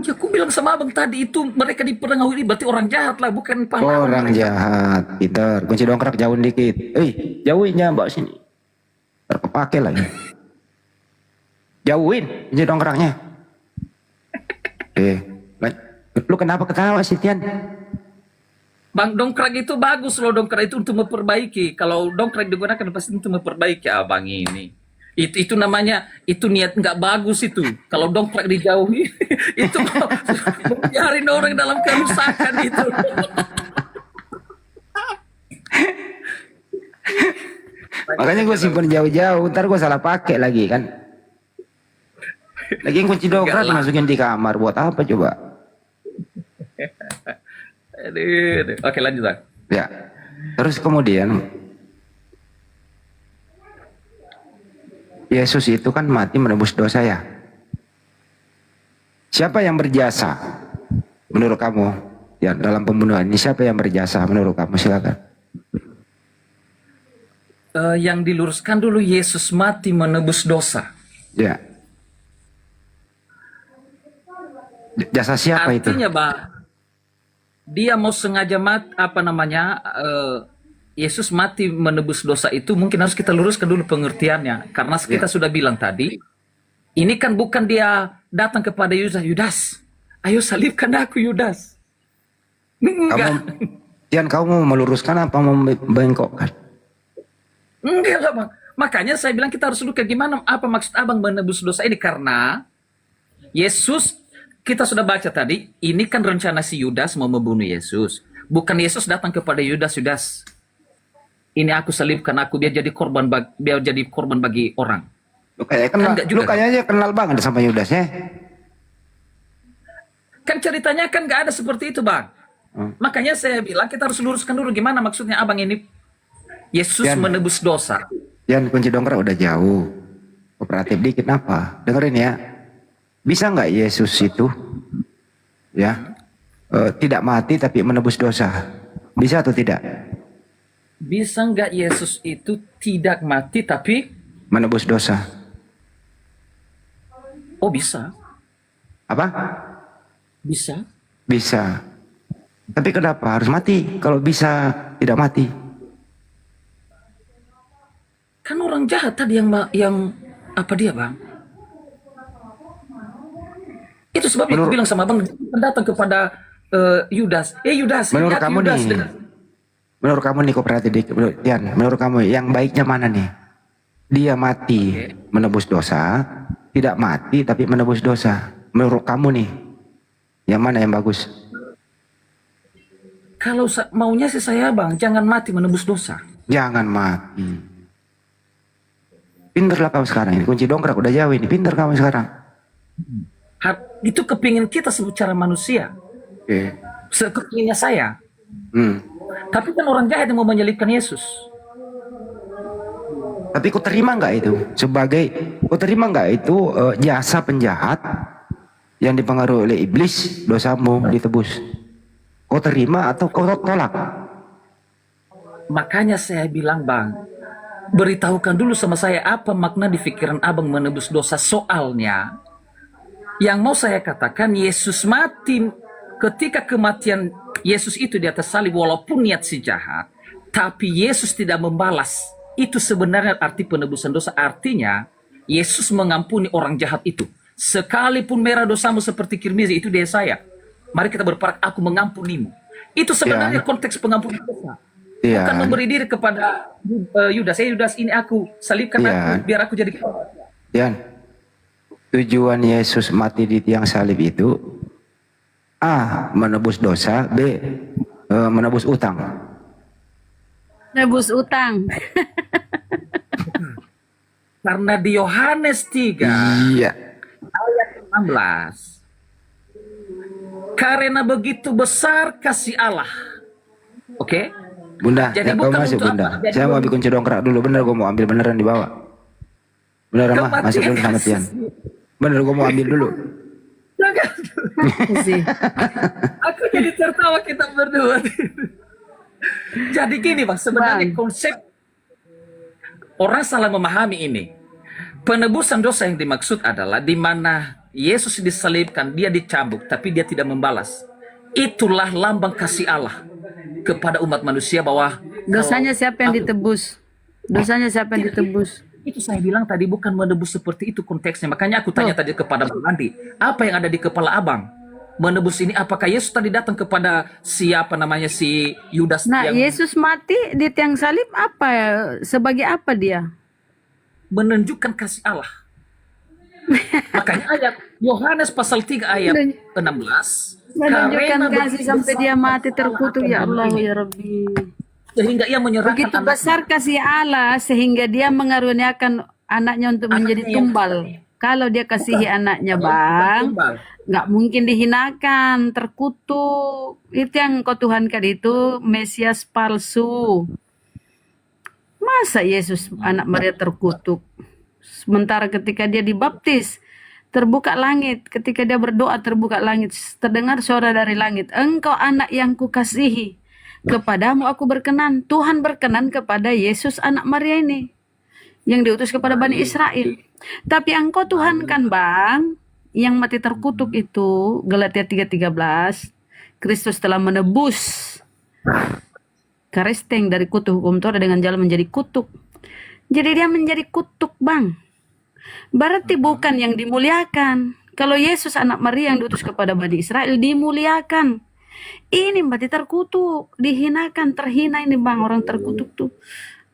Ya, aku bilang sama Abang tadi itu, mereka dipengaruhi, berarti orang jahat lah, bukan pahlawan. Orang jahat, Peter. Kunci dongkrak jauhin dikit. Jauhinnya bawa sini. Terkepake lagi. Jauhin kunci dongkraknya. Lu kenapa ketawa sih, Tian? Bang, dongkrak itu bagus loh, dongkrak itu untuk memperbaiki. Kalau dongkrak digunakan pasti untuk memperbaiki abang ini. Itu namanya, itu niat nggak bagus itu. Kalau dongkrak dijauhi, itu biarin orang dalam kerusakan itu. Makanya gue simpen jauh-jauh, ntar gue salah pakai lagi kan. Lagi kunci dongkrak dimasukin di kamar, buat apa coba? Aduh. Oke, lanjut Bang. Ya, terus kemudian Yesus itu kan mati menebus dosa ya. Siapa yang berjasa menurut kamu ya dalam pembunuhan ini? Siapa yang berjasa menurut kamu? Silakan. Yang diluruskan dulu, Yesus mati menebus dosa. Ya. Jasa siapa itu? Artinya Bang, dia mau sengaja Yesus mati menebus dosa itu mungkin harus kita luruskan dulu pengertiannya, karena kita sudah bilang tadi, ini kan bukan dia datang kepada Yudas, ayo salibkan aku Yudas. Enggak. Kamu mau meluruskan apa mau membengkokkan? Enggak Bang. Makanya saya bilang kita harus dulu gimana, apa maksud abang menebus dosa ini, karena Yesus, kita sudah baca tadi, ini kan rencana si Yudas mau membunuh Yesus. Bukan Yesus datang kepada Yudas, ini aku salibkan aku, biar jadi korban bagi orang. Lu kayaknya kenal banget sama Yudas ya. Kan ceritanya kan nggak ada seperti itu Bang. Makanya saya bilang kita harus luruskan dulu gimana maksudnya abang ini Yesus menebus dosa. Kunci dongkrak udah jauh. Kooperatif dikit apa? Dengerin ya. Bisa nggak Yesus itu tidak mati tapi menebus dosa? Bisa atau tidak? Bisa nggak Yesus itu tidak mati tapi menebus dosa? Oh bisa. Apa? Bisa. Bisa. Tapi kenapa harus mati kalau bisa tidak mati? Kan orang jahat tadi yang apa dia Bang? Itu sebabnya aku bilang sama Bang, datang kepada Yudas. Yudas, menurut kamu Yudas, nih, menurut kamu nih kooperatif, menurut kamu yang baiknya mana nih? Dia mati menebus dosa, tidak mati tapi menebus dosa. Menurut kamu nih, yang mana yang bagus? Kalau maunya sih saya Bang, jangan mati menebus dosa. Jangan mati. Pinterlah kamu sekarang ini, kunci dongkrak udah jauh ini, pinter kamu sekarang. Itu kepingin kita secara manusia. Sekepinginnya saya. Tapi kan orang jahat yang mau menyelipkan Yesus. Tapi kau terima nggak itu kau terima nggak itu jasa penjahat yang dipengaruhi oleh iblis, dosamu ditebus? Kau terima atau kau tolak? Makanya saya bilang Bang, beritahukan dulu sama saya apa makna di pikiran abang menebus dosa. Soalnya yang mau saya katakan, Yesus mati, ketika kematian Yesus itu di atas salib, walaupun niat si jahat, tapi Yesus tidak membalas. Itu sebenarnya arti penebusan dosa. Artinya Yesus mengampuni orang jahat itu. Sekalipun merah dosamu seperti kirmizi, itu dia saya. Mari kita berparak, aku mengampunimu. Itu sebenarnya konteks pengampunan dosa. Bukan memberi diri kepada Yudas. Yudas, ini aku, salibkan aku, biar aku jadi tujuan Yesus mati di tiang salib itu A. menebus dosa, B. menebus utang. Nebus utang. Karena di Yohanes 3 ayat 16, karena begitu besar kasih Allah. Oke? Bunda, jadi kau masuk Bunda. Saya mau ambil kunci dongkrak dulu, bener gue mau ambil beneran di bawah. Beneran mah, masuk dulu sama Tian. Bener gue mau ambil dulu. Aku jadi tertawa kita berdua. Jadi gini Bang, sebenarnya konsep orang salah memahami ini. Penebusan dosa yang dimaksud adalah di mana Yesus disalibkan, dia dicambuk, tapi dia tidak membalas. Itulah lambang kasih Allah kepada umat manusia bahwa dosanya siapa yang ditebus? Dosanya siapa yang ditebus? Itu saya bilang tadi bukan menebus seperti itu konteksnya. Makanya aku tanya tadi kepada Bang Andi, apa yang ada di kepala abang? menebus ini? Apakah Yesus tadi datang kepada siapa namanya si Yudas Nah, yang Yesus mati di tiang salib apa ya? Sebagai apa dia? menunjukkan kasih Allah? Makanya ayat Yohanes pasal 3 ayat 16, Menunjukkan karena kasih begitu sampai dia besar mati kasih terkutuk, Allah ya akan Allah dunia, ya Rabbi. sehingga ia menyerahkan Begitu anaknya. besar kasih Allah sehingga dia mengaruniakan anaknya untuk menjadi Anaknya yang tumbal. Kalau dia kasihi anaknya, bukan Bang, tumbal. nggak mungkin dihinakan, terkutuk. Itu yang kau tuhankan itu Mesias palsu. Masa Yesus anak Maria terkutuk? Sementara ketika dia dibaptis, terbuka langit. Ketika dia berdoa, terbuka langit. Terdengar suara dari langit. Engkau anak yang kukasihi. Kepadamu aku berkenan. Tuhan berkenan kepada Yesus anak Maria ini, yang diutus kepada Bani Israel. Tapi engkau Tuhan kan, Bang, yang mati terkutuk itu, Galatia 3:13, Kristus telah menebus karesteng dari kutuk hukum Taurat dengan jalan menjadi kutuk. Jadi dia menjadi kutuk, Bang. Berarti bukan yang dimuliakan. Kalau Yesus anak Maria yang diutus kepada Bani Israel dimuliakan. Ini mati terkutuk, dihinakan, terhina ini, Bang, orang terkutuk tuh.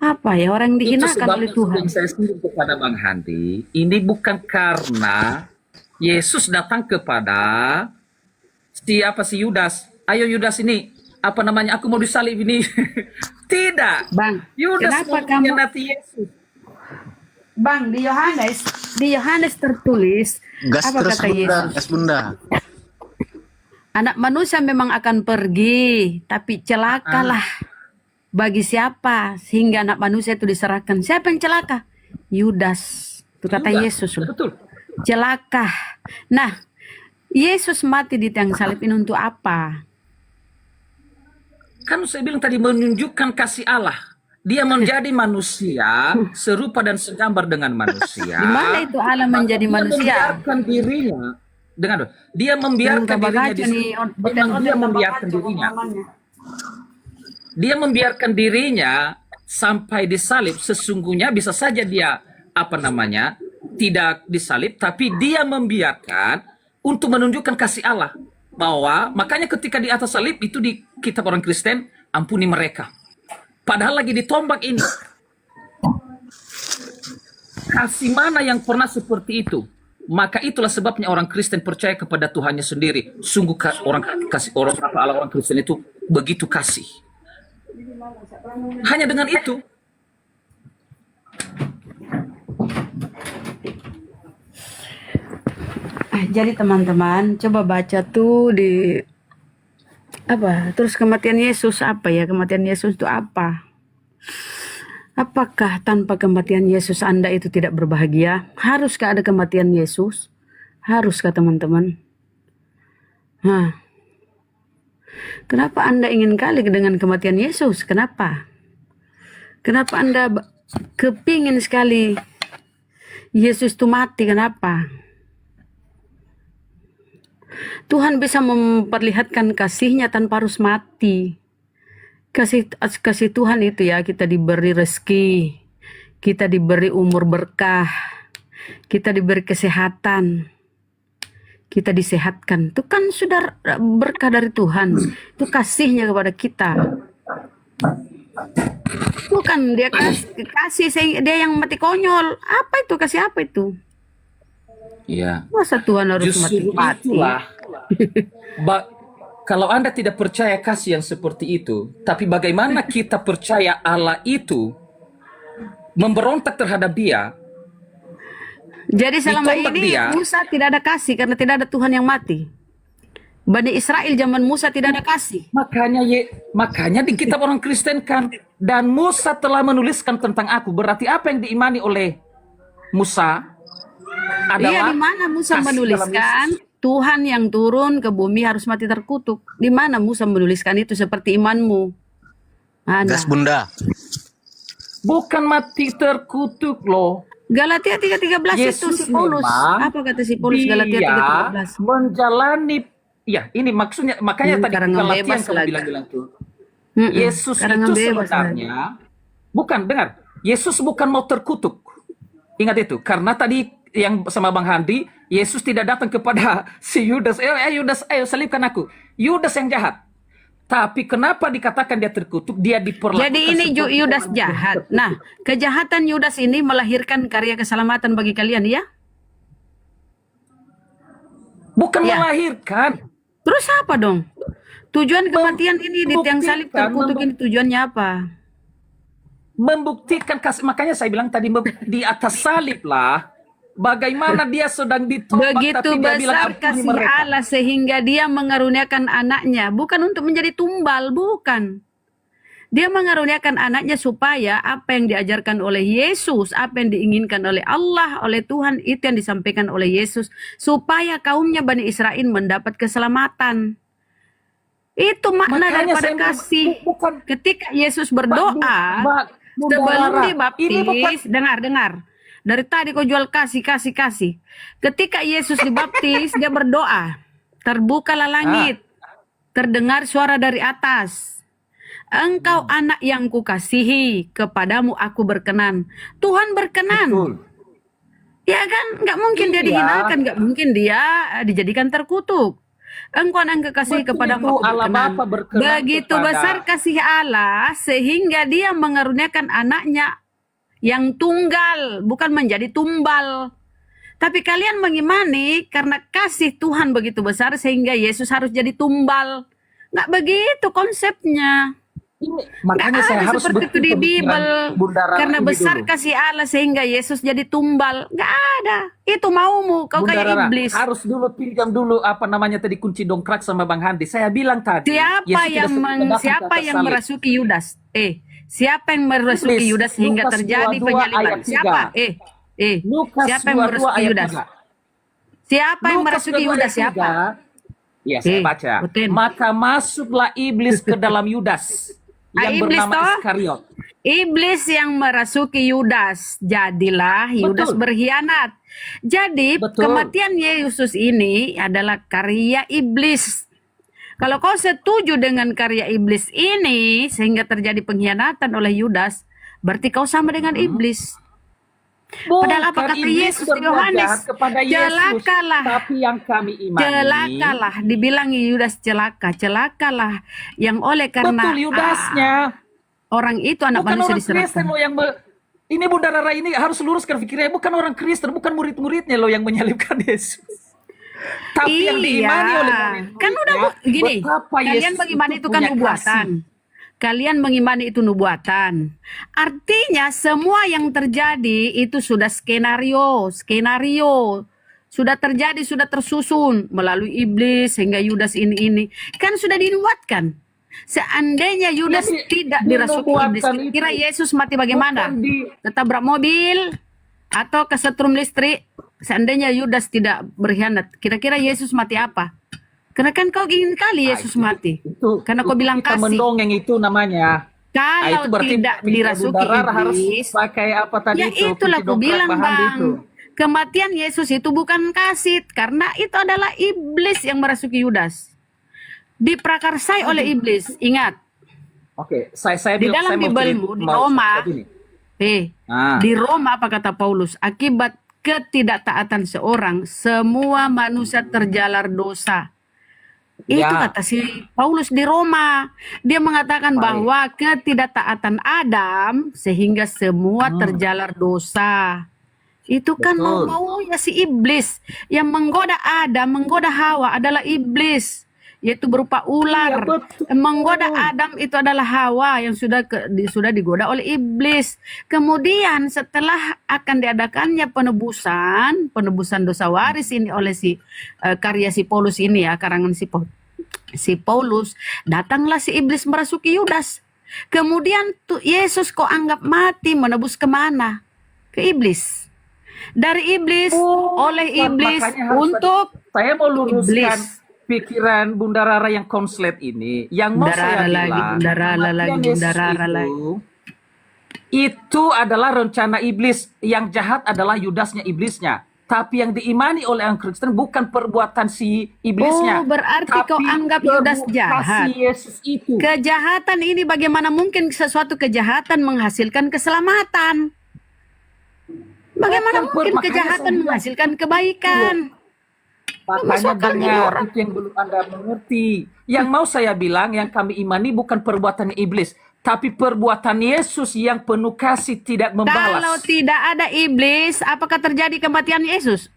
Apa ya, orang yang Itu dihinakan oleh sebabnya Tuhan. sering saya singgung kepada Bang Handi, ini bukan karena Yesus datang kepada siapa si Yudas. Ayo Yudas ini, apa namanya, aku mau disalib ini. Tidak. Bang, Yudas kenapa mau kamu, mengkhianati Yesus. Bang, di Yohanes tertulis, apa kata Yesus? Bunda. Anak manusia memang akan pergi, tapi celakalah bagi siapa sehingga anak manusia itu diserahkan. Siapa yang celaka? Yudas. Itu kata Yudas, Yesus loh. betul. Celaka. Nah, Yesus mati di tiang salib ini untuk apa? Kan saya bilang tadi, menunjukkan kasih Allah. Dia menjadi manusia serupa dan segambar dengan manusia. Di mana itu Allah menjadi Dia manusia? membiarkan dirinya, dengar, dia membiarkan dirinya di memang dia membiarkan dirinya. Dia membiarkan dirinya sampai disalib. Sesungguhnya bisa saja dia apa namanya tidak disalib, tapi dia membiarkan untuk menunjukkan kasih Allah. Bahwa makanya ketika di atas salib itu di kitab orang Kristen, ampuni mereka. Padahal lagi ditombak ini. Kasih mana yang pernah seperti itu? Maka itulah sebabnya orang Kristen percaya kepada Tuhannya sendiri. Sungguh orang Kristen itu begitu kasih. Hanya dengan itu. Jadi teman-teman, coba baca tuh di apa? Terus kematian Yesus apa ya? Kematian Yesus itu apa? Apakah tanpa kematian Yesus Anda itu tidak berbahagia? Haruskah ada kematian Yesus? Haruskah teman-teman? Nah, kenapa Anda ingin kali dengan kematian Yesus? Kenapa? Kenapa Anda kepingin sekali Yesus itu mati? Kenapa? Tuhan bisa memperlihatkan kasihnya tanpa harus mati. Kasih Tuhan itu ya, kita diberi rezeki, kita diberi umur berkah, kita diberi kesehatan, kita disehatkan. Itu kan sudah berkah dari Tuhan. Itu kasihnya kepada kita. Bukan dia kasih dia yang mati konyol. Apa itu? Kasih apa itu? Iya. Masa Tuhan harus Justru mati-mati? itulah. Kalau Anda tidak percaya kasih yang seperti itu, tapi bagaimana kita percaya Allah itu memberontak terhadap dia? Jadi selama Ditembak ini dia. Musa tidak ada kasih karena tidak ada Tuhan yang mati. Bani Israel zaman Musa tidak ada kasih. Makanya di kitab orang Kristen kan, dan Musa telah menuliskan tentang aku. Berarti apa yang diimani oleh Musa Iya, adalah di mana Musa kasih dalam menuliskan Tuhan yang turun ke bumi harus mati terkutuk? Di mana Musa menuliskan itu seperti imanmu? Mana? Gas Bunda. Bukan mati terkutuk loh. Galatia 3:13 itu si Paulus. memang Apa kata si Paulus Galatia dia 3:13? menjalani, ya ini maksudnya, makanya tadi karangan Galatia bebas yang kamu lagi. bilang tuh. Yesus karangan itu bebas sebenarnya bukan, dengar, Yesus bukan mau terkutuk. Ingat itu, karena tadi yang sama Bang Handi, Yesus tidak datang kepada si Yudas, Yudas, ayo salibkan aku. Yudas yang jahat. Tapi kenapa dikatakan dia terkutuk? Dia diperlakukan Jadi ini seperti Yudas orang yang jahat. terkutuk. Nah, kejahatan Yudas ini melahirkan karya keselamatan bagi kalian, ya? Bukan Ya. melahirkan. Terus apa dong? Tujuan kematian ini di tiang salib terkutuk ini tujuannya apa? Membuktikan kasih, makanya saya bilang tadi di atas salib lah, bagaimana dia sedang ditolak Begitu tapi dia bilang besar ampuni kasih mereka. Allah sehingga dia mengaruniakan anaknya, bukan untuk menjadi tumbal, bukan. Dia mengaruniakan anaknya supaya apa yang diajarkan oleh Yesus, apa yang diinginkan oleh Allah, oleh Tuhan, itu yang disampaikan oleh Yesus, supaya kaumnya Bani Israel mendapat keselamatan. Itu makna Makanya daripada saya kasih. bukan Ketika Yesus berdoa, sebelum dibaptis, dengar. Dari tadi kau jual kasih. Ketika Yesus dibaptis, dia berdoa. Terbukalah langit. Terdengar suara dari atas. Engkau anak yang kukasihi, kepadamu aku berkenan. Tuhan berkenan. Betul. Ya kan, nggak mungkin dia Iya. dihinakan, nggak mungkin dia dijadikan terkutuk. Engkau anak yang kekasih Betul kepadamu itu, aku Allah berkenan. Bapa berkenan Begitu kepada- besar kasih Allah sehingga dia mengaruniakan anaknya yang tunggal, bukan menjadi tumbal. Tapi kalian mengimani karena kasih Tuhan begitu besar sehingga Yesus harus jadi tumbal. Nggak begitu konsepnya. Makanya Nggak saya ada harus seperti itu di betul Bible. Bunda Rara Karena ini besar dulu. kasih Allah sehingga Yesus jadi tumbal. Nggak ada. Itu maumu. Kau Bunda kayak Rara, iblis. harus dulu pinjam dulu apa namanya tadi kunci dongkrak sama Bang Handi. Saya bilang tadi. Siapa Yesus yang tidak datang ke siapa atas yang salib. merasuki Yudas? Siapa yang merasuki Iblis. Yudas sehingga Lukas terjadi 22 penyaliban? ayat 3. Siapa? Lukas Siapa yang 22 merasuki ayat Yudas? 3. Siapa yang Lukas merasuki 22 Yudas? ayat Siapa? 3. Ya, saya baca. betul. Maka masuklah iblis ke dalam Yudas yang Iblis bernama toh? Iskariot. Iblis yang merasuki Yudas, jadilah Yudas Betul. berkhianat. Jadi Betul. kematian Yesus ini adalah karya iblis. Kalau kau setuju dengan karya iblis ini sehingga terjadi pengkhianatan oleh Yudas, berarti kau sama dengan iblis. Padahal apa Bukan kata iblis Yesus di berbuat Yohanes? jahat kepada Yesus, Celakalah. tapi yang kami imani. Celakalah, dibilang Yudas celakalah yang oleh karena Betul Yudasnya. orang itu anak Bukan manusia orang Kristen diserahkan. loh yang ini Bunda Rara ini harus luruskan pikirnya. Bukan orang Kristen, bukan murid-muridnya loh yang menyalibkan Yesus. Tapi yang diimani oleh murid-muridnya. Kan udah gini, betapa kalian Yesus bagaimana itu kan punya nubuatan. kasih. Kalian mengimani itu nubuatan. Artinya semua yang terjadi itu sudah skenario. Sudah terjadi, sudah tersusun melalui iblis sehingga Yudas ini. Kan sudah dinubuatkan. Seandainya Yudas Ya, tidak dirasuki iblis, dinubuatan itu kira Yesus mati bagaimana? bukan di- Ketabrak mobil atau kesetrum listrik? Seandainya Yudas tidak berkhianat, kira-kira Yesus mati apa? Karena kan kau ingin kali Yesus mati. Karena kau bilang kita kasih. mendongeng itu namanya. Kalau itu berarti tidak Bunda dirasuki Rara harus iblis, pakai apa tadi ya itu? itulah kunci aku dongkrak bilang Bang Handi itu. Bang. Kematian Yesus itu bukan kasih, karena itu adalah iblis yang merasuki Yudas. Diprakarsai oleh iblis. Ingat, Oke, saya di bilang- dalam saya mau Biblemu, cerita- di mau Roma, cerita gini. di Roma apa kata Paulus? Akibat ketidaktaatan seorang, semua manusia terjalar dosa. Itu Ya. kata si Paulus di Roma. Dia mengatakan bahwa ketidaktaatan Adam sehingga semua terjalar dosa. Itu kan Betul. mau-maunya si iblis. Yang menggoda Adam, menggoda Hawa adalah iblis. Yaitu berupa ular. Menggoda Adam itu adalah Hawa yang sudah digoda oleh iblis. Kemudian setelah akan diadakannya penebusan dosa waris ini oleh karya si Paulus ini ya, karangan si Paulus, datanglah si iblis merasuki Yudas. Kemudian Yesus kok anggap mati, menebus kemana? Ke iblis. Dari iblis, oleh iblis, makanya harus untuk saya mau luruskan iblis. pikiran Bunda Rara yang konslet ini, yang mau Bunda saya Rara lagi, bilang, Bunda Rara kematian lagi, Yesus Bunda Rara itu adalah rencana iblis. Yang jahat adalah Yudasnya, iblisnya. Tapi yang diimani oleh orang Kristen bukan perbuatan si iblisnya. berarti kau tapi anggap Yudas kasih jahat. Yesus itu. Kejahatan ini bagaimana mungkin sesuatu kejahatan menghasilkan keselamatan? Bagaimana Bukan mungkin makanya saya kejahatan bilang, menghasilkan kebaikan? makanya Masuk akal jadi dengar orang. itu yang belum Anda mengerti. Yang mau saya bilang, yang kami imani bukan perbuatan iblis, tapi perbuatan Yesus yang penuh kasih tidak Kalau membalas. tidak ada iblis, apakah terjadi kematian Yesus?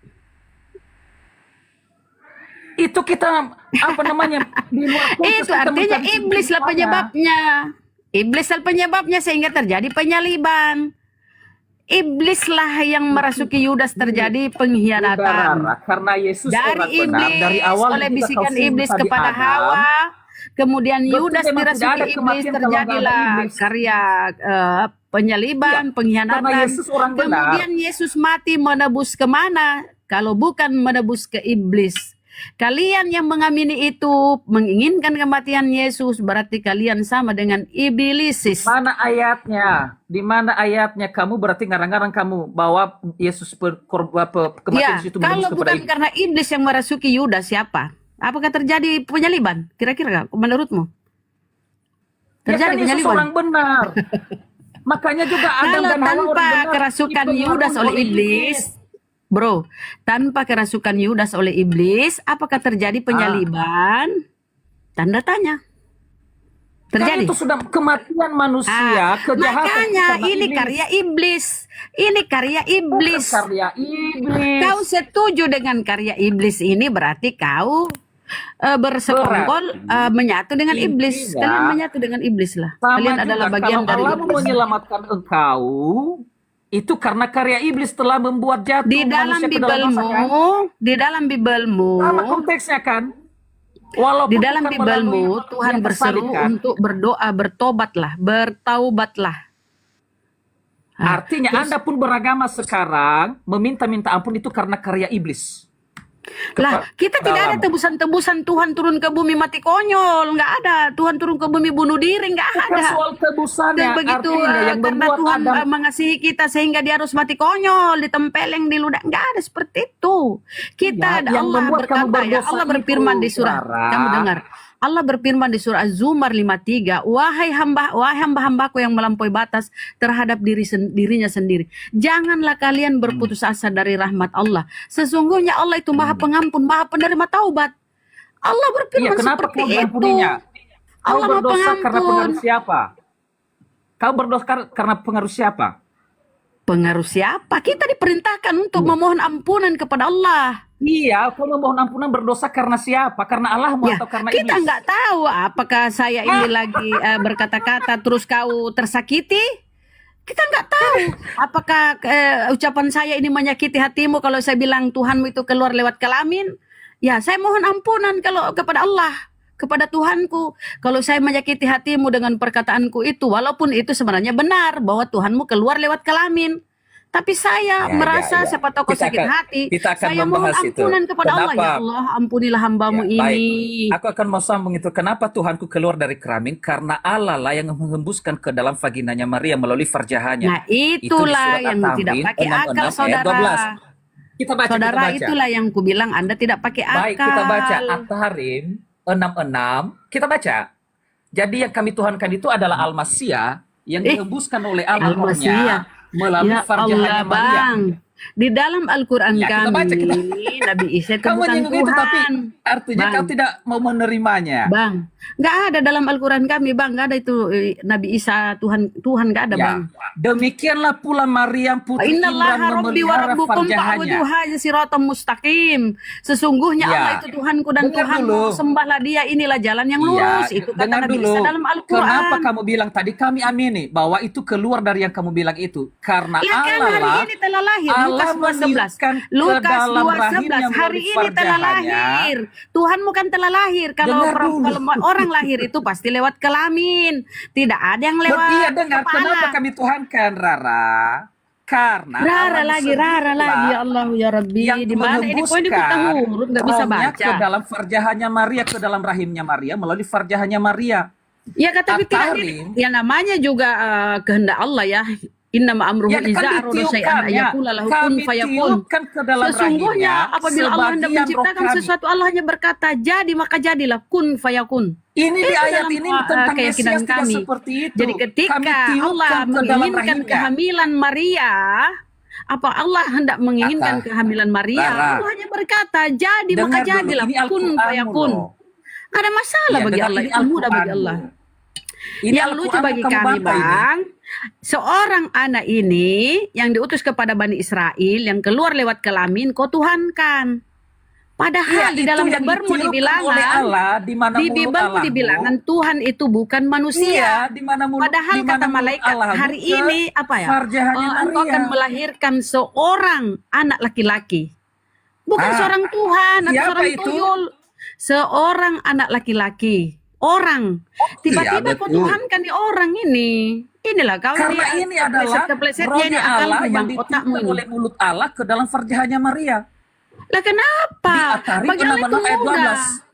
Itu kita apa namanya di luar konteks Itu kita artinya mencari iblis lah sumbernya. penyebabnya. Iblis lah penyebabnya sehingga terjadi penyaliban. Iblislah yang merasuki Yudas terjadi pengkhianatan. Saudara, karena Yesus Dari orang benar, iblis, dari awal oleh juga bisikan kau iblis tadi kepada Adam, Hawa, kemudian betul Yudas memang tidak ada dirasuki iblis, kematian kalau nggak ada terjadilah iblis. karya penyaliban, Iya, pengkhianatan. karena Yesus orang benar. Kemudian Yesus mati menebus kemana? Kalau bukan menebus ke iblis. Kalian yang mengamini itu, menginginkan kematian Yesus, berarti kalian sama dengan iblisis. Mana ayatnya? Di mana ayatnya? Kamu berarti ngarang-ngarang kamu bahwa Yesus kematian Ya, Yesus itu kalau menembus kepada bukan iblis. karena iblis yang merasuki Yudas, siapa? Apakah terjadi penyaliban? Kira-kira menurutmu? Ya Terjadi kan Yesus penyaliban? orang benar. Makanya juga Adam Kalau dan Hawa orang tanpa benar kerasukan dipengaruhi Yudas oleh iblis, bro, tanpa kerasukan Yudas oleh iblis, apakah terjadi penyaliban? Tanda tanya. Terjadi. Kan itu sudah kematian manusia, kejahatan Makanya karena ini iblis. karya iblis. Ini karya iblis. Bukan karya iblis. Kau setuju dengan karya iblis ini berarti kau bersekongkol menyatu dengan iblis. Intinya, Kalian menyatu dengan iblis lah. Sama Kalian juga, adalah bagian kalau dari Allah iblis. menyelamatkan engkau, itu karena karya iblis telah membuat jatuh Di dalam manusia ke dalam dosa, kan? di dalam Bibelmu, Sama konteksnya kan? Walaupun di dalam bukan melalui Bibelmu Tuhan yang berseru tersalib, kan? untuk berdoa, bertobatlah, bertaubatlah. Artinya Anda pun beragama sekarang meminta-minta ampun itu karena karya iblis. Lah, kita tidak ada tebusan-tebusan Tuhan turun ke bumi mati konyol, nggak ada. Tuhan turun ke bumi bunuh diri, nggak Bukan ada. soal tebusannya, Begitu artinya yang karena membuat Tuhan Adam mengasihi kita sehingga dia harus mati konyol, ditempeleng di ludah, nggak ada seperti itu. Kita Ya, yang Allah membuat kamu berkata ya, berdosa Allah itu, berfirman di surah, Rara. kamu dengar. Allah berfirman di surah Az-Zumar 53, wahai hamba-hambaku yang melampaui batas terhadap dirinya sendiri. Janganlah kalian berputus asa dari rahmat Allah. Sesungguhnya Allah itu Maha Pengampun, Maha Penerima taubat. Allah Iya, berfirman kenapa seperti kau itu. mengampuninya? Kau Allah Maha berdosa karena Pengampun. pengaruh siapa? Kau berdosa karena pengaruh siapa? Pengaruh siapa? Kita diperintahkan untuk memohon ampunan kepada Allah. Iya, kau memohon ampunan berdosa karena siapa? Karena Allahmu Ya, atau karena kita iblis? nggak tahu apakah saya ini lagi berkata-kata terus kau tersakiti. Kita nggak tahu apakah ucapan saya ini menyakiti hatimu kalau saya bilang Tuhanmu itu keluar lewat kelamin. Ya, saya mohon ampunan kalau kepada Allah, kepada Tuhanku. Kalau saya menyakiti hatimu dengan perkataanku itu, walaupun itu sebenarnya benar bahwa Tuhanmu keluar lewat kelamin. Tapi saya merasa siapa tahu kau Kita sakit akan- hati. kita akan Saya mohon membahas itu. ampunan kepada Allah. Ya Kenapa? Allah, ampunilah hambamu Ya, ini. baik. Aku akan mau sambung itu. Kenapa Tuhanku keluar dari kelamin? Karena Allah lah yang menghembuskan ke dalam vaginanya Maria melalui farjahannya. Nah, itulah yang tidak pakai akal, saudara. Kita baca, Saudara, kita baca. itulah yang ku bilang Anda tidak pakai akal. Baik, kita baca At-Tahrim 66. Kita baca. Jadi yang kami tuhankan itu adalah Al-Masiyah yang dihembuskan oleh Allah Al-Masiyah. melalui Ya farjahannya Allah, Maria. Bang. Di dalam Al-Quran Ya, kita kami, baca, Nabi Isa itu Kamu bukan menyinggung Tuhan. itu, tapi artinya Bang. kau tidak mau menerimanya. Bang, nggak ada dalam Al-Quran kami, Bang. Nggak ada itu Nabi Isa Tuhan, nggak ada, Ya. Bang. Demikianlah pula Maryam putri Imran Innallaha rabbi wa memelihara rabbukum farjahannya. fa'buduha siratan mustaqim. Sesungguhnya Ya. Allah itu Tuhanku dan Dengar Tuhanmu. dulu. Sembahlah dia, inilah jalan yang lurus. Itu kata dengar Nabi dulu. Isa dalam Al-Quran. Kenapa kamu bilang tadi kami amini bahwa itu keluar dari yang kamu bilang itu? Karena Ya kan Allah hari lah ini telah lahir. Allah Lukas 2:11. meniupkan ke Lukas dalam 2:11. rahimnya Hari melalui ini telah farjahannya. lahir. Tuhanmu kan telah lahir. Kalau Dengar dulu. kalau orang lahir itu pasti lewat kelamin. Tidak ada yang lewat Iya, dengar. kepala. Kenapa kami tuhankan, Rara? Karena Rara Allah lagi, Rara sendirilah lagi. Ya Allah, ya Rabbi. yang Di mana ini poin di putang huruf nggak bisa rohnya baca. ke dalam farjahannya Maria, ke dalam rahimnya Maria melalui farjahannya Maria. Ya tapi tidak At-Tahrim. ya namanya juga kehendak Allah ya. Inna ma'amruhu Ya, kan iza arada syai'an ditiupkannya. ayakula lahu kun Kami fayakun. tiupkan ke dalam Sesungguhnya rahimnya apabila Allah hendak sebagian menciptakan roh kami. sesuatu, Allah hanya berkata jadi maka jadilah, kun fayakun. Ini di Itu ayat dalam, ini tentang keyakinan Mesias tidak kami. seperti itu. Jadi Kami ketika tiupkan Allah ke dalam menginginkan rahimnya. kehamilan Maria, Apa Allah hendak menginginkan Kata, kehamilan Maria? Lara, Allah hanya berkata, jadi maka dengar dulu, jadilah, ini kun Al-Quranmu fayakun. loh. Nggak ada masalah Iya, bagi dengar, Allah, ini itu mudah bagi Al-Quranmu. Allah. Ini Yang lucu Al-Quranmu bagi kamu kami, bantah ini. Bang, seorang anak ini yang diutus kepada Bani Israel, yang keluar lewat kelamin, kau tuhankan. Padahal di Iya, itu dalam yang Bibermu ditirukan oleh dibilangan, Allah, di mana di mulut Bibermu Allahmu. dibilangan Tuhan itu bukan manusia. Iya, di mana mulut, Padahal di mana kata mulut malaikat Allahmu hari ke ini apa ya? farjahnya Engkau Maria. akan melahirkan seorang anak laki-laki. Bukan seorang Tuhan atau Siapa seorang itu? tuyul. Seorang anak laki-laki. Orang. Tiba-tiba Iya, kau betul. tuhankan di orang ini. Inilah kau Karena ini adalah keplesetnya ini rohnya Allah akalmu, yang Bang, otakmu ditiupkan ini. oleh mulut Allah ke dalam farjahnya Maria. Lah kenapa? Di At-Tarim Bagi Allah itu 6 ayat mudah. 12.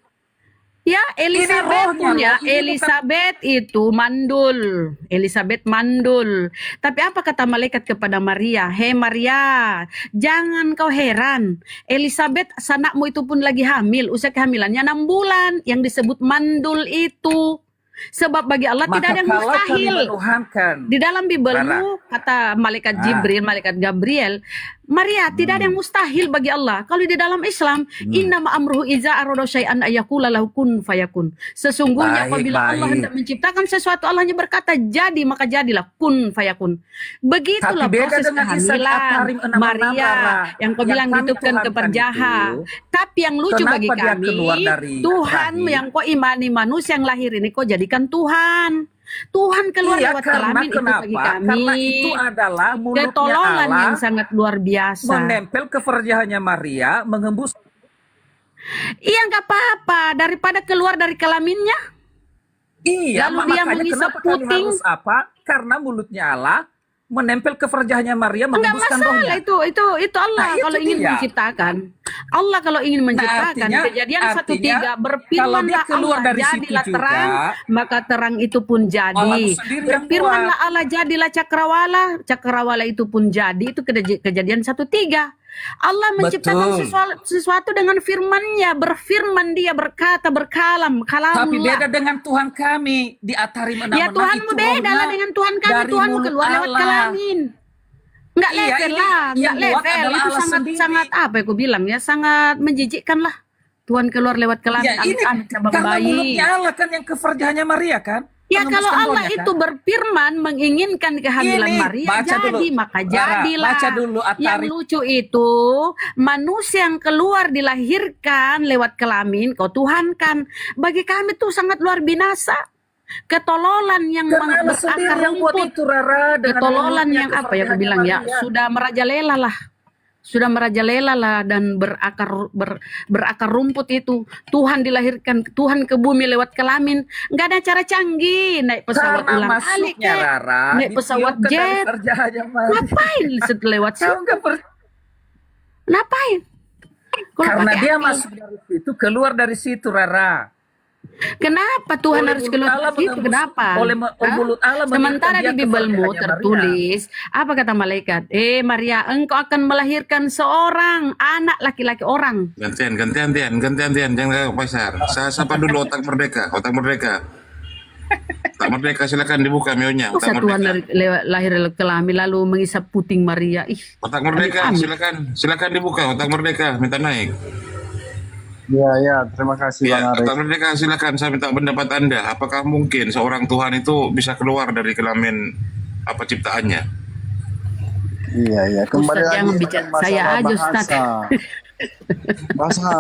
Ya, Elizabeth rohnya pun ya, loh, ini bukan- Elizabeth itu mandul. Elizabeth mandul. Tapi apa kata malaikat kepada Maria? Hei Maria, jangan kau heran. Elizabeth, sanakmu itu pun lagi hamil. Usia kehamilannya 6 bulan. Yang disebut mandul itu. Sebab bagi Allah tidak ada yang kalau kami mustahil. menuhankan, Di dalam Bibelmu, kata malaikat Jibril, malaikat Gabriel, Maria, tidak ada yang mustahil bagi Allah. Kalau di dalam Islam, inna ma'amruhu iza arodo syai'an ayakula lahu kun fayakun. Sesungguhnya Baik, apabila Allah baik. hendak menciptakan sesuatu, Allah hanya berkata, jadi maka jadilah, kun fayakun. Begitulah Tapi beda proses dengan Isa kehamilan At-Tarim 6 Maria, yang kau yang bilang kami ditutupkan ke tuhankan perjaha. itu, Tapi yang lucu kenapa bagi dia kami, keluar dari Tuhan rahim? yang kau imani manusia yang lahir ini, kau jadikan Tuhan. Tuhan keluar Iya, lewat karena kelamin itu kenapa? bagi kami. Karena itu adalah mulutnya Ketololan Allah yang sangat luar biasa. menempel ke farjahnya Maria, mengembus. Iya nggak apa-apa daripada keluar dari kelaminnya. Iya, Lalu dia makanya mengisap kenapa kami puting. harus apa? Karena mulutnya Allah menempel ke farjahnya Maria, Enggak mengembuskan masalah rohnya. itu Allah Nah, itu kalau ingin dia. menciptakan. Allah kalau ingin menciptakan artinya- kejadian artinya 1:3 kalau berfirmanlah dia keluar Allah dari situ jadilah juga, terang maka terang itu pun jadi. Allah sendiri yang Berfirmanlah Allah jadilah cakrawala itu pun jadi. Itu kejadian 1:3. Allah menciptakan Betul. sesuatu dengan firman-Nya, berfirman dia berkata berkalam, Tapi kalamullah. beda dengan Tuhan kami di At-Tarim 6 Ya Tuhanmu beda lah dengan Tuhan kami. dari Tuhanmu mulut keluar lewat Allah. kelamin. Enggak Iya, level ini lah, enggak yang buat level. adalah Itu Allah sangat sendiri. sangat apa ya aku bilang ya, sangat menjijikkan lah. Tuhan keluar lewat kelamin Ya ini anak cabang karena bayi. mulutnya Allah kan yang ke farjahnya Maria kan. Ya kalau Mengembuskan Allah rohnya, itu kan? berfirman menginginkan kehamilan Ini, Maria baca jadi dulu. maka Lara, jadilah. baca dulu Yang At-Tarim. lucu itu manusia yang keluar dilahirkan lewat kelamin kau tuhankan. Bagi kami tuh sangat luar binasa. Ketololan yang Karena Allah sendiri berakar yang buat rumput. itu, Rara, dengan Ketololan mulutnya yang ke apa ya aku farjahnya bilang ya, Maria. sudah merajalela lah. Sudah merajalela lah dan berakar rumput itu. Tuhan dilahirkan, Tuhan ke bumi lewat kelamin. Nggak ada cara canggih, naik pesawat Karena ulang alik masuknya Rara naik pesawat ditiupkan dari jet. farjahnya Maria. Ngapain lewat Kau situ? nggak Ngapain? Kalau Karena pakai dia akal. masuk dari situ, keluar dari situ, Rara. Kenapa Tuhan Oleh harus mulut keluar Allah dari situ? mengembus- Kenapa? oleh mulut Allah Sementara mengirimkan di dia ke Bibelmu farjahnya tertulis, apa kata malaikat? Maria, engkau akan melahirkan seorang anak laki-laki orang. Gantian. Jangan pasar. Saya sapa dulu otak merdeka. Otak merdeka silakan dibuka mionya. Masa Otak Tuhan merdeka. lahir kelamin lalu mengisap puting Maria? Ih, Otak merdeka amit-amit. silakan dibuka. Otak merdeka minta naik. Ya, terima kasih Ya, Bang Arif. otak merdeka silakan. Saya minta pendapat Anda. Apakah mungkin seorang Tuhan itu bisa keluar dari kelamin apa ciptaannya? Iya, kembali Ustaz, lagi jangan ke bicara masalah saya aja, Ustaz. bahasa.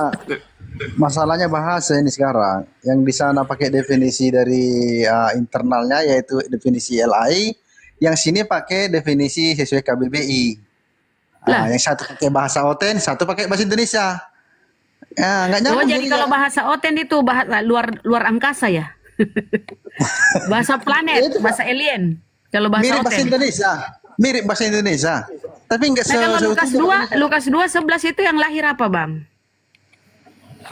Masalahnya bahasa ini sekarang. Yang di sana pakai definisi dari internalnya yaitu definisi LAI, yang sini pakai definisi sesuai KBBI. Yang satu pakai bahasa Oten, satu pakai bahasa Indonesia. Ya, nggak Oh, nyambung jadi jadinya. kalau bahasa Oten itu bahasa luar angkasa ya? Bahasa planet, bahasa alien. Kalau bahasa mirip bahasa Oten. Indonesia, mirip bahasa Indonesia. Tapi nggak Nah, kalau Lukas seutuhnya. 2, Lukas 2:11 itu yang lahir apa, Bang?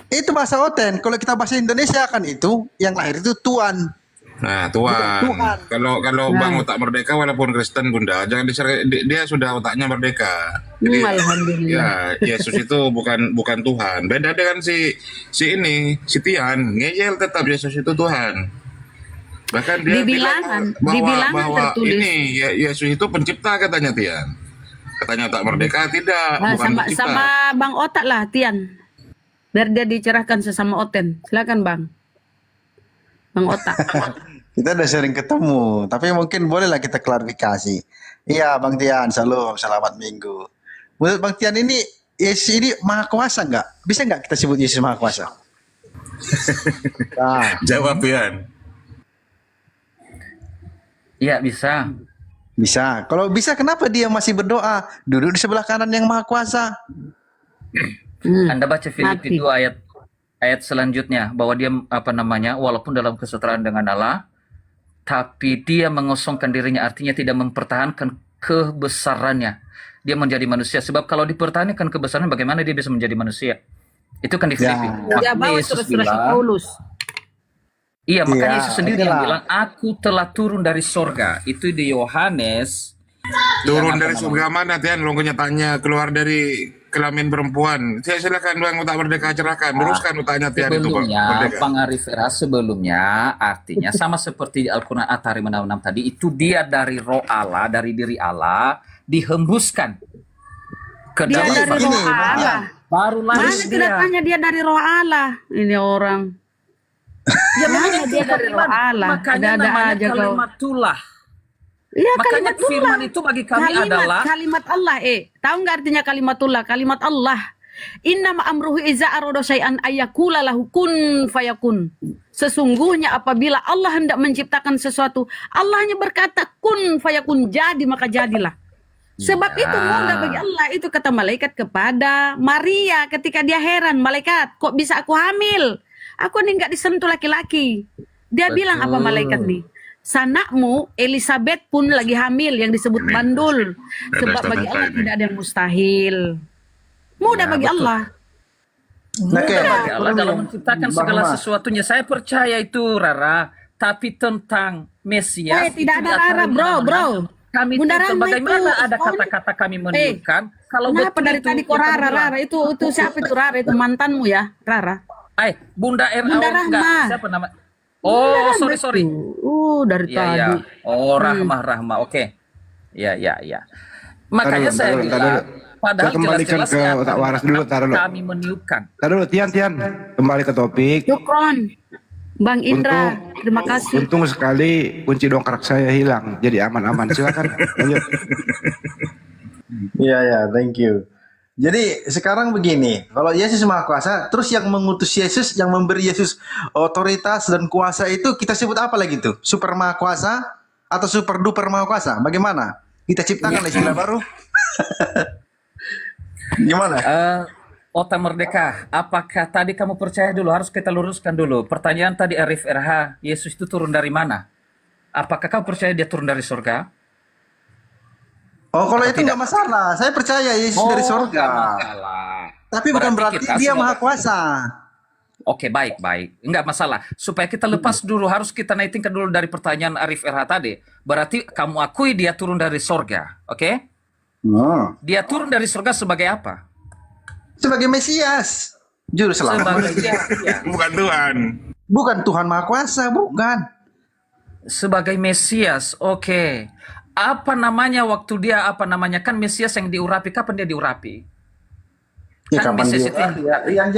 Itu bahasa Oten. Kalau kita bahasa Indonesia kan itu yang lahir itu Tuan. Nah, Tuhan. Tuhan. Kalau Bang otak merdeka walaupun Kristen Bunda, jangan dia sudah otaknya merdeka. Jadi Alhamdulillah. ya Yesus itu bukan Tuhan. Beda dengan si Tian, ngeyel tetap Yesus itu Tuhan. Bahkan dia Di bilangan bilang bahwa tertulis. ini Yesus itu pencipta katanya Tian. Katanya tak merdeka, tidak. Nah, Bukan sama untuk kita. sama Bang Otak lah, Tian. Biar dia dicerahkan sesama Oten. Silakan Bang. Bang Otak. Kita udah sering ketemu, tapi mungkin bolehlah kita klarifikasi. Iya, Bang Tian, salam, selamat minggu. Menurut Bang Tian ini, Yesus ini maha kuasa nggak? Bisa nggak kita sebut Yesus maha kuasa? Nah, Jawab Pian. Iya, bisa. bisa. Kalau bisa, kenapa dia masih berdoa duduk di sebelah kanan yang maha kuasa? Anda baca Filipi 2 ayat selanjutnya bahwa dia walaupun dalam kesetaraan dengan Allah, tapi dia mengosongkan dirinya, artinya tidak mempertahankan kebesarannya. Dia menjadi manusia. Sebab kalau dipertahankan kebesaran, bagaimana dia bisa menjadi manusia? Itu kan di Filipi. Dia bawa Yesus surat-surat bilang, Paulus. iya, makanya Iya, Yesus sendiri yang itulah. bilang, aku telah turun dari sorga. Itu di Yohanes. Turun dari surga mana, Tian? Lo tanya keluar dari kelamin perempuan. Silakan Bang Otak Merdeka, cerahkan. Teruskan utanya Tian itu, Bang. Sebelumnya, Merdeka. Bang Arif Era, sebelumnya artinya sama seperti Al-Quran At-Tahrim 66 tadi, itu dia dari roh Allah, dari diri Allah, dihembuskan ke Dia dalam dari roh Allah. baru lahir Mana dia. kedatangannya dia dari roh Allah? Ini orang. Ya, Mana dia dari roh Allah? Makanya Ada-ada namanya aja kau. kalimatullah. Iya, Makanya kalimatullah. firman itu bagi kami adalah Kalimat Allah. Tahu nggak artinya kalimatullah? Kalimat Allah. Inna ma'amruhu iza arodo syai'an ayakula lahu kun fayakun. Sesungguhnya apabila Allah hendak menciptakan sesuatu, Allah hanya berkata kun fayakun, jadi maka jadilah. Sebab itu mudah bagi Allah. Itu kata malaikat kepada Maria ketika dia heran, malaikat, kok bisa aku hamil? Aku nih nggak disentuh laki-laki. Dia bilang apa malaikat nih? Sanakmu Elizabeth pun lagi hamil yang disebut mandul. Sebab bagi Allah tidak ada yang mustahil. Mudah bagi Allah. Oke, bagi Allah dalam menciptakan Bang segala Mas. sesuatunya. Saya percaya itu, Rara. Tapi tentang Mesias, Tidak itu ada di Rara, At-Tahrim bro. 66. Kami Bunda itu, Rahma bagaimana itu, ada kau- kata-kata kami meniupkan? Kalau Kenapa betul dari itu, tadi kok kita Rara, bilang, Rara? Itu siapa itu Rara? Itu mantanmu ya, Rara? Bunda R. Bunda enggak, Rahma. siapa nama? Bunda Oh, Rahma sorry. itu. Dari Iya, iya. tadi. Oh, Rahma. Oke. Iya. Makanya Taruh, saya taruh, bilang, taruh. padahal Saya kembalikan jelas-jelas ke ya, otak waras dulu, taruh dulu. kami meniupkan. Taruh dulu, Tian. Kembali ke topik. Syukron. Bang Indra, terima kasih. Untung sekali kunci dongkrak saya hilang. Jadi aman-aman. Silakan lanjut. Iya, thank you. Jadi sekarang begini, kalau Yesus maha kuasa, terus yang mengutus Yesus, yang memberi Yesus otoritas dan kuasa itu kita sebut apa lagi tuh? Super maha kuasa atau super duper maha kuasa? Bagaimana? Kita ciptakan istilah baru? Gimana? Otak Merdeka, apakah tadi kamu percaya dulu? Harus kita luruskan dulu. Pertanyaan tadi Arif RH, Yesus itu turun dari mana? Apakah kau percaya dia turun dari surga? Oh, kalau itu nggak masalah. Saya percaya Yesus dari surga. Tapi bukan berarti kita dia sebagai- maha kuasa. Oke, baik. Enggak masalah. Supaya kita lepas dulu, harus kita naitingkan dulu dari pertanyaan Arif RH tadi. Berarti kamu akui dia turun dari surga, oke? Dia turun dari surga sebagai apa? Sebagai Mesias. Juru selamat. Bukan Tuhan. Bukan Tuhan maha kuasa, bukan. Sebagai Mesias, oke. Apa namanya waktu dia, kan Mesias yang diurapi, kapan dia diurapi? Ya, Kan kapan Mesias dia- itu yang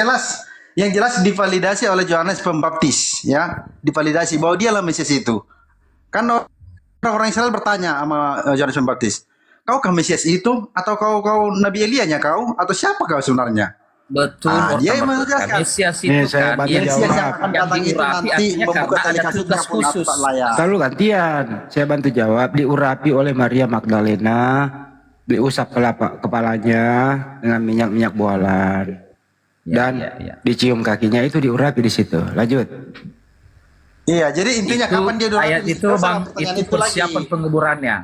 yang jelas divalidasi oleh Yohanes Pembaptis, ya, divalidasi bahwa dialah Mesias itu. Kan orang-orang Israel bertanya sama Yohanes Pembaptis, kaukah Mesias itu atau kau Nabi Elianya kau atau siapa kau sebenarnya? Betul, Dia Otak yang Merdeka. menjelaskan. Mesias itu saya kan bantu yang Mesias yang akan yang datang itu diurapi nanti artinya membuka karena tali ada kasihnya tugas pun khusus. tak layak. Lalu gantian, saya bantu jawab. Diurapi oleh Maria Magdalena, diusap kepalanya dengan minyak bualan, dan dicium kakinya, itu diurapi di situ. Lanjut. Iya, jadi intinya Itu kapan dia diurapi? ayat itu Terus Bang, pertanyaan itu persiapan lagi. penguburannya.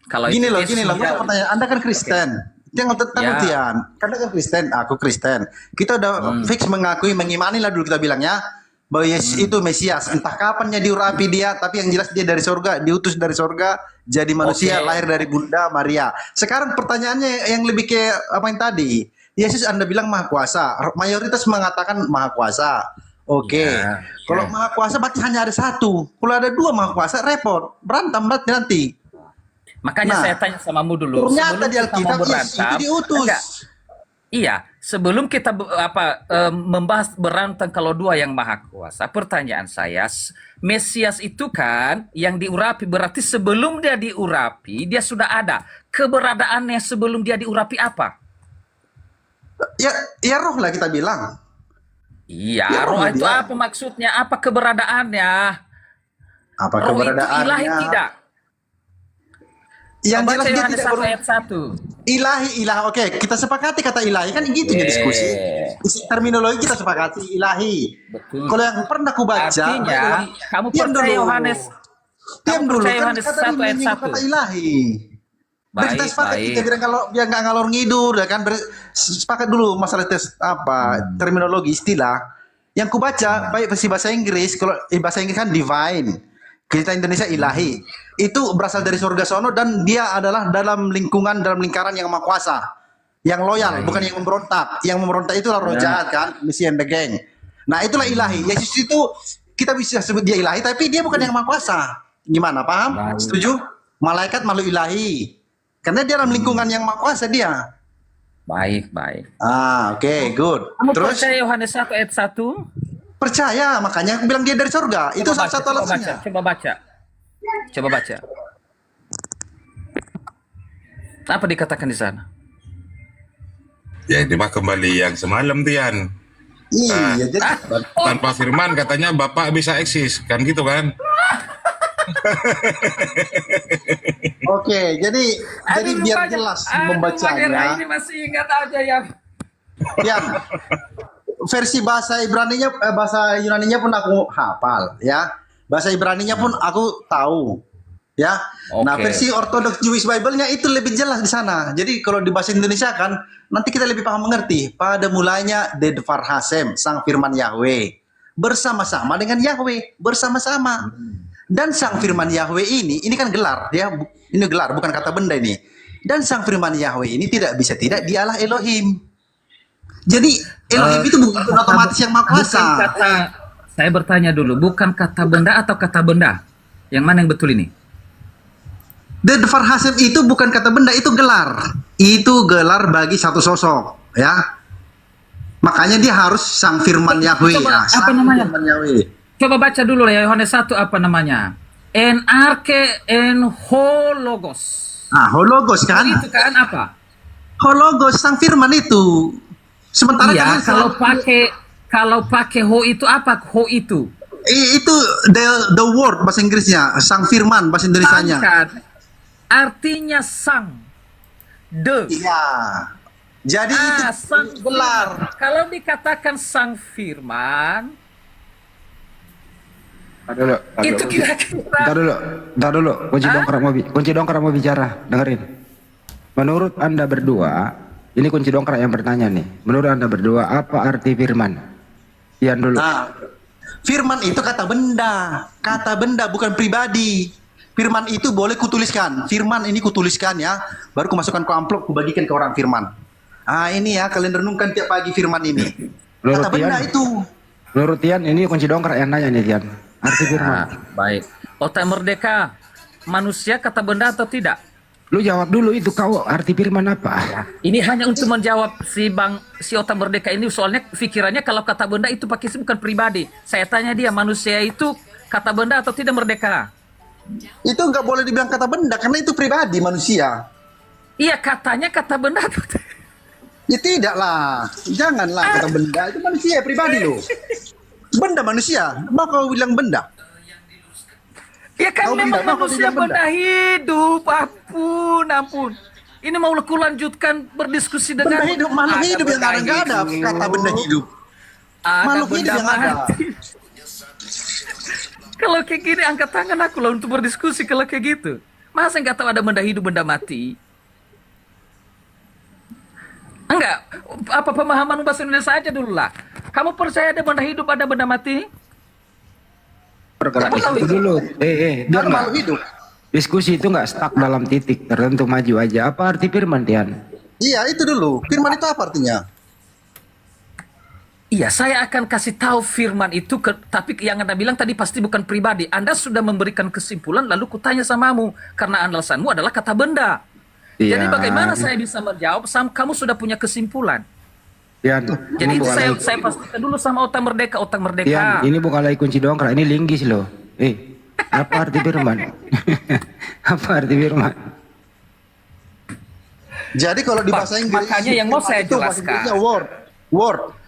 Kalau Gini itu loh, Yesus gini loh. meninggal. Gua pertanyaan, Anda kan Kristen. Jangan tentang Ya. Tian. Karena kan Kristen, aku Kristen. Kita udah fix mengakui, mengimani lah dulu kita bilangnya bahwa Yesus itu Mesias. Entah kapannya diurapi dia, tapi yang jelas dia dari surga, diutus dari surga, jadi manusia, Oke. lahir dari Bunda Maria. Sekarang pertanyaannya yang lebih ke apa yang tadi? Yesus Anda bilang maha kuasa. Mayoritas mengatakan maha kuasa. Oke. Ya, Kalau maha kuasa berarti hanya ada satu. Kalau ada dua maha kuasa repot. Berantem berarti nanti. Makanya Nah, saya tanya samamu dulu. ternyata Sebelum di kita Alkitab, mau yes, berantem, itu diutus. enggak. Iya, sebelum kita membahas berantem kalau dua yang maha kuasa, pertanyaan saya, Mesias itu kan yang diurapi, berarti sebelum dia diurapi, dia sudah ada. Keberadaannya sebelum dia diurapi apa? Ya roh lah kita bilang. Iya, Ya, roh roh itu dia. apa maksudnya? Apa keberadaannya? Apa Roh itu keberadaannya? ilahi tidak? Yang Baca jelas dia Yohanes tidak 1 ayat 1. ilahi. Oke, kita sepakati kata ilahi kan gitu ya diskusi. Terminologi kita sepakati ilahi. Betul. Kalau yang pernah aku baca, Artinya, kamu percaya Yohanes, diam kamu dulu percaya kan Yohanes kata 1 ayat menyinggung 1. kata ilahi. Dan kita Baik, sepakat baik. kita bilang kalau dia nggak ngalor ngidul ya kan sepakat dulu masalah tes terminologi istilah. Yang ku baca baik versi bahasa Inggris, kalau bahasa Inggris kan divine. Kita Indonesia ilahi. Itu berasal dari surga sono dan dia adalah dalam lingkaran yang maha kuasa. Yang loyal, bukan yang memberontak. Yang memberontak itulah roh jahat kan, Messiah and the gang. Nah, itulah ilahi. Yesus itu kita bisa sebut dia ilahi tapi dia bukan yang maha kuasa. Gimana, paham? Setuju? Malaikat makhluk ilahi. Karena dia dalam lingkungan yang maha kuasa dia. Baik, baik. Oke, good. Kamu Terus percaya Yohanes 1 ayat 1? percaya, makanya aku bilang dia dari surga. Itu salah satu alasannya. Coba baca. Coba baca. Apa dikatakan di sana? Ya ini mah kembali yang semalam Tian. Iya, jadi Tanpa firman katanya Bapak bisa eksis, kan gitu kan? oke, jadi biar jelas membacanya. Ini masih ingat aja yang Ya, versi bahasa Ibraninya, bahasa Yunaninya pun aku hafal, ya. Bahasa Ibraninya pun aku tahu, ya. Nah, Oke. versi Orthodox Jewish Bible-nya itu lebih jelas di sana. Jadi kalau di bahasa Indonesia kan, nanti kita lebih paham mengerti. Pada mulanya Dedvar Hasem, sang firman Yahweh, bersama-sama dengan Yahweh, bersama-sama. Dan sang firman Yahweh ini kan gelar, ya. Ini gelar, bukan kata benda ini. Dan sang firman Yahweh ini tidak bisa tidak dialah Elohim. Jadi Elohim itu bukan otomatis yang maha kuasa. Bukan kata, saya bertanya dulu, bukan kata benda atau kata benda? Yang mana yang betul ini? Dedvar Hasem itu bukan kata benda, itu gelar. Itu gelar bagi satu sosok, ya. Makanya dia harus sang firman Yahweh. Coba, Ya, sang apa namanya? firman Yahweh. Coba baca dulu ya Yohanes 1 apa namanya? Enarke en hologos. Ah, hologos kan? Itu kan apa? Hologos sang firman itu. Sementara Iya, kalian kalau pakai ho itu apa? Ho itu. itu the word bahasa Inggrisnya, sang firman bahasa Indonesianya. Kan? Artinya sang. Iya. Jadi itu sang gelar. Kalau dikatakan sang firman, itu kira-kira Ntar dulu, kunci dongkrak mau bicara, dengerin. Menurut Anda berdua, ini kunci dongkrak yang bertanya nih. Menurut Anda berdua, apa arti firman? Ian dulu. Nah, firman itu kata benda bukan pribadi. Firman itu boleh kutuliskan. Firman ini kutuliskan ya, baru kumasukkan ke amplop, kubagikan ke orang firman. Ah ini ya, kalian renungkan tiap pagi firman ini. Kata benda itu. Menurut Tian, ini kunci dongkrak yang nanya nih Tian. Arti firman. Baik. Otak merdeka, manusia kata benda atau tidak? Lu jawab dulu itu, kau arti firman apa? Ini hanya untuk menjawab si Otak Merdeka ini, soalnya pikirannya kalau kata benda itu pakai bukan pribadi. Saya tanya dia, manusia itu kata benda atau tidak merdeka? Itu nggak boleh dibilang kata benda karena itu pribadi manusia. Iya, katanya kata benda atau tidak? Ya tidak lah, janganlah kata benda, itu manusia pribadi loh. Benda manusia, mau kau bilang benda? Ya kan Kau memang benda, kau manusia bilang benda. benda hidup, ampun. Ini mau lanjutkan berdiskusi dengan Benda hidup, makhluk hidup yang nggak ada kata benda hidup. Makhluk hidup yang ada. Kalau kayak gini angkat tangan aku lah untuk berdiskusi kalau kayak gitu. Masa nggak tahu ada benda hidup, benda mati? Enggak, apa pemahaman bahasa Indonesia aja dulu lah. Kamu percaya ada benda hidup, ada benda mati? Itu dulu. Biar Makhluk hidup. diskusi itu nggak stuck dalam titik tertentu, maju aja. Apa arti firman, Tian? Iya itu dulu. Firman itu apa artinya? Iya, saya akan kasih tahu firman itu, tapi yang Anda bilang tadi pasti bukan pribadi. Anda sudah memberikan kesimpulan, lalu kutanya samamu, karena alasanmu adalah kata benda. Jadi Iya. bagaimana saya bisa menjawab? Kamu sudah punya kesimpulan. Yan, Jadi ini itu bukan saya pastikan dulu sama Otak Merdeka, Otak Merdeka. Yan, ini bukan lagi kunci dongkrak, ini linggis loh. Apa arti firman? Apa arti firman? Jadi kalau di bahasa Inggris Makanya yang mau saya itu bahasa jelaskan. Inggrisnya word.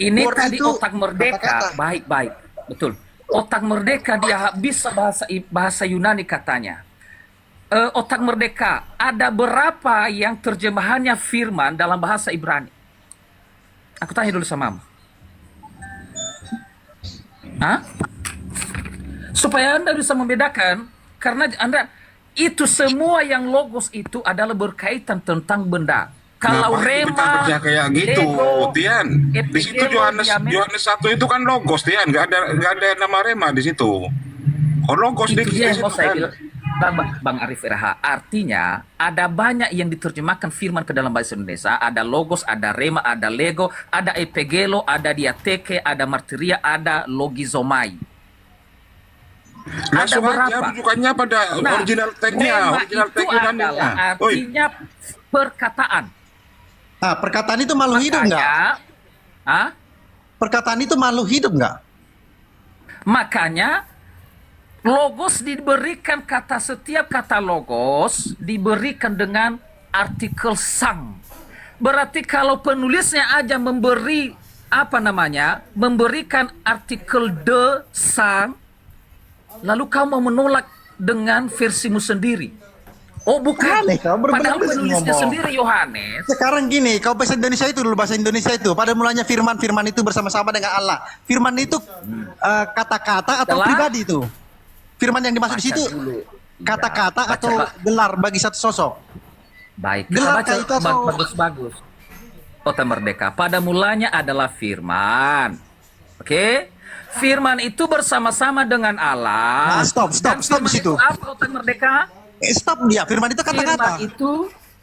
Ini Word tadi itu Otak Merdeka, kata-kata. baik-baik, betul. Otak Merdeka dia bisa bahasa Yunani katanya. Otak Merdeka, ada berapa yang terjemahannya firman dalam bahasa Ibrani? Aku tanya dulu samamu. Hah? Supaya Anda bisa membedakan, karena Anda itu semua yang logos itu adalah berkaitan tentang benda. Kalau rema, Pecah kayak gitu, lego, Tian. Di situ Yohanes 1 itu kan logos, Tian. Nggak ada nama rema di situ. Oh, logos itu di dia yang situ mau saya kan. bilang. Bang Arif RH, artinya ada banyak yang diterjemahkan firman ke dalam bahasa Indonesia. Ada logos, ada rema, ada lego, ada epegelo, ada diateke, ada martiria, ada logizomai. Langsung Ada aja berapa? rujukannya pada original tag-nya. rema Original itu tag Yunani. adalah artinya perkataan. Nah, perkataan itu makhluk hidup nggak? Hah? Perkataan itu makhluk hidup nggak? Makanya logos diberikan setiap kata logos diberikan dengan artikel sang. Berarti kalau penulisnya aja memberikan artikel de sang, lalu kau mau menolak dengan versimu sendiri. Oh bukan, Aneh, kau padahal berbelit-belit penulisnya ngomong. sendiri Yohanes. Sekarang gini, kau bahasa Indonesia itu dulu, bahasa Indonesia itu pada mulanya firman itu bersama-sama dengan Allah. Firman itu kata-kata atau Adalah- pribadi itu? Firman yang dimaksud di situ kata-kata Baca, atau Pak. gelar bagi satu sosok? Baik, kita Gelar baca itu atau- bagus-bagus. Kota Merdeka, pada mulanya adalah firman. Oke? Firman itu bersama-sama dengan Allah. Nah, stop Dan di firman situ. itu apa Kota Merdeka? Stop dia, firman itu kata-kata. Firman itu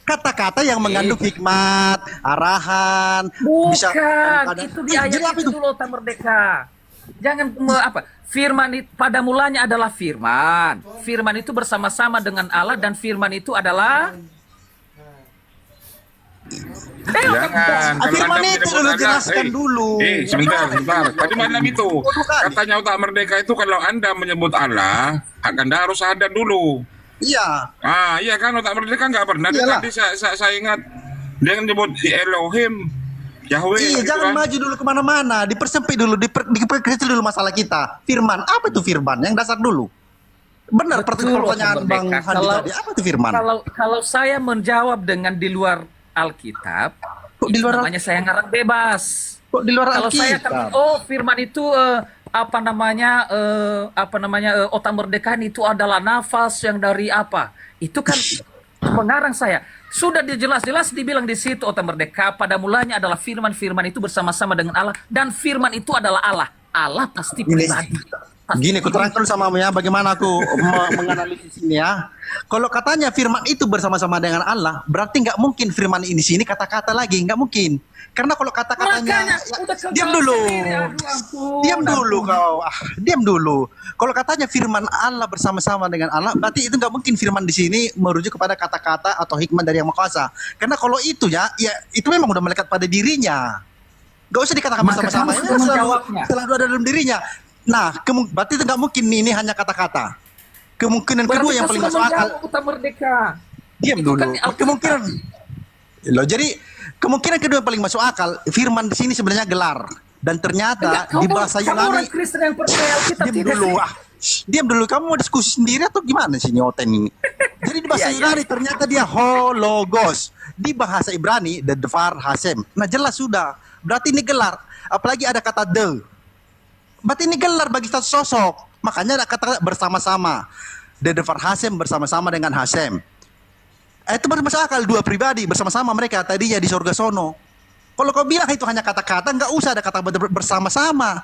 Kata-kata yang mengandung hikmat, arahan, bisa bukan. Itu di ayat jadi apa itu dulu Kota Merdeka. Jangan firman itu pada mulanya adalah firman. Firman itu bersama-sama dengan Allah dan firman itu adalah Jangan. Kalau firman Anda itu menyebut dulu Allah, jelaskan dulu. Sebentar. Tadi malam itu katanya Otak Merdeka itu kalau Anda menyebut Allah, Anda harus sadar dulu. Iya. Iya kan, Otak Merdeka nggak pernah. Iyalah. Tadi saya ingat dia nyebut Elohim, Yahweh. Iya, gitu jangan kan. maju dulu kemana-mana, dipersempit dulu, diperkecil dulu masalah kita. Firman, apa itu firman? Yang dasar dulu. Benar, Betul, pertanyaan Otak Bang Merdeka. Handi tadi, apa itu firman? Kalau saya menjawab dengan di luar Alkitab, Kok di luar namanya saya ngarang bebas. Kok di luar Kalau saya Alkitab? firman itu Otak Merdeka itu adalah nafas yang dari apa? Itu kan mengarang saya. Sudah jelas-jelas dibilang di situ Otak Merdeka pada mulanya adalah firman itu bersama-sama dengan Allah dan firman itu adalah Allah. Allah pasti pribadi. Gini, aku terangkan dulu sama ya, bagaimana aku menganalisis ini ya. Kalau katanya firman itu bersama-sama dengan Allah, berarti nggak mungkin firman ini di sini kata-kata lagi, nggak mungkin. Karena kalau kata-katanya, diam dulu, diam dulu. Kalau katanya firman Allah bersama-sama dengan Allah, berarti itu nggak mungkin firman di sini merujuk kepada kata-kata atau hikmat dari Yang Maha Kuasa. Karena kalau itu ya itu memang udah melekat pada dirinya. Gak usah dikatakan Maka bersama-sama, kamu sudah menjawabnya. selalu ada dalam dirinya. Nah, berarti itu nggak mungkin ini hanya kata-kata. Kemungkinan kedua yang paling masuk akal. Otak Merdeka. Diam Itu dulu. kan Kemungkinan. Loh, jadi kemungkinan kedua yang paling masuk akal, firman di sini sebenarnya gelar. Dan ternyata di bahasa kamu Yunani. orang Kristen yang percaya Alkitab Diam tidak dulu. sih? Diam dulu. Kamu mau diskusi sendiri atau gimana sih nyoten ini? Jadi di bahasa Yunani ternyata dia hologos. Di bahasa Ibrani Devar Hasem. Nah jelas sudah. Berarti ini gelar. Apalagi ada kata de. Berarti ini gelar bagi satu sosok. Makanya ada kata bersama-sama. Devar Hasem bersama-sama dengan Hasem. Itu masuk akal, dua pribadi bersama-sama mereka tadinya di surga sono. Kalau kau bilang itu hanya kata-kata, nggak usah ada kata bersama-sama.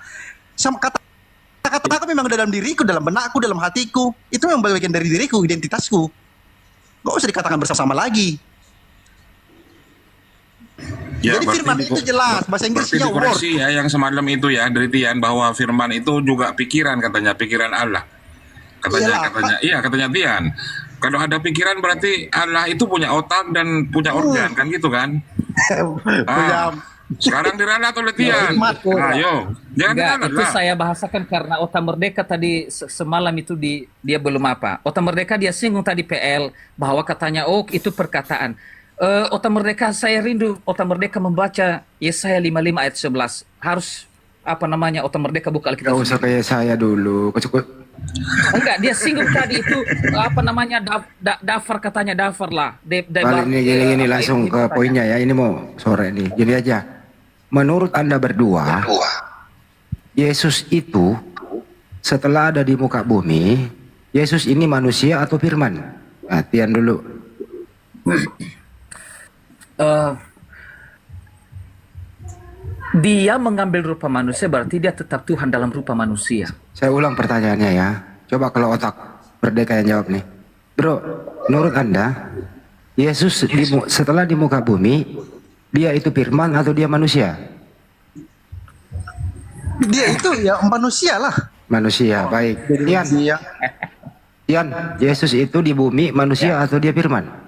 Sama kata-kata aku memang dalam diriku, dalam benakku, dalam hatiku. Itu memang bagian dari diriku, identitasku. Nggak usah dikatakan bersama-sama lagi. Ya, Jadi firman itu jelas, bahasa Inggrisnya word. dikoreksi ya yang semalam itu ya dari Tian bahwa firman itu juga pikiran katanya, pikiran Allah. Katanya Tian. Kalau ada pikiran berarti Allah itu punya otak dan punya organ kan gitu kan? Sekarang diralat oleh Tian. Ayo, jangan Enggak, diralat itu lah. saya bahasakan karena Otak Merdeka tadi semalam itu dia belum apa. Otak Merdeka dia singgung tadi PL bahwa katanya itu perkataan. Otak Merdeka saya rindu Otak Merdeka membaca Yesaya 55 ayat 11. Harus Otak Merdeka buka Alkitab. Gak usah kayak saya dulu. Enggak, dia singgung tadi itu dafar katanya dafar lah. Balik nih gini langsung ke poinnya ya. Ini mau sore nih. Gini aja. Menurut Anda berdua, Yesus itu setelah ada di muka bumi, Yesus ini manusia atau firman? Tian dulu. Dia mengambil rupa manusia berarti dia tetap Tuhan dalam rupa manusia. Saya ulang pertanyaannya ya. Coba kalau Otak Merdeka yang jawab nih. Bro, menurut Anda, Yesus setelah di muka bumi, dia itu firman atau dia manusia? Dia itu ya manusia lah. Manusia, baik. Tian, Yesus itu di bumi manusia atau dia firman?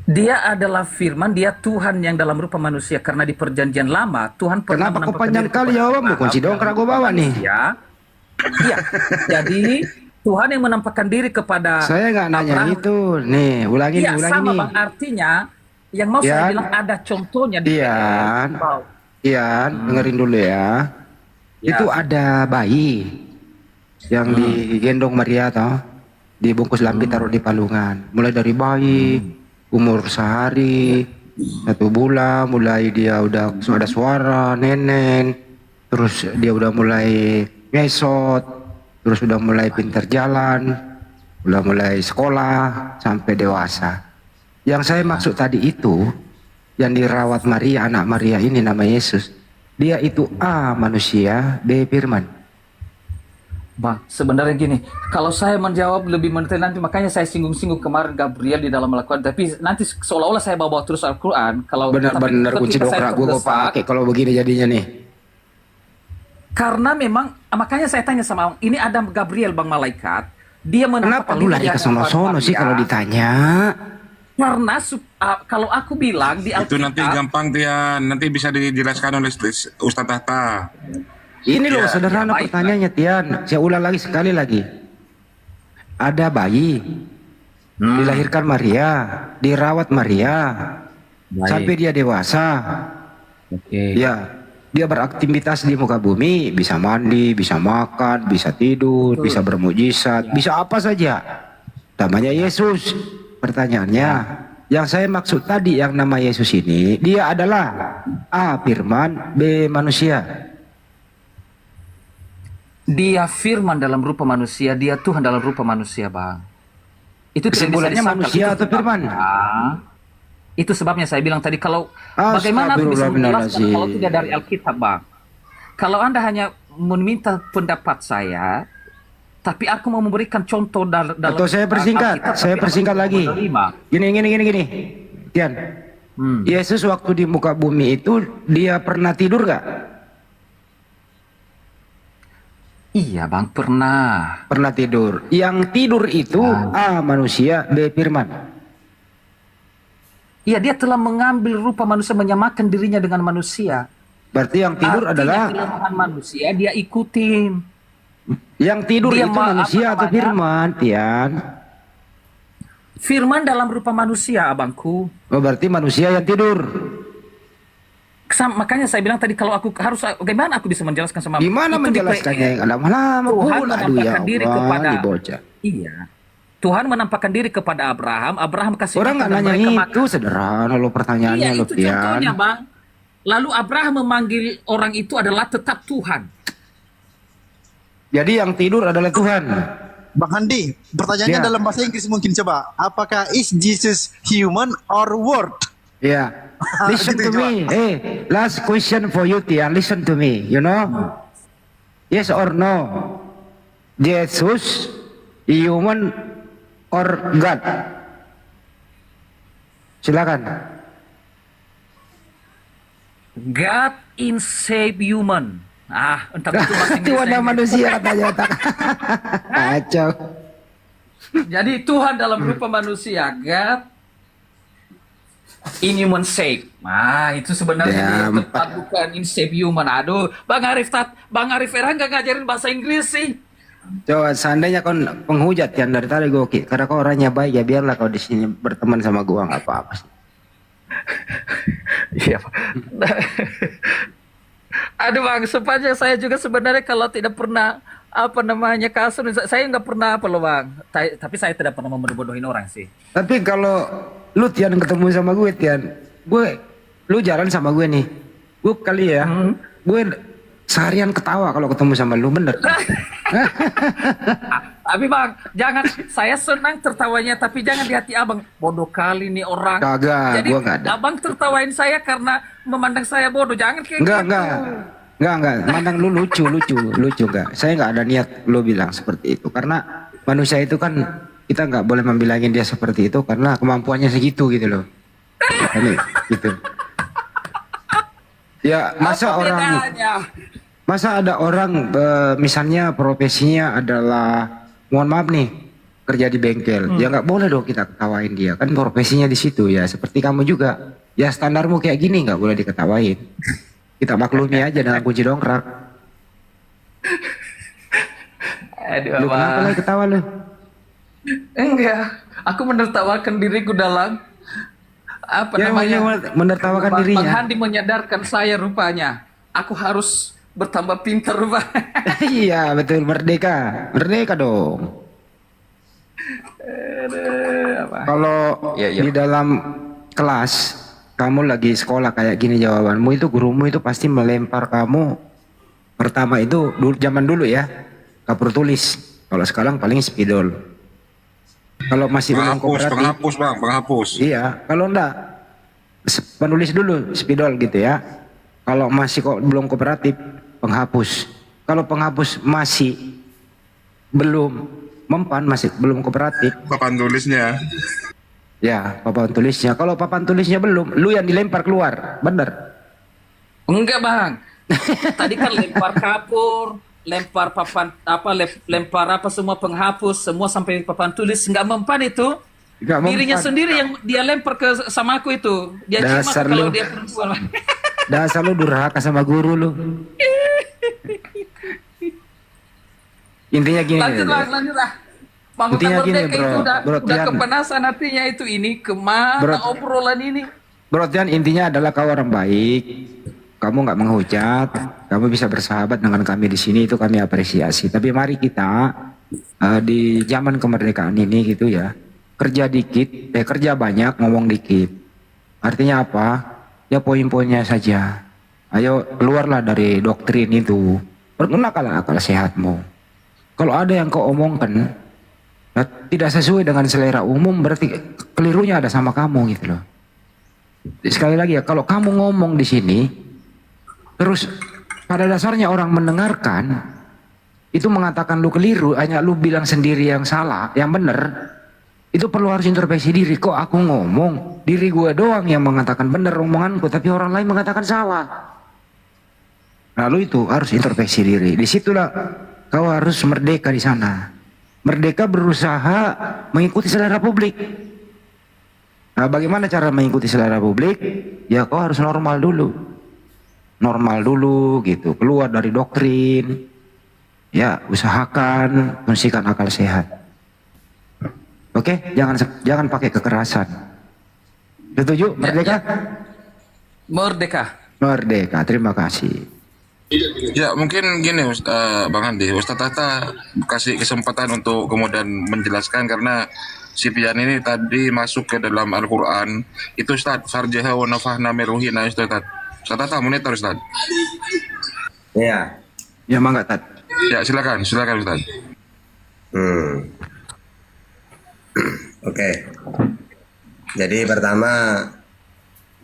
Dia adalah firman, dia Tuhan yang dalam rupa manusia. Karena di perjanjian lama Tuhan pernah Kenapa kau panjang kali jawabmu? Kunci dong kerana gue bawa nih. Iya, jadi Tuhan yang menampakkan diri kepada Saya nggak nanya Abraham. itu. Nih, ulangi Iya, nih. sama Bang, artinya yang mau saya bilang ada contohnya di Tian, dengerin dulu ya. Itu ada bayi yang digendong Maria toh, dibungkus lampi taruh di palungan. Mulai dari bayi umur sehari, 1 bulan, mulai dia udah ada suara nenen, terus dia udah mulai ngesot, terus udah mulai pintar jalan, udah mulai sekolah sampai dewasa. Yang saya maksud tadi itu yang dirawat Maria, anak Maria ini nama Yesus, dia itu A manusia, B firman. Bang, sebenarnya gini, kalau saya menjawab lebih mendetail nanti, makanya saya singgung-singgung kemarin Gabriel di dalam melakukan, tapi nanti seolah-olah saya bawa terus Al-Quran. Kalau Benar-benar kunci dokrak gue pakai kalau begini jadinya nih. Karena memang, makanya saya tanya sama Bang, ini ada Gabriel Bang malaikat, dia Kenapa lu lari ke sono-sono sih kalau ditanya? Karena kalau aku bilang di Itu nanti Alkitab, gampang Tian, nanti bisa dijelaskan oleh Ustadz Tahta. Ini loh sederhana pertanyaannya Tian. Saya ulang lagi sekali lagi. Ada bayi dilahirkan Maria, dirawat Maria sampai dia dewasa. Ya, dia beraktivitas di muka bumi, bisa mandi, bisa makan, bisa tidur, bisa bermujizat, bisa apa saja. Namanya Yesus. Pertanyaannya, yang saya maksud tadi yang nama Yesus ini, dia adalah A firman, B manusia. dia firman dalam rupa manusia, dia Tuhan dalam rupa manusia, Bang. Itu kesimpulannya manusia atau firman? Itu sebabnya saya bilang tadi, kalau bagaimana aku bisa menjelaskan kalau tidak dari Alkitab, Bang. Kalau Anda hanya meminta pendapat saya, tapi aku mau memberikan contoh dalam atau saya persingkat, saya persingkat lagi. Gini. Tian, Yesus waktu di muka bumi itu dia pernah tidur gak? Iya Bang, pernah. Pernah tidur. Yang tidur itu A manusia, B firman. Iya, dia telah mengambil rupa manusia, menyamakan dirinya dengan manusia. Berarti yang tidur adalah kelemahan manusia, dia ikutin. Yang tidur dia itu manusia atau firman, Tian? Firman dalam rupa manusia, abangku. Oh, berarti manusia yang tidur. Makanya saya bilang tadi, kalau aku harus, bagaimana aku bisa menjelaskan sama gimana menjelaskannya yang lama-lama Tuhan menampakkan ya diri Allah, kepada dibocah. Iya. Tuhan menampakkan diri kepada Abraham kasih orang nggak nanya itu sederhana lo pertanyaannya iya, lo itu contohnya Bang. Lalu Abraham memanggil orang itu adalah tetap Tuhan. Jadi yang tidur adalah Tuhan. Bang Handi, pertanyaannya dalam bahasa Inggris mungkin coba. Apakah is Jesus human or word? Ya. Listen to me. Hey, last question for you, Tian. Listen to me. You know? Yes or no? Jesus human or God? Silakan. God in shape human. Entah itu bahasa Itu Inggris. ada manusia katanya tak. Kacau. Jadi Tuhan dalam rupa manusia, God in human shape. Itu sebenarnya Ya, tepat, bukan in shape human. Aduh, Bang Arif Erhan nggak ngajarin bahasa Inggris sih. Coba seandainya kau penghujat yang dari tadi gue, karena kau orangnya baik ya biarlah kau di sini berteman sama gua nggak apa-apa sih. Iya. Aduh Bang, supaya saya juga sebenarnya kalau tidak pernah kasus, saya nggak pernah loh Bang. Tapi saya tidak pernah membodoh-bodohin orang sih. Tapi kalau lu Tian ketemu sama gue Tian, lu jalan sama gue nih, gue kali ya, gue seharian ketawa kalau ketemu sama lu, bener. Tapi Bang, jangan, saya senang tertawanya, tapi jangan di hati Abang. Bodoh kali nih orang. Kagak, Jadi gua nggak ada. Abang tertawain saya karena memandang saya bodoh. Jangan kayak gitu. Enggak. Mandang lu lucu enggak. Saya nggak ada niat lu bilang seperti itu. Karena manusia itu kan kita nggak boleh membilangin dia seperti itu karena kemampuannya segitu gitu loh. Ini gitu. Ya masa ada orang misalnya profesinya adalah, mohon maaf nih, kerja di bengkel, ya nggak boleh dong kita ketawain dia, kan profesinya di situ ya. Seperti kamu juga, ya standarmu kayak gini nggak boleh diketawain. Kita maklumi aja dengan kunci dongkrak. Aduh, Lu kenapa lagi ketawa lu? Enggak, aku menertawakan diriku dalam Ya, menertawakan Bang dirinya. Handi menyadarkan saya rupanya. Aku harus bertambah pintar rupanya. Iya betul, merdeka dong. Kalau di dalam kelas kamu lagi sekolah kayak gini jawabanmu itu, gurumu itu pasti melempar kamu pertama itu zaman dulu ya kapur tulis. Kalau sekarang paling spidol. Kalau masih belum kooperatif, penghapus. iya. Kalau enggak penulis dulu spidol gitu ya. Kalau masih kok belum kooperatif, penghapus. Kalau penghapus masih belum mempan, masih belum kooperatif, Papan tulisnya. ya papan tulisnya. Kalau papan tulisnya belum, lu yang dilempar keluar, bener? Enggak Bang. Tadi kan lempar kapur, lempar papan lempar semua penghapus, semua sampai papan tulis nggak mempan itu. Nggak Dirinya mempan. sendiri yang dia lempar ke sama aku itu. Dia cuma Dasar kalau lu. dia perempuan. Dasar lu durhaka sama guru lu. Intinya gini. Lanjut lah. Bangunan Intinya gini, Merdeka bro. itu udah Tian. kepanasan hatinya itu, ini kemana Bro. obrolan ini? Bro Tian, intinya adalah kau orang baik. Kamu nggak menghujat, kamu bisa bersahabat dengan kami di sini, itu kami apresiasi. Tapi mari kita di zaman kemerdekaan ini gitu ya, kerja dikit, kerja banyak, ngomong dikit. Artinya apa? Ya poin-poinnya saja. Ayo keluarlah dari doktrin itu. Pergunakanlah akal sehatmu. Kalau ada yang kau omongkan tidak sesuai dengan selera umum, berarti kelirunya ada sama kamu gitu loh. Sekali lagi ya, kalau kamu ngomong di sini terus pada dasarnya orang mendengarkan itu mengatakan lu keliru, hanya lu bilang sendiri yang salah, yang benar, itu perlu harus introspeksi diri. Kok aku ngomong diri gue doang yang mengatakan benar omonganku, tapi orang lain mengatakan salah. Lalu itu harus introspeksi diri. Disitulah kau harus merdeka di sana. Merdeka berusaha mengikuti selera publik. Nah, bagaimana cara mengikuti selera publik? Ya kau harus normal dulu gitu, keluar dari doktrin, ya usahakan fungsikan akal sehat. Oke, jangan pakai kekerasan. Setuju? Merdeka? Merdeka, terima kasih. Ya mungkin gini Bang Andi, Ustadz Tata kasih kesempatan untuk kemudian menjelaskan karena si Pian ini tadi masuk ke dalam Al-Quran itu Ustadz farjaha wa nafahna miruhina Ustadz Tata monitor Ustadz. Ya. Ya mangga Tat. Ya silakan Ustadz. Oke. Jadi pertama,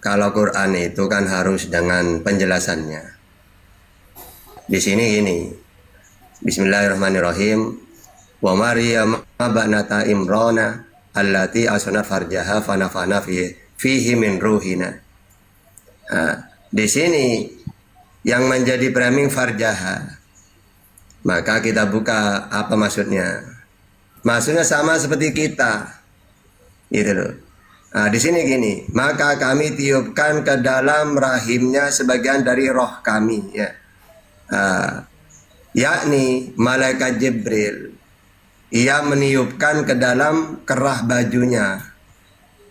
kalau Quran itu kan harus dengan penjelasannya. Di sini gini. Bismillahirrahmanirrahim. Wa Maryam banata Imrana allati asna farjaha fanafana fihi min ruhina. di sini yang menjadi framing farjaha. Maka kita buka apa maksudnya. Maksudnya sama seperti kita. Gitu loh. Nah, di sini gini, maka kami tiupkan ke dalam rahimnya sebagian dari roh kami, ya. Yakni malaikat Jibril. Ia meniupkan ke dalam kerah bajunya,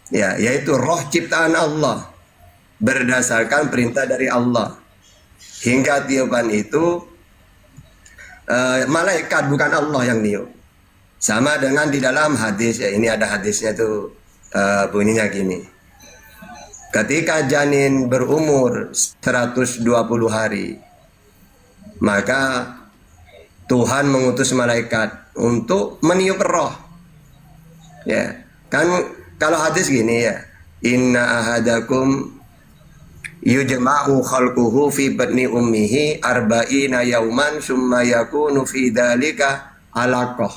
ya, yaitu roh ciptaan Allah berdasarkan perintah dari Allah. Hingga tiupan itu malaikat bukan Allah yang niup. Sama dengan di dalam hadis, ya, ini ada hadisnya tuh, bunyinya gini. Ketika janin berumur 120 hari, maka Tuhan mengutus malaikat untuk meniup roh. Ya, kan kalau hadis gini ya, inna ahadakum yujma'u khalquhu fi batni ummihi arba'ina yauman summa yakunu fi dzalika alaqah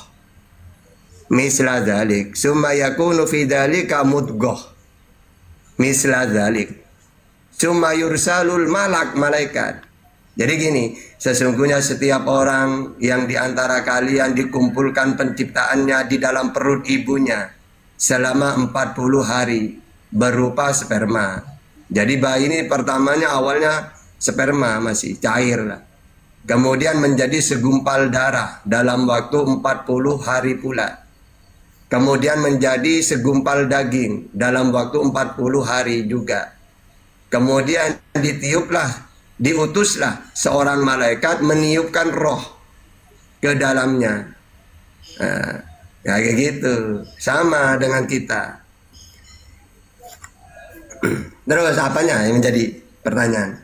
misla dzalik summa yakunu fi dzalika mudghah misla dzalik summa yursalul malaikat. Jadi gini, sesungguhnya setiap orang yang diantara kalian dikumpulkan penciptaannya di dalam perut ibunya selama 40 hari berupa sperma. Jadi bayi ini pertamanya awalnya sperma, masih cair lah. Kemudian menjadi segumpal darah dalam waktu 40 hari pula. Kemudian menjadi segumpal daging dalam waktu 40 hari juga. Kemudian diutuslah seorang malaikat meniupkan roh ke dalamnya. Ya kayak gitu, sama dengan kita. Terus apanya yang menjadi pertanyaan?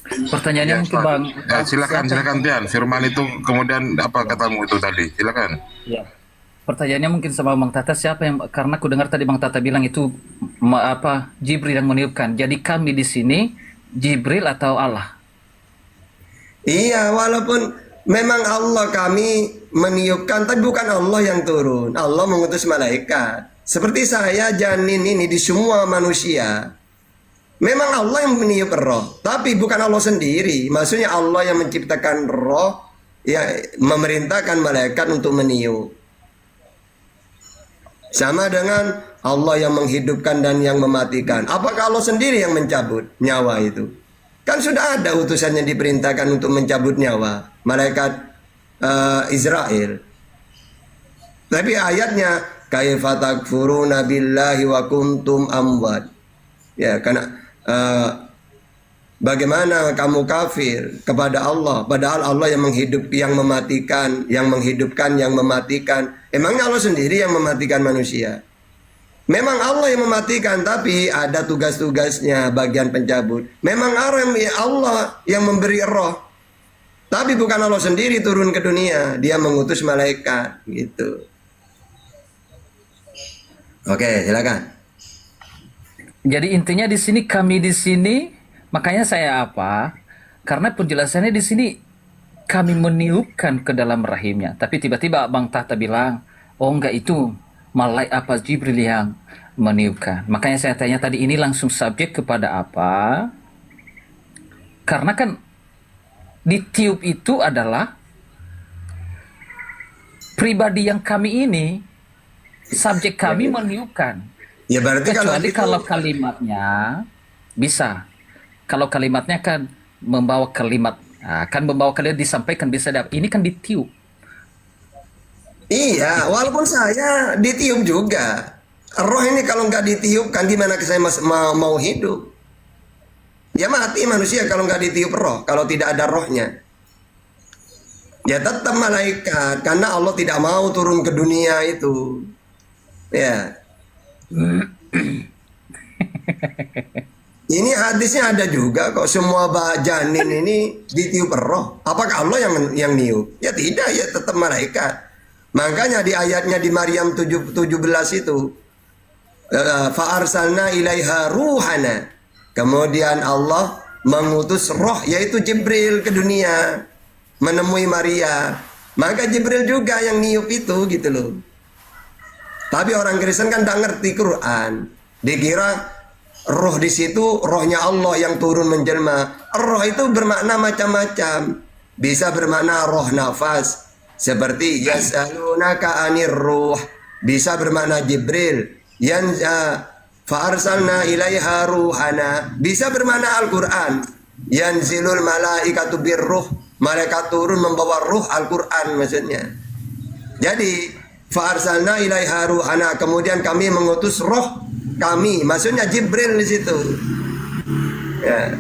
Pertanyaannya mungkin Bang. Silakan Tian. Firman itu kemudian apa katamu itu tadi? Silakan. Ya. Pertanyaannya mungkin sama Bang Tata, siapa yang, karena aku dengar tadi Bang Tata bilang itu Jibril yang meniupkan. Jadi kami di sini Jibril atau Allah? Iya, walaupun memang Allah kami meniupkan, tapi bukan Allah yang turun. Allah mengutus malaikat. Seperti saya janin ini di semua manusia. Memang Allah yang meniup roh, tapi bukan Allah sendiri. Maksudnya Allah yang menciptakan roh, ya memerintahkan malaikat untuk meniup. Sama dengan Allah yang menghidupkan dan yang mematikan. Apakah Allah sendiri yang mencabut nyawa itu? Kan sudah ada utusannya diperintahkan untuk mencabut nyawa, malaikat Israel. Tapi ayatnya kaifa takfuruna billahi wa kuntum amwat. Ya, karena bagaimana kamu kafir kepada Allah padahal Allah yang yang mematikan, yang menghidupkan, yang mematikan. Emangnya Allah sendiri yang mematikan manusia? Memang Allah yang mematikan, tapi ada tugas-tugasnya bagian pencabut. Memang Allah yang memberi roh, tapi bukan Allah sendiri turun ke dunia. Dia mengutus malaikat gitu. Oke, silakan. Jadi intinya di sini kami di sini, makanya saya apa? Karena penjelasannya di sini kami meniupkan ke dalam rahimnya. Tapi tiba-tiba Bang Tata bilang, oh enggak, itu malaikat Jibril yang meniupkan. Makanya saya tanya tadi, ini langsung subjek kepada apa? Karena kan ditiup itu adalah pribadi yang kami ini, subjek kami meniupkan. Ya berarti kecuali kalau kalimatnya bisa. Kalau kalimatnya kan membawa kalimat, kan membawa kalimat disampaikan bisa dapat. Ini kan ditiup. Iya, walaupun saya ditiup juga. Roh ini kalau nggak ditiup, kan gimana saya mau hidup? Ya mati manusia kalau nggak ditiup roh, kalau tidak ada rohnya. Ya tetap malaikat, karena Allah tidak mau turun ke dunia itu. Ya. Ini hadisnya ada juga kok, semua janin ini ditiup roh. Apakah Allah yang niup? Ya tidak, ya tetap malaikat. Makanya di ayatnya di Maryam 17 itu, fa'arsalna ilaiha ruhana. Kemudian Allah mengutus roh, yaitu Jibril ke dunia menemui Maria. Maka Jibril juga yang niup itu gitu loh. Tapi orang Kristen kan tidak ngerti Quran. Dikira roh di situ rohnya Allah yang turun menjelma. Roh itu bermakna macam-macam. Bisa bermakna roh nafas seperti yasalunaka anir ruh. Bisa bermakna Jibril. Yang fa'arsalna ilaiha ruhana. Bisa bermakna Al-Qur'an. Yanzilul malaikatu birruh. Malaikat turun membawa ruh Al-Qur'an maksudnya. Jadi fa'arsalna ilaiha ruhana, kemudian kami mengutus roh kami, maksudnya Jibril di situ. Ya.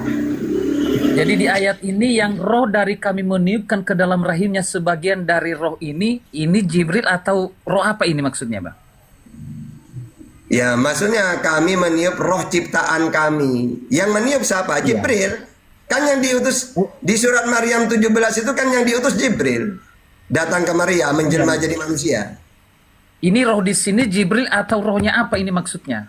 Jadi di ayat ini yang roh dari kami meniupkan ke dalam rahimnya sebagian dari roh ini Jibril atau roh apa ini maksudnya, Bang? Ya, maksudnya kami meniup roh ciptaan kami. Yang meniup siapa? Jibril. Kan yang diutus di surat Maryam 17 itu kan yang diutus Jibril. Datang ke Maria menjelma jadi manusia. Ini roh di sini Jibril atau rohnya apa ini maksudnya?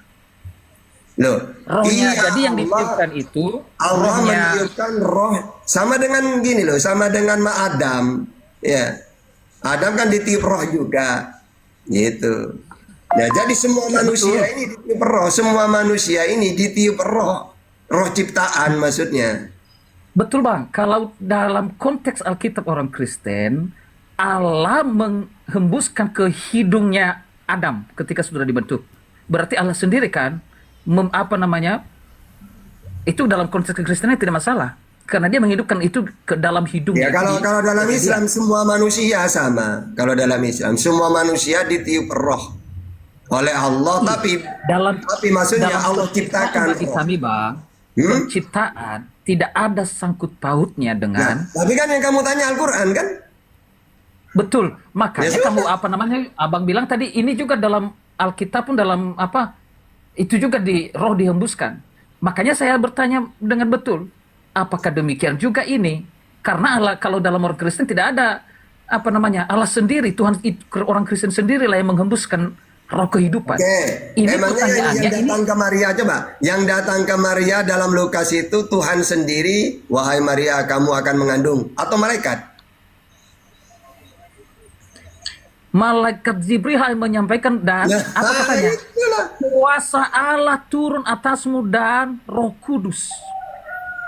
Loh, rohnya iya, jadi yang ditiupkan itu Allah rohnya meniupkan roh sama dengan gini loh, sama dengan Adam. Ya. Adam kan ditiup roh juga. Gitu. Nah, jadi semua manusia ini ditiup roh, semua manusia ini ditiup roh. Roh ciptaan maksudnya. Betul, Bang. Kalau dalam konteks Alkitab orang Kristen, Allah menghembuskan ke hidungnya Adam ketika sudah dibentuk. Berarti Allah sendiri kan itu dalam konteks kekristenan tidak masalah karena dia menghidupkan itu ke dalam hidungnya. Ya, kalau dalam Islam semua manusia sama. Kalau dalam Islam semua manusia ditiup roh oleh Allah, tapi maksudnya dalam Allah ciptakan bagi roh. kami, Bang, penciptaan tidak ada sangkut pautnya dengan. Tapi kan yang kamu tanya Al-Quran kan? Betul. Makanya kamu Abang bilang tadi ini juga dalam Alkitab pun dalam itu juga di roh dihembuskan. Makanya saya bertanya dengan betul, apakah demikian juga ini? Karena Allah, kalau dalam orang Kristen tidak ada Allah sendiri, Tuhan orang Kristen sendirilah yang menghembuskan roh kehidupan. Ini Emangnya yang datang ke Maria coba? Yang datang ke Maria dalam Lukas itu Tuhan sendiri, wahai Maria kamu akan mengandung, atau malaikat? Malaikat Jibril menyampaikan dan apa katanya? Kuasa Allah turun atasmu dan Roh Kudus.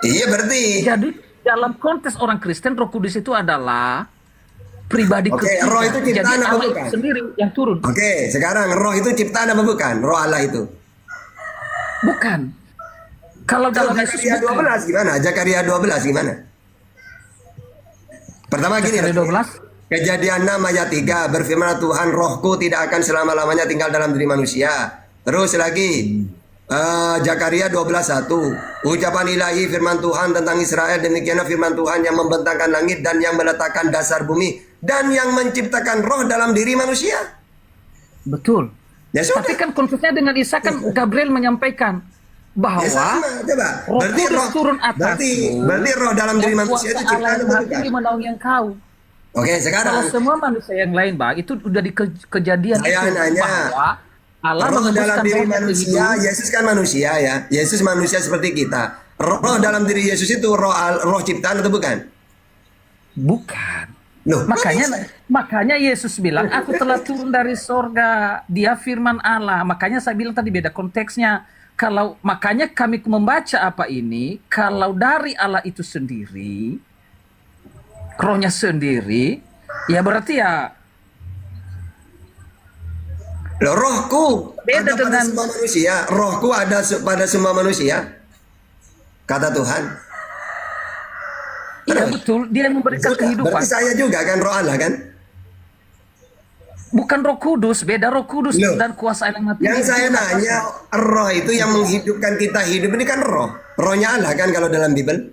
Iya berarti. Jadi dalam konteks orang Kristen Roh Kudus itu adalah pribadi ketiga. Roh itu ciptaan jadi apa Allah bukan? Sendiri yang turun. Sekarang roh itu ciptaan apa bukan? Roh Allah itu. Bukan. Kalau dalam Zakaria 12 gimana? Zakaria 12 gimana? Pertama gini. Zakaria 12. Kejadian 6 ayat 3 berfirman Tuhan, rohku tidak akan selama-lamanya tinggal dalam diri manusia. Terus lagi Zakaria 12:1 ucapan ilahi firman Tuhan tentang Israel, demikianlah firman Tuhan yang membentangkan langit dan yang meletakkan dasar bumi dan yang menciptakan roh dalam diri manusia. Betul. Ya, tapi kan konteksnya dengan Isa kan Gabriel menyampaikan bahwa coba. Roh Berarti Kudus roh turun atas. berarti roh dalam diri manusia itu ciptaan apa bukan? Menaungi engkau. Sekarang kalau semua manusia yang lain, Bang, itu udah di kejadian saya itu nanya, bahwa Allah roh dalam diri roh manusia, Yesus kan manusia ya. Yesus manusia seperti kita. Roh dalam diri Yesus itu roh ciptaan atau bukan? Bukan. Loh, makanya Yesus bilang, aku telah turun dari sorga. Dia firman Allah. Makanya saya bilang tadi beda konteksnya. Makanya kami membaca apa ini, kalau dari Allah itu sendiri, rohnya sendiri, ya berarti ya loh, rohku beda ada pada semua manusia. Rohku ada pada semua manusia, kata Tuhan. Iya betul, dia yang memberikan kehidupan. Berarti saya juga kan roh Allah kan? Bukan Roh Kudus, beda Roh Kudus dan kuasa yang mati. Yang saya nanya, roh itu yang menghidupkan kita hidup ini kan roh. Rohnya Allah kan kalau dalam Bible.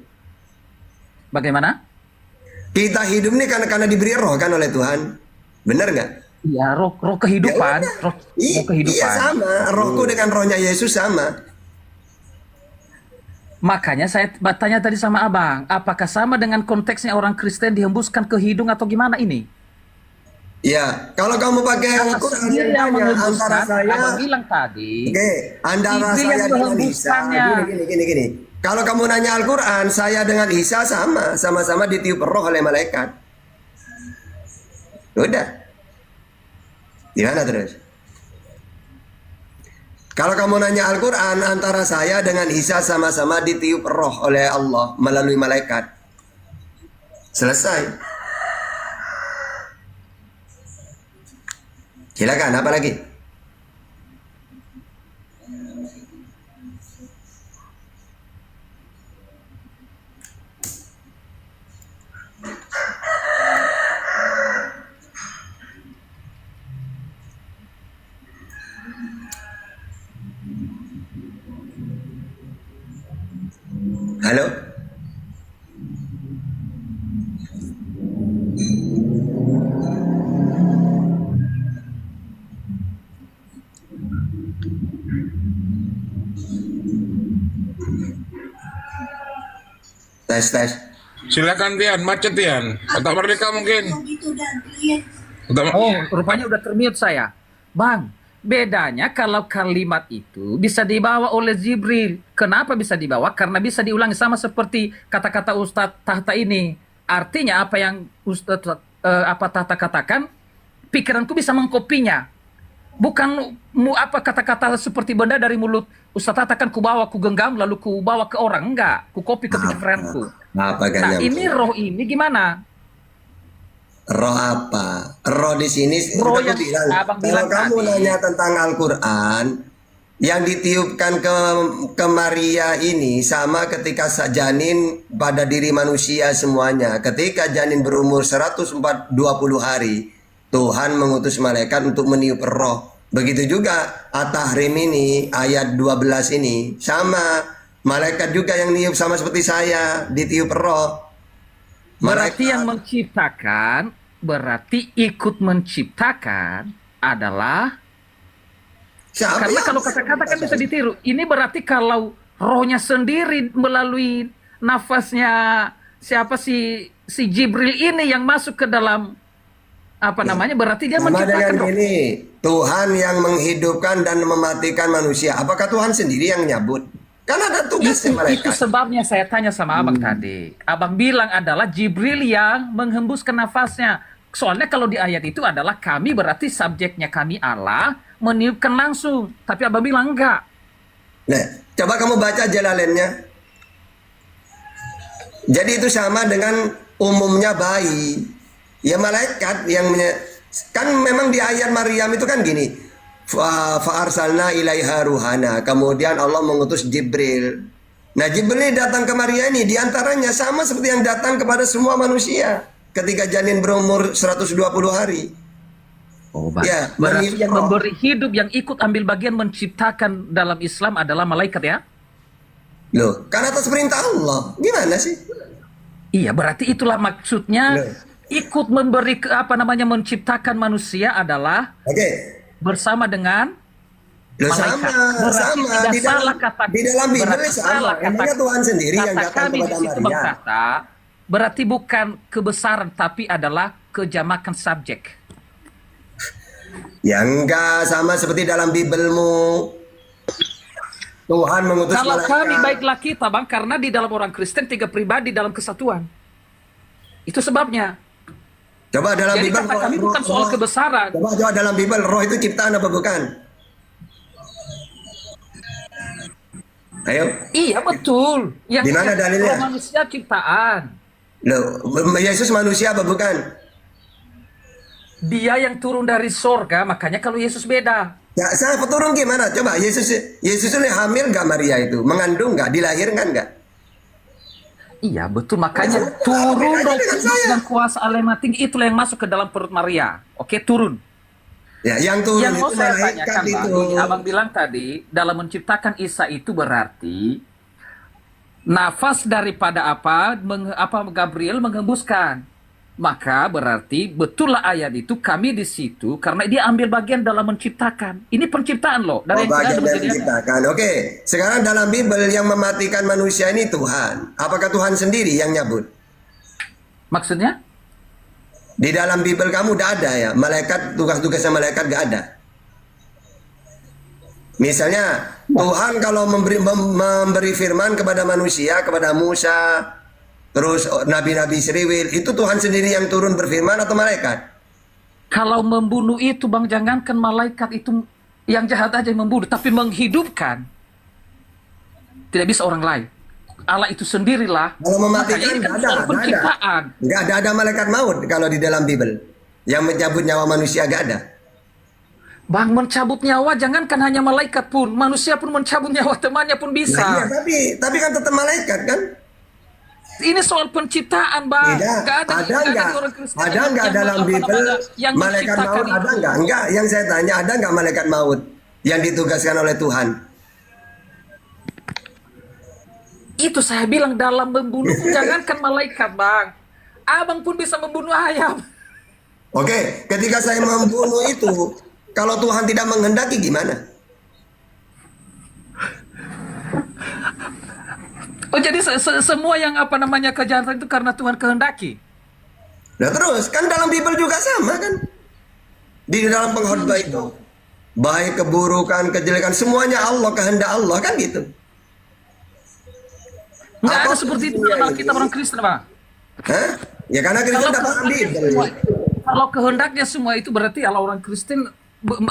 Bagaimana? Kita hidup ini karena diberi roh kan oleh Tuhan. Benar nggak? Iya, roh kehidupan. Roh kehidupan. Iya sama, rohku dengan rohnya Yesus sama. Makanya saya tanya tadi sama Abang, apakah sama dengan konteksnya orang Kristen dihembuskan ke hidung atau gimana ini? Ya, kalau kamu pakai Al-Quran antara saya, Abang bilang tadi. antara saya dengan Isa, gini. Kalau kamu nanya Al-Quran, saya dengan Isa sama-sama ditiup roh oleh malaikat. Udah. Gimana terus? Kalau kamu nanya Al-Quran, antara saya dengan Isa sama-sama ditiup roh oleh Allah melalui malaikat. Selesai. Silakan, apa lagi? Halo? Tes. Silakan Tian, macet Tian. Atau Merdeka mungkin. Oh, rupanya udah termute saya. Bang, bedanya kalau kalimat itu bisa dibawa oleh Jibril. Kenapa bisa dibawa? Karena bisa diulangi sama seperti kata-kata Ustadz Tahta ini. Artinya apa yang Ustadz Tahta katakan, pikiranku bisa mengkopinya. Bukan apa kata-kata seperti benda dari mulut Ustadz Tahta kan ku bawa, ku genggam, lalu ku bawa ke orang. Enggak, ku kopi ke pikiranku. Nah, ini roh ini gimana? Roh apa? Roh di sini Roh udah yang bilang. abang Kalau bilang kamu tadi. nanya tentang Al-Quran, yang ditiupkan ke Maria ini sama ketika janin pada diri manusia semuanya. Ketika janin berumur 120 hari, Tuhan mengutus malaikat untuk meniup roh. Begitu juga At-Tahrim ini, ayat 12 ini, sama. Malaikat juga yang niup sama seperti saya, ditiup roh. Berarti yang menciptakan, berarti ikut menciptakan adalah karena kalau kata-kata kan bisa ditiru. Ini berarti kalau rohnya sendiri melalui nafasnya siapa si Jibril ini yang masuk ke dalam apa namanya, berarti dia Sama menciptakan dengan roh. ini, Tuhan yang menghidupkan dan mematikan manusia. Apakah Tuhan sendiri yang nyabut? Kan ada tugasnya malaikat. Itu sebabnya saya tanya sama abang tadi. Abang bilang adalah Jibril yang menghembuskan nafasnya. Soalnya kalau di ayat itu adalah kami, berarti subjeknya kami Allah meniupkan langsung. Tapi abang bilang enggak. Nah, coba kamu baca Jalalainnya. Jadi itu sama dengan umumnya bayi. Ya malaikat yang kan memang di ayat Maryam itu kan gini. Fa'arsalna ilaiha ruhana. Kemudian Allah mengutus Jibril. Nah, Jibril ini datang ke Maria ini diantaranya sama seperti yang datang kepada semua manusia ketika janin berumur 120 hari. Oh, ya, berarti yang memberi hidup, yang ikut ambil bagian menciptakan dalam Islam adalah malaikat ya? Loh, kan atas perintah Allah. Gimana sih? Iya, berarti itulah maksudnya ikut memberi menciptakan manusia adalah bersama dengan malaikat. Berarti tidak salah kata di dalam Bible berarti sama. salah Emangnya Tuhan sendiri yang kata datang kami di kepada situ Maria. berkata, berarti bukan kebesaran tapi adalah kejamakan subjek. Ya enggak, sama seperti dalam Bibelmu. Tuhan mengutus Kalau malaikat. kami baiklah kita bang, karena di dalam orang Kristen 3 pribadi dalam kesatuan. Itu sebabnya. Coba dalam Jadi Bible kata kami bukan soal kebesaran. Coba dalam Bible roh itu ciptaan apa bukan? Ayo. Iya betul. Yang Di mana dalilnya? roh manusia ciptaan. Loh, Yesus manusia apa bukan? Dia yang turun dari sorga, makanya kalau Yesus beda. Ya, saya turun gimana? Coba Yesus ini hamil nggak Maria itu? Mengandung nggak? Dilahirkan nggak? Iya betul, makanya turun roh kudus dan kuasa Allah yang tinggi, itulah yang masuk ke dalam perut Maria. Oke, turun. Ya, yang turun Yang mau itu saya malaikat tanyakan itu. Bang, abang bilang tadi dalam menciptakan Isa itu berarti nafas daripada apa Gabriel menghembuskan. Maka berarti betullah ayat itu kami di situ karena dia ambil bagian dalam menciptakan. Ini penciptaan loh. Dari yang Bagian tidak dari ada menciptakan. Oke, sekarang dalam Bible yang mematikan manusia ini Tuhan. Apakah Tuhan sendiri yang nyabut? Maksudnya? Di dalam Bible kamu udah ada ya, malaikat, tugas-tugasnya malaikat gak ada. Misalnya Tuhan kalau memberi firman kepada manusia, kepada Musa, terus nabi-nabi Seriwil, itu Tuhan sendiri yang turun berfirman atau malaikat? Kalau membunuh itu Bang, jangankan malaikat itu Yang jahat aja yang membunuh, tapi menghidupkan tidak bisa orang lain. Allah itu sendirilah. Kalau mematikan Makanya ini kan nggak ada, soal penciptaan. nggak ada malaikat maut kalau di dalam Bible yang mencabut nyawa manusia, nggak ada. Bang, mencabut nyawa jangankan hanya malaikat pun, manusia pun mencabut nyawa temannya pun bisa. Nah, iya, tapi kan tetap malaikat kan? Ini soal penciptaan, Bang. Tidak. Nggak Ada nggak nggak? orang Kristen Ada nggak yang dalam apa Bible namanya, yang malaikat menciptakan maut? Ada itu? nggak? Enggak. Yang saya tanya, ada nggak malaikat maut yang ditugaskan oleh Tuhan? Itu saya bilang dalam membunuh jangankan malaikat, Bang. Abang pun bisa membunuh ayam. Oke, ketika saya membunuh itu, kalau Tuhan tidak menghendaki gimana? Oh, jadi semua yang apa namanya kejahatan itu karena Tuhan kehendaki. Nah terus, kan dalam Bible juga sama kan? Di dalam pengkhotbah itu, baik keburukan, kejelekan, semuanya Allah, kehendak Allah kan gitu. Nggak Apa ada seperti itu dunia dalam ini? kitab orang Kristen, Bang. Hah? Ya karena Kristen Kalau dapat kehendaknya Bible. semua, kalau kehendaknya semua itu berarti kalau orang Kristen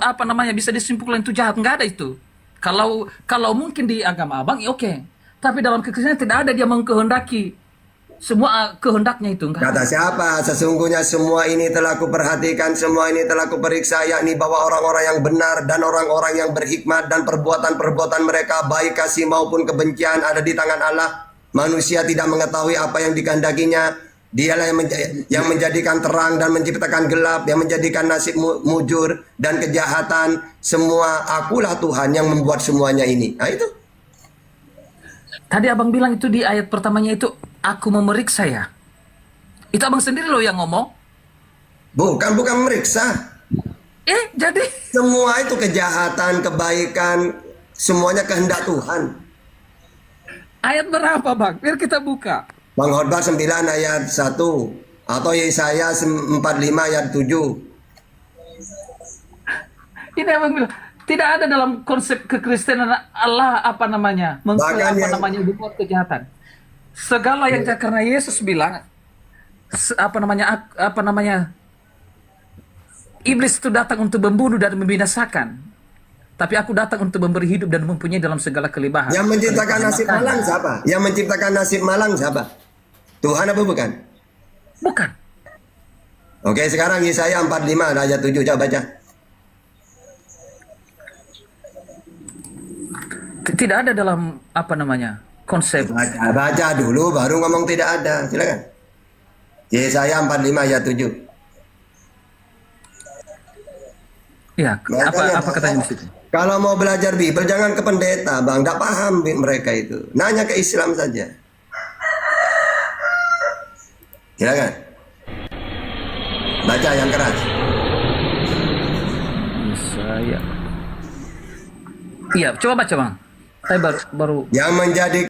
apa namanya bisa disimpulkan itu jahat, nggak ada itu. Kalau mungkin di agama Abang ya oke. Tapi dalam kekristenan tidak ada dia mengkehendaki semua kehendaknya itu. Enggak Kata ada. siapa? Sesungguhnya semua ini telah kuperhatikan, semua ini telah kuperiksa, yakni bahwa orang-orang yang benar dan orang-orang yang berhikmat dan perbuatan-perbuatan mereka baik kasih maupun kebencian ada di tangan Allah. Manusia tidak mengetahui apa yang dikehendakinya. Dialah yang menjadikan terang dan menciptakan gelap, yang menjadikan nasib mujur dan kejahatan. Semua akulah Tuhan yang membuat semuanya ini. Nah itu. Tadi Abang bilang itu di ayat pertamanya itu aku memeriksa ya. Itu Abang sendiri loh yang ngomong. Bukan meriksa. Jadi semua itu kejahatan, kebaikan, semuanya kehendak Tuhan. Ayat berapa, Bang? Biar kita buka. Pengkhotbah 9 ayat 1 atau Yesaya 45 ayat 7. Ini Abang bilang tidak ada dalam konsep kekristenan Allah apa namanya membuat kejahatan. Segala yang karena Yesus bilang apa namanya iblis itu datang untuk membunuh dan membinasakan. Tapi aku datang untuk memberi hidup dan mempunyai dalam segala kelebihan. Yang menciptakan nasib malang siapa? Yang menciptakan nasib malang siapa? Tuhan apa bukan? Bukan. Oke, sekarang Yesaya 45 ayat 7 coba baca. Tidak ada dalam apa namanya konsep. Baca dulu baru ngomong tidak ada. Silakan. Yesaya 45 ayat 7. Ya, apa katanya di situ? Kalau mau belajar Bible jangan ke pendeta, Bang. Tidak paham mereka itu. Nanya ke Islam saja. Silakan. Baca yang keras. Saya. Iya, coba baca, Bang. Saya baru yang menjadi